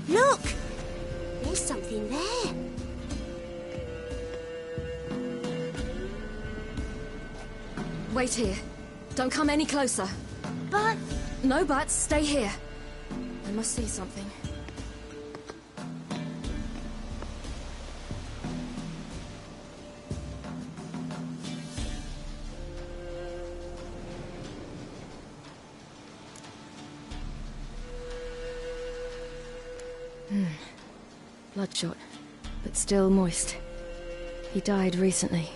Look! There's something there. Wait here. Don't come any closer. But... No buts. Stay here. I must see something. Bloodshot, but still moist. He died recently.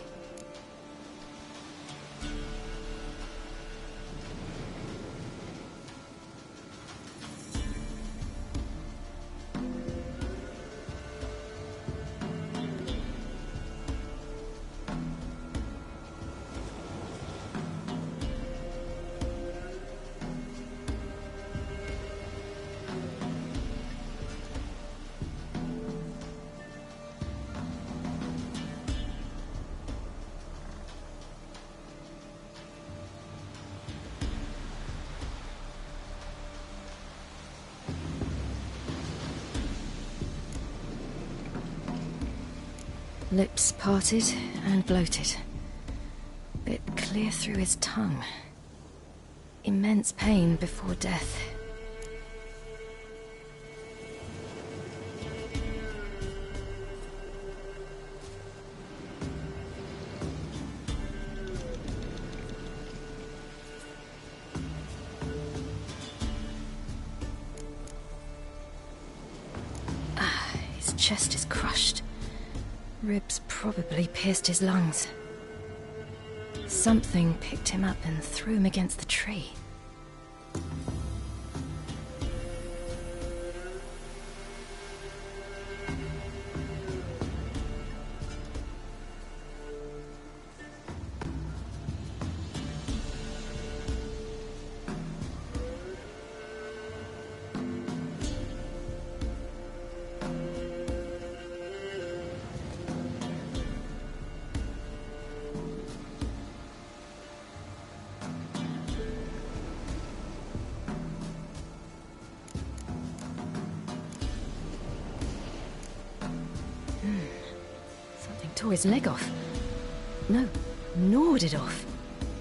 Lips parted and bloated. Bit clear through his tongue. Immense pain before death. His chest is crushed. Ribs probably pierced his lungs. Something picked him up and threw him against the tree. Tore his leg off. No, gnawed it off.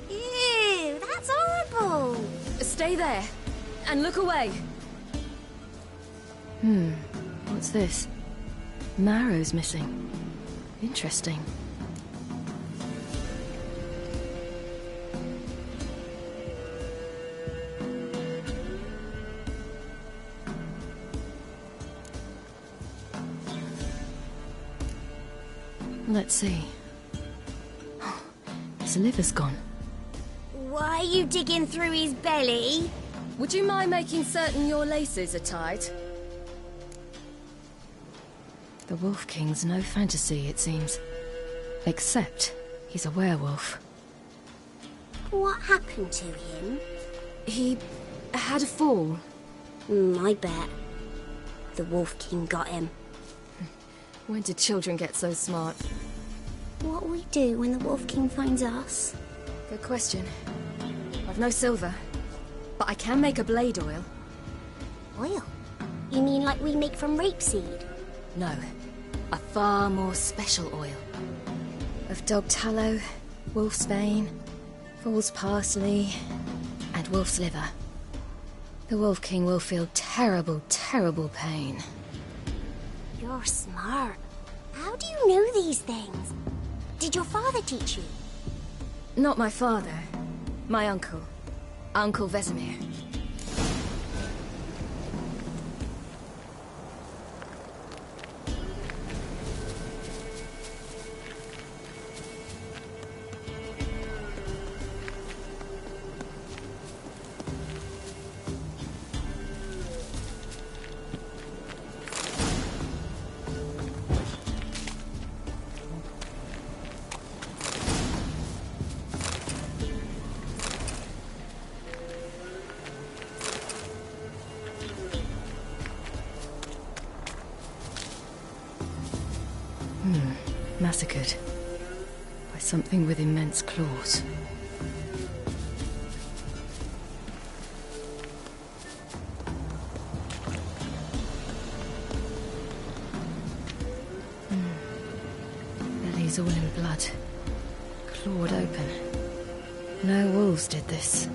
Ew, that's horrible. Stay there and look away. What's this? Marrow's missing. Interesting. Let's see. His liver's gone. Why are you digging through his belly? Would you mind making certain your laces are tied? The Wolf King's no fantasy, it seems. Except he's a werewolf. What happened to him? He had a fall. I bet. The Wolf King got him. When did children get so smart? What will we do when the Wolf King finds us? Good question. I've no silver, but I can make a blade oil. Oil? You mean like we make from rapeseed? No, a far more special oil. Of dog tallow, wolf's bane, fool's parsley, and wolf's liver. The Wolf King will feel terrible, terrible pain. You're smart. How do you know these things? Did your father teach you? Not my father. My uncle. Uncle Vesemir. Massacred by something with immense claws. Belly's all in blood, clawed open. No wolves did this.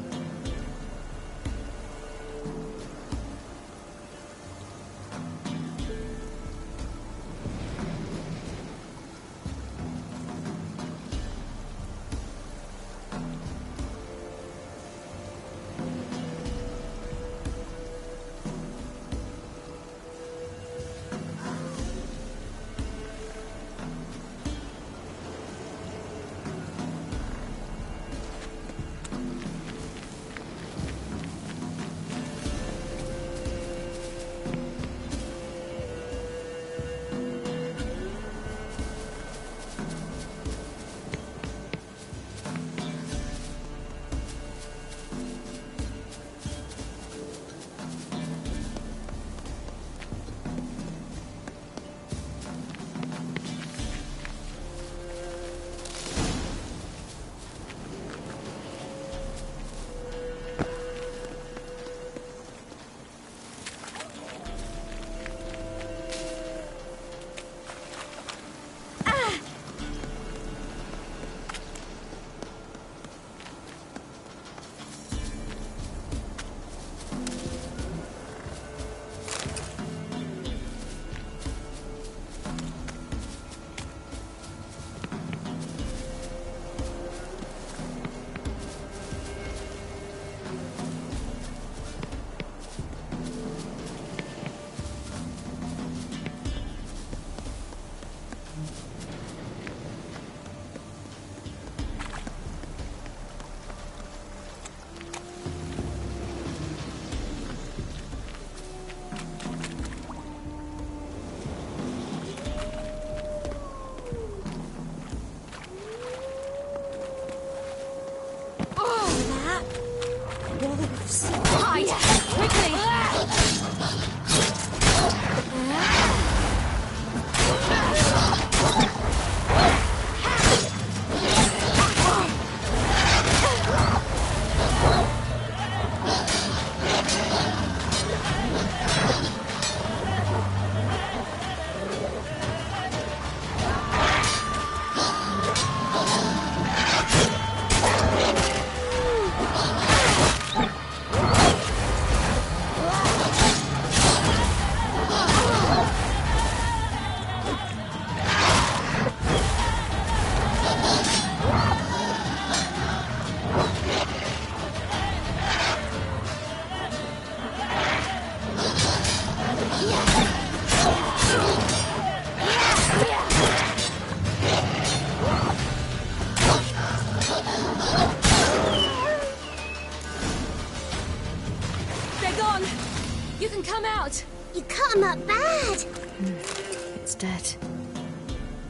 dead.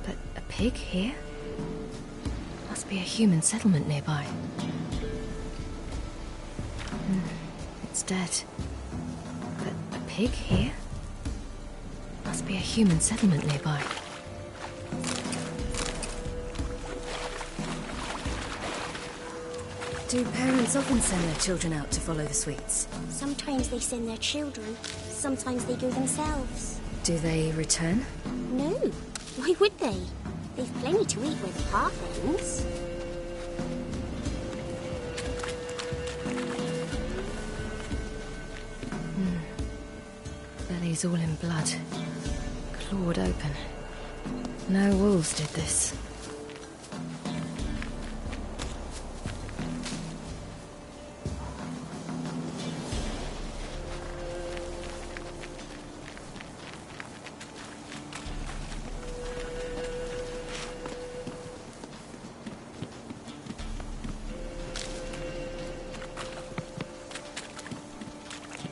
But a pig here? Must be a human settlement nearby. It's dead. But a pig here? Must be a human settlement nearby. Do parents often send their children out to follow the sweets? Sometimes they send their children, sometimes they go themselves. Do they return? No, why would they? They've plenty to eat where the path ends. Bellies all in blood. Clawed open. No wolves did this.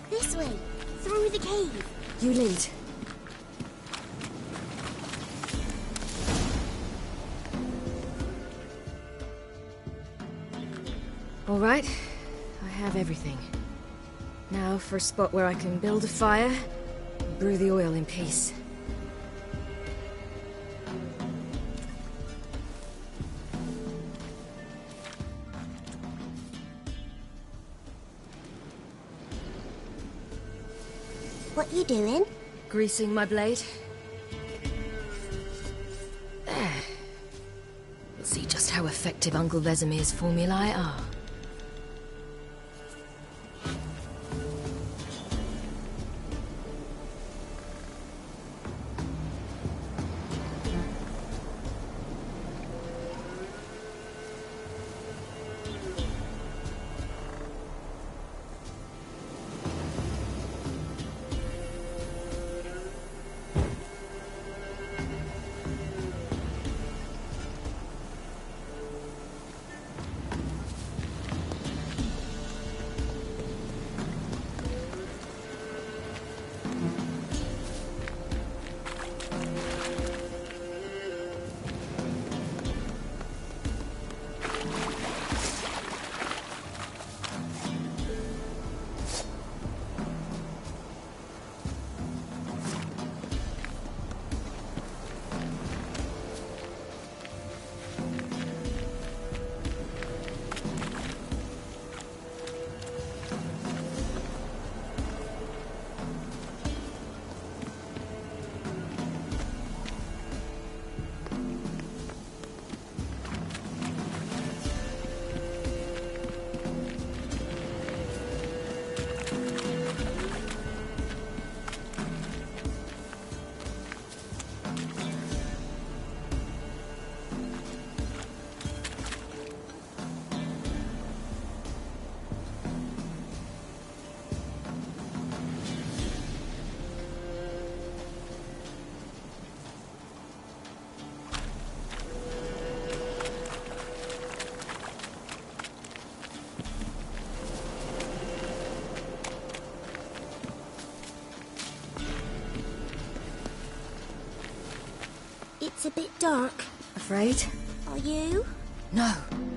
This way, through the cave. You lead. All right, I have everything. Now for a spot where I can build a fire, and brew the oil in peace. What you doing? Greasing my blade. There. We'll see just how effective Uncle Vesemir's formulae are. It's a bit dark. Afraid? Are you? No.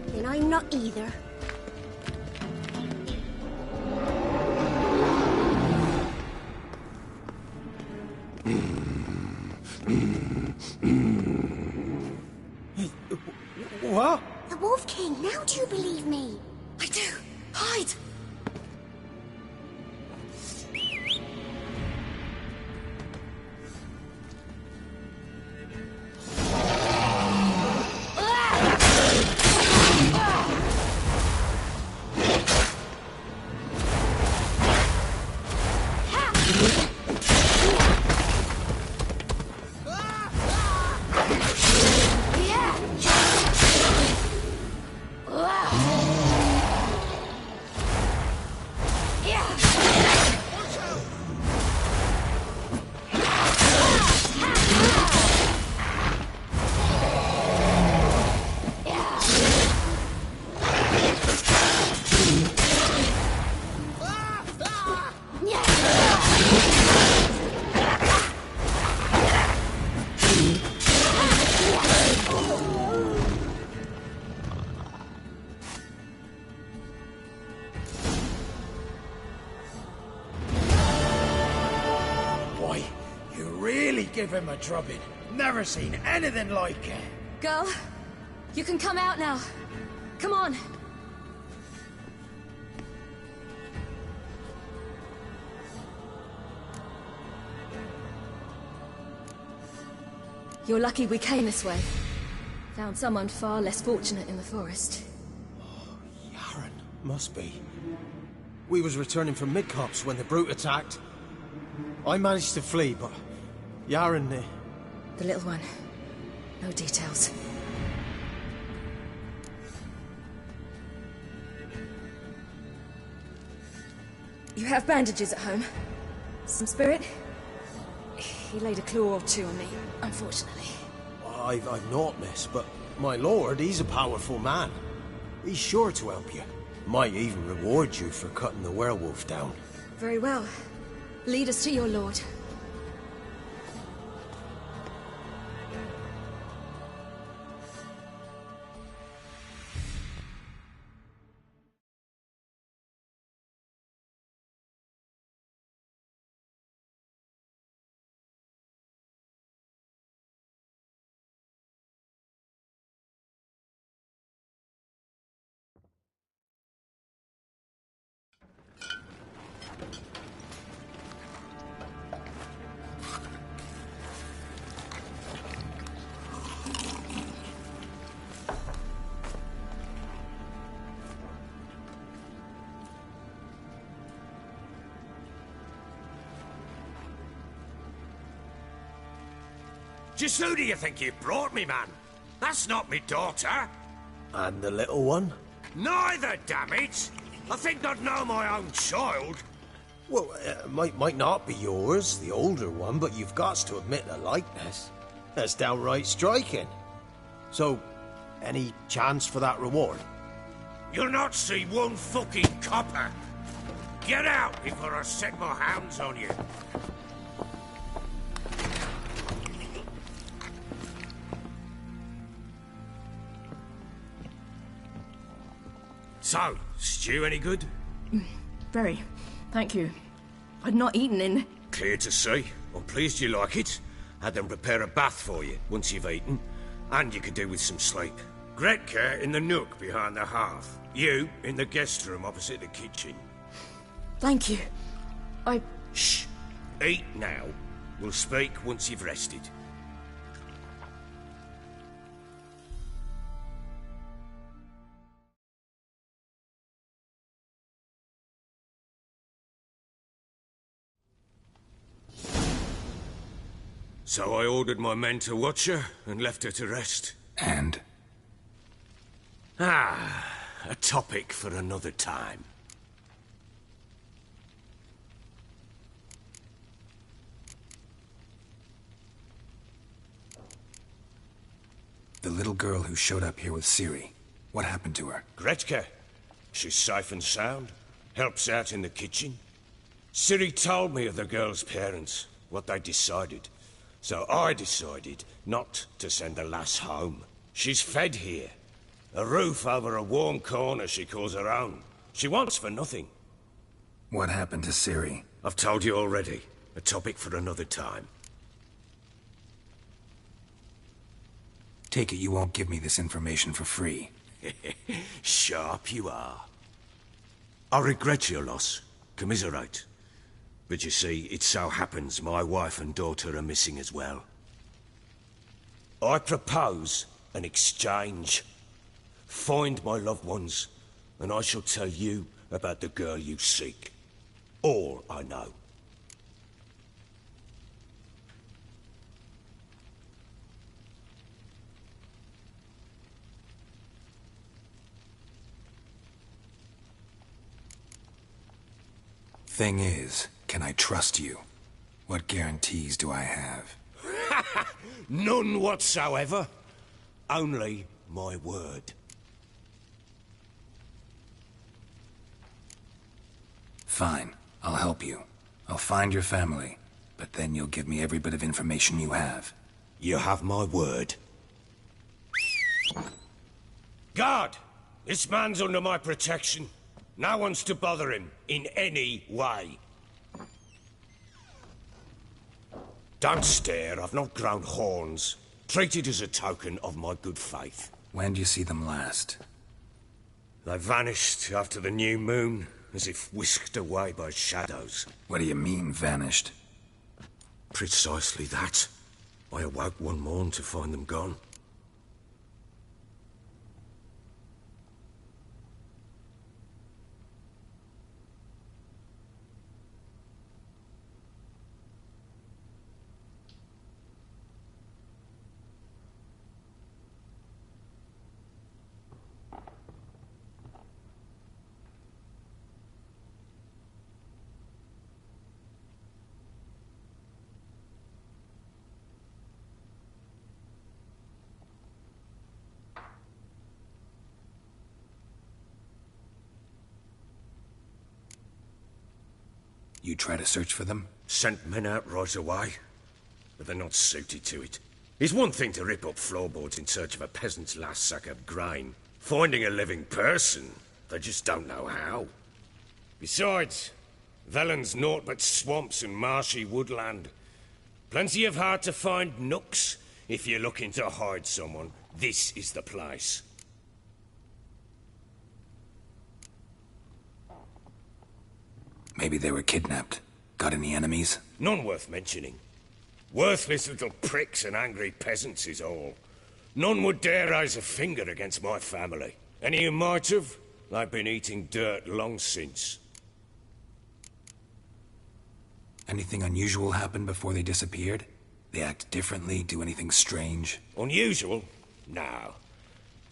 Then I'm not either. What? The Wolf King, now do you believe me? I do. Hide! give him a drubbing. Never seen anything like it. Girl, you can come out now. Come on. You're lucky we came this way. Found someone far less fortunate in the forest. Yaren, must be. We was returning from Midcops when the brute attacked. I managed to flee, but Yaren... The little one. No details. You have bandages at home? Some spirit? He laid a claw or two on me, unfortunately. I've not, miss, but my lord, he's a powerful man. He's sure to help you. Might even reward you for cutting the werewolf down. Very well. Lead us to your lord. Just who do you think you brought me, man? That's not me daughter. And the little one? Neither, damn it! I think I'd know my own child. Well, might not be yours, the older one, but you've got to admit a likeness. That's downright striking. So, any chance for that reward? You'll not see one fucking copper. Get out before I set my hounds on you. So, stew any good? Very. Thank you. I'd not eaten in... Clear to see. I'm pleased you like it. Had them prepare a bath for you once you've eaten. And you could do with some sleep. Gretka in the nook behind the hearth. You in the guest room opposite the kitchen. Thank you. Shh. Eat now. We'll speak once you've rested. So I ordered my men to watch her and left her to rest. And? A topic for another time. The little girl who showed up here with Ciri. What happened to her? Gretka. She's safe and sound. Helps out in the kitchen. Ciri told me of the girl's parents, what they decided. So I decided not to send the lass home. She's fed here. A roof over a warm corner she calls her own. She wants for nothing. What happened to Ciri? I've told you already. A topic for another time. Take it you won't give me this information for free. Sharp you are. I regret your loss. Commiserate. But you see, it so happens my wife and daughter are missing as well. I propose an exchange. Find my loved ones, and I shall tell you about the girl you seek. All I know. Thing is, can I trust you? What guarantees do I have? None whatsoever. Only my word. Fine. I'll help you. I'll find your family. But then you'll give me every bit of information you have. You have my word. Guard! This man's under my protection. No one's to bother him in any way. Don't stare, I've not grown horns. Treat it as a token of my good faith. When do you see them last? They vanished after the new moon, as if whisked away by shadows. What do you mean, vanished? Precisely that. I awoke one morn to find them gone. You try to search for them? Sent men out right away, but they're not suited to it. It's one thing to rip up floorboards in search of a peasant's last sack of grain. Finding a living person, they just don't know how. Besides, Velen's naught but swamps and marshy woodland. Plenty of hard-to-find nooks. If you're looking to hide someone, this is the place. Maybe they were kidnapped. Got any enemies? None worth mentioning. Worthless little pricks and angry peasants is all. None would dare raise a finger against my family. Any who might have, they've been eating dirt long since. Anything unusual happen before they disappeared? They act differently, do anything strange? Unusual? No.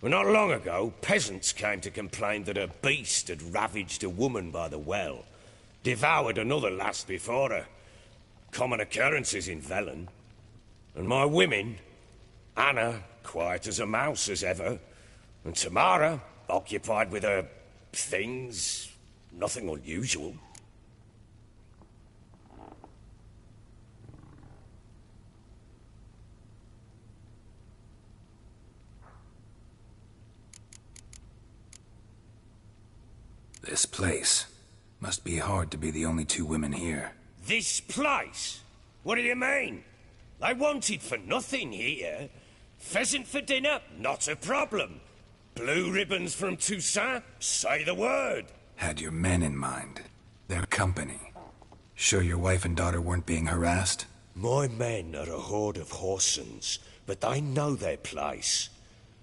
Well, not long ago, peasants came to complain that a beast had ravaged a woman by the well. Devoured another lass before her. Common occurrences in Velen. And my women, Anna, quiet as a mouse as ever, and Tamara, occupied with her things, nothing unusual. This place. Must be hard to be the only two women here. This place? What do you mean? They wanted for nothing here. Pheasant for dinner? Not a problem. Blue ribbons from Toussaint? Say the word. Had your men in mind. Their company. Sure your wife and daughter weren't being harassed? My men are a horde of whoresons, but they know their place.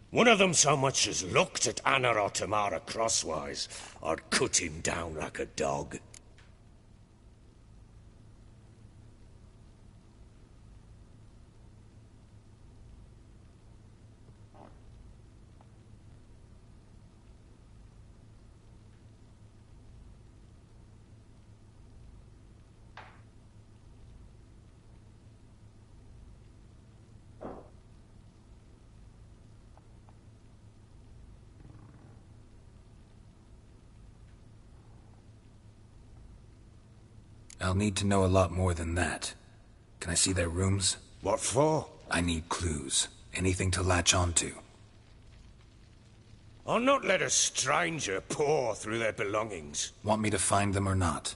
One of them so much as looked at Anna or Tamara crosswise, I'd cut him down like a dog. I'll need to know a lot more than that. Can I see their rooms? What for? I need clues. Anything to latch onto. I'll not let a stranger pore through their belongings. Want me to find them or not?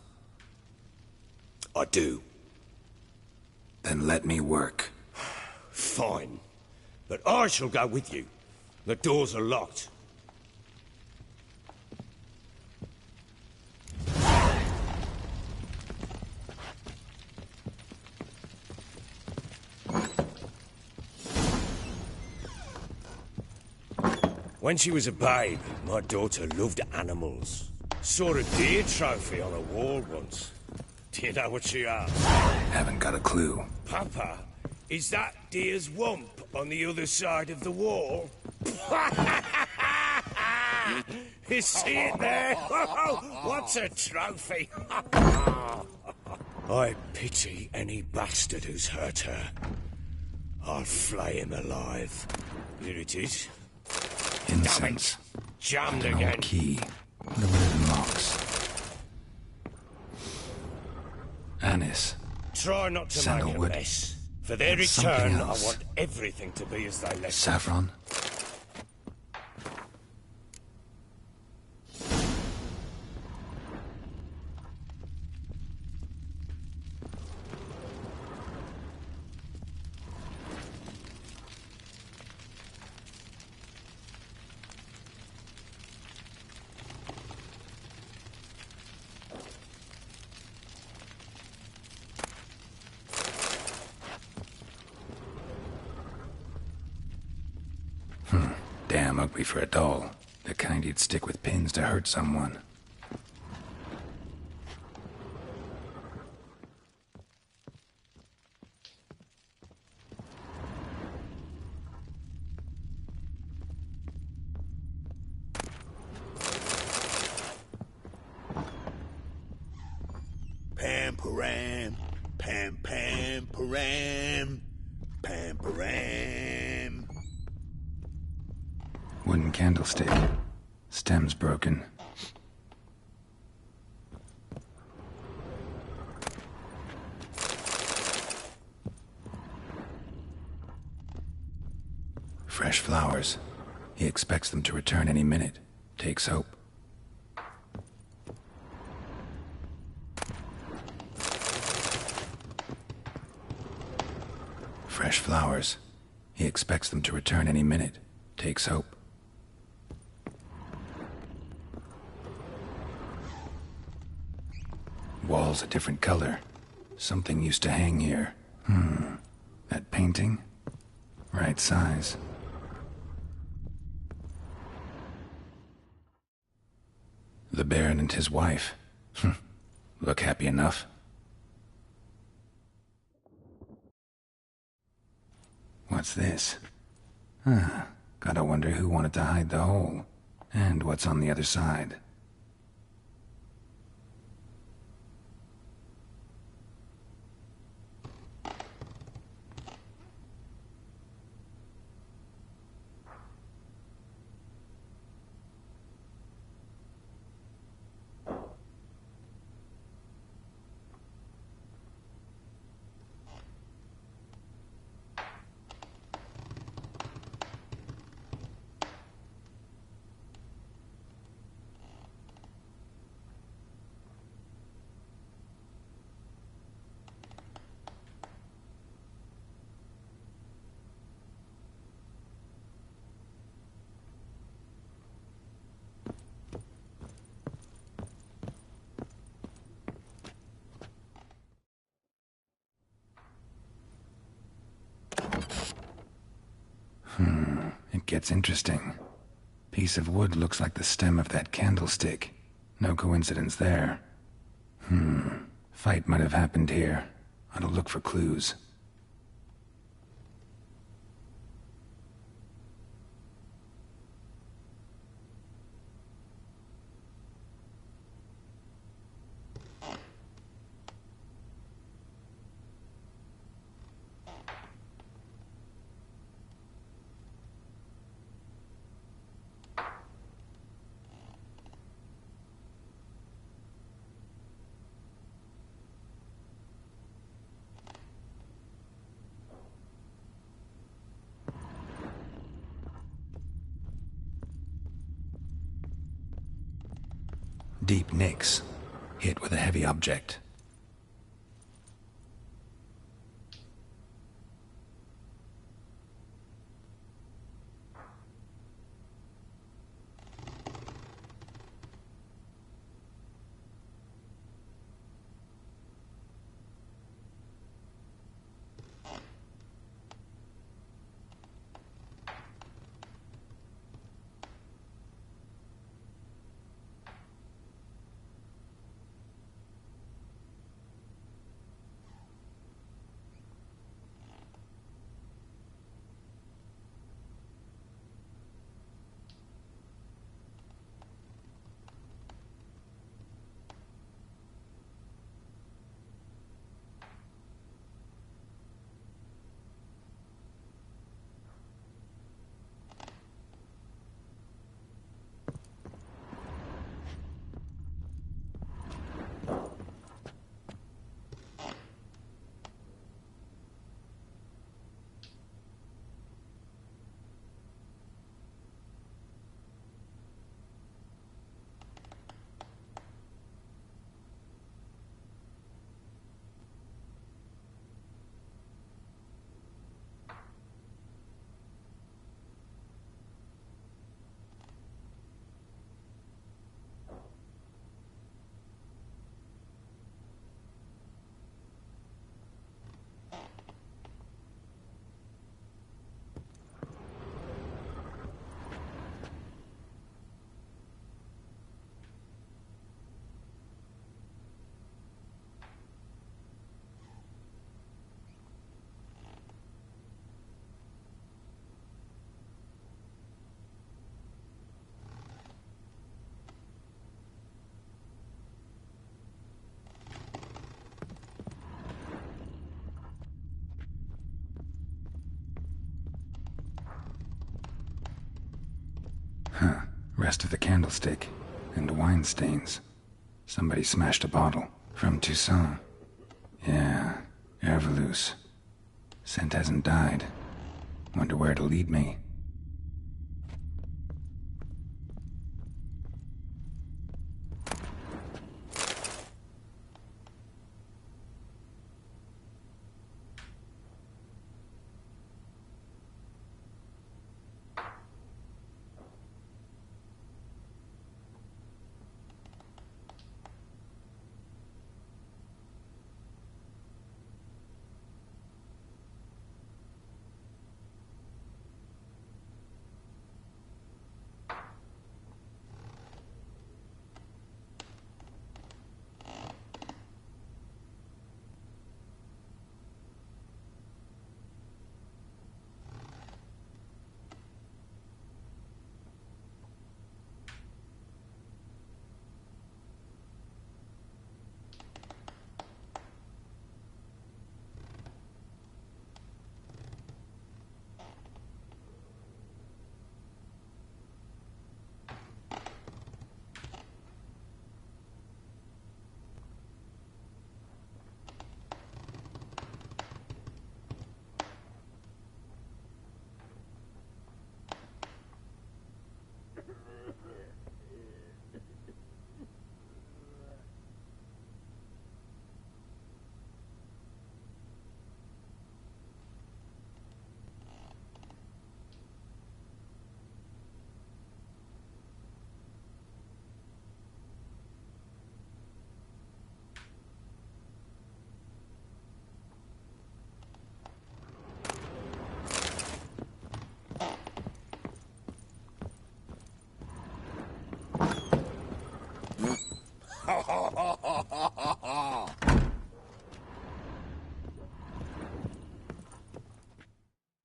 I do. Then let me work. Fine. But I shall go with you. The doors are locked. When she was a babe, my daughter loved animals. Saw a deer trophy on a wall once. Do you know what she asked? Haven't got a clue. Papa, is that deer's wump on the other side of the wall? You see it there? What's a trophy? I pity any bastard who's hurt her. I'll flay him alive. Here it is. Incense. Jammed An again. old key. The wooden locks. Anise. Try not to make a Sandalwood. mess. For their And something return, I else. want everything to be as they left it. Saffron. Damn ugly for a doll. The kind you'd stick with pins to hurt someone. Pam-param, pam-pam-param, pam-param. Wooden candlestick. Stem's broken. Fresh flowers. He expects them to return any minute. Takes hope. Fresh flowers. He expects them to return any minute. Takes hope. Wall's a different color. Something used to hang here. That painting? Right size. The Baron and his wife. Look happy enough. What's this? Gotta wonder who wanted to hide the hole. And what's on the other side. It gets interesting. Piece of wood looks like the stem of that candlestick. No coincidence there. Fight might have happened here. Ought to look for clues. Deep nicks, hit with a heavy object. Huh. Rest of the candlestick. And wine stains. Somebody smashed a bottle. From Toussaint. Yeah. Herveloos. Scent hasn't died. Wonder where it'll lead me.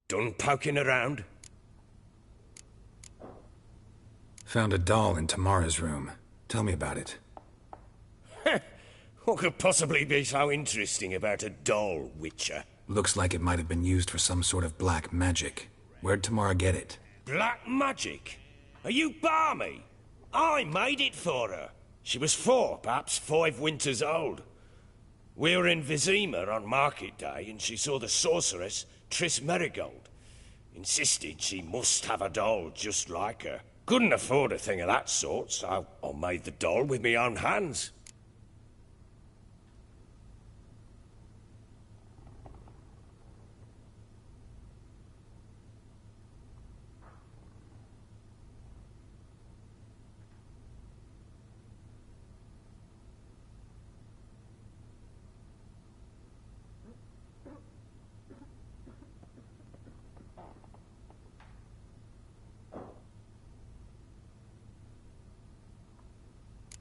Done poking around? Found a doll in Tamara's room. Tell me about it. What could possibly be so interesting about a doll, Witcher? Looks like it might have been used for some sort of black magic. Where'd Tamara get it? Black magic? Are you balmy? I made it for her. She was 4, perhaps 5 winters old. We were in Vizima on market day, and she saw the sorceress, Triss Merigold. Insisted she must have a doll just like her. Couldn't afford a thing of that sort, so I made the doll with my own hands.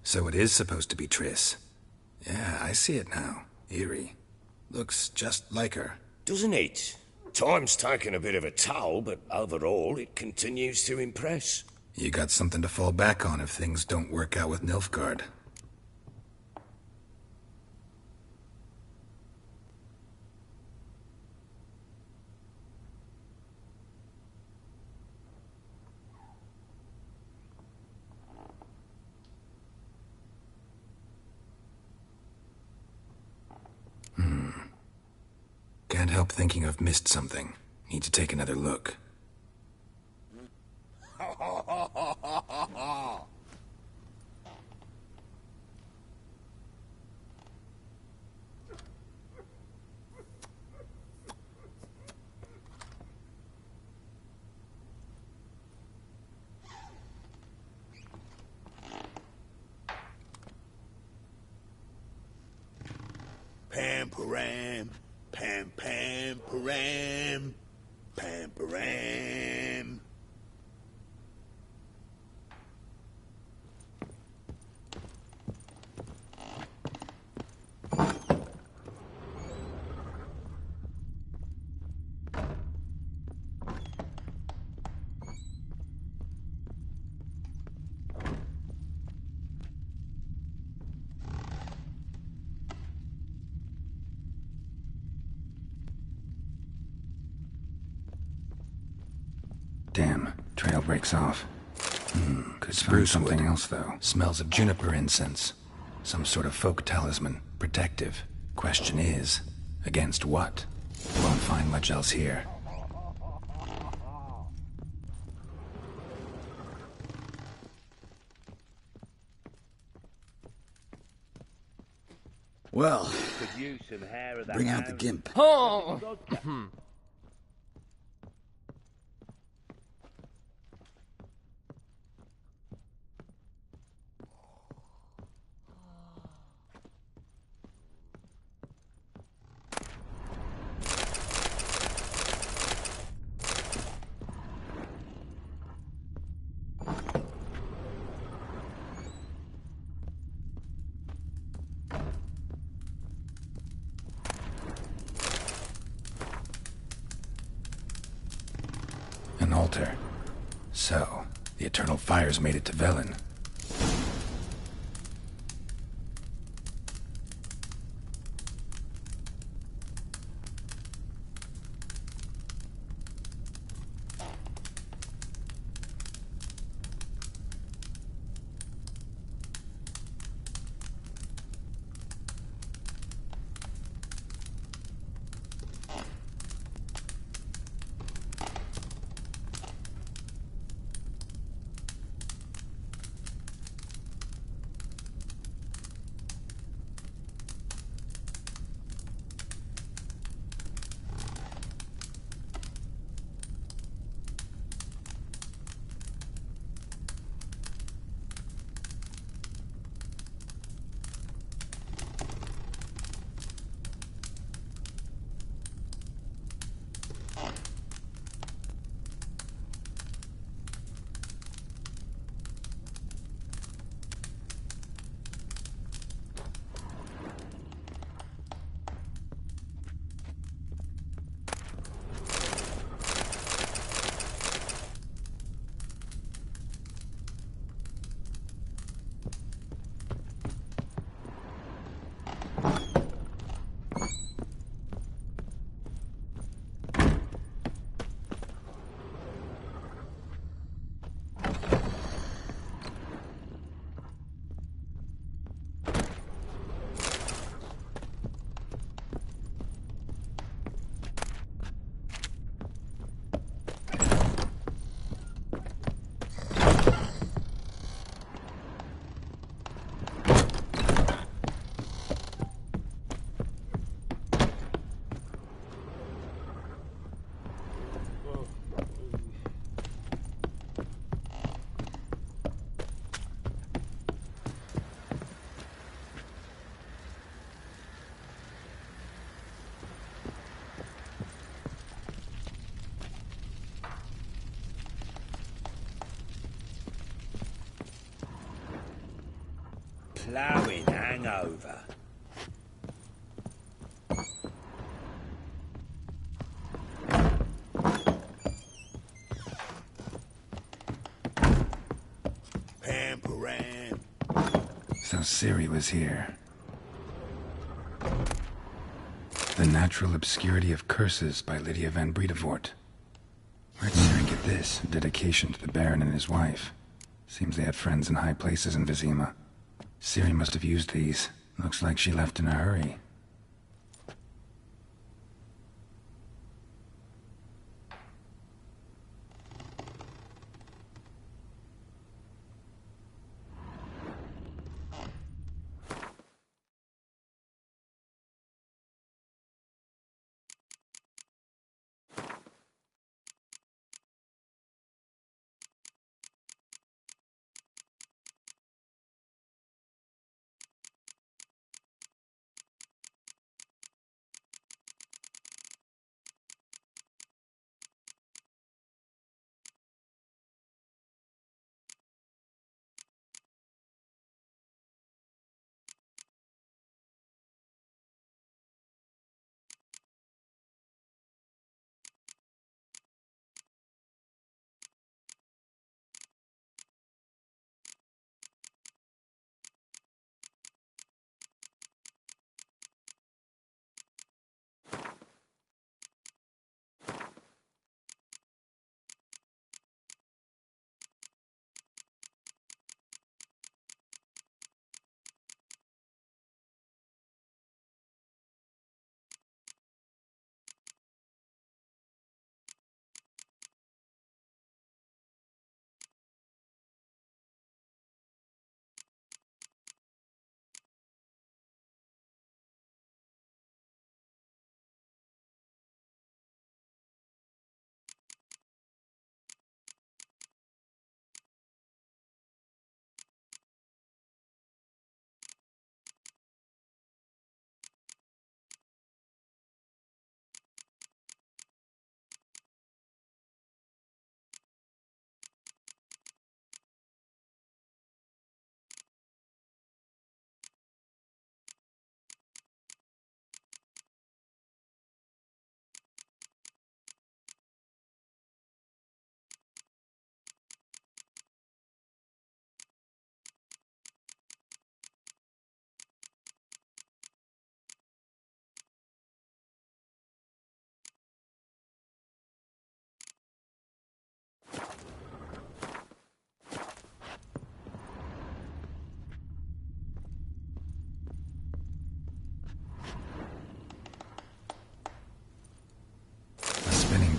So it is supposed to be Triss. Yeah, I see it now. Eerie. Looks just like her. Doesn't it? Time's taken a bit of a toll, but overall it continues to impress. You got something to fall back on if things don't work out with Nilfgaard. Can't help thinking I've missed something. Need to take another look. Pam-param, pam-pam-param, pam-param. Damn, trail breaks off. Could spruce something else, though. Smells of juniper incense. Some sort of folk talisman. Protective. Question is, against what? Won't find much else here. Well, Could use some hair of the bring out the hound. gimp. Oh! An altar. So, the Eternal Fire's made it to Velen. Ploughing hangover. Pamperan. So Ciri was here. The Natural Obscurity of Curses by Lydia van Bredevoort. Where'd Ciri get this? Dedication to the Baron and his wife. Seems they had friends in high places in Vizima. Ciri must have used these. Looks like she left in a hurry.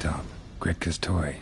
top. Gritka's toy.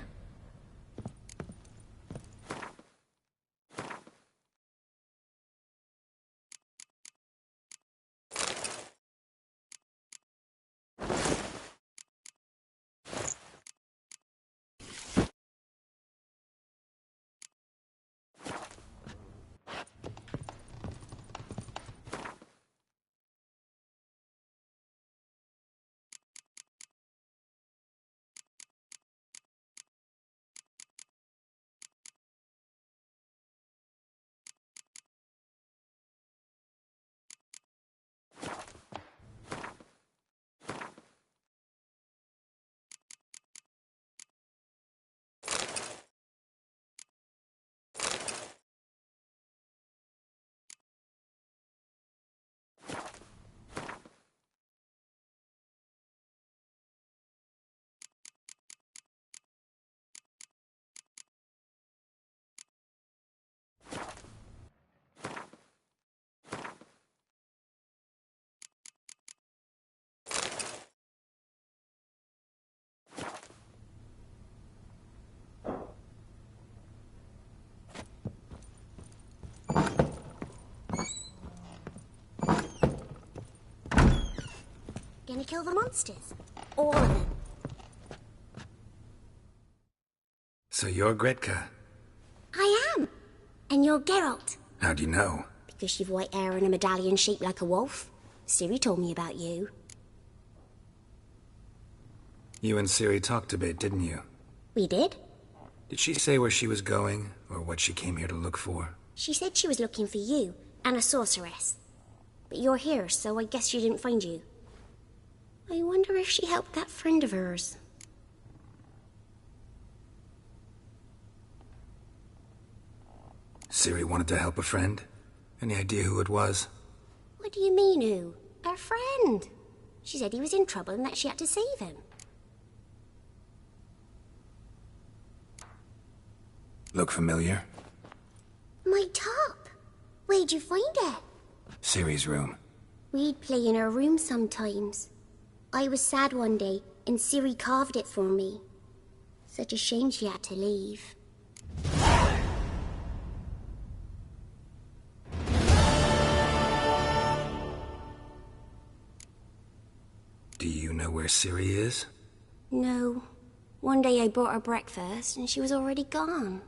Gonna kill the monsters? All of them. So you're Gritka? I am. And you're Geralt. How do you know? Because you've white hair and a medallion shaped like a wolf. Ciri told me about you. You and Ciri talked a bit, didn't you? We did. Did she say where she was going, or what she came here to look for? She said she was looking for you, and a sorceress. But you're here, so I guess she didn't find you. I wonder if she helped that friend of hers. Ciri wanted to help a friend? Any idea who it was? What do you mean, who? Her friend. She said he was in trouble and that she had to save him. Look familiar? My top. Where'd you find it? Ciri's room. We'd play in her room sometimes. I was sad one day, and Ciri carved it for me. Such a shame she had to leave. Do you know where Ciri is? No. One day I brought her breakfast, and she was already gone.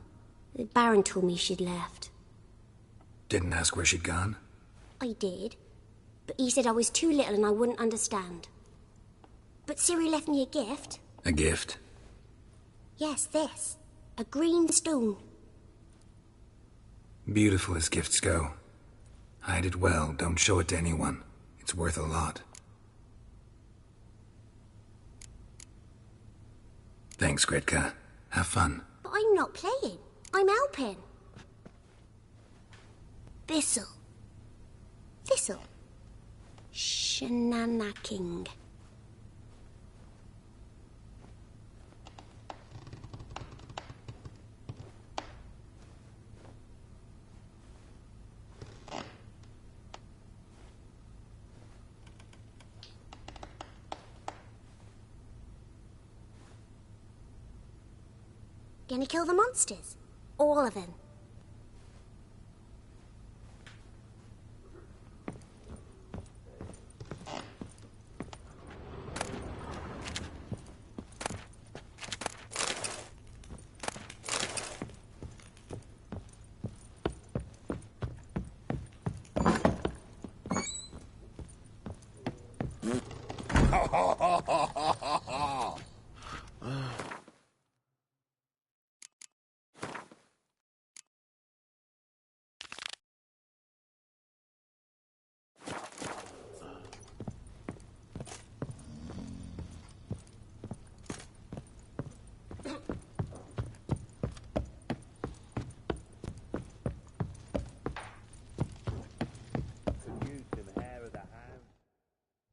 The Baron told me she'd left. Didn't ask where she'd gone? I did. But he said I was too little and I wouldn't understand. But Ciri left me a gift. A gift? Yes, this. A green stone. Beautiful as gifts go. Hide it well, don't show it to anyone. It's worth a lot. Thanks, Gritka. Have fun. But I'm not playing. I'm helping. Thistle. Thistle. Shenanaking. Gonna kill the monsters? All of them.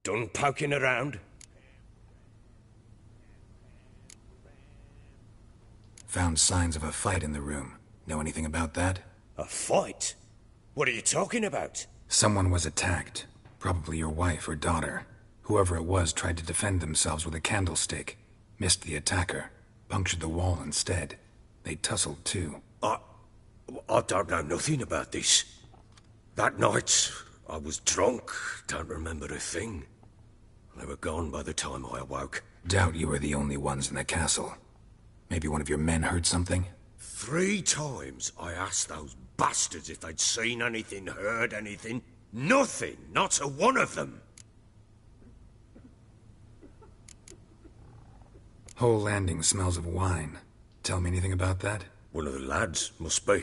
Done poking around? Found signs of a fight in the room. Know anything about that? A fight? What are you talking about? Someone was attacked. Probably your wife or daughter. Whoever it was tried to defend themselves with a candlestick. Missed the attacker. Punctured the wall instead. They tussled too. I don't know nothing about this. That night, I was drunk, don't remember a thing. They were gone by the time I awoke. Doubt you were the only ones in the castle. Maybe one of your men heard something? 3 times I asked those bastards if they'd seen anything, heard anything. Nothing, not a one of them. Whole landing smells of wine. Tell me anything about that? One of the lads, must be.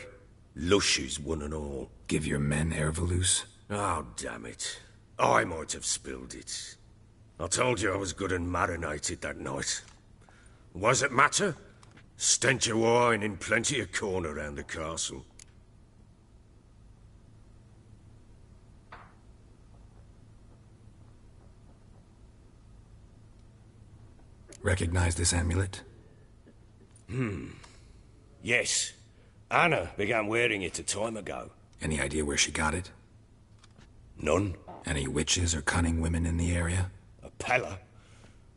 Lushes, one and all. Give your men air valuse? Oh, damn it. I might have spilled it. I told you I was good and marinated that night. What does it matter? Stench of wine in plenty of corn around the castle. Recognize this amulet? Yes. Anna began wearing it a time ago. Any idea where she got it? None. Any witches or cunning women in the area? A Pella.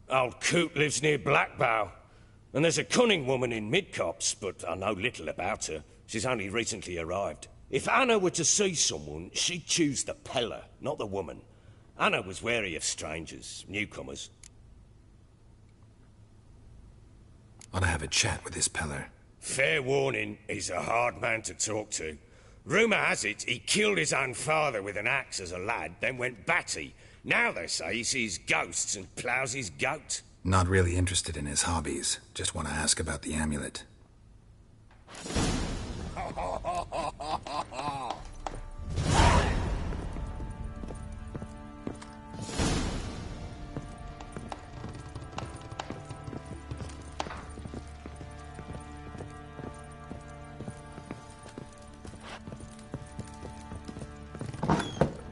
Old Coot lives near Blackbow. And there's a cunning woman in Midcopse, but I know little about her. She's only recently arrived. If Anna were to see someone, she'd choose the Pella, not the woman. Anna was wary of strangers, newcomers. Ought to have a chat with this Peller. Fair warning, he's a hard man to talk to. Rumour has it he killed his own father with an axe as a lad, then went batty. Now they say he sees ghosts and ploughs his goat. Not really interested in his hobbies. Just want to ask about the amulet.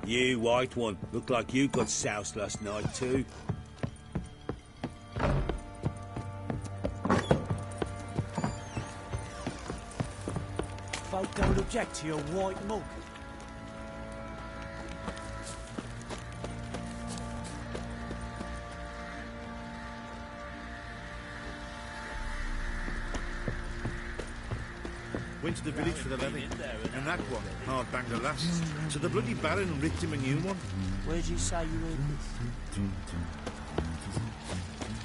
You, white one. Look like you got soused last night, too. Folk don't object to your white mug. Went to the village for the levy, and that one hard banged the last. So the bloody Baron ripped him a new one. Where'd you say you heard this?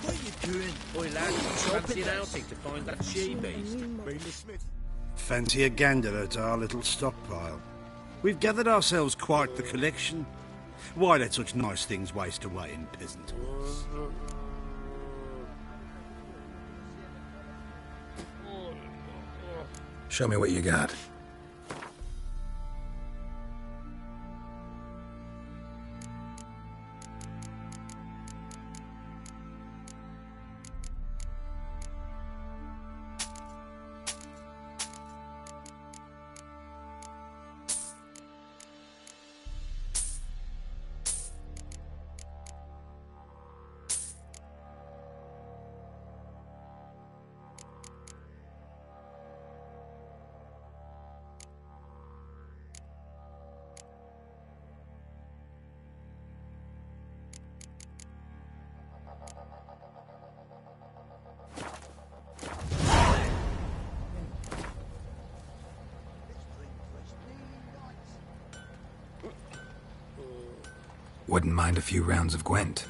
What are you doing? Oi, lad, fancy an outing to find that she-beast? Fancy a gander at our little stockpile. We've gathered ourselves quite the collection. Why let such nice things waste away in peasant halls? Show me what you got. Wouldn't mind a few rounds of Gwent.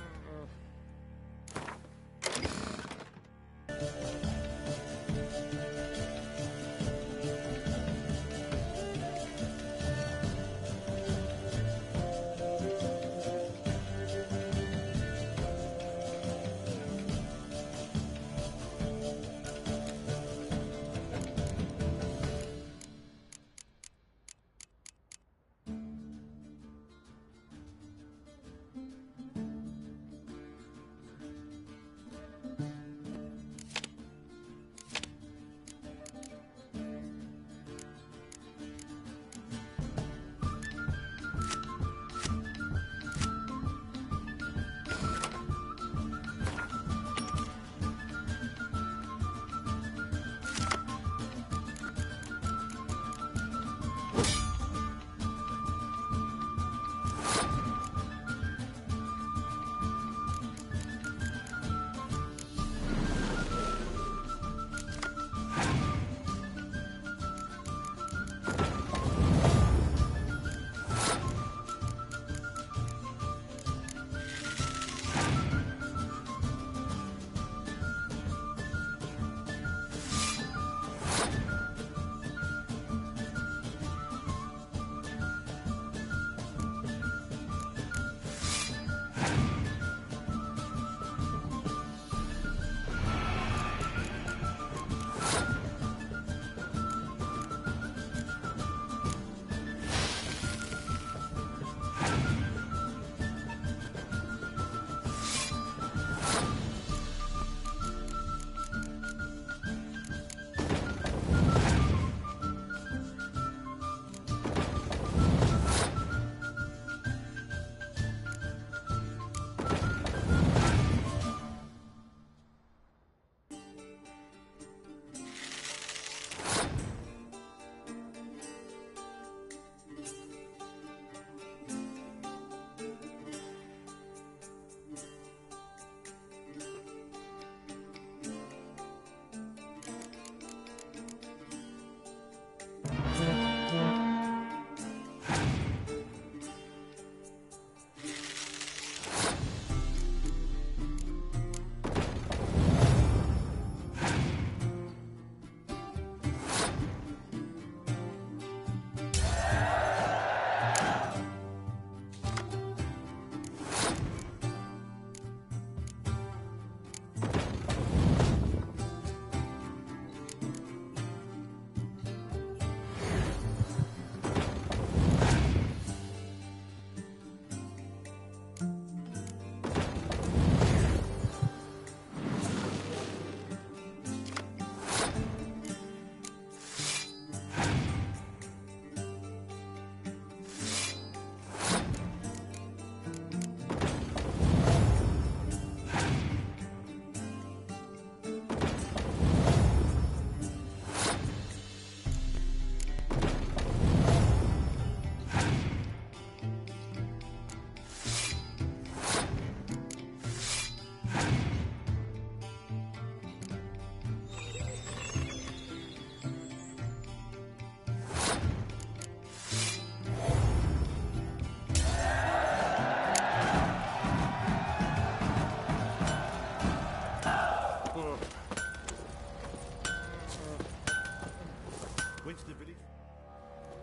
Went to the village.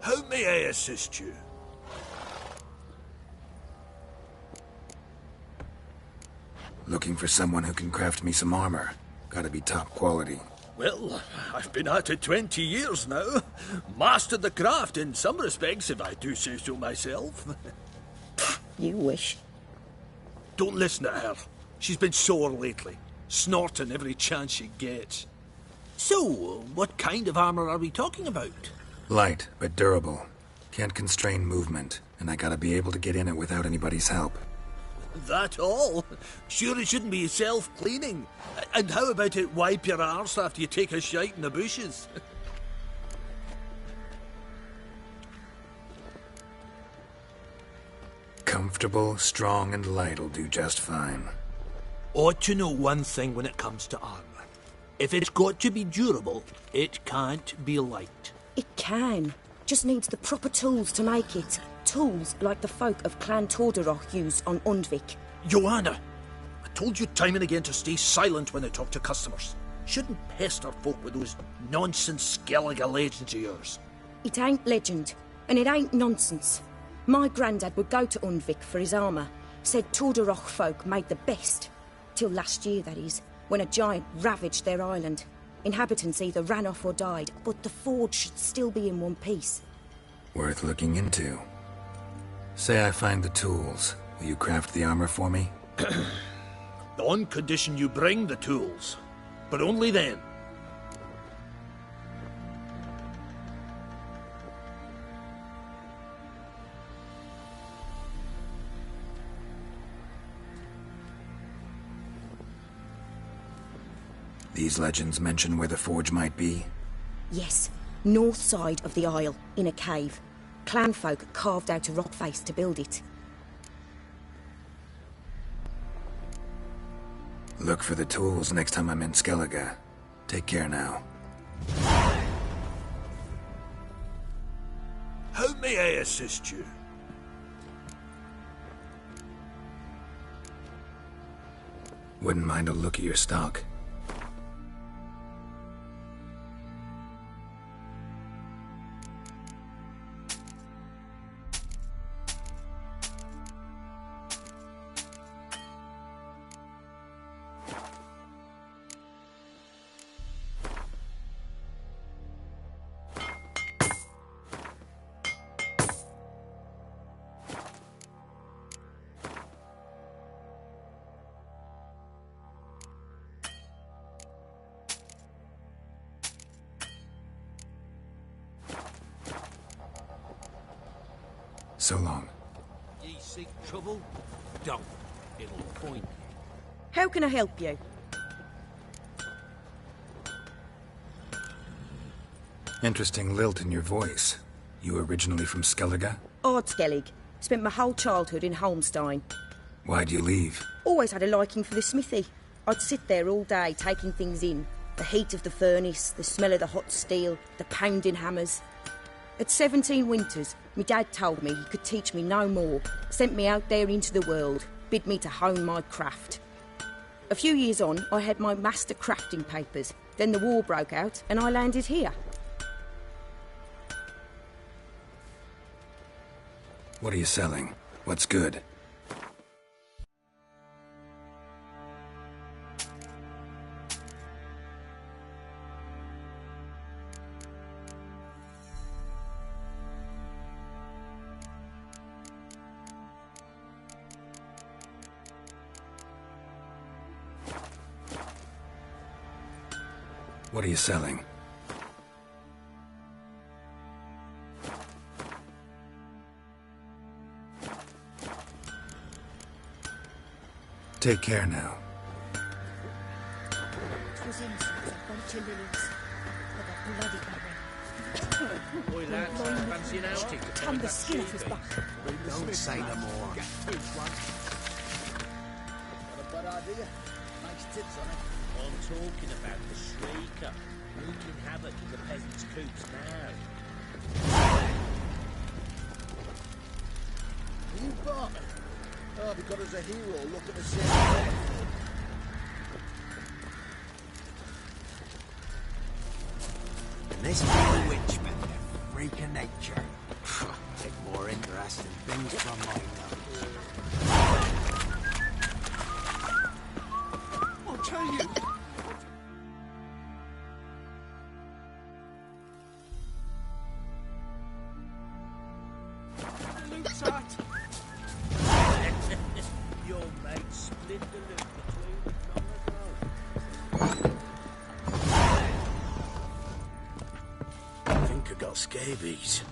How may I assist you? Looking for someone who can craft me some armor. Gotta be top quality. Well, I've been at it 20 years now. Mastered the craft in some respects, if I do say so myself. You wish. Don't listen to her. She's been sore lately, snorting every chance she gets. So, what kind of armor are we talking about? Light, but durable. Can't constrain movement, and I gotta be able to get in it without anybody's help. That all? Sure it shouldn't be self-cleaning. And how about it wipe your arse after you take a shite in the bushes? Comfortable, strong, and light'll do just fine. Ought to know one thing when it comes to armor. If it's got to be durable, it can't be light. It can. Just needs the proper tools to make it. Tools like the folk of Clan Tordaroch use on Undvik. Joanna, I told you time and again to stay silent when I talk to customers. Shouldn't pester folk with those nonsense Skellige legends of yours. It ain't legend, and it ain't nonsense. My granddad would go to Undvik for his armour. Said Tordaroch folk made the best. Till last year, that is, when a giant ravaged their island. Inhabitants either ran off or died, but the forge should still be in one piece. Worth looking into. Say I find the tools. Will you craft the armor for me? On condition you bring the tools. But only then. These legends mention where the forge might be? Yes, north side of the isle, in a cave. Clanfolk carved out a rock face to build it. Look for the tools next time I'm in Skellige. Take care now. How may I assist you? Wouldn't mind a look at your stock. So long. Ye seek trouble? Don't. It'll point you. How can I help you? Interesting lilt in your voice. You originally from Skellige? Ardskellig. Spent my whole childhood in Holmstein. Why'd you leave? Always had a liking for the smithy. I'd sit there all day taking things in. The heat of the furnace, the smell of the hot steel, the pounding hammers. At 17 winters, my dad told me he could teach me no more, sent me out there into the world, bid me to hone my craft. A few years on, I had my master crafting papers. Then the war broke out and I landed here. What are you selling? What's good? What are you selling? Take care now. It was innocent, a bunch of lilies. But a bloody barren. Boy, lads, fancy an outing to Come the skin off his back. Don't say no more. Got a bad idea. Nice tits on it. I'm talking about the Shrieker, wreaking havoc in the peasants' coops now. You bought me. Oh, because as a hero, look at the same. Let's be the witch, man. freak of nature. Take more interesting things from my nose. I'll tell you. Your mate split the loop between I think I got scabies.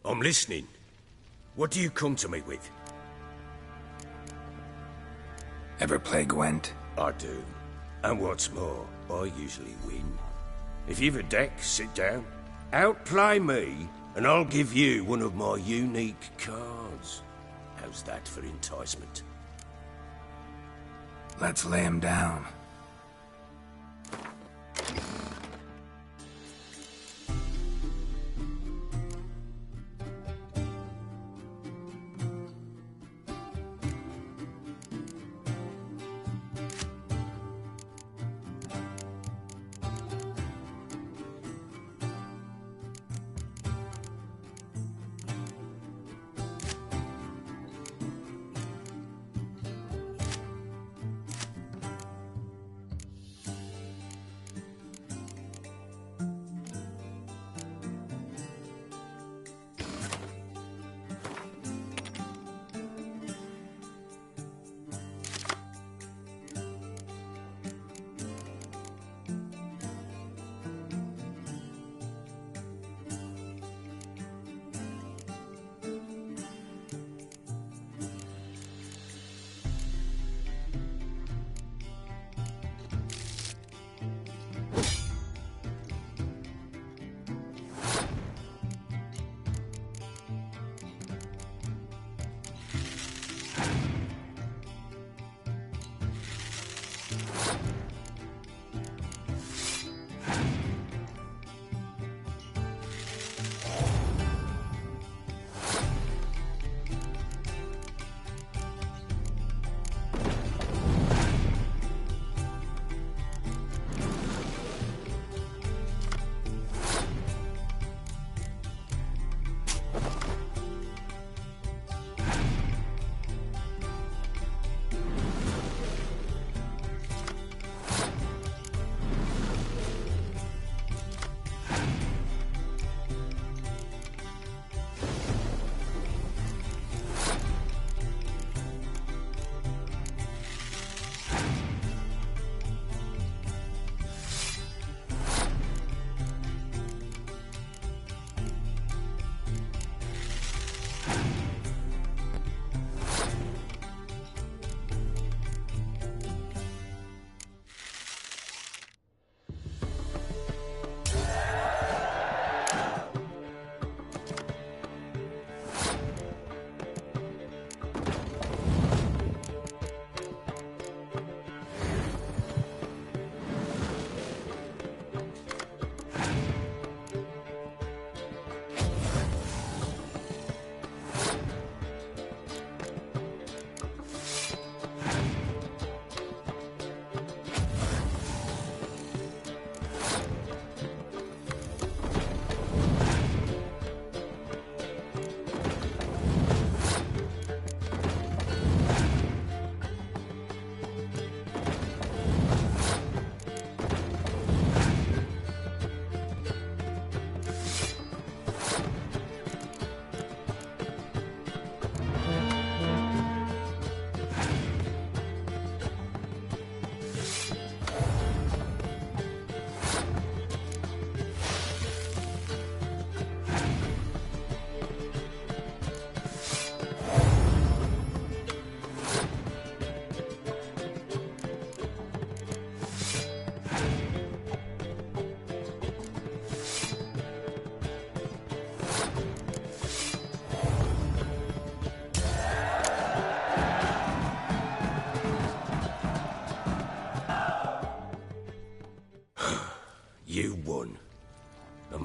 I'm listening. What do you come to me with? Ever play Gwent? I do. And what's more, I usually win. If you've a deck, sit down. Outplay me, and I'll give you one of my unique cards. How's that for enticement? Let's lay him down.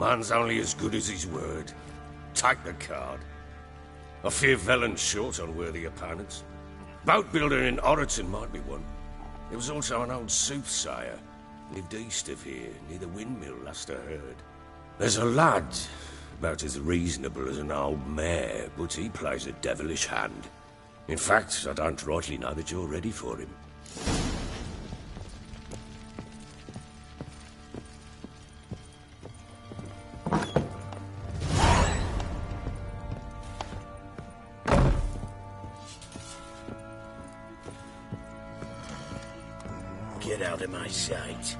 man's only as good as his word. Take the card. I fear Velen's short on worthy opponents. Boat builder in Oroton might be one. There was also an old soothsayer. Lived east of here, near the windmill, last I heard. There's a lad, about as reasonable as an old mare, but he plays a devilish hand. In fact, I don't rightly know that you're ready for him. Get out of my sight.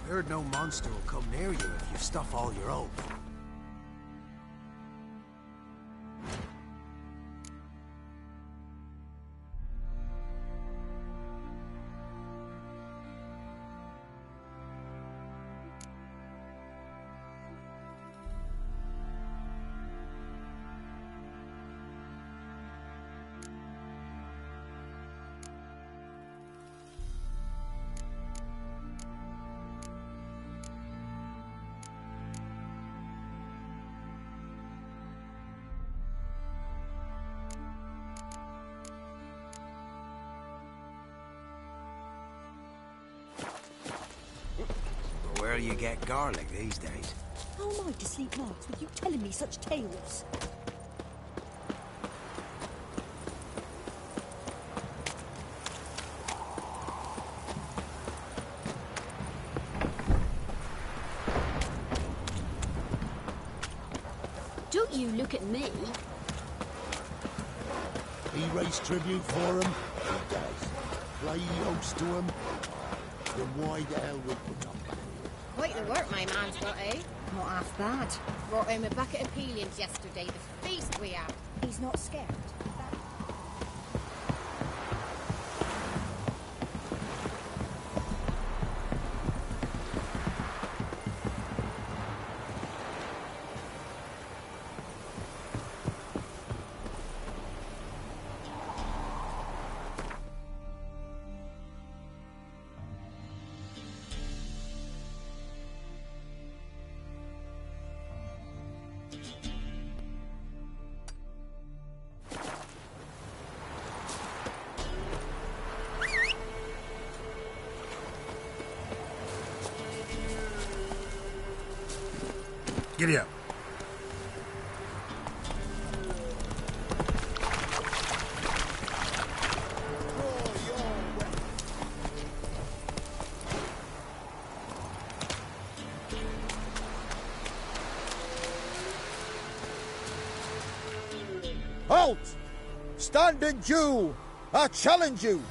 Heard no monster will come near you if you stuff all your own. Where you get garlic these days? How am I to sleep nights with you telling me such tales? Don't you look at me. He raised tribute for him? He does. Play host to him? Then why the hell would put up? Quite the work my man's got, eh? Not half bad. Brought home a bucket of peelings yesterday, the feast we had. He's not scared. Giddy up. Halt! Standing Jew! I challenge you!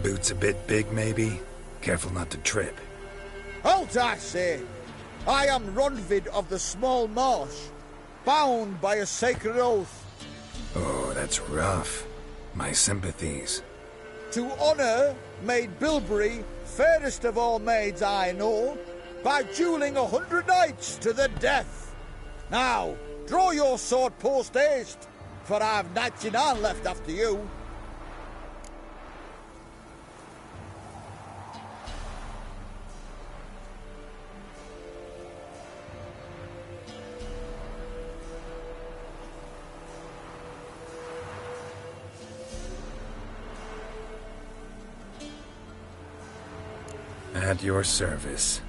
Boots a bit big, maybe? Careful not to trip. Halt, I say! I am Ronvid of the Small Marsh, bound by a sacred oath. Oh, that's rough. My sympathies. To honour Maid Bilberry, fairest of all maids I know, by duelling 100 knights to the death. Now, draw your sword post haste, for I've 99 left after you. At your service.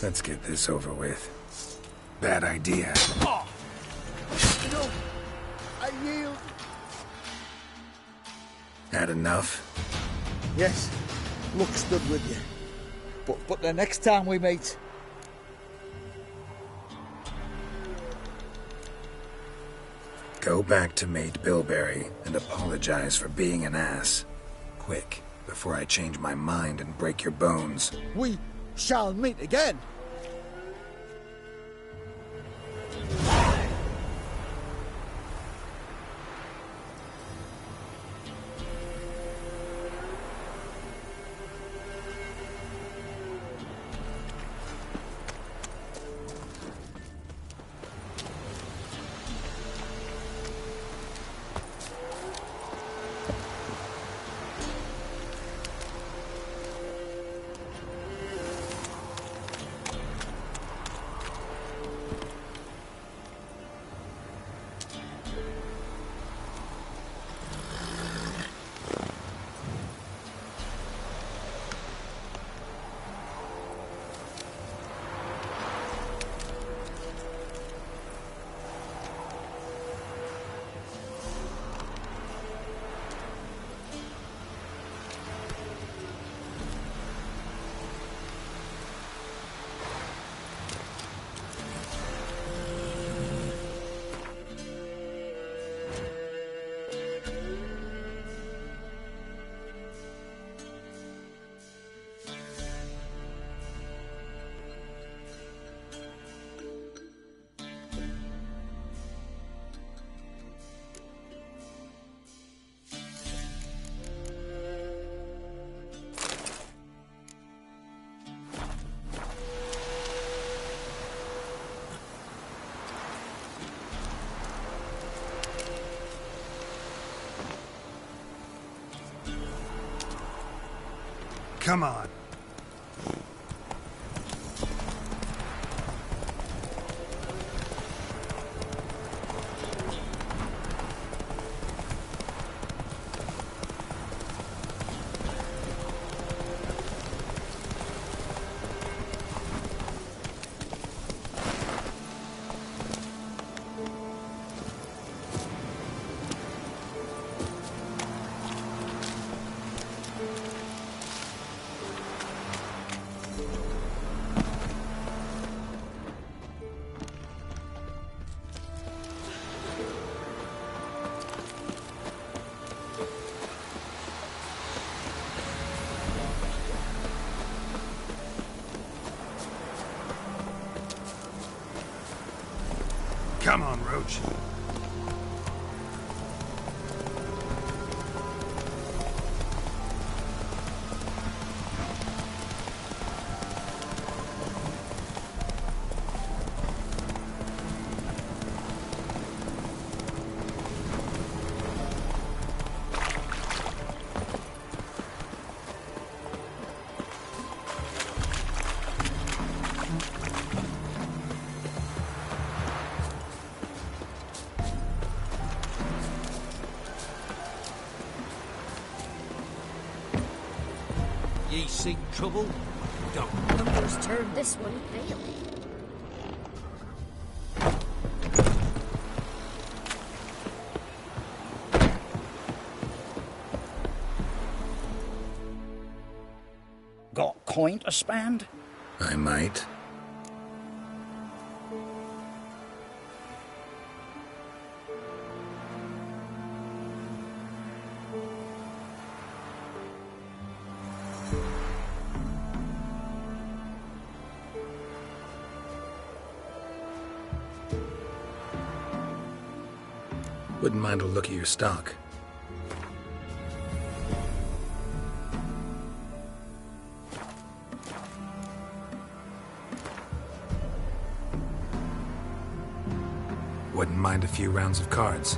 Let's get this over with. Bad idea. Oh. No, I yield. Had enough? Yes, luck stood with you. But the next time we meet... Go back to Maid Bilberry and apologize for being an ass. Quick, before I change my mind and break your bones. We shall meet again. Come on. Come on, Roach. Ye seek trouble? Don't. Numbers turned this one pale. Got coin to spend? I might. Wouldn't mind a look at your stock. Wouldn't mind a few rounds of cards.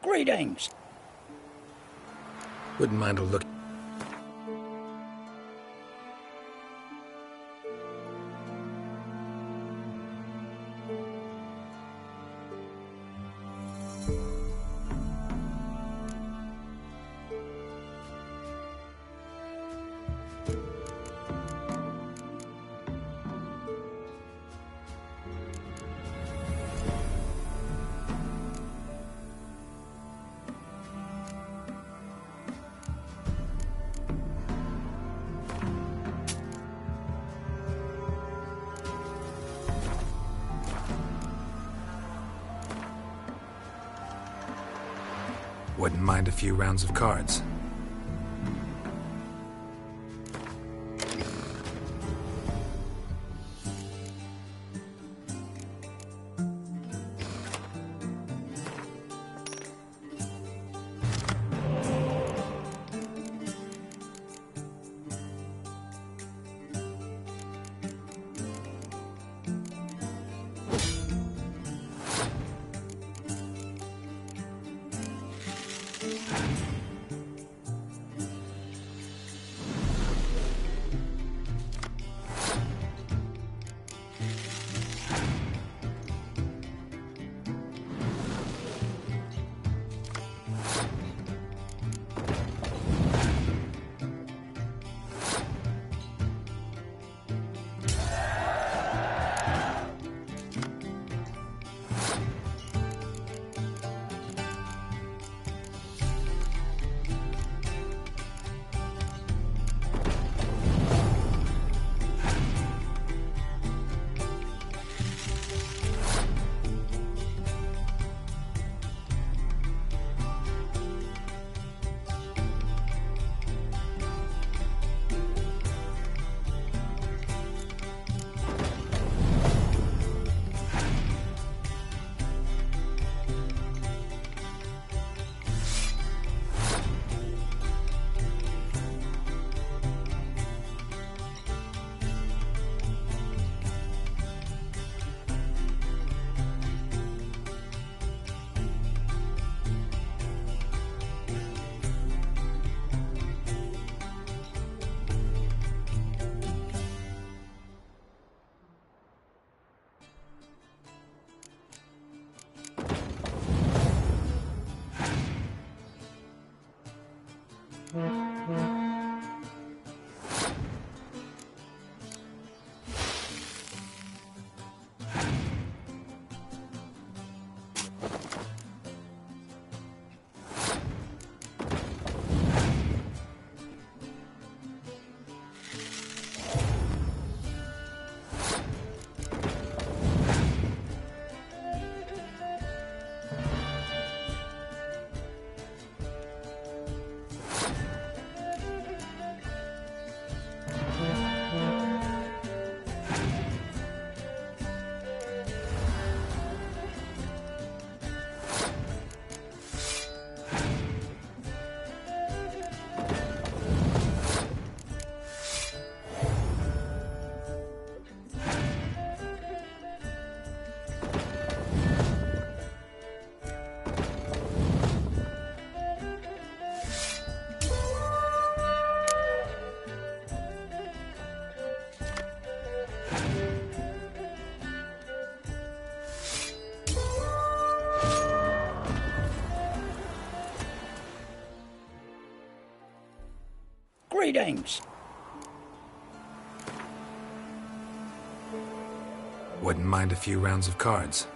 Greetings. Wouldn't mind a look. Wouldn't mind a few rounds of cards. Greetings. Wouldn't mind a few rounds of cards.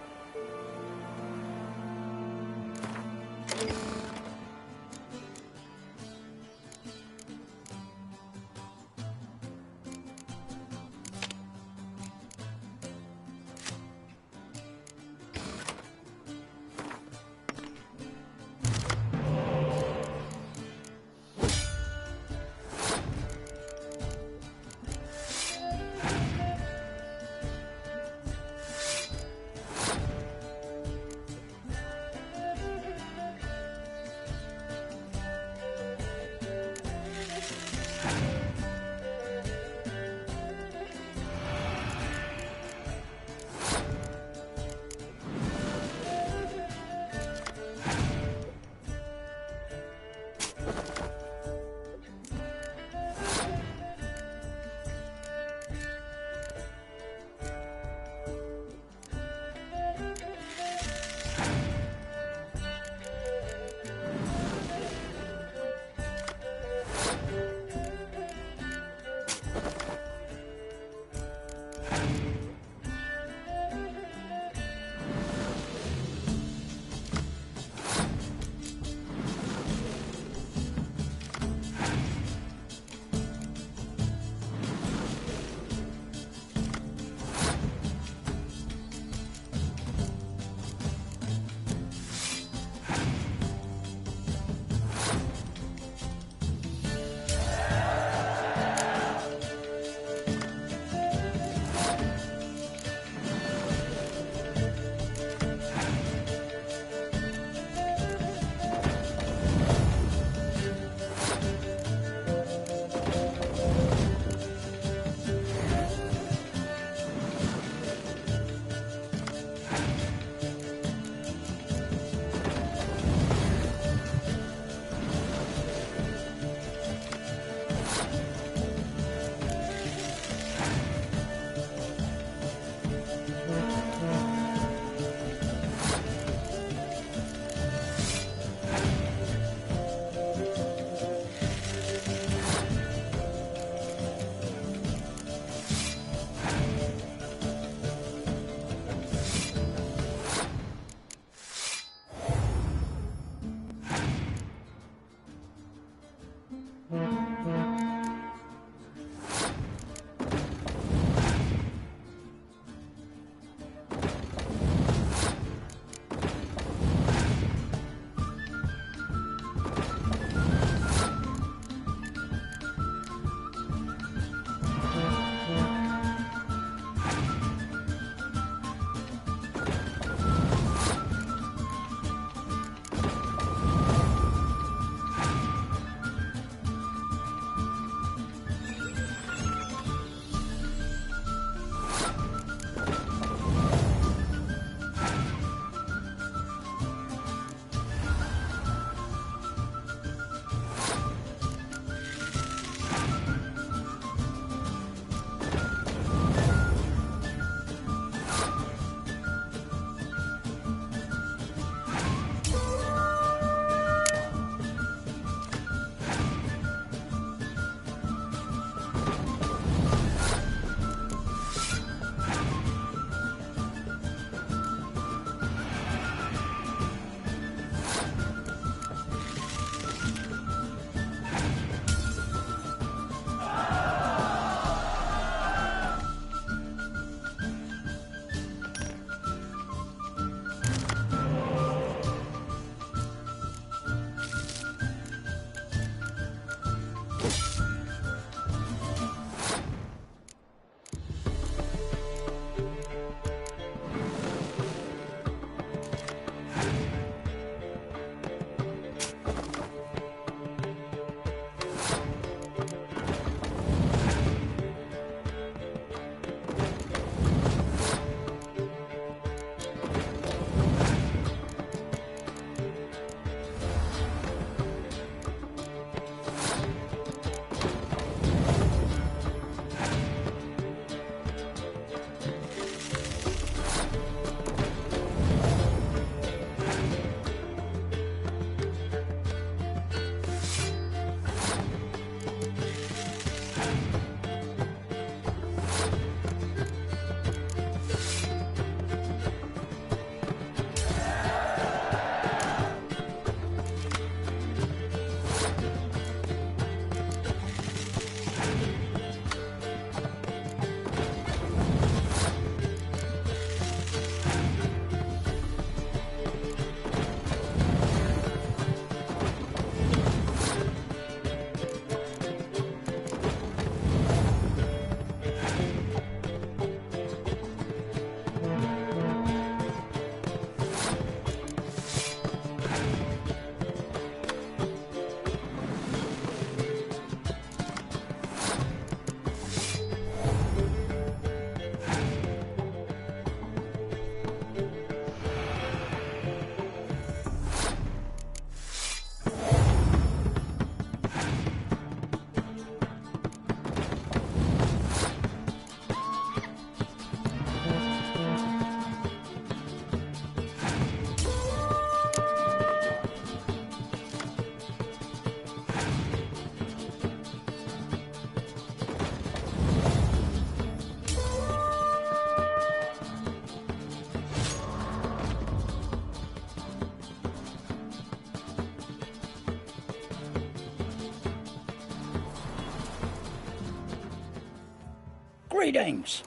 Greetings.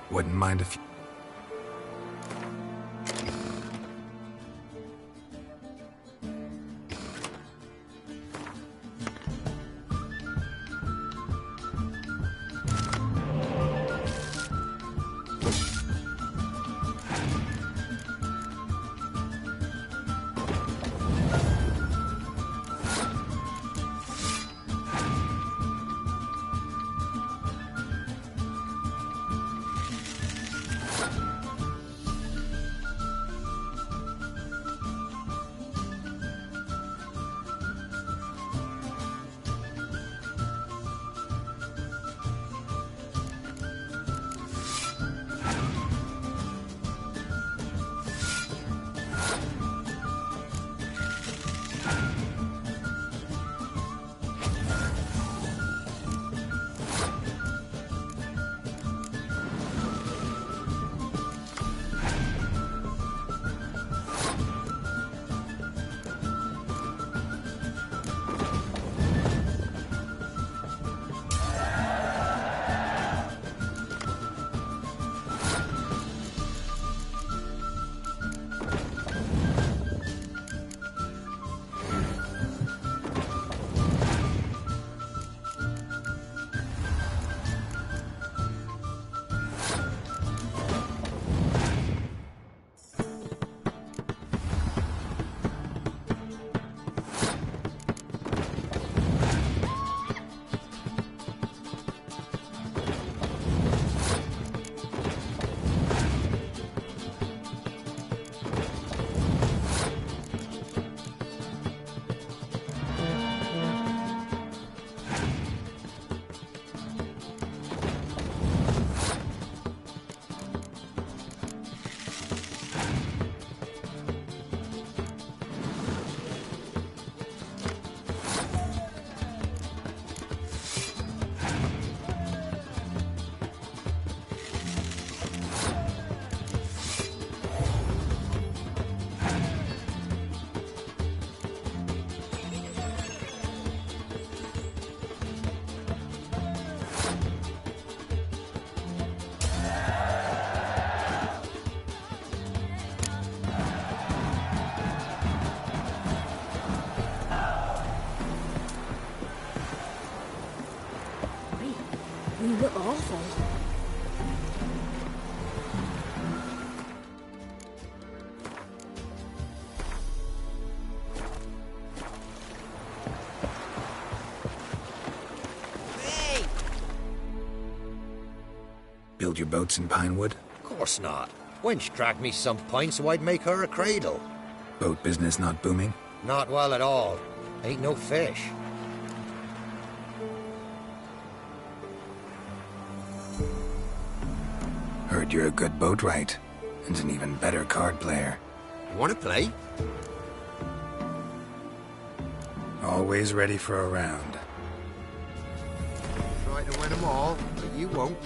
Wouldn't mind if you... You look awful. Hey! Build your boats in pinewood? Of course not. Wench dragged me some pine so I'd make her a cradle. Boat business not booming? Not well at all. Ain't no fish. Heard you're a good boatwright, and an even better card player. You wanna play? Always ready for a round. Try to win them all, but you won't.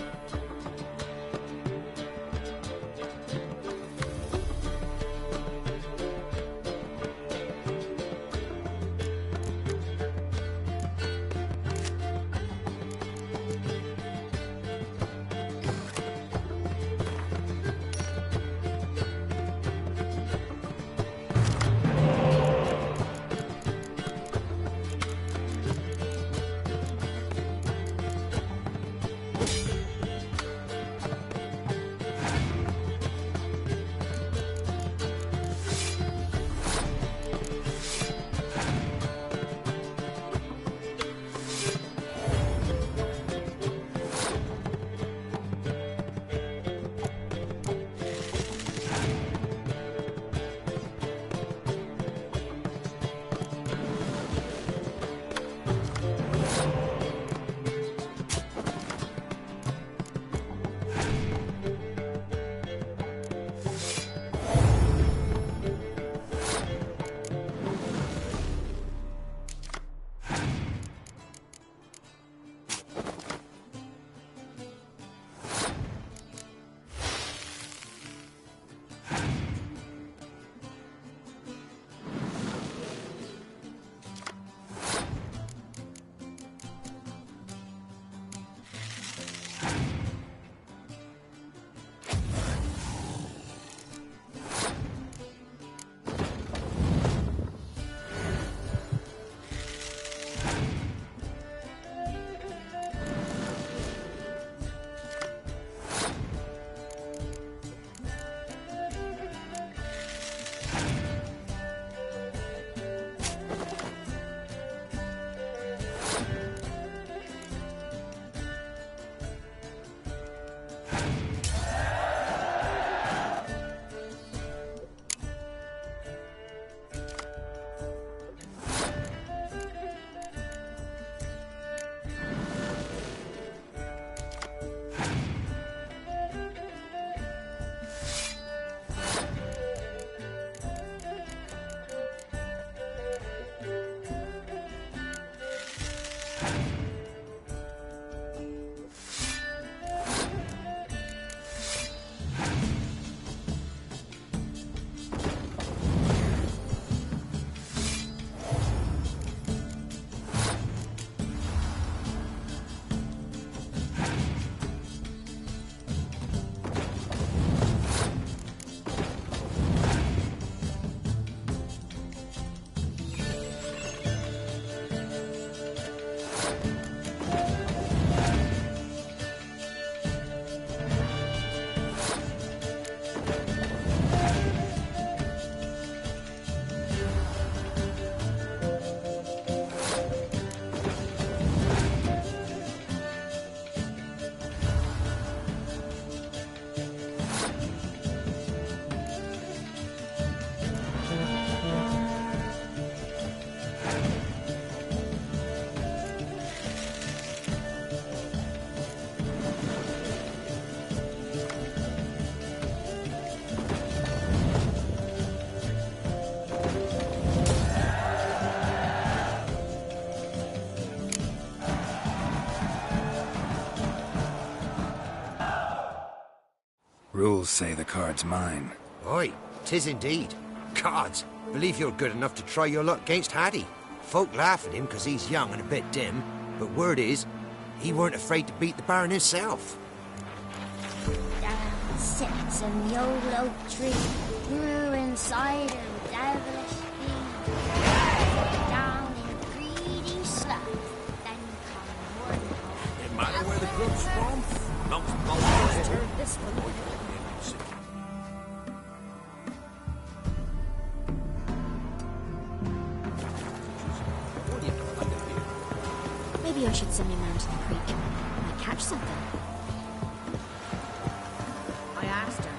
locals say the card's mine. Aye, 'tis indeed. Cards, believe you're good enough to try your luck against Haddie. Folk laugh at him 'cause he's young and a bit dim, but word is, he weren't afraid to beat the Baron himself. Down sits in the old oak tree, grew inside her devilish speed. Down in greedy sloth, then come morning. No matter where the grub's from, most molars turn This one. Maybe I should send my man to the creek. Might catch something. I asked her,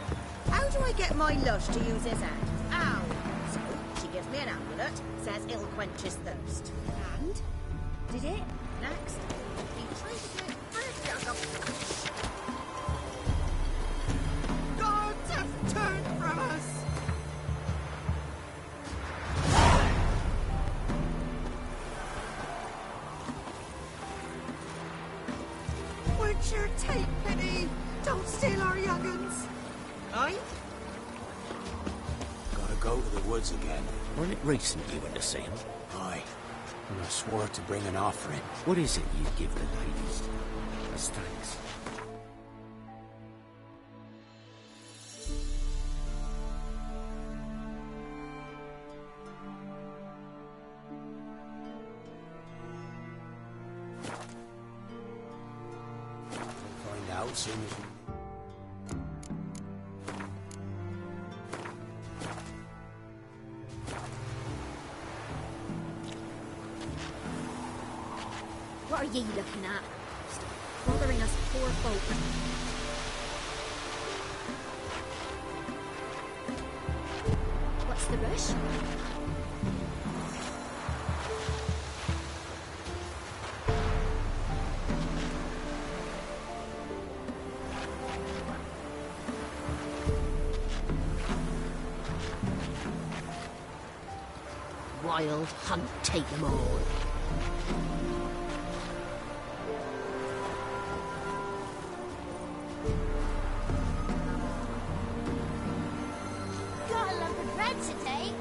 how do I get my lush to use his hand? Ow! So she gives me an amulet, says it'll quench his thirst. And? Did it? Next, he treated it for a jug of... Gods have turned from us! Would you take pity? Don't steal our young'uns. Aye? Gotta go to the woods again. Wasn't it recent you went to see him? Aye, and I swore to bring an offering. What is it you give the ladies as thanks? Find out soon as we... What are ye looking at? Stop bothering us poor folk. What's the rush? Wild hunt, take them all. Got a lump of bread to take.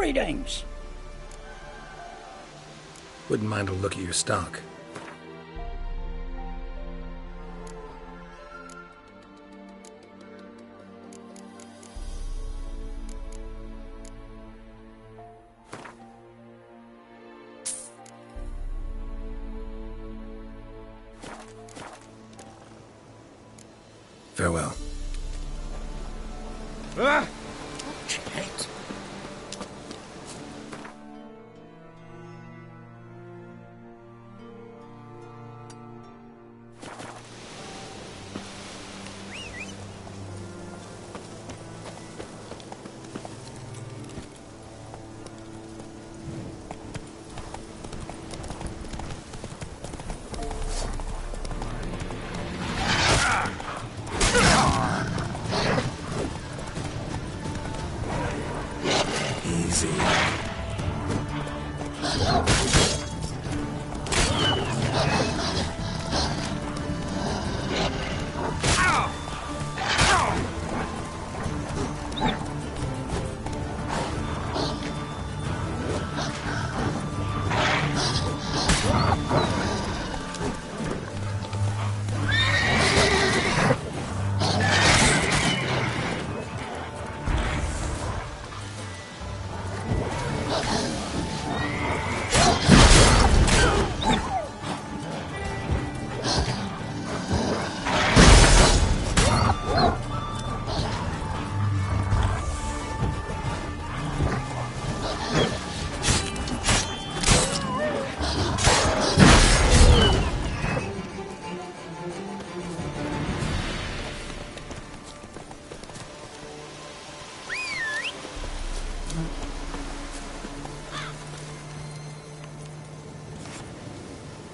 Greetings. Wouldn't mind a look at your stock. Farewell. Ah! Shit.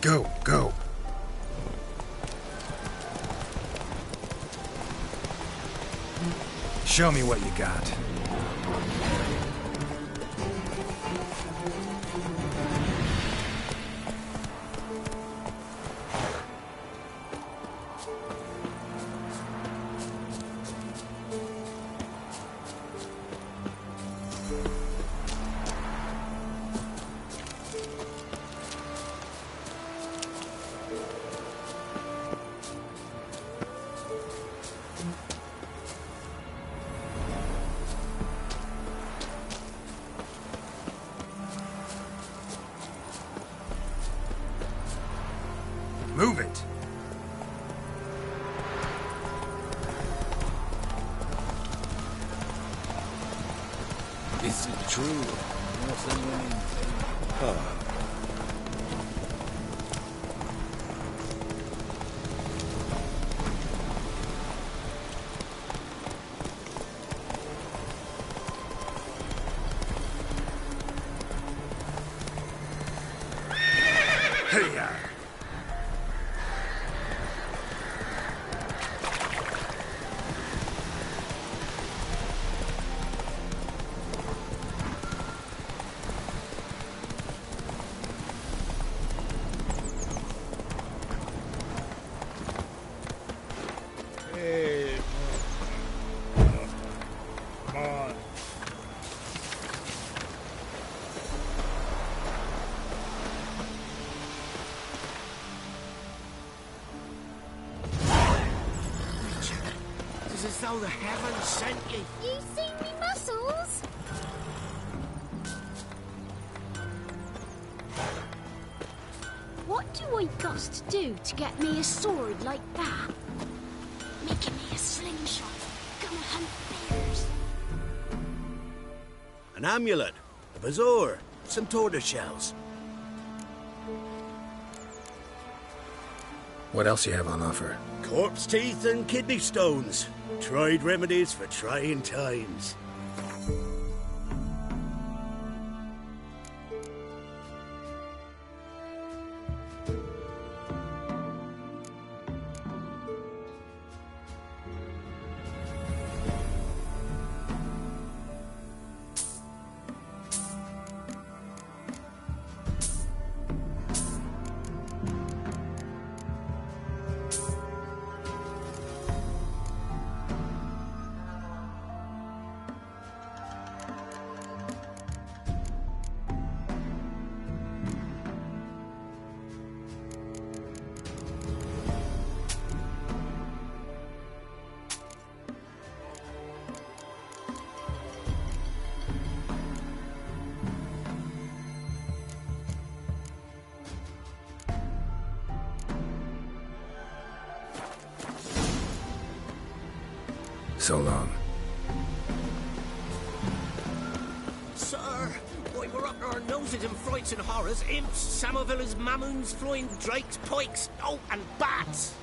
Go, go. Show me what you got. Move it! Is it true? Hey-ya! Hey, come on. It's as though the heavens sent you. You seen me muscles? What do I got to do to get me a sword like that? Making me a slingshot. Gonna hunt bears. An amulet, a bazaar, some tortoise shells. What else you have on offer? Corpse teeth and kidney stones. Tried remedies for trying times. So long. Sir, we were up to our noses in frights and horrors. Imps, Samovillas, Mamoons, flying drakes, pikes, oh, and bats.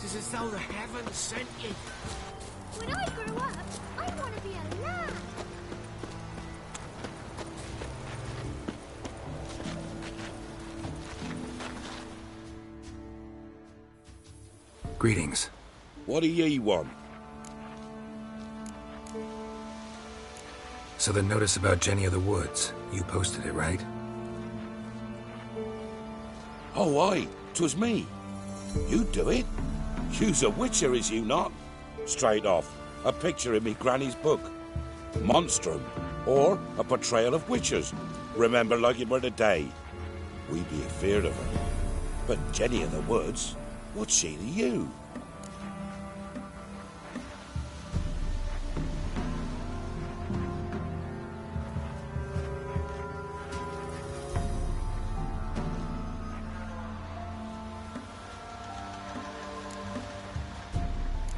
It's as though the heavens sent you. When I grow up, I want to be a lamb. Greetings. What do ye want? So the notice about Jenny of the Woods, you posted it, right? Oh, aye, 'twas me. You do it? You's a witcher, is you not? Straight off, a picture in me granny's book. Monstrum, or a portrayal of witchers. Remember like it were today. We be afeard of her. But Jenny of the Woods, what's she to you?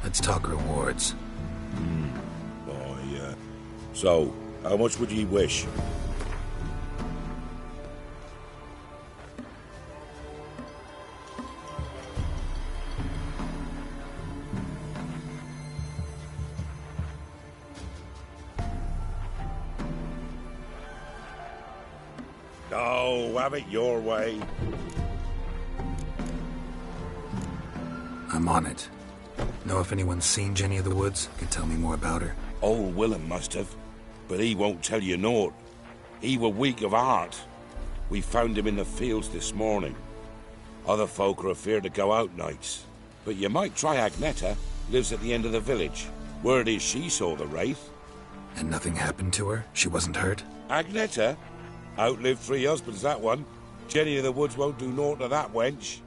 Let's talk rewards. Oh, yeah. So, how much would ye wish? Oh, have it your way. I'm on it. Know if anyone's seen Jenny of the Woods? Could tell me more about her. Old Willem must have, but he won't tell you naught. He were weak of heart. We found him in the fields this morning. Other folk are afeard to go out nights. But you might try Agneta, lives at the end of the village. Word is she saw the wraith. And nothing happened to her? She wasn't hurt? Agneta? Outlived 3 husbands, that one. Jenny of the Woods won't do naught to that wench.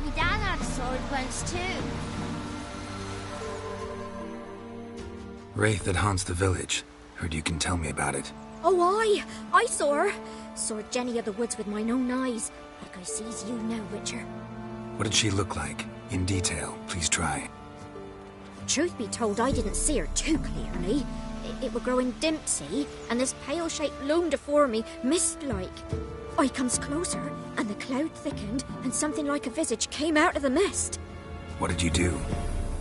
My dad had a sword once too. Wraith that haunts the village. Heard you can tell me about it. Oh, I saw her. Saw Jenny of the Woods with mine own eyes, like I sees you now, Witcher. What did she look like? In detail, please try. Truth be told, I didn't see her too clearly. It were growing dim, see, and this pale shape loomed afore me, mist-like. I comes closer, and the cloud thickened, and something like a visage came out of the mist. What did you do?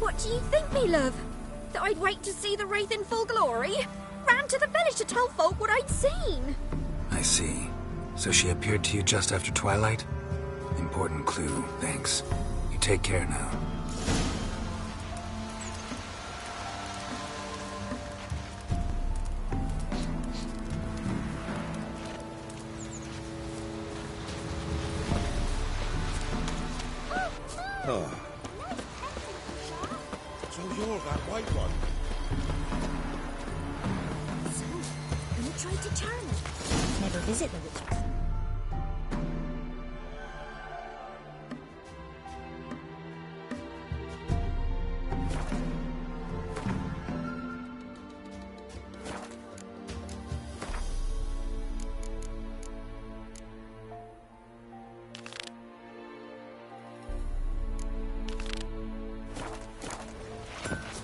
What do you think, me love? That I'd wait to see the wraith in full glory? Ran to the village to tell folk what I'd seen. I see. So she appeared to you just after twilight? Important clue, thanks. You take care now. Oh. So you're that white one? So, you tried to turn it. Never visit the witches.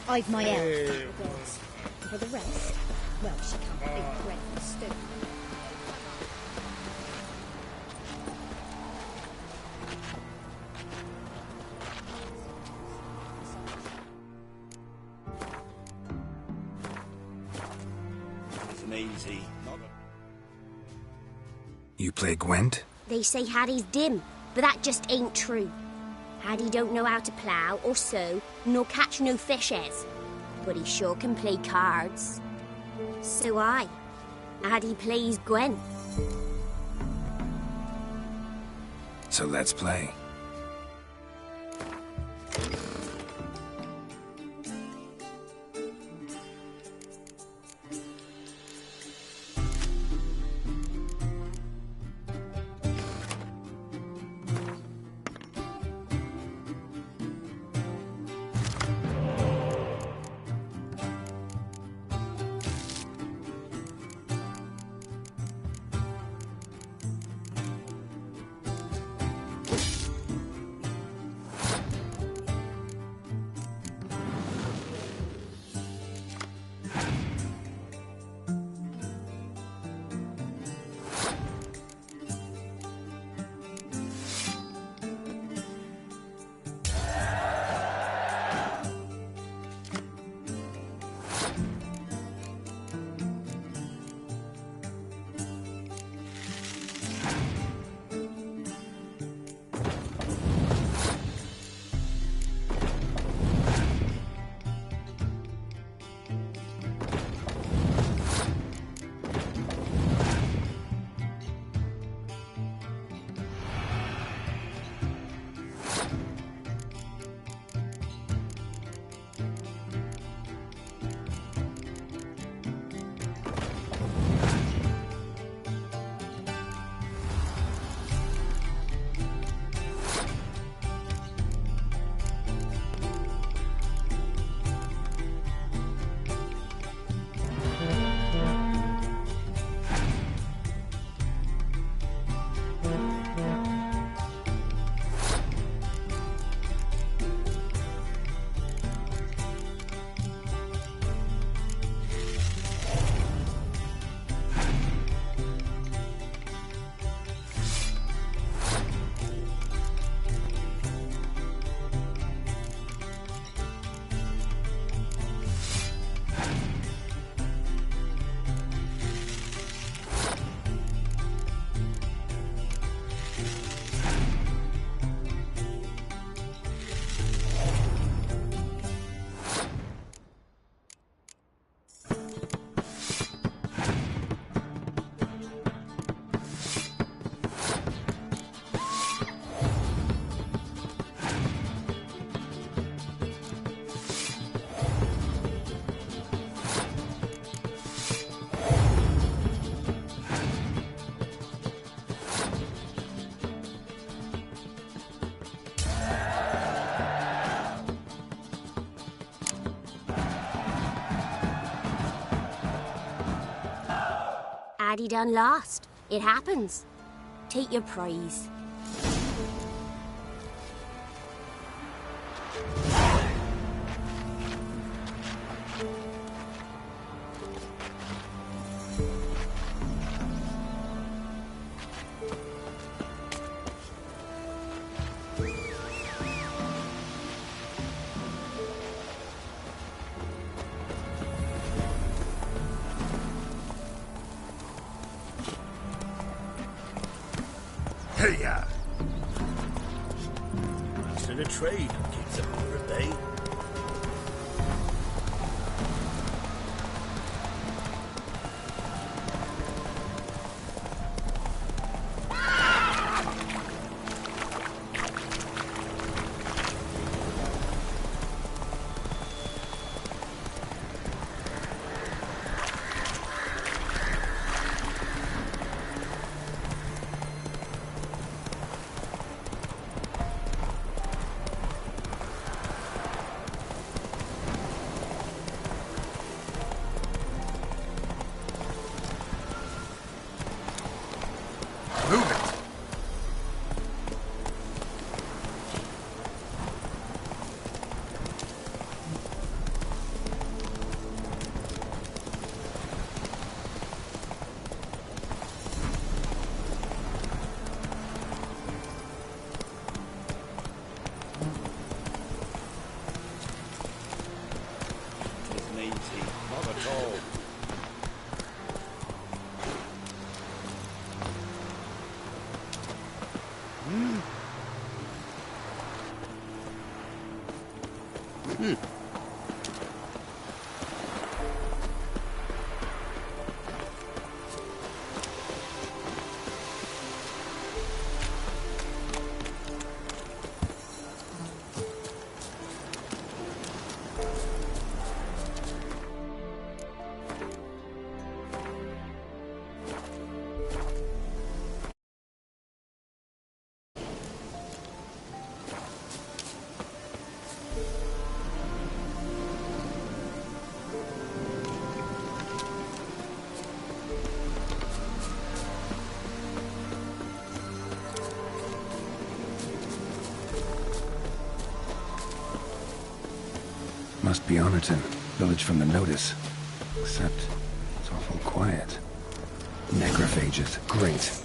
I've my elf, thank the gods. And for the rest, well, she can't be bread and stew. easy. You play Gwent? They say Hattie's dim, but that just ain't true. Hattie don't know how to plough or sew, nor catch no fishes. But he sure can play cards. So Hattie plays Gwent. So let's play. Hattie done lost. It happens. Take your prize. Hey-ya! Master of trade keeps them over at bay. Must be Honorton, village from the notice. Except it's awful quiet. Necrophages, great.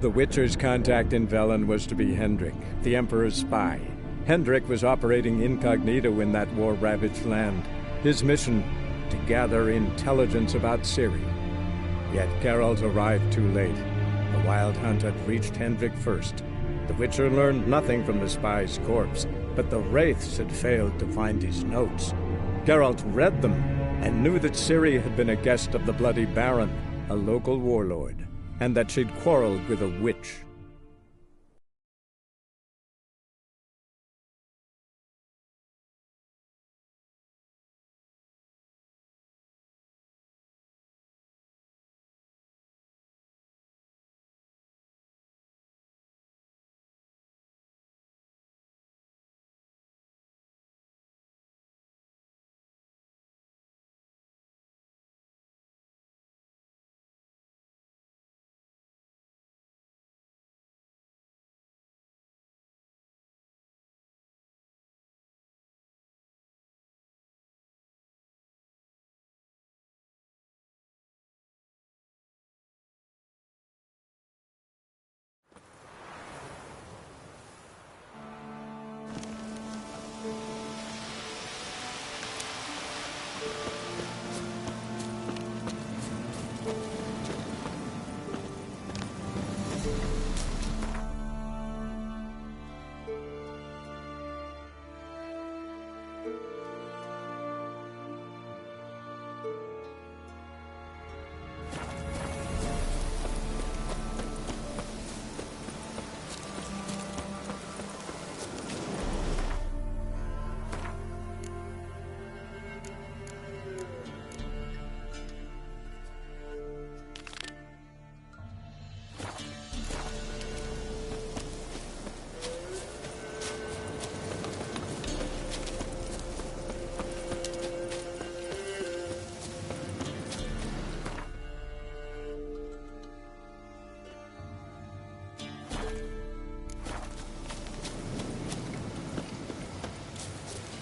The Witcher's contact in Velen was to be Hendrik, the Emperor's spy. Hendrik was operating incognito in that war-ravaged land. His mission, to gather intelligence about Ciri. Yet Geralt arrived too late. The Wild Hunt had reached Hendrik first. The Witcher learned nothing from the spy's corpse, but the Wraiths had failed to find his notes. Geralt read them, and knew that Ciri had been a guest of the Bloody Baron, a local warlord, and that she'd quarreled with a witch.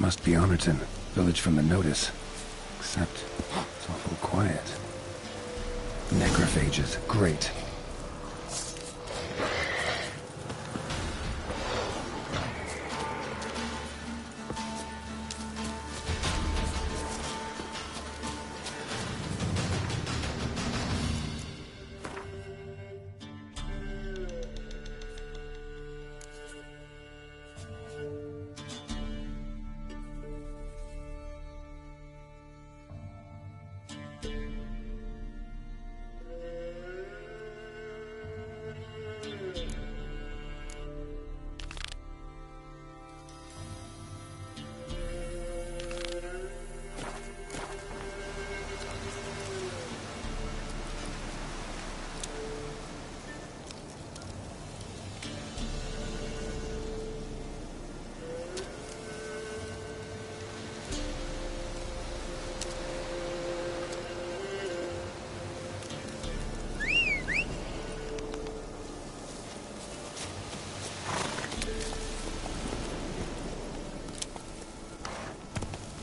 Must be Honorton, village from the notice. Except it's awful quiet. Necrophages, great.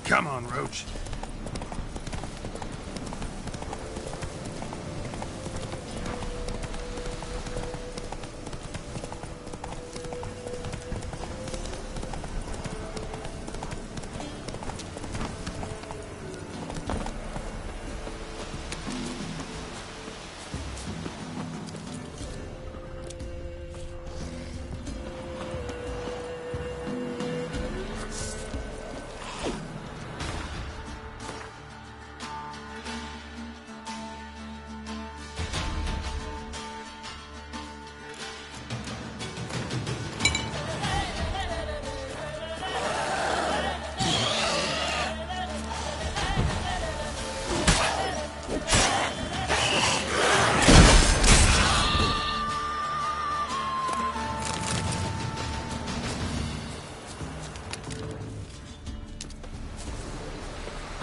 Come on, Roach.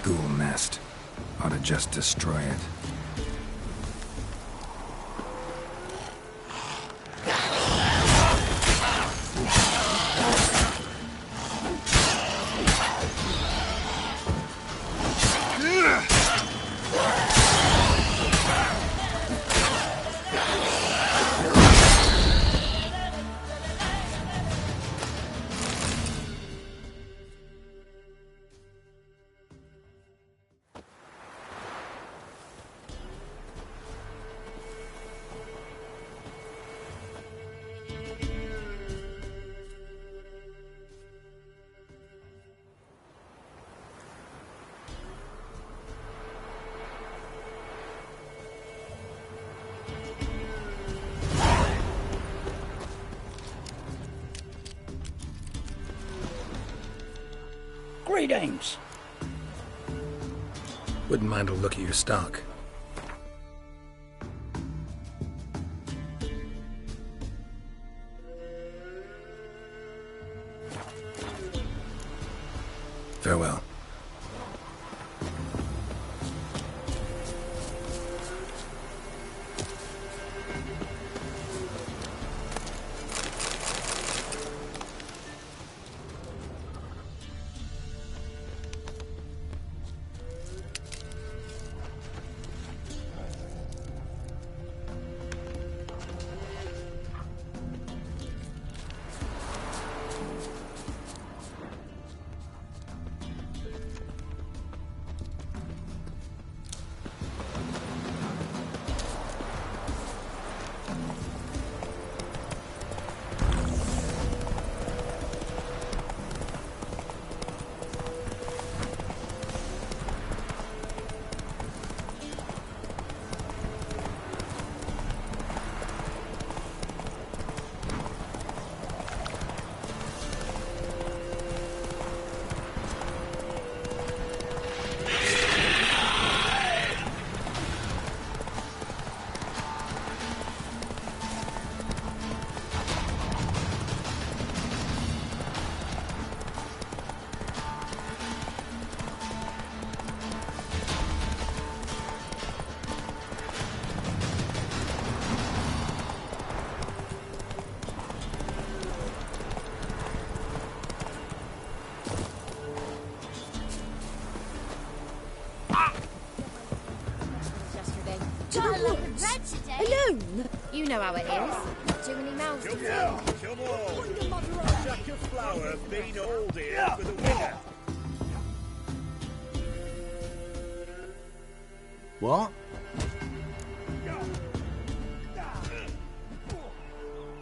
Ghoul nest. Ought to just destroy it. Greetings. Wouldn't mind a look at your stock. Farewell. Alone? You know how it is. Not too many mouths to Come feed. on, come on. Jack of flour been hauled here for the winner. What?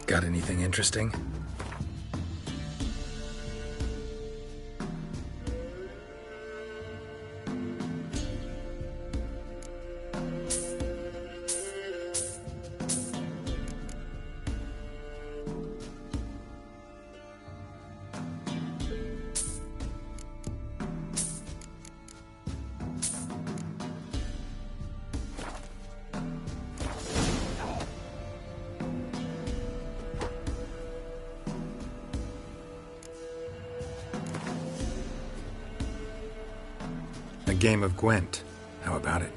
Got anything interesting? A game of Gwent. How about it?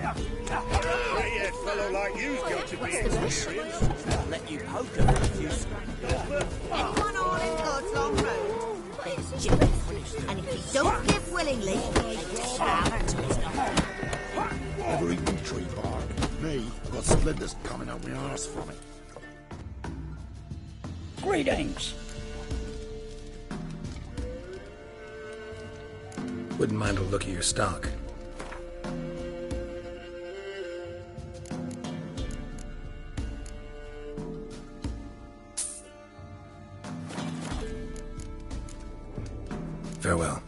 A fellow like you's got to be experienced. I'll let you poke her for a few Anyone all in God's long road? And if he don't give willingly, it's hammer to his knuckle. Ever eaten tree bark? Me, got splinters coming out my arse from it. Greetings. Wouldn't mind a look at your stock. Farewell.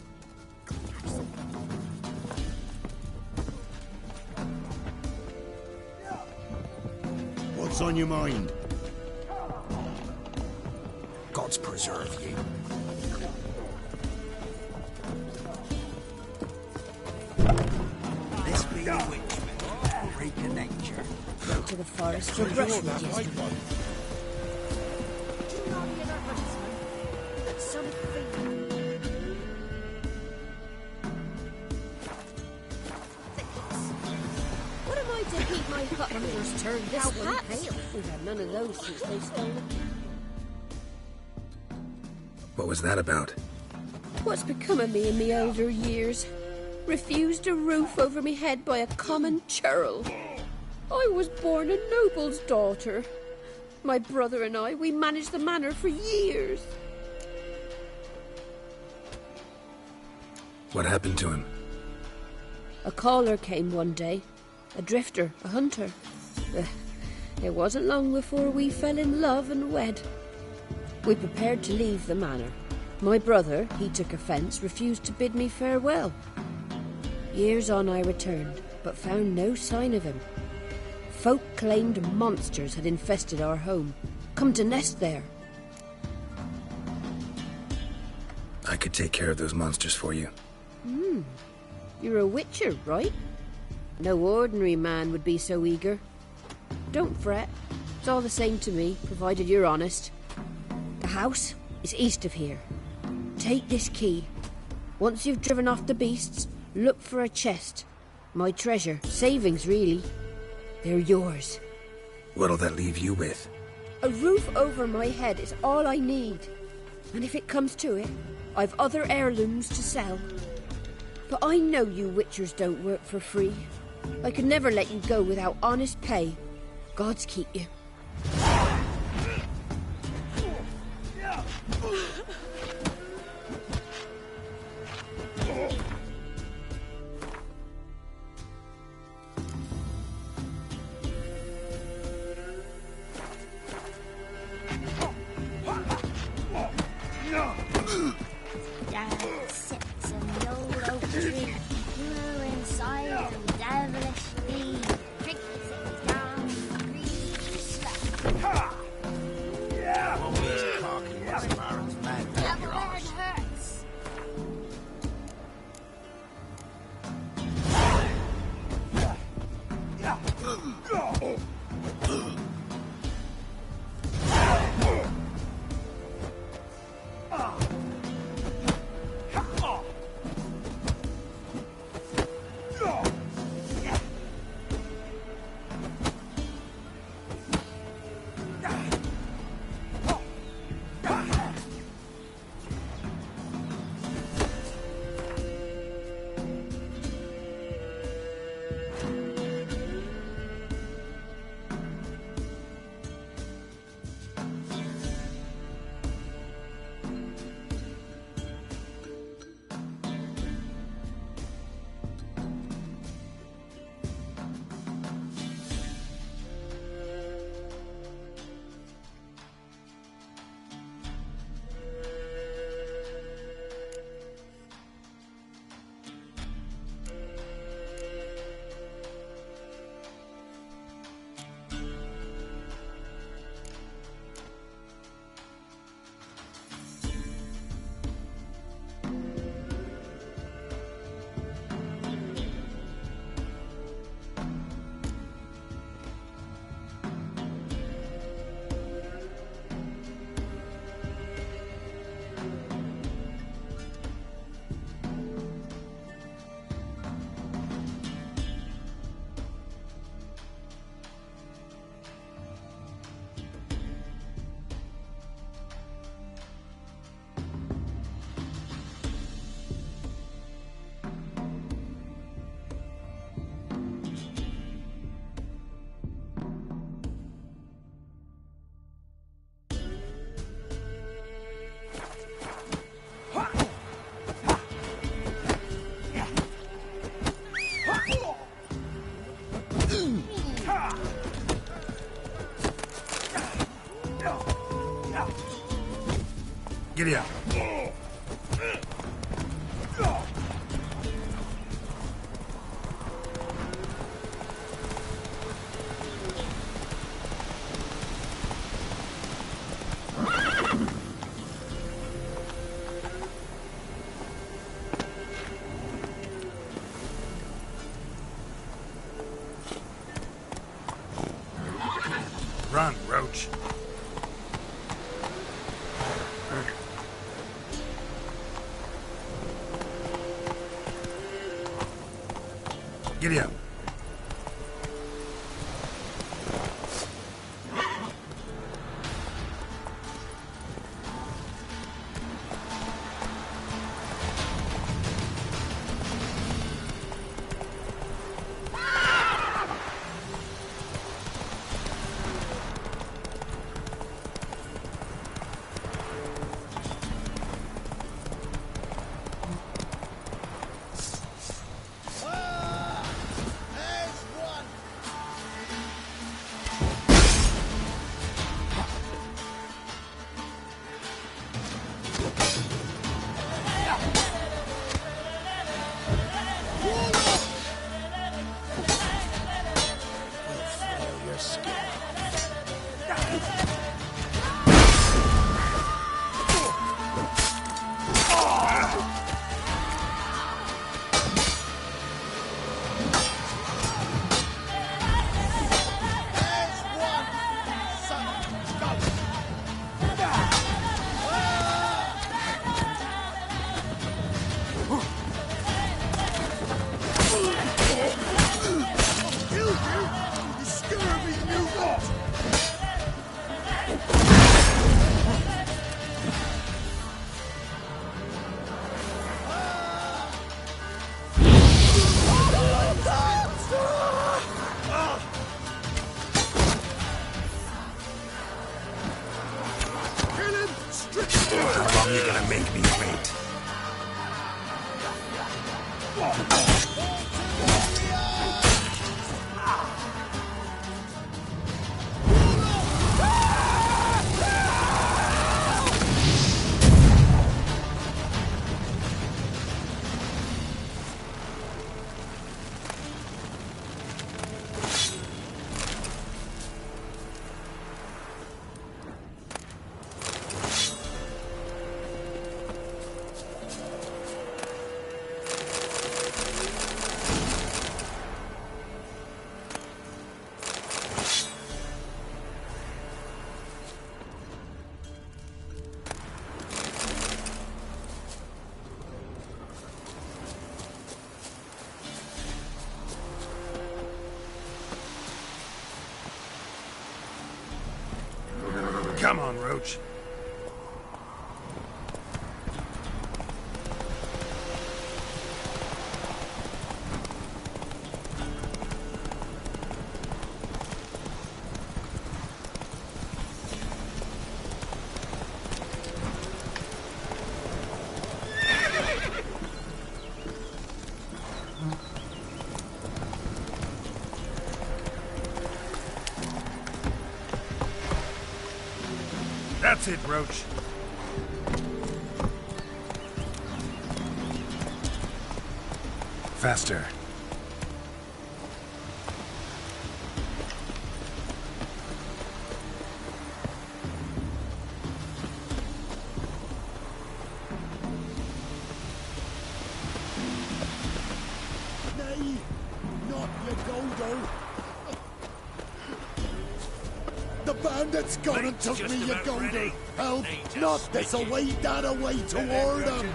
What's on your mind? God's preserve you. This be a witchman, freak of nature. Went to the forest for brushwood yesterday. What am I to heat my hut first turn this one pale? We've had none of those since they stole it. What was that about? What's become of me in me older years? Refused a roof over me head by a common churl. I was born a noble's daughter. My brother and I, we managed the manor for years. What happened to him? A caller came one day. A drifter, a hunter. It wasn't long before we fell in love and wed. We prepared to leave the manor. My brother, he took offence, refused to bid me farewell. Years on I returned, but found no sign of him. Folk claimed monsters had infested our home, come to nest there. I could take care of those monsters for you. You're a witcher, right? No ordinary man would be so eager. Don't fret. It's all the same to me, provided you're honest. The house is east of here. Take this key. Once you've driven off the beasts, look for a chest. My treasure. Savings, really. They're yours. What'll that leave you with? A roof over my head is all I need. And if it comes to it, I've other heirlooms to sell. But I know you witchers don't work for free. I could never let you go without honest pay. Gods keep you. Dad sits in the old oak tree, pure inside and devilish be. Tricky sits down and grieves. Giddy up. Run, Roach. Giddy up. How long you gonna make me wait? Come on, Roach. That's it, Roach. Faster. Nay, not you goldo. The bandit's gone and took me, you goldo. Help, not this away, that away toward him.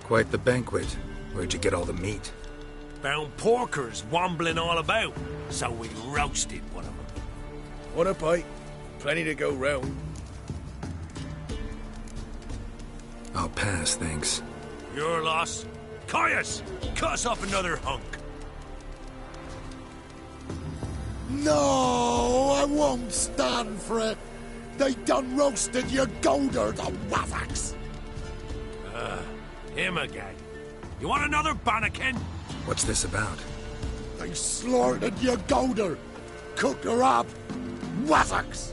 Quite the banquet. Where'd you get all the meat? Found porkers wambling all about, so we roasted one of them. Want a bite? Plenty to go round. I'll pass, thanks. Your loss. Caius, cut us up another hunk. No, I won't stand for it. They done roasted your golder, the waffacks. Him again. You want another bannikin? What's this about? They slaughtered your golder. Cooked her up. Waffacks.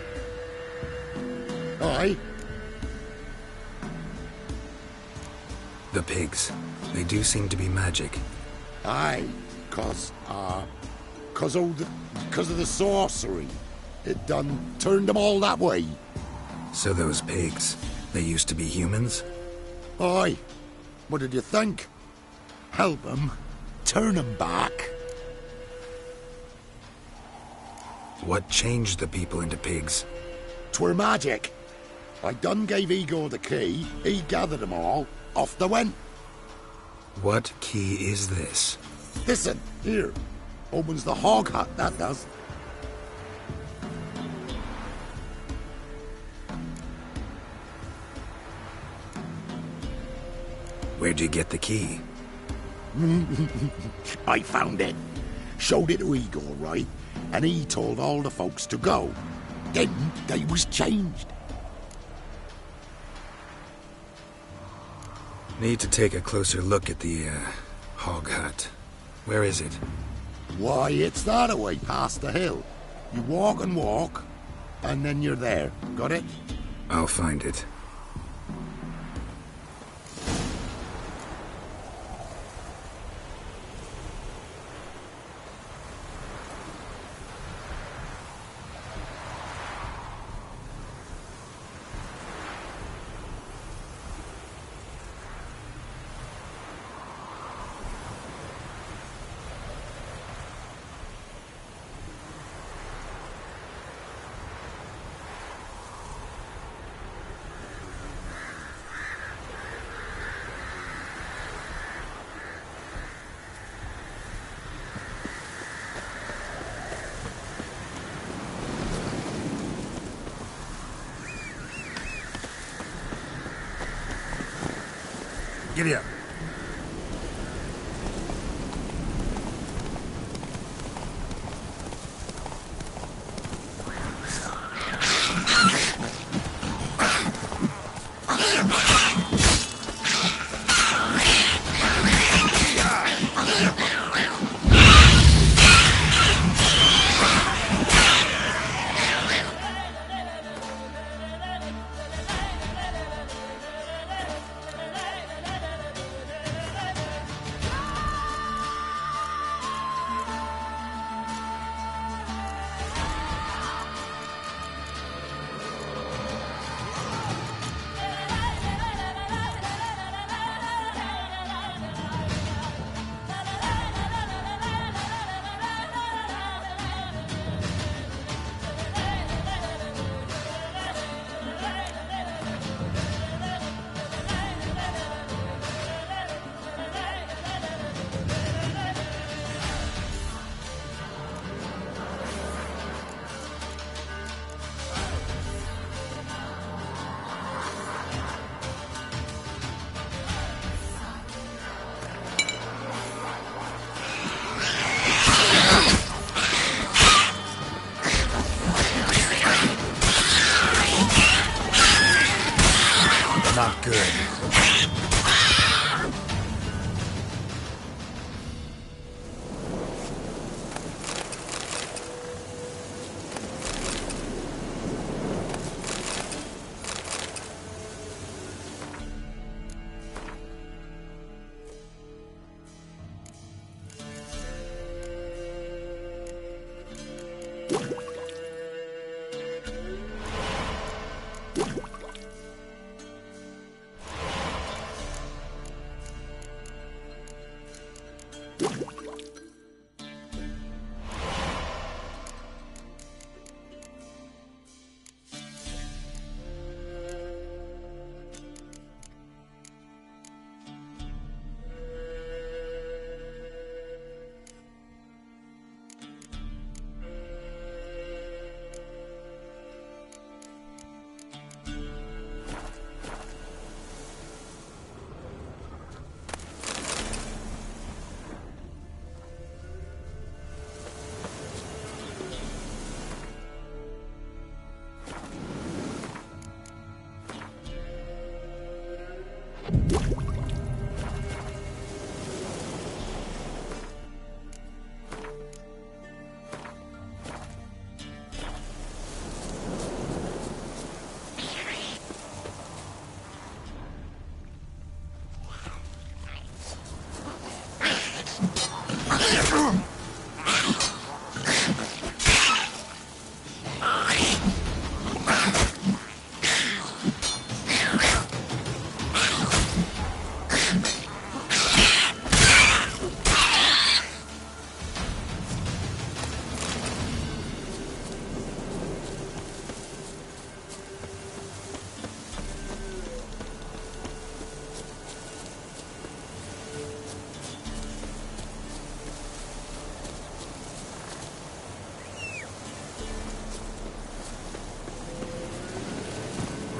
Aye. The pigs. They do seem to be magic. Aye, cause of the sorcery. It done turned them all that way. So those pigs, they used to be humans? Aye. What did you think? Help them, turn them back. What changed the people into pigs? 'Twere magic. I done gave Igor the key, he gathered them all, off they went. What key is this? Listen, here. Opens the hog hut, that does. Where'd you get the key? I found it. Showed it to Igor, right? And he told all the folks to go. Then they was changed. Need to take a closer look at the, hog hut. Where is it? Why, it's that away past the hill. You walk and walk, and then you're there. Got it? I'll find it. Giddy up. Not good.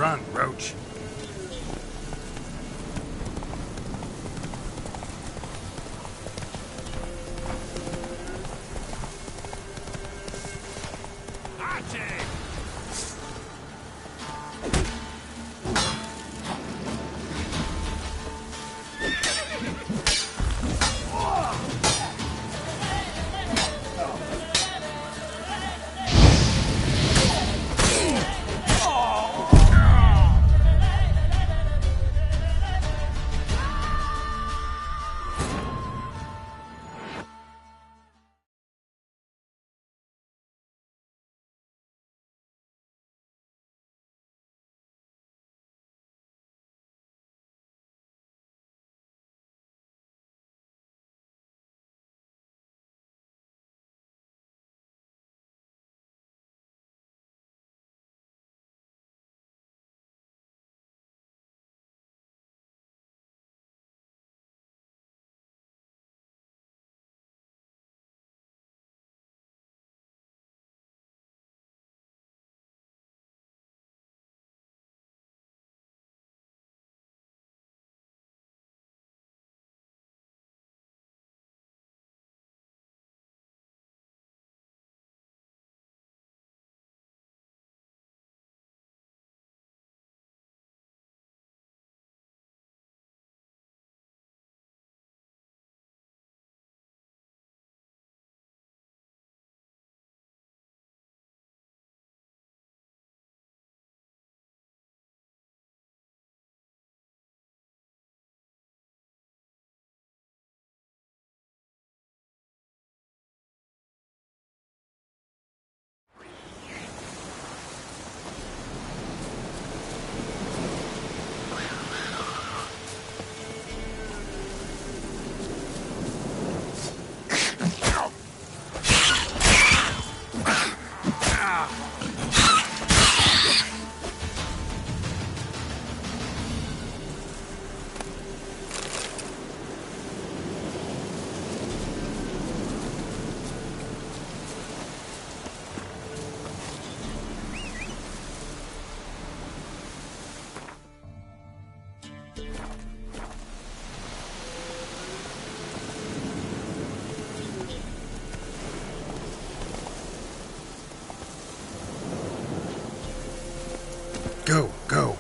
Run, Roach. Go, go.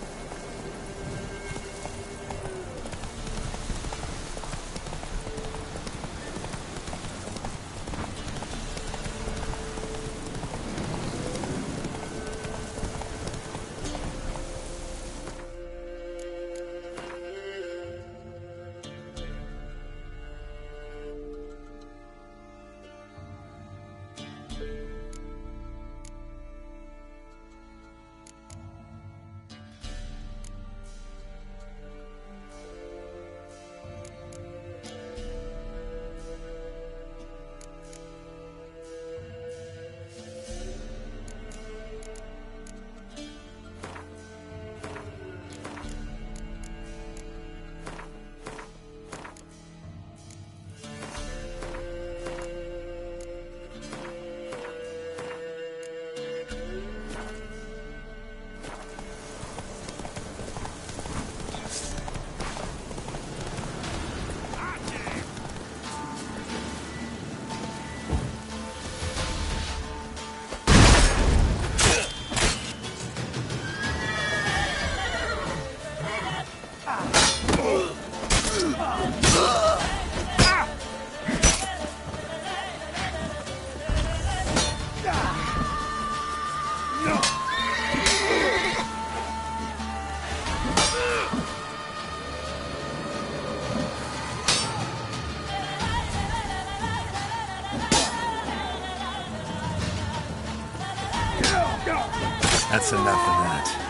That's enough of that.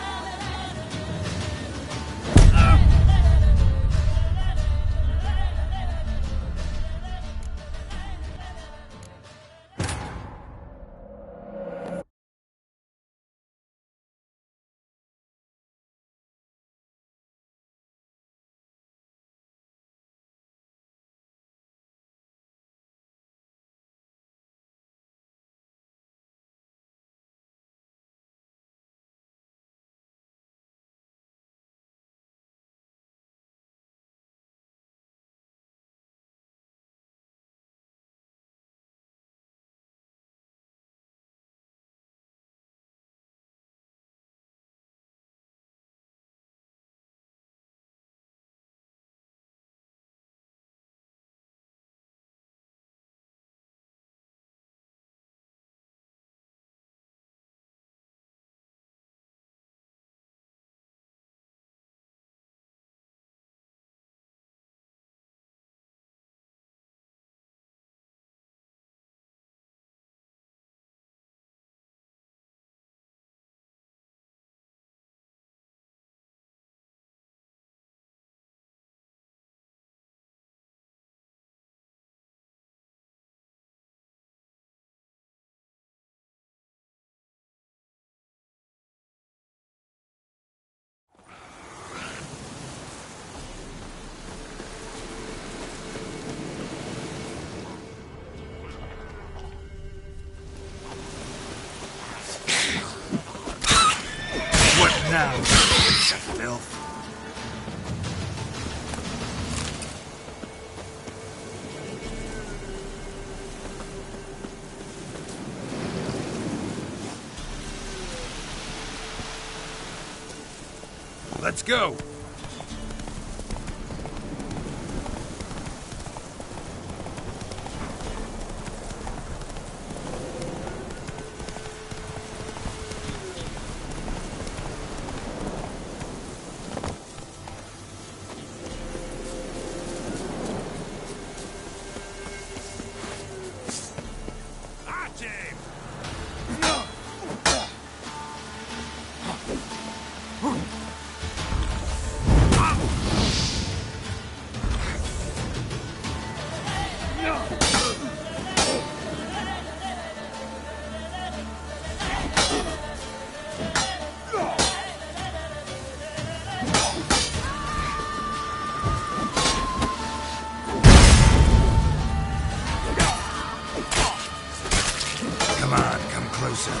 Piece of filth. Let's go! Come on, come closer.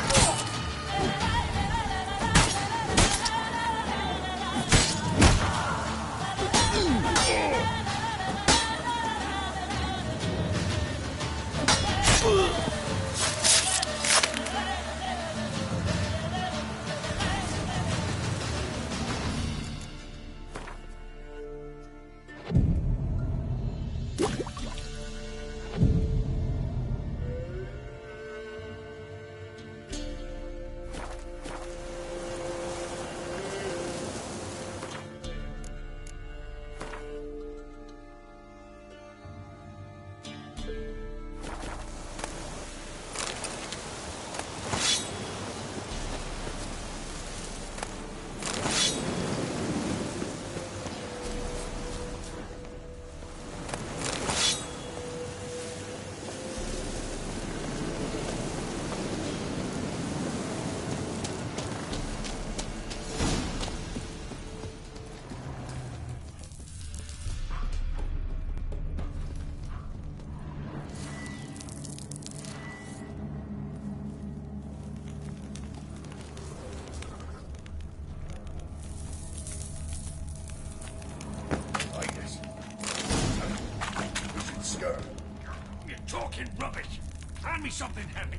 You're talking rubbish. Hand me something heavy.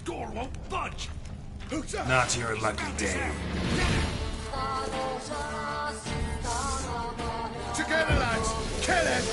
Door won't budge. Who's that? Not your lucky day. Together, lads. Kill him.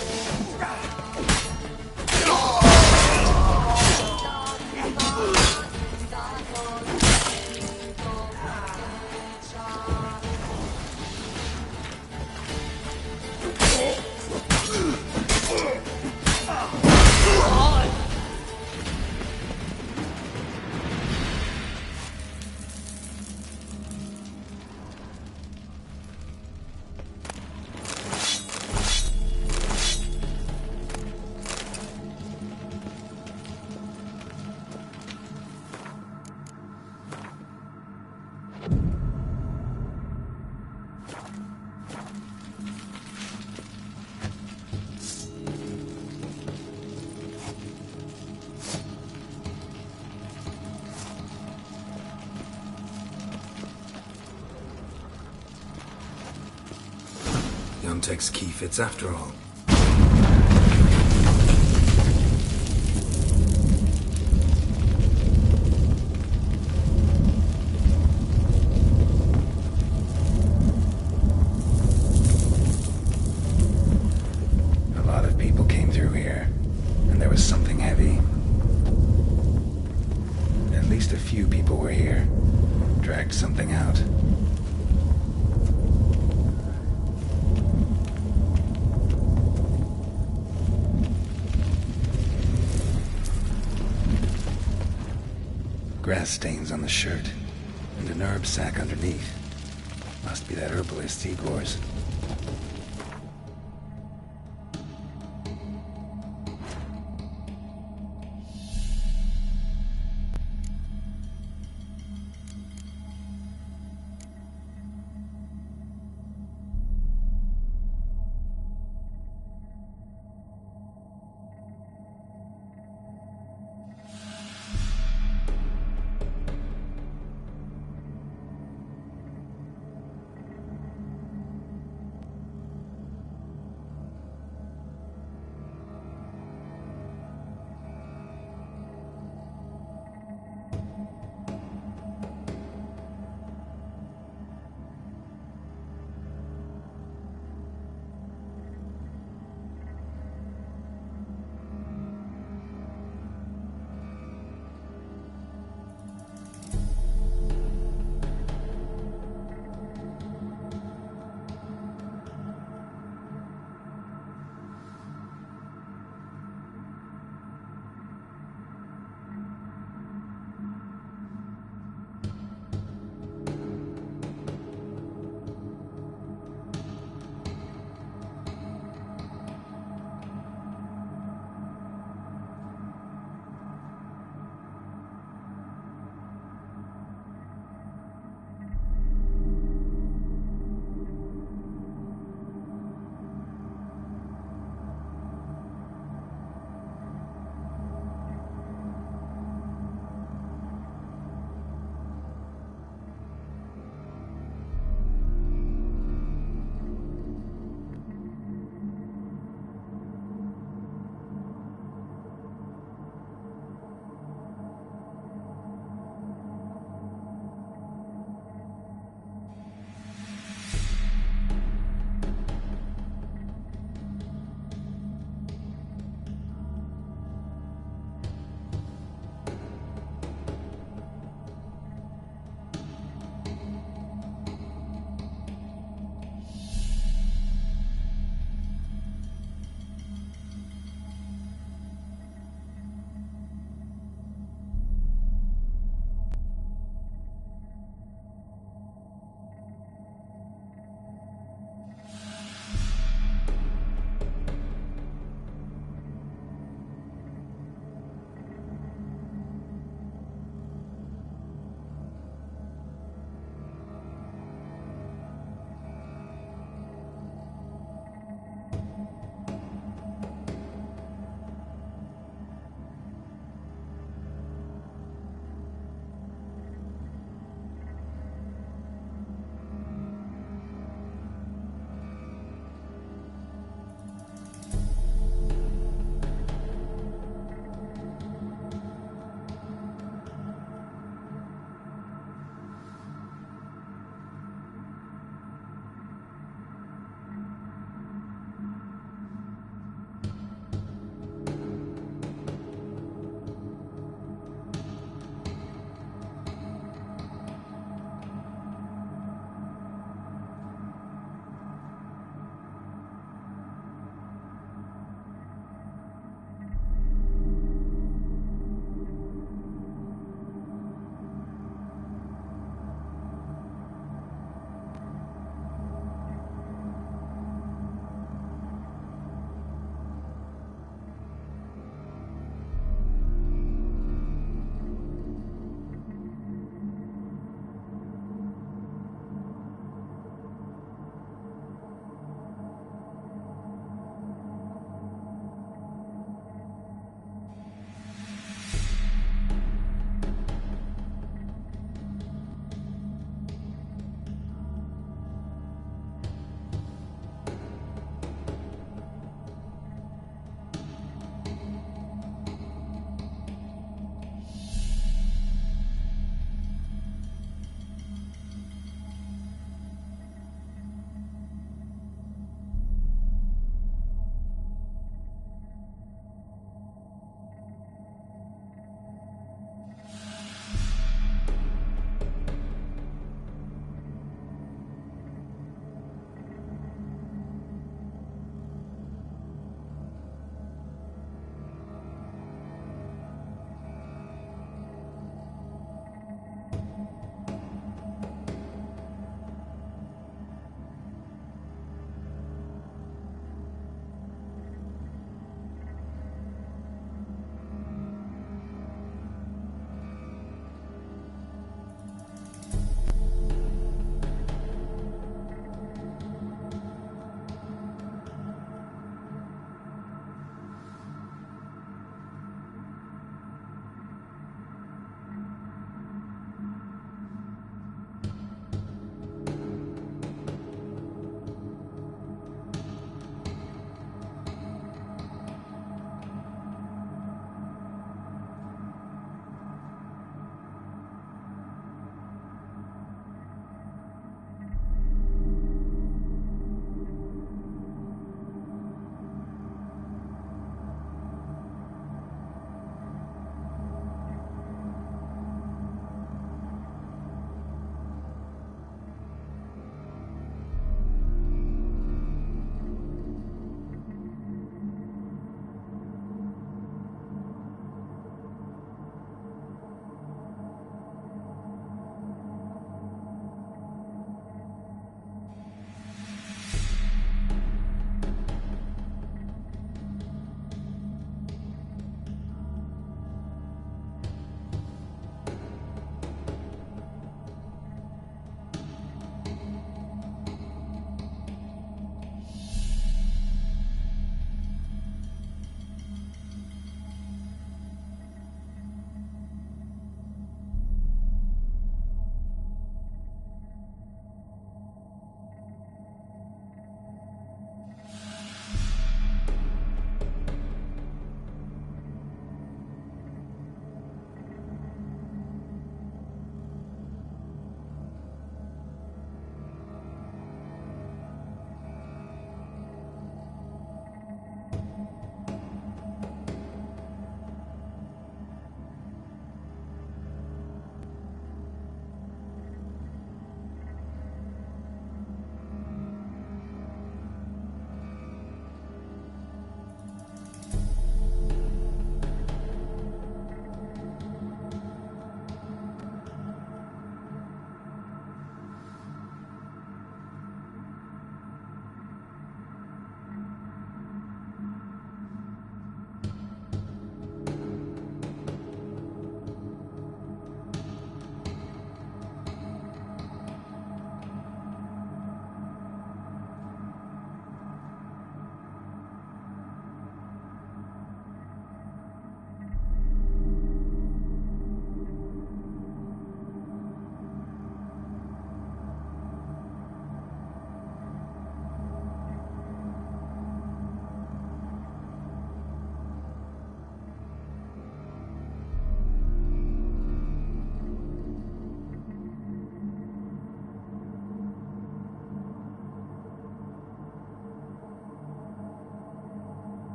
Yontek's key fits after all. A lot of people came through here, and there was something heavy. At least a few people were here. Dragged something out. Grass stains on the shirt, and an herb sack underneath. Must be that herbalist Igor's.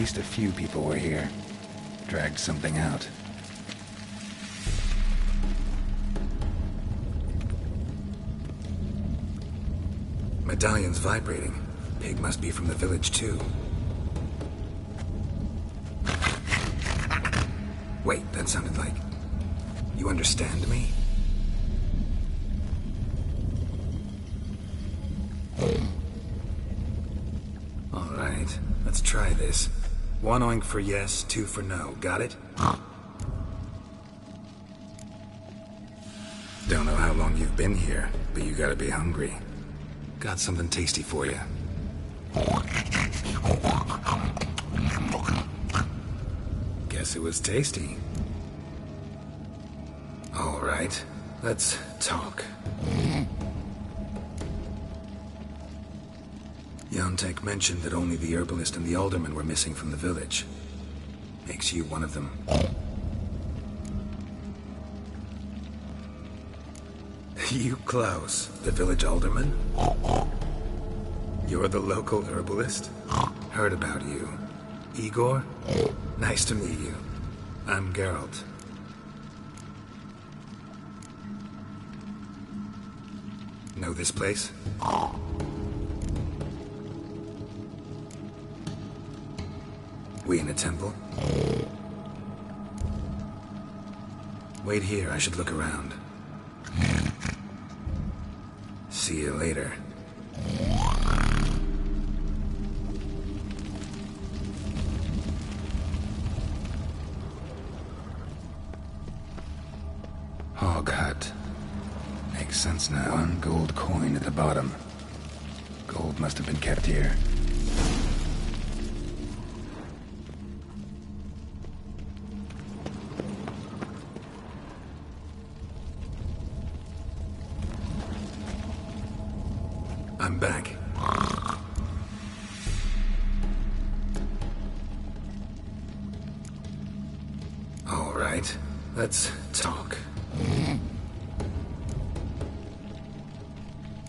least a few people were here. Dragged something out. Medallion's vibrating. Pig must be from the village, too. Wait, that sounded like... You understand me? All right, let's try this. 1 oink for yes, 2 for no. Got it? Don't know how long you've been here, but you gotta be hungry. Got something tasty for you. Guess it was tasty. All right, let's talk. Yontek mentioned that only the herbalist and the alderman were missing from the village. Makes you one of them. You Klaus, the village alderman? You're the local herbalist? Heard about you. Igor? Nice to meet you. I'm Geralt. Know this place? We in a temple? Wait here, I should look around. See you later. Hog hut. Makes sense now. One gold coin at the bottom. Gold must have been kept here. I'm back. All right, let's talk.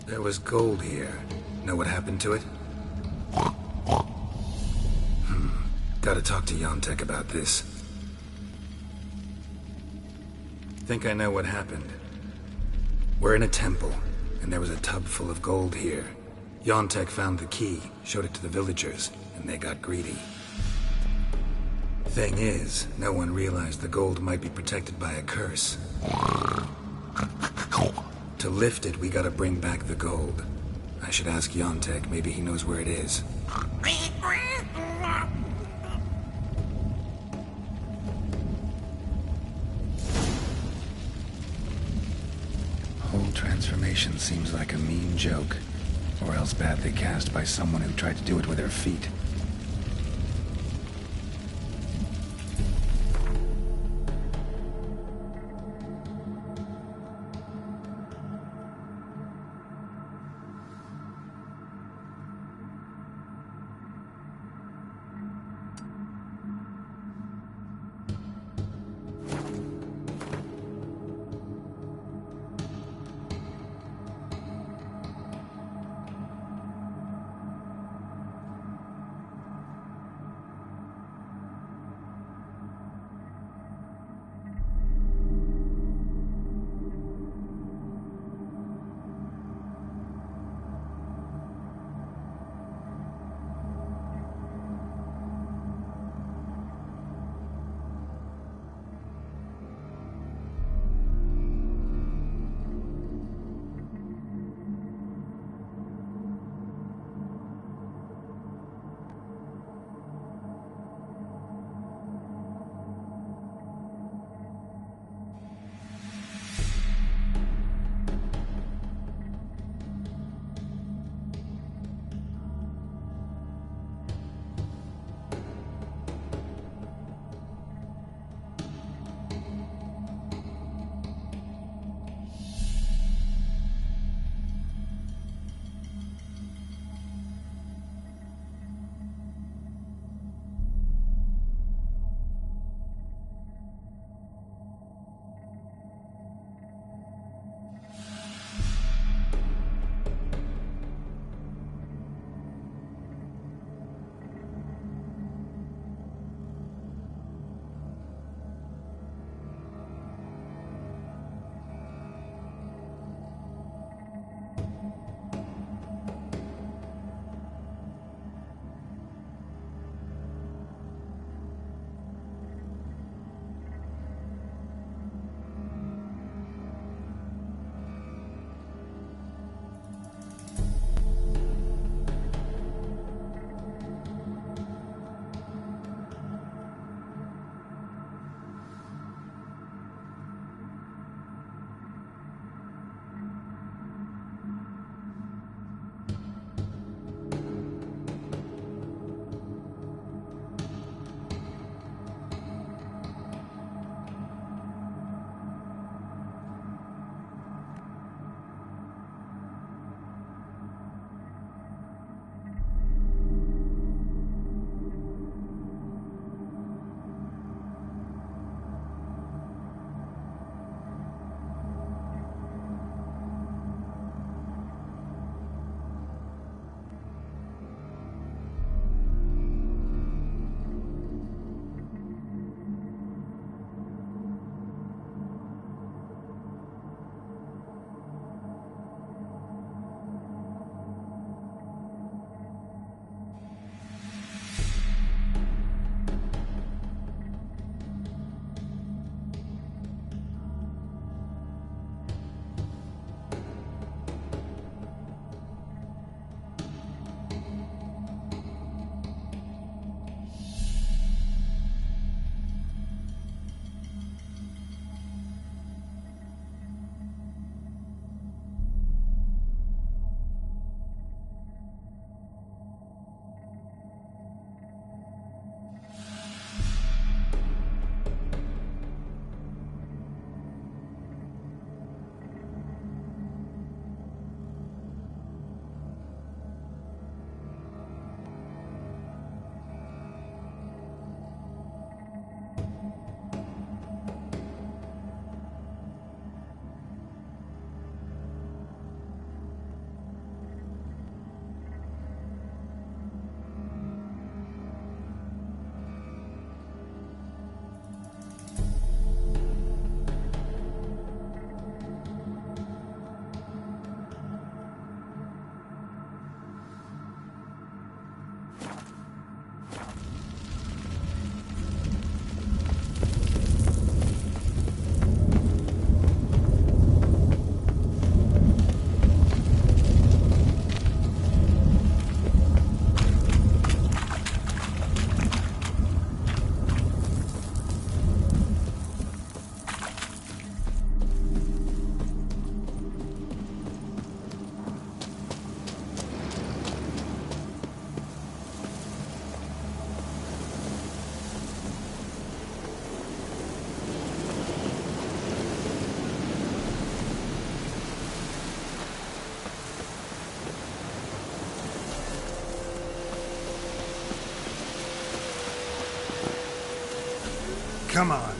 There was gold here. Know what happened to it? Gotta talk to Yontek about this. Think I know what happened. We're in a temple, and there was a tub full of gold here. Yontek found the key, showed it to the villagers, and they got greedy. Thing is, no one realized the gold might be protected by a curse. To lift it, we gotta bring back the gold. I should ask Yontek, maybe he knows where it is. Whole transformation seems like a mean joke, or else badly cast by someone who tried to do it with their feet. Come on.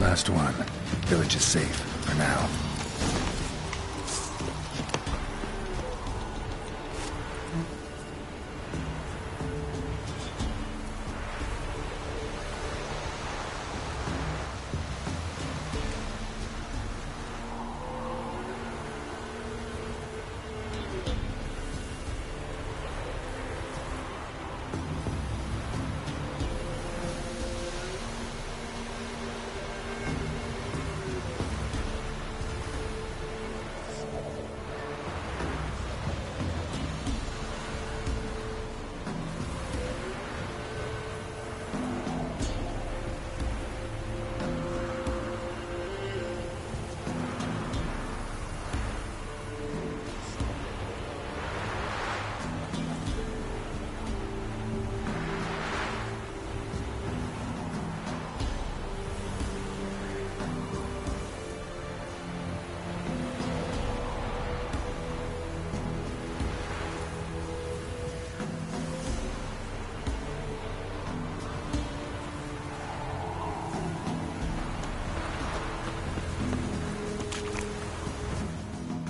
Last one. Village is safe, for now.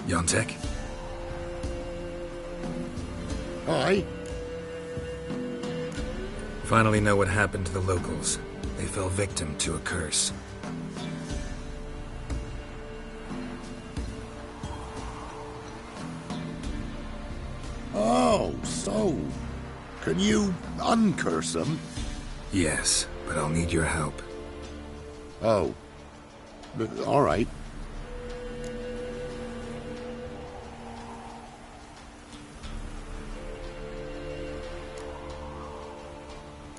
Yontek? Aye? Finally know what happened to the locals. They fell victim to a curse. Oh, so... Can you uncurse them? Yes, but I'll need your help. Oh. All right.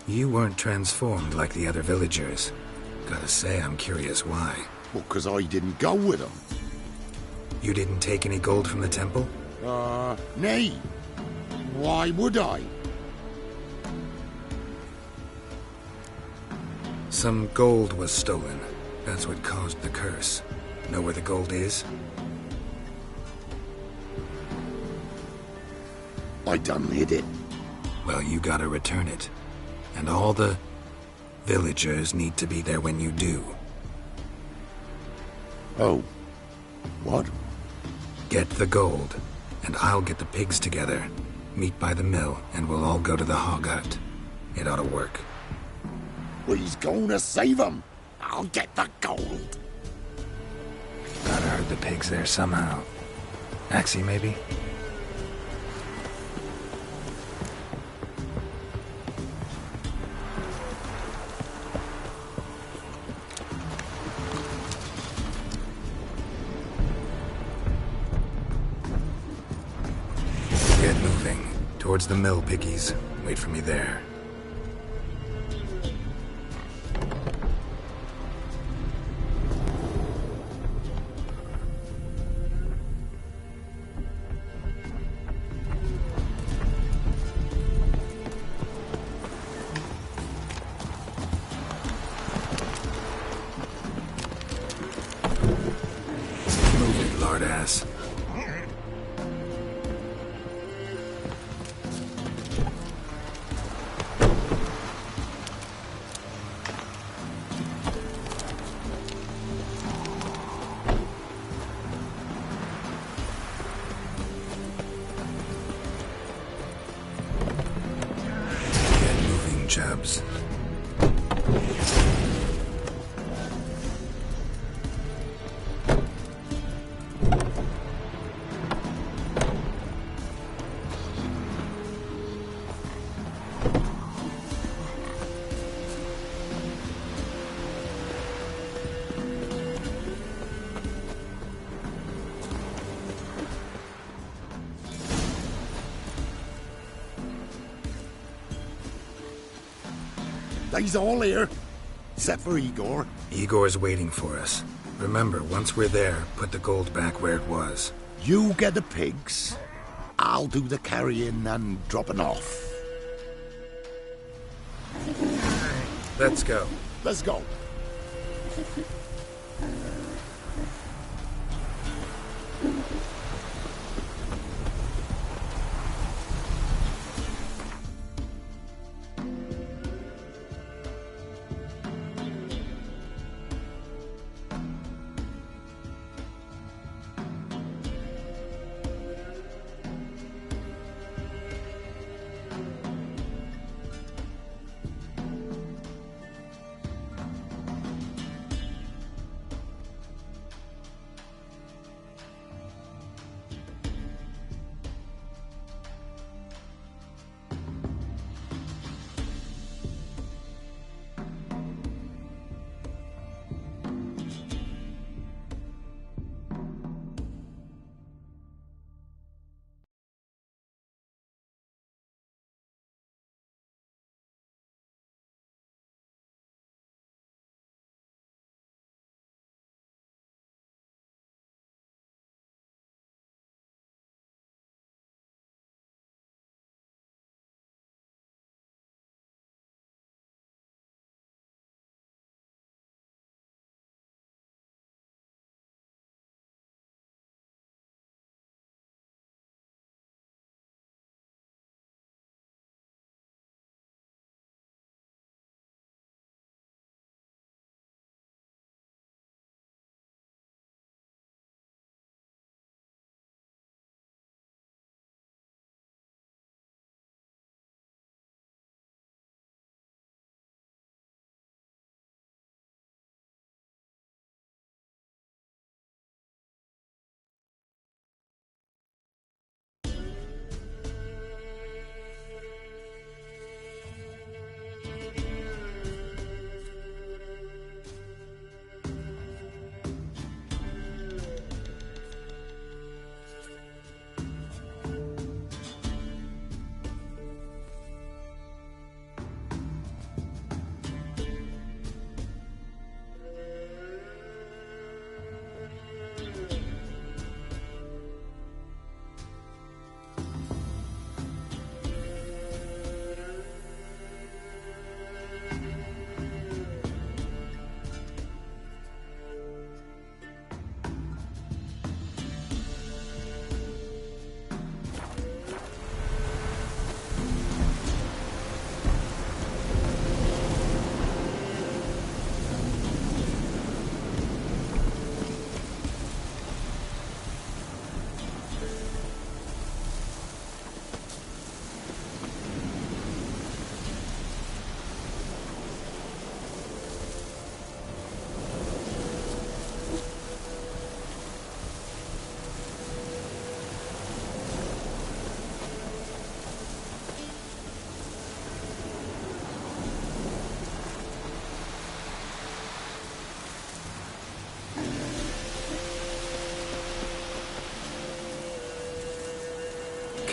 You weren't transformed like the other villagers. Gotta say, I'm curious why. Well, 'cause I didn't go with them. You didn't take any gold from the temple? Nay. Why would I? Some gold was stolen. That's what caused the curse. Know where the gold is? I done hid it. Well, you gotta return it. And all the villagers need to be there when you do. Oh. What? Get the gold, and I'll get the pigs together. Meet by the mill, and we'll all go to the hog hut. It ought to work. We's gonna save them. I'll get the gold. Gotta herd the pigs there somehow. Axie, maybe? Get moving. Towards the mill, piggies. Wait for me there. Move it, lard-ass. They's all here. Except for Igor. Igor's waiting for us. Remember, once we're there, put the gold back where it was. You get the pigs. I'll do the carrying and dropping off. Let's go. Let's go.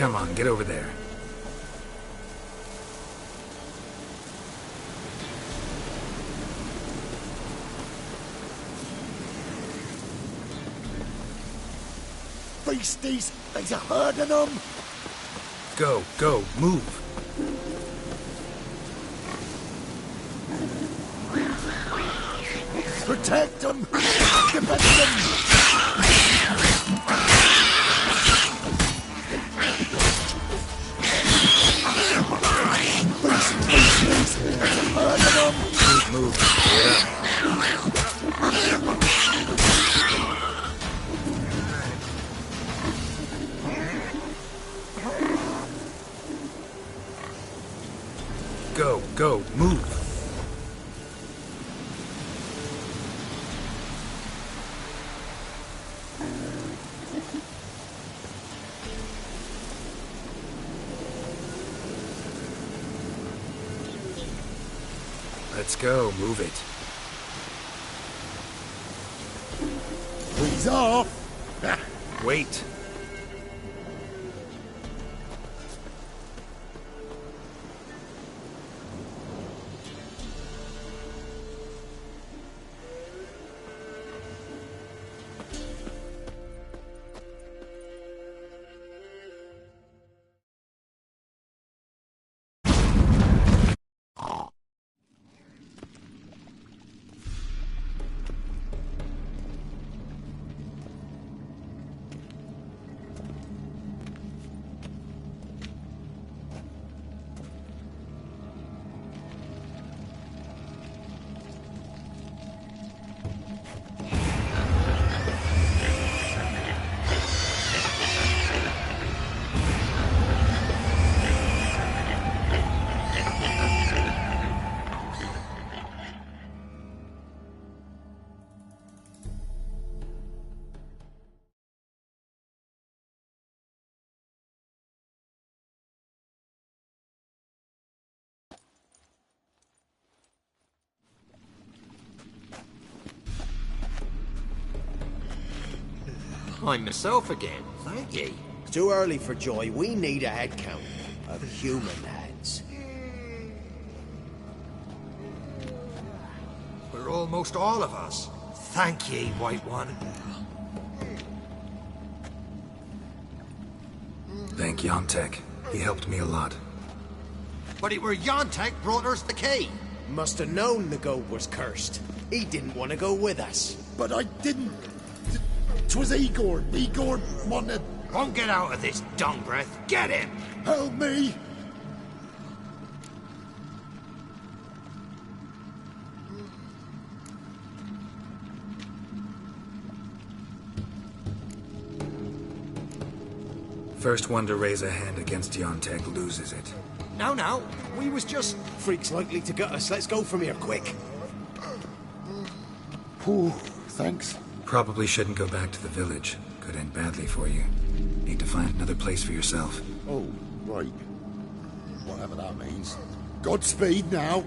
Come on, get over there. Beasties! There's a herd of them! Go, go, move! Protect them! Defend them! Keep moving. Get up. Go, go, move. Let's go, move it. He's off! Wait. I'm myself again. Thank ye. It's too early for joy. We need a head count of human heads. We're almost all of us. Thank ye, White One. Thank Yontek. He helped me a lot. But it were Yontek brought us the key. Must have known the goat was cursed. He didn't want to go with us. But I didn't. 'Twas Igor. Igor wanted... Won't get out of this dung breath. Get him! Help me! First one to raise a hand against Yontek loses it. No. We was just... Freak's likely to gut us. Let's go from here, quick. Whew, thanks. Probably shouldn't go back to the village. Could end badly for you. Need to find another place for yourself. Oh, right. Whatever that means. Godspeed now.